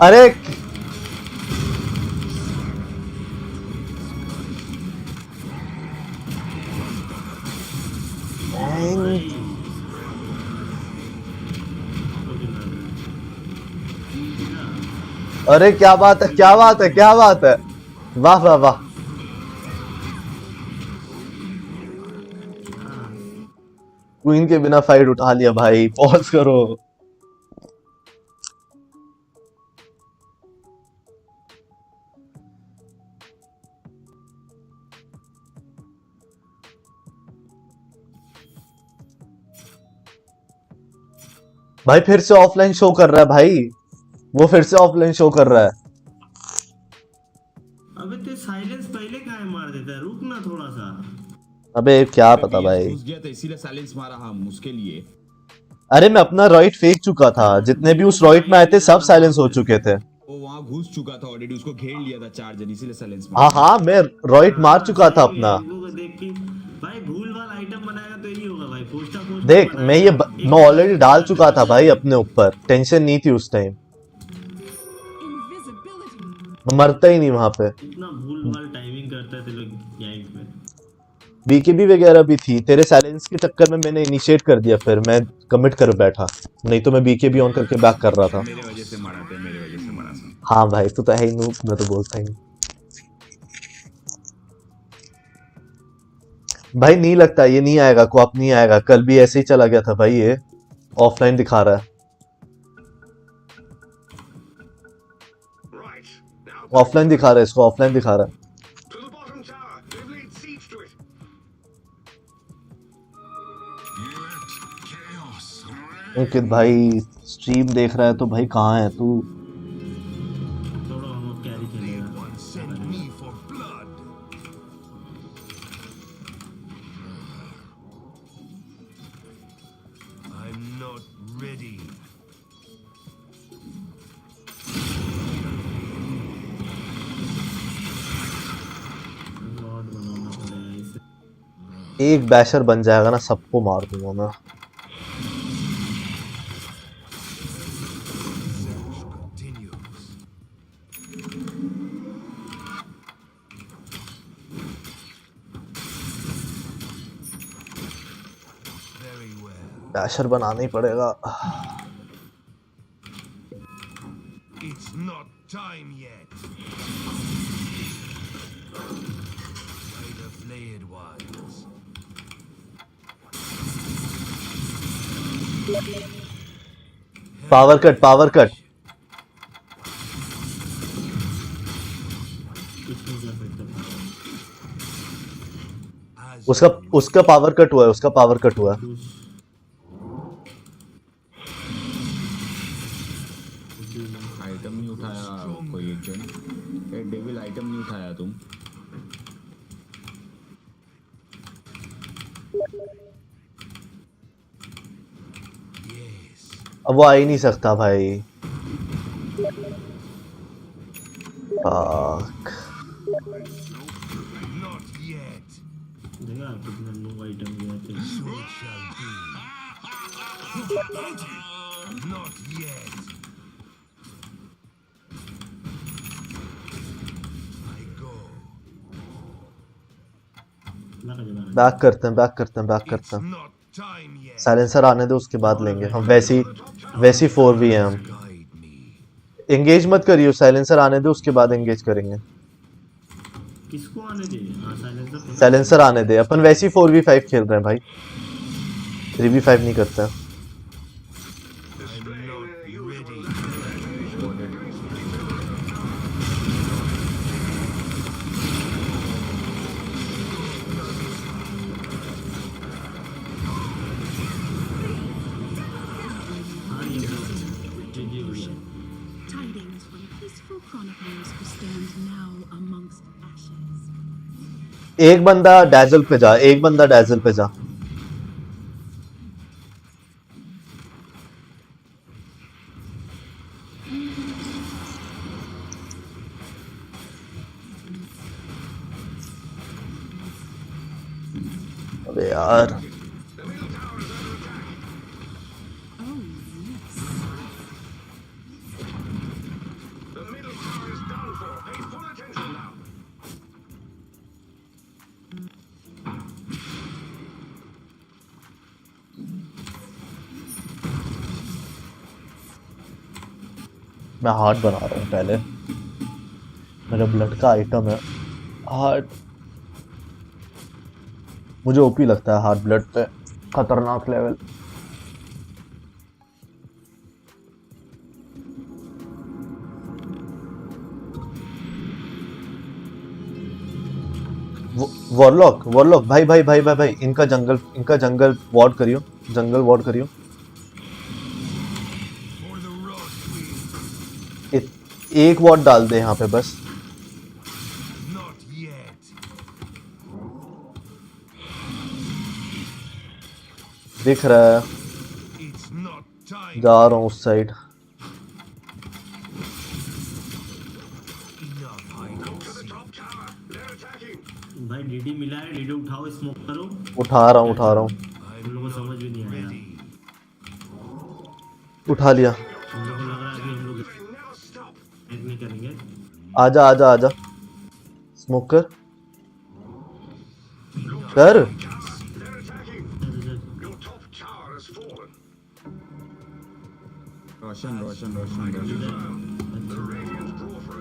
अरे अरे क्या बात है, क्या बात है, क्या बात है। वाह वाह वाह। क्वीन के बिना फाइट उठा लिया भाई। पॉज करो। भाई फिर से ऑफलाइन शो कर रहा है भाई, वो फिर से ऑफलाइन शो कर रहा है। अबे ते साइलेंस पहले काहे मार देता है? रुक ना थोड़ा सा। अबे क्या पता भाई, घुस गया था इसीलिए साइलेंस मारा हम उसके लिए। अरे मैं अपना रॉइट फेंक चुका था, जितने भी उस रॉइट में आए थे सब साइलेंस हो चुके थे। वो वहां घुस चुका था ऑलरेडी, उसको घेर लिया था चार्जर, इसीलिए साइलेंस हाँ हाँ, मैं रॉइट मार चुका था अपना। देख के भाई भूल वाला आइटम बनाएगा तो यही होगा भाई। पोस्टा देख मैं ऑलरेडी डाल चुका था भाई अपने ऊपर, टेंशन नहीं थी उस टाइम, मरता ही नहीं वहां पे। इतना भूल भाल टाइमिंग करते थे लोग गैंग में। बीकेबी वगैरह भी थी, तेरे साइलेंस के चक्कर में मैंने इनिशिएट कर दिया, फिर मैं कमिट कर बैठा, नहीं तो मैं बीकेबी ऑन करके बैक कर रहा था। मेरे वजह से मरा था, मेरे वजह से मरा था। हाँ भाई तू तो है ही नूब, मैं तो बोलता ही नहीं। भाई नहीं लगता ये नहीं आएगा, कोऑप नहीं आएगा, कल भी ऐसे ही चला गया था भाई, ये ऑफलाइन दिखा रहा है, ऑफलाइन दिखा रहा है इसको, ऑफलाइन दिखा रहा है। अंकित भाई स्ट्रीम देख रहा है तो भाई कहाँ है तू? थोड़ा हम कैरी खेलेगा। I'm not ready. लॉर्ड बनाना पड़ेगा इसे। एक बैशर बन जाएगा ना, सबको मार दूंगा मैं। बैशर बनाना ही पड़ेगा। It's not time yet. By the flayed ones. Power cut, power cut. उसका पावर कट हुआ है, उसका पावर कट हुआ है। आइटम नहीं उठाया कोई एक जन, डेविल आइटम नहीं उठाया तुम। अब वो आ ही नहीं सकता भाई। देखा कितना लो आइटम गया थे। Not yet. बैक करते हैं, बैक करते हैं, बैक करते हैं। साइलेंसर आने दो उसके बाद लेंगे हम, वैसी 4v हैं हम। एंगेज मत करियो, साइलेंसर आने दो उसके बाद एंगेज करेंगे। किसको आने दे? हाँ साइलेंसर। साइलेंसर आने दे, अपन वैसी 4v5 खेल रहे हैं भाई, 3v5 नहीं करते हैं। Tidings from peaceful chroniclers who stand now amongst ashes. एक बंदा डैजल पे जा, एक बंदा डैजल पे जा। अबे यार मैं हार्ट बना रहा हूँ पहले, मेरा ब्लड का आइटम है हार्ट। मुझे ओपी लगता है हार्ट ब्लड पे, खतरनाक लेवल। वॉरलॉक, वॉरलॉक भाई भाई भाई भाई भाई, इनका जंगल वॉर्ड करियो, जंगल वॉर्ड करियो। एक वॉर्ड डाल दे यहाँ पे बस। दिख रहा है, जा रहा हूँ उस साइड। भाई डीडी मिला है, डीडी उठाओ, स्मोक करो। उठा रहा हूँ, उठा रहा हूँ। उन लोगों को समझ भी नहीं आया। उठा लिया। उन लोगों को लग रहा है कि हम लोग एक नहीं करेंगे। आजा आजा आजा, स्मोक कर कर। रोशन रोशन रोशन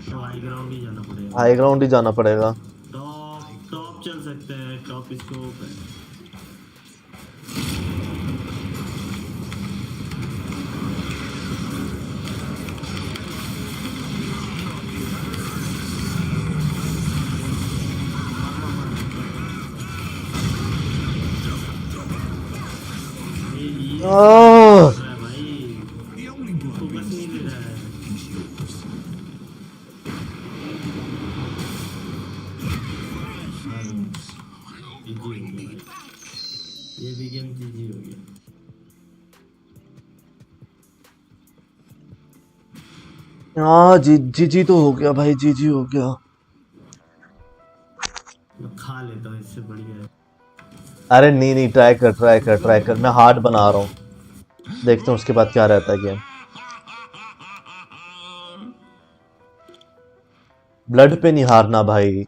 तो हाई ग्राउंड ही जाना पड़ेगा। हाई ग्राउंड ही जाना पड़ेगा। टॉप टॉप चल सकते हैं, टॉप इसको ये भी गेम जीजी हो गया। हाँ जी तो हो गया भाई, जी हो गया। खा लेता हूँ, इससे बढ़िया है। अरे नहीं, ट्राई कर। मैं हार्ड बना रहा हूँ, देखते हैं उसके बाद क्या रहता है गेम। ब्लड पे नहीं हारना भाई,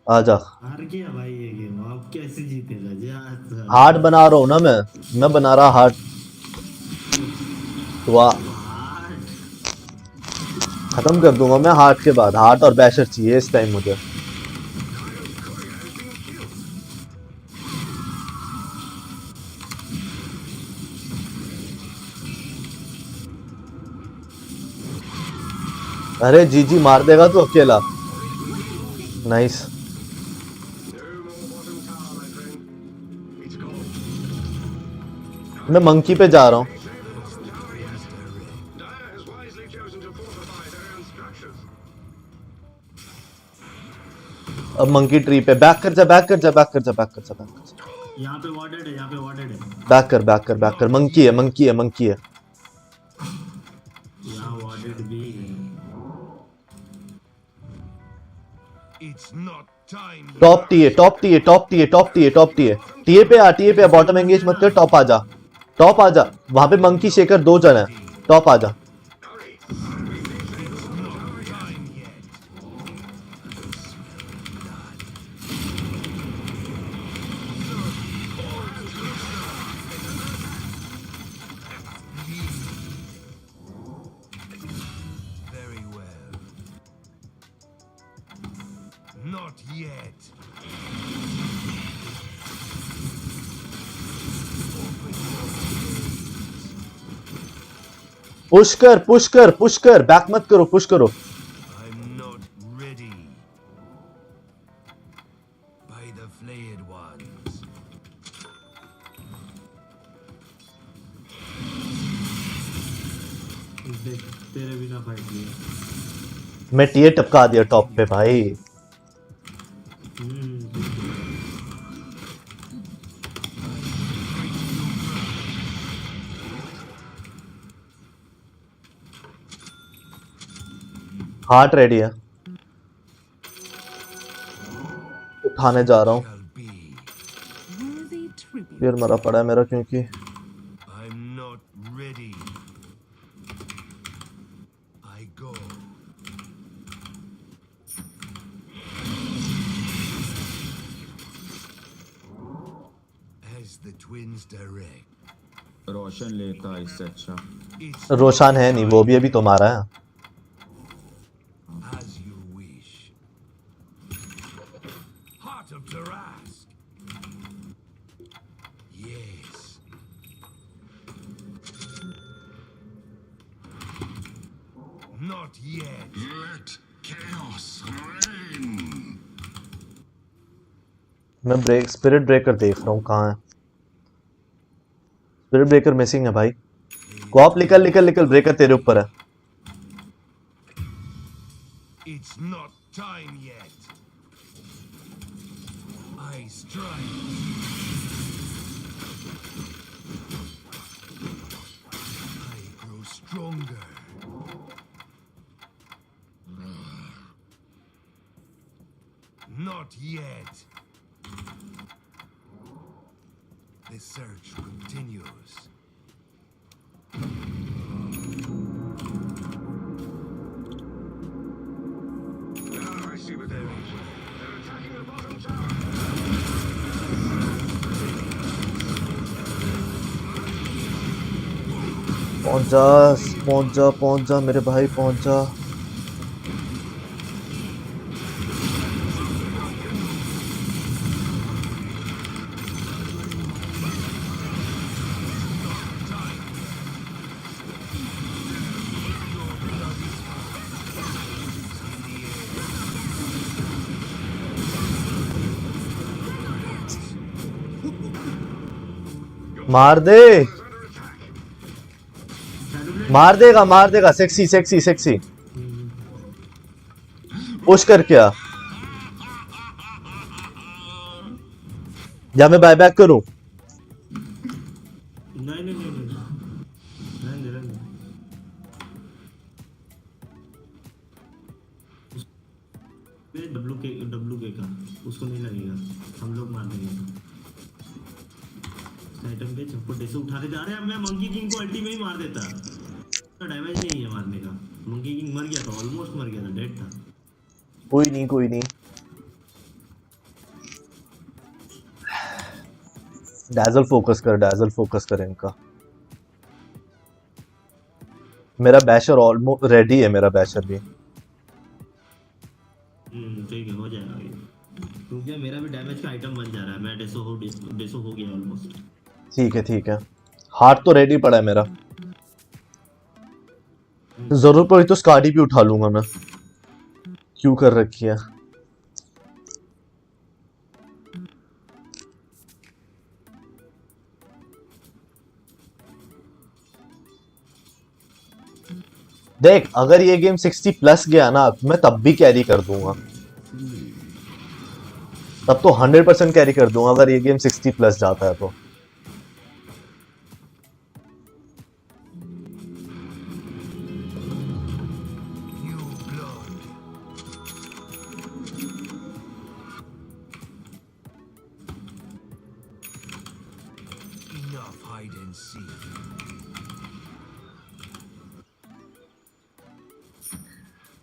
आजा। हार गया भाई ये गेम, आप कैसे जीतेगा जी? हार्ड बना रहा हूँ ना मैं बना रहा हार्ड। तो खत्म कर दूंगा मैं हार्ड के बाद। हार्ड और बैशर चाहिए इस टाइम मुझे। अरे जी मार देगा तू अकेला। नाइस। मैं मंकी पे जा रहा हूँ। अब मंकी ट्री पे बैक कर जा। यहाँ पे वार्डेड है। बैक कर। मंकी है। यहाँ वार्डेड भी है। टॉप टी है। टीए पे आ, बॉटम एंगेज मत कर, टॉप आजा। वहां पे मंकी शेकर 2 जन है, टॉप आजा। पुश कर, बैक मत करो, पुश करो। तेरे बिना फाइट किया मैं टीए टपका दिया टॉप पे भाई। हार्ट रेडी है, उठाने जा रहा हूँ। फिर मरा पड़ा है मेरा, क्योंकि रोशन लेता इससे अच्छा। रोशन है नहीं, वो भी अभी तो मारा है। Not yet. Let chaos reign. मैं स्पिरिट ब्रेकर देख रहा हूँ कहाँ है। स्पिरिट ब्रेकर मिसिंग है भाई। कॉप निकल ब्रेकर तेरे ऊपर है। It's not time yet. I strike. I grow stronger. Not yet. search continues. Now I see what they want. They're attacking the bottom tower. पहुंच जा मेरे भाई, पहुंच जा। मार दे, मार देगा। सेक्सी सेक्सी सेक्सी पुश कर क्या, या मैं बाय बैक करूं? नहीं डब्ल्यू के का उसको नहीं लगेगा, हम लोग मार देंगे। आइटम पे चप्पट से उठाने जा रहे हैं, मैं मंकी किंग को अल्टी में ही मार देता, तो डैमेज नहीं है मारने का। मंकी किंग मर गया था, ऑलमोस्ट मर गया था, डेड था। कोई नहीं डैजल फोकस कर इनका। मेरा बैशर ऑलमोस्ट रेडी है, मेरा बैशर भी। ठीक है, हो जाएगा ये, क्योंकि मेरा भी डैमेज का आइटम बन जा रहा है। मैं डेसो हो गया ऑलमोस्ट। ठीक है हार्ट तो रेडी पड़ा है मेरा, जरूरत पड़ी तो स्काडी भी उठा लूंगा मैं। क्यों कर रखी है? देख, अगर ये गेम 60 प्लस गया ना, मैं तब भी कैरी कर दूंगा, तब तो 100% कैरी कर दूंगा अगर ये गेम 60 प्लस जाता है तो।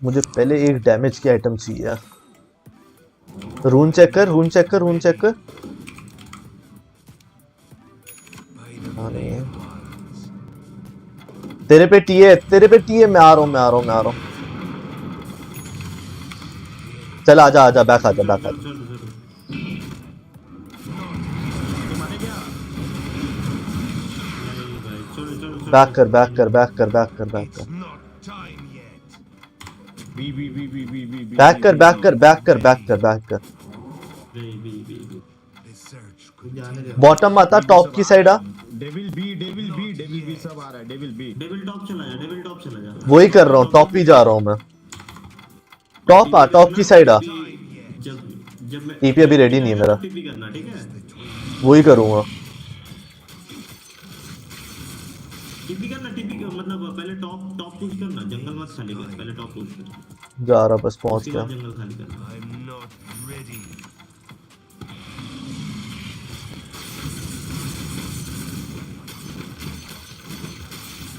मुझे पहले एक डैमेज की आइटम चाहिए। रून चेक कर। नहीं है। तेरे पे टी है, मैं आ रहा हूँ। चल आजा, बैक आजा। बैक कर। बैक कर। बॉटम आता, टॉप की साइड आ। डेविल बी सब आ रहा है। डेविल टॉप चला जा। वही कर रहा हूँ, टॉप ही जा रहा हूँ मैं। टॉप की साइड आ। टीपी अभी रेडी नहीं है मेरा, टीपी करना, ठीक है? वही करूंगा। टीपी मतलब पहले टॉप पुश करना, जंगल मत खाली कर, पहले टॉप पुश कर। जा रहा, बस पहुंच गया। जंगल खाली करना।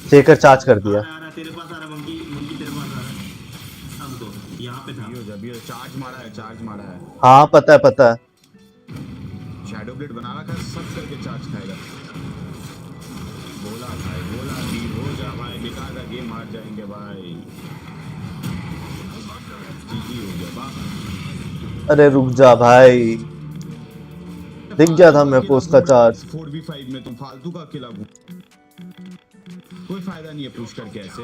चेकर चार्ज कर दिया। तेरे पास आ रहा मंकी तेरे पास आ रहा है। हमको यहाँ पे था। चार्ज मारा है। हाँ पता है। शैडो ब्लेड बना रखा है, सब करके चार्ज खाएगा। बोला तीर हो जा भाई, बेकार का गेम हार जाएंगे भाई। जीजी हो गया बा। अरे रुक जा भाई, दिख गया था मेरे को उसका चार्ज। 4v5 में तुम फालतू का अकेला घूम, कोई फायदा नहीं है पुश करके ऐसे।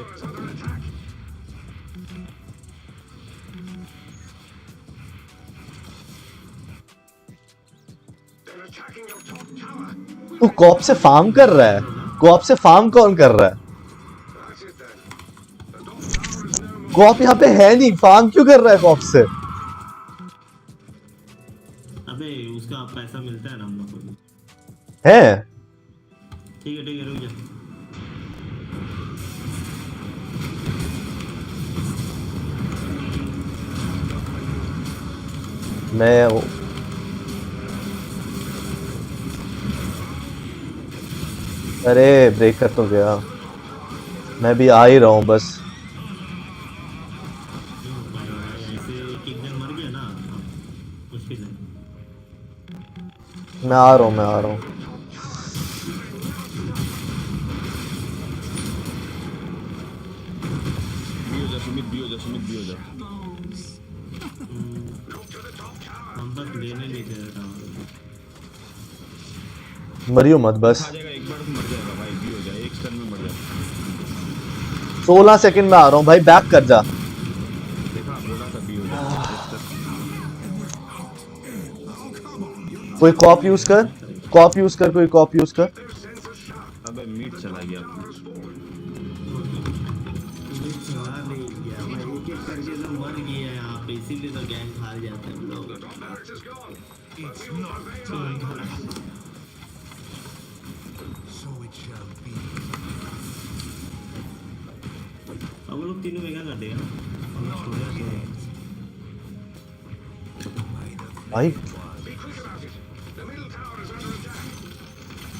तू कॉप से फार्म कर रहा है? कॉप से फार्म कौन कर रहा है? कॉप यहाँ पे है नहीं, फार्म क्यों कर रहा है कॉप से? अबे उसका पैसा मिलता है ना हम लोग को। है? ठीक है रुक जा। अरे ब्रेक कर तो गया, मैं भी आ ही रहा हूँ बस। ऐसे एक जन मर गया ना, मुश्किल है। मैं आ रहा हूँ, मैं आ रहा हूँ। सुमित भी हो जा, सुमित भी हो जा। हम बस लेने नहीं दे रहा। मरियो मत बस। खा जाएगा एक बार तो मर जाएगा भाई, भी हो जाए, एक स्टन में मर जाएगा। 16 सेकंड में आ रहा हूँ भाई, बैक कर जा। देखा बोला था भी हो जाए। कोई कॉप यूज कर, कॉप यूज कर, कोई कॉप यूज कर। अबे मीट चला गया। चला नहीं गया भाई, एक एक करके तो मर गया यहाँ पे, इसीलिए तो गैंग हार जाते हैं लोग। अब लोग तीनों में क्या कर देगा भाई?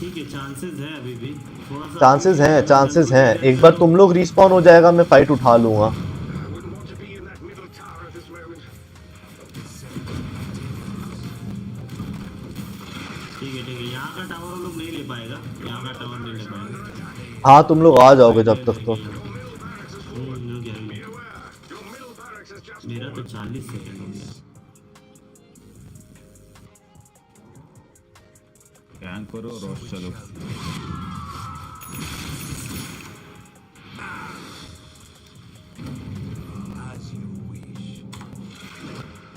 ठीक है, चांसेस है अभी भी थोड़ा सा। चांसेस हैं। एक बार तुम लोग रिस्पॉन हो जाएगा, मैं फाइट उठा लूंगा। ठीक है यहाँ का टावर हम लोग नहीं ले पाएगा, यहाँ का टावर नहीं ले पाएगा। हाँ तुम लोग आ जाओगे जब तक तो। मेरा तो 40 सेकंड हो गया। गैंग करो रोश चलो।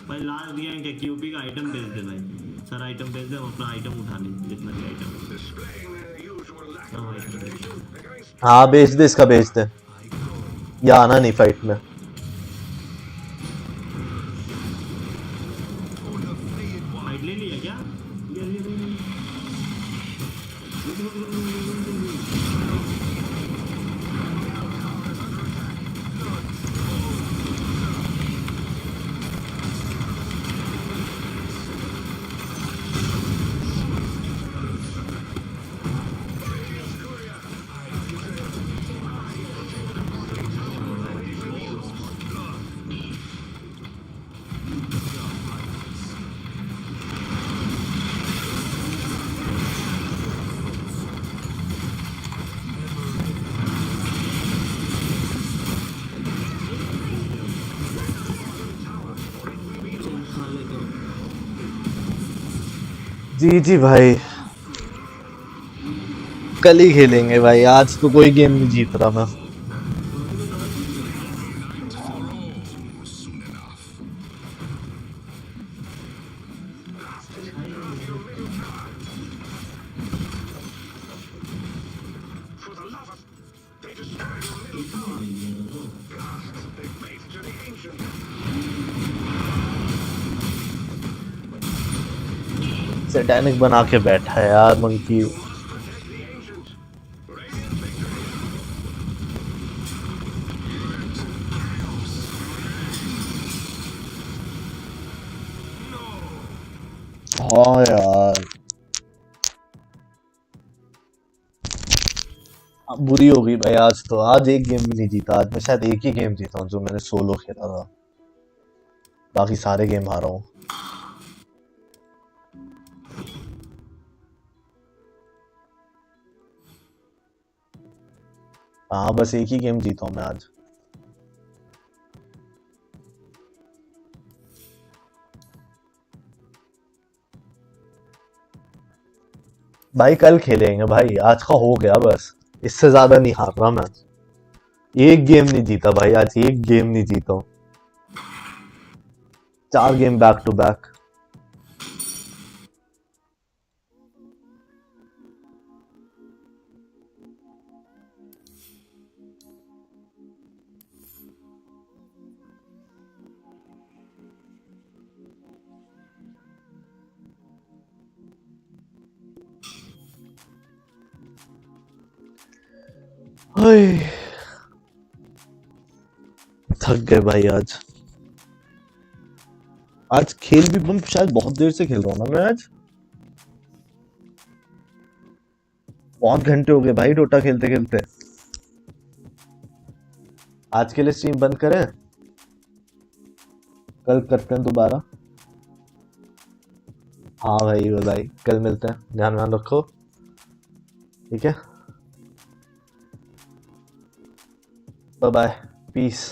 भाई लास्ट दिया है क्या, क्यूपी का आइटम भेज दे भाई, सर आइटम भेज दे, हम अपना आइटम उठा लें जितना भी आइटम है। हाँ भेज दे, इसका भेज दे, या आना नहीं फाइट में। फाइट ले लिया क्या? जी भाई, कल ही खेलेंगे भाई, आज तो कोई गेम नहीं जीत रहा मैं। सैटेनिक बना के बैठा है यार मंकी। हाँ यार बुरी हो गई भाई, आज तो आज एक गेम भी नहीं जीता। आज मैं शायद एक ही गेम जीता हूँ जो मैंने सोलो खेला था, बाकी सारे गेम हारा हूँ। हाँ बस एक ही गेम जीता हूँ मैं आज। भाई कल खेलेंगे भाई, आज का हो गया बस, इससे ज्यादा नहीं हार रहा मैं। एक गेम नहीं जीता भाई आज, एक गेम नहीं जीता हूँ। 4 गेम बैक टू बैक। थक गए भाई आज। आज खेल भी मैं शायद बहुत देर से खेल रहा हूँ ना मैं आज। 5 घंटे हो गए भाई डोटा खेलते खेलते। आज के लिए स्ट्रीम बंद करें, कल करते हैं दोबारा। हाँ भाई भाई कल मिलते हैं, ध्यान रखो, ठीक है, बाय बाय, पीस।